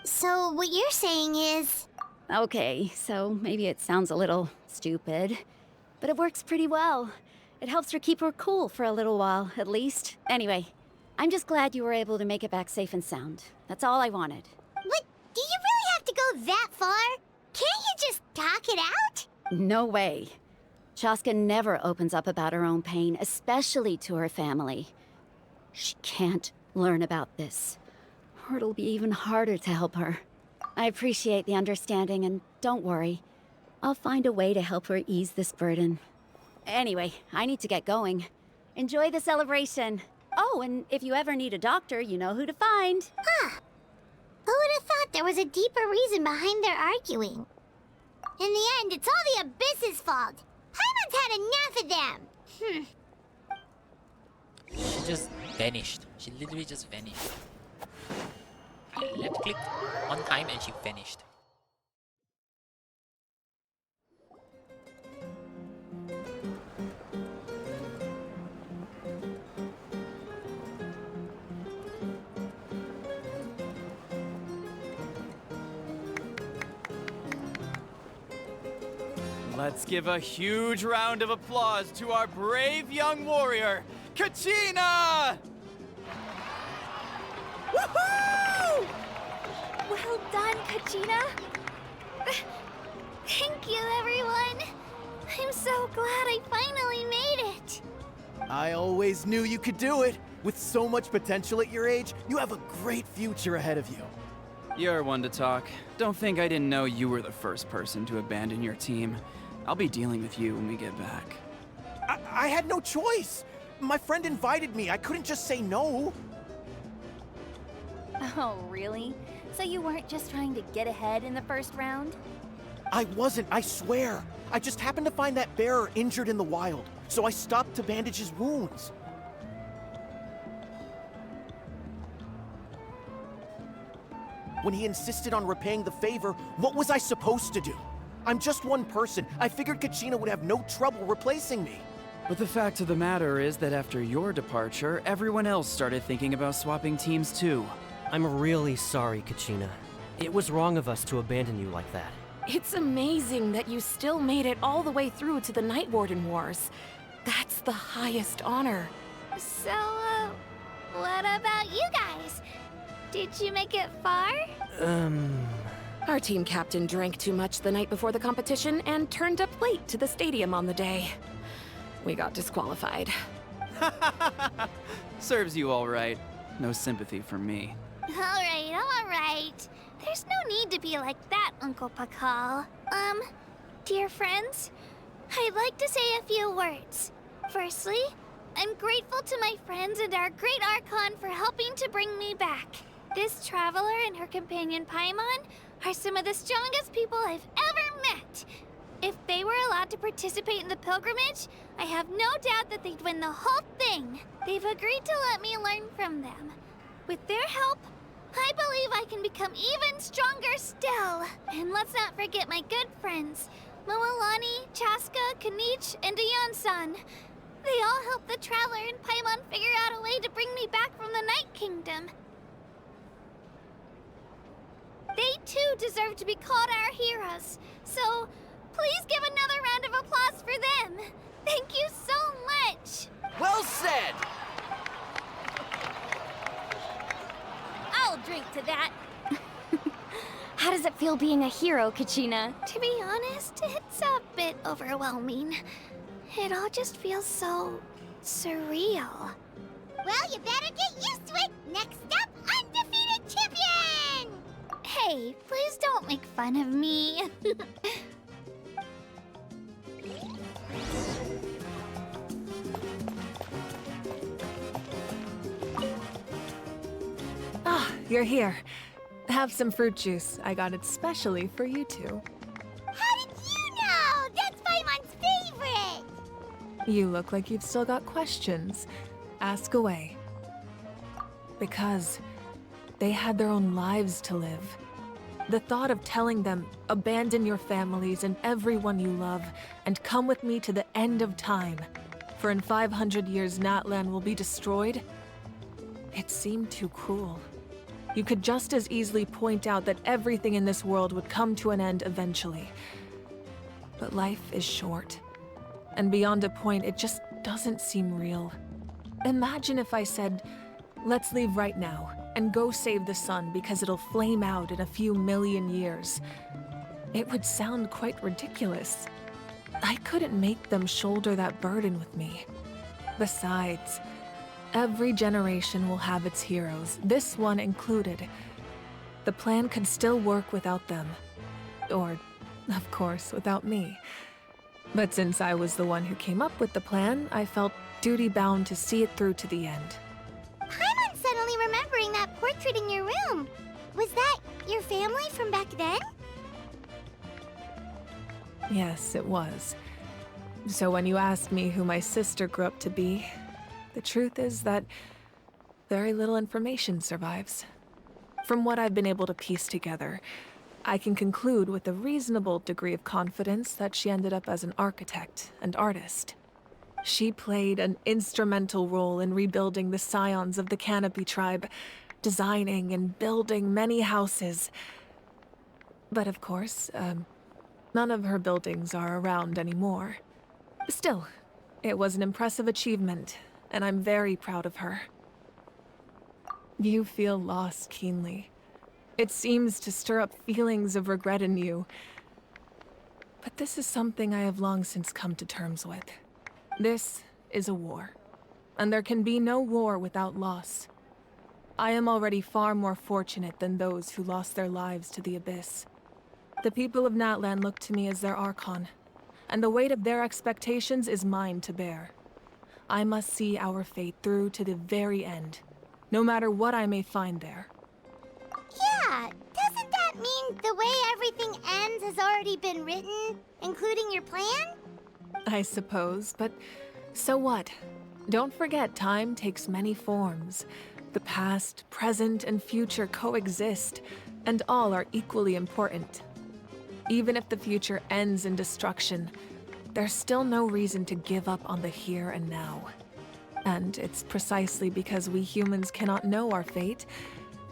So what you're saying is... Okay, so maybe it sounds a little stupid, but it works pretty well. It helps her keep her cool for a little while, at least. Anyway, I'm just glad you were able to make it back safe and sound. That's all I wanted. But do you really have to go that far? Can't you just talk it out? No way. Chaska never opens up about her own pain, especially to her family. She can't learn about this, or it'll be even harder to help her. I appreciate the understanding, and don't worry. I'll find a way to help her ease this burden. Anyway, I need to get going. Enjoy the celebration. Oh, and if you ever need a doctor, you know who to find. Huh. Who would have thought there was a deeper reason behind their arguing? In the end, it's all the Abyss's fault. Paimon's had enough of them. She just vanished. She literally just vanished. I left-clicked one time and she vanished. Let's give a huge round of applause to our brave young warrior, Kachina! Woohoo! Well done, Kachina. Thank you, everyone. I'm so glad I finally made it. I always knew you could do it. With so much potential at your age, you have a great future ahead of you. You're one to talk. Don't think I didn't know you were the first person to abandon your team. I'll be dealing with you when we get back. I had no choice. My friend invited me. I couldn't just say no. Oh, really? So you weren't just trying to get ahead in the first round? I wasn't, I swear. I just happened to find that bearer injured in the wild, so I stopped to bandage his wounds. When he insisted on repaying the favor, what was I supposed to do? I'm just one person. I figured Kachina would have no trouble replacing me. But the fact of the matter is that after your departure, everyone else started thinking about swapping teams too. I'm really sorry, Kachina. It was wrong of us to abandon you like that. It's amazing that you still made it all the way through to the Night Warden Wars. That's the highest honor. So, what about you guys? Did you make it far? Our team captain drank too much the night before the competition and turned up late to the stadium on the day. We got disqualified. Serves you all right. No sympathy for me. All right. There's no need to be like that, Uncle Pakal. Dear friends, I'd like to say a few words. Firstly, I'm grateful to my friends and our great Archon for helping to bring me back. This traveler and her companion Paimon are some of the strongest people I've ever met. If they were allowed to participate in the pilgrimage, I have no doubt that they'd win the whole thing. They've agreed to let me learn from them. With their help, I believe I can become even stronger still. And let's not forget my good friends, Moalani, Chaska, Kanich, and Dion-san. They all helped the traveler and Paimon figure out a way to bring me back from the Night Kingdom. They too deserve to be called our heroes, so please give another round of applause for them. Thank you so much. Well said! I'll drink to that. How does it feel being a hero, Kachina? To be honest, it's a bit overwhelming. It all just feels so surreal. Well, you better get used to it. Next up, undefeated champion! Hey, please don't make fun of me. Ah, you're here. Have some fruit juice. I got it specially for you two. How did you know? That's Paimon's favorite! You look like you've still got questions. Ask away. Because they had their own lives to live. The thought of telling them, abandon your families and everyone you love, and come with me to the end of time, for in 500 years Natlan will be destroyed, it seemed too cruel. You could just as easily point out that everything in this world would come to an end eventually. But life is short, and beyond a point, it just doesn't seem real. Imagine if I said, let's leave right now, and go save the sun because it'll flame out in a few million years. It would sound quite ridiculous. I couldn't make them shoulder that burden with me. Besides, every generation will have its heroes, this one included. The plan could still work without them. Or, of course, without me. But since I was the one who came up with the plan, I felt duty-bound to see it through to the end. Paimon's suddenly remembering that portrait in your room. Was that your family from back then? Yes, it was. So when you asked me who my sister grew up to be, the truth is that very little information survives. From what I've been able to piece together, I can conclude with a reasonable degree of confidence that she ended up as an architect and artist. She played an instrumental role in rebuilding the scions of the Canopy tribe, designing and building many houses. But of course, None of her buildings are around anymore. Still, it was an impressive achievement, and I'm very proud of her. You feel loss keenly. It seems to stir up feelings of regret in you. But this is something I have long since come to terms with. This is a war, and there can be no war without loss. I am already far more fortunate than those who lost their lives to the Abyss. The people of Natlan look to me as their Archon, and the weight of their expectations is mine to bear. I must see our fate through to the very end, no matter what I may find there. Yeah, doesn't that mean the way everything ends has already been written, including your plan? I suppose, but so what? Don't forget, time takes many forms. The past, present, and future coexist, and all are equally important. Even if the future ends in destruction, there's still no reason to give up on the here and now. And it's precisely because we humans cannot know our fate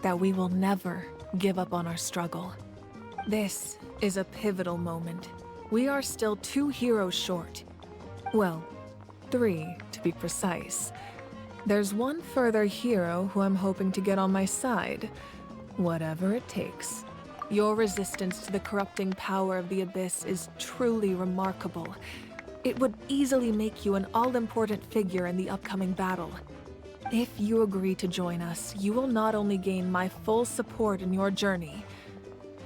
that we will never give up on our struggle. This is a pivotal moment. We are still 2 heroes short. Well, 3 to be precise. There's one further hero who I'm hoping to get on my side, whatever it takes. Your resistance to the corrupting power of the Abyss is truly remarkable. It would easily make you an all-important figure in the upcoming battle. If you agree to join us, you will not only gain my full support in your journey,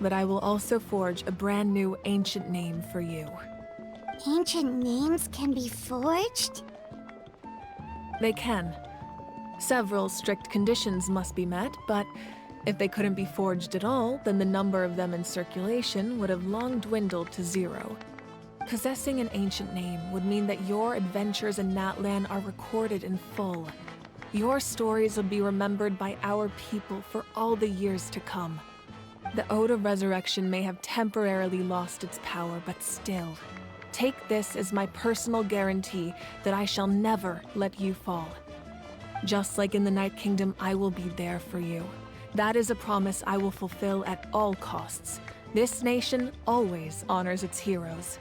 but I will also forge a brand new ancient name for you. Ancient names can be forged? They can. Several strict conditions must be met, but if they couldn't be forged at all, then the number of them in circulation would have long dwindled to 0. Possessing an ancient name would mean that your adventures in Natlan are recorded in full. Your stories will be remembered by our people for all the years to come. The Ode of Resurrection may have temporarily lost its power, but still, take this as my personal guarantee that I shall never let you fall. Just like in the Night Kingdom, I will be there for you. That is a promise I will fulfill at all costs. This nation always honors its heroes.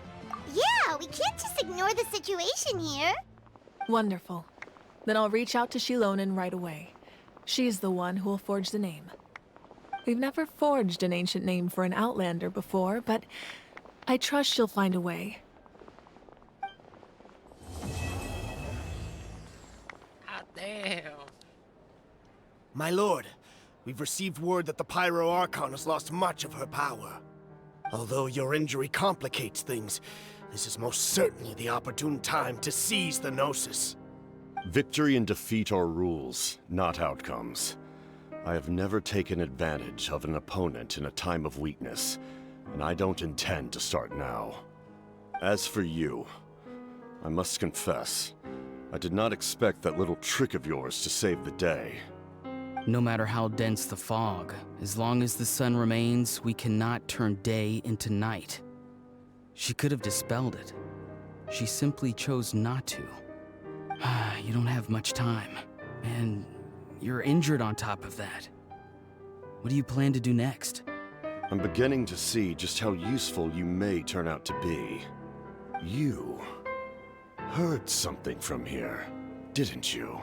Yeah, we can't just ignore the situation here. Wonderful. Then I'll reach out to Shilonen right away. She's the one who will forge the name. We've never forged an ancient name for an Outlander before, but I trust she'll find a way. God damn. My lord, we've received word that the Pyro Archon has lost much of her power. Although your injury complicates things, this is most certainly the opportune time to seize the Gnosis. Victory and defeat are rules, not outcomes. I have never taken advantage of an opponent in a time of weakness, and I don't intend to start now. As for you, I must confess, I did not expect that little trick of yours to save the day. No matter how dense the fog, as long as the sun remains, we cannot turn day into night. She could have dispelled it. She simply chose not to. You don't have much time, and you're injured on top of that. What do you plan to do next? I'm beginning to see just how useful you may turn out to be. You heard something from here, didn't you?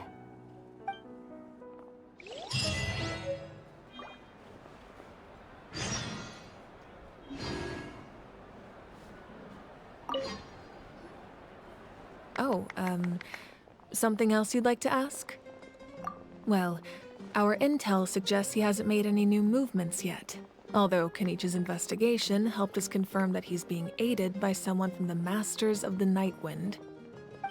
Oh, something else you'd like to ask? Well, our intel suggests he hasn't made any new movements yet. Although Kenichi's investigation helped us confirm that he's being aided by someone from the Masters of the Nightwind.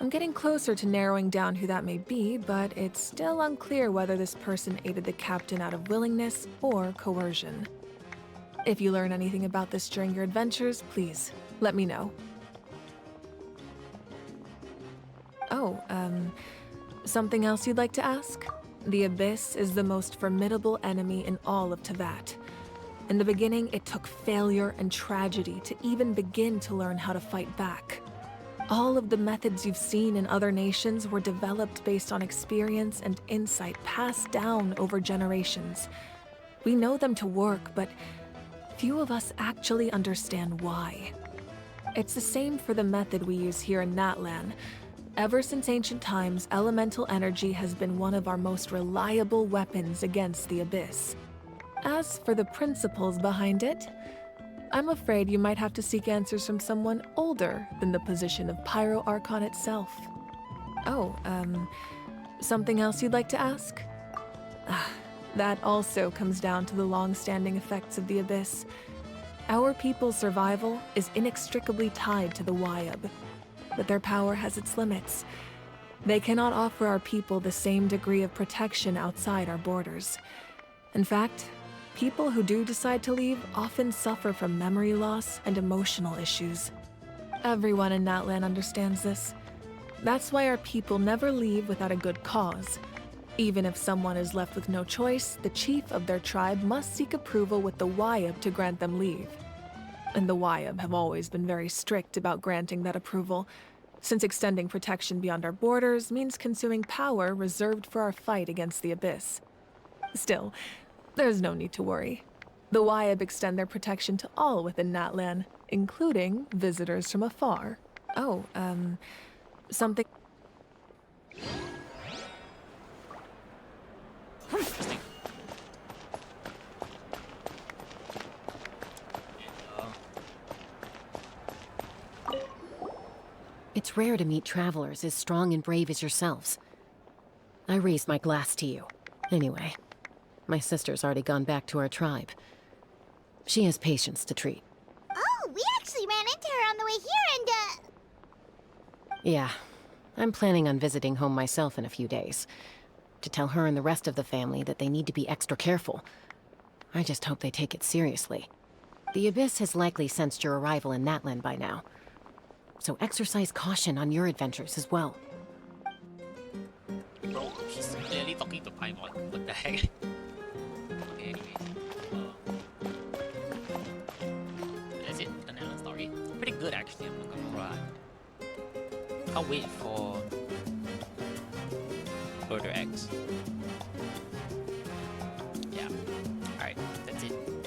I'm getting closer to narrowing down who that may be, but it's still unclear whether this person aided the captain out of willingness or coercion. If you learn anything about this during your adventures, please let me know. Oh, something else you'd like to ask? The Abyss is the most formidable enemy in all of Teyvat. In the beginning, it took failure and tragedy to even begin to learn how to fight back. All of the methods you've seen in other nations were developed based on experience and insight passed down over generations. We know them to work, but few of us actually understand why. It's the same for the method we use here in Natlan. Ever since ancient times, elemental energy has been one of our most reliable weapons against the Abyss. As for the principles behind it, I'm afraid you might have to seek answers from someone older than the position of Pyro Archon itself. Oh, something else you'd like to ask? That also comes down to the long-standing effects of the Abyss. Our people's survival is inextricably tied to the Wyab, but their power has its limits. They cannot offer our people the same degree of protection outside our borders. In fact, people who do decide to leave often suffer from memory loss and emotional issues. Everyone in Natlan understands this. That's why our people never leave without a good cause. Even if someone is left with no choice, the chief of their tribe must seek approval with the Wyab to grant them leave. And the Wyab have always been very strict about granting that approval, since extending protection beyond our borders means consuming power reserved for our fight against the Abyss. Still, there's no need to worry. The Wyab extend their protection to all within Natlan, including visitors from afar. Oh, something... Interesting. It's rare to meet travelers as strong and brave as yourselves. I raise my glass to you. Anyway, my sister's already gone back to our tribe. She has patients to treat. Oh, we actually ran into her on the way here and, Yeah, I'm planning on visiting home myself in a few days. To tell her and the rest of the family that they need to be extra careful. I just hope they take it seriously. The Abyss has likely sensed your arrival in Natlan by now. So exercise caution on your adventures as well. Bro, she's clearly talking to Paimon. What the heck? Okay, anyways. That's it, the Natlan story. Pretty good actually, I'm not gonna lie. Can't wait for further acts.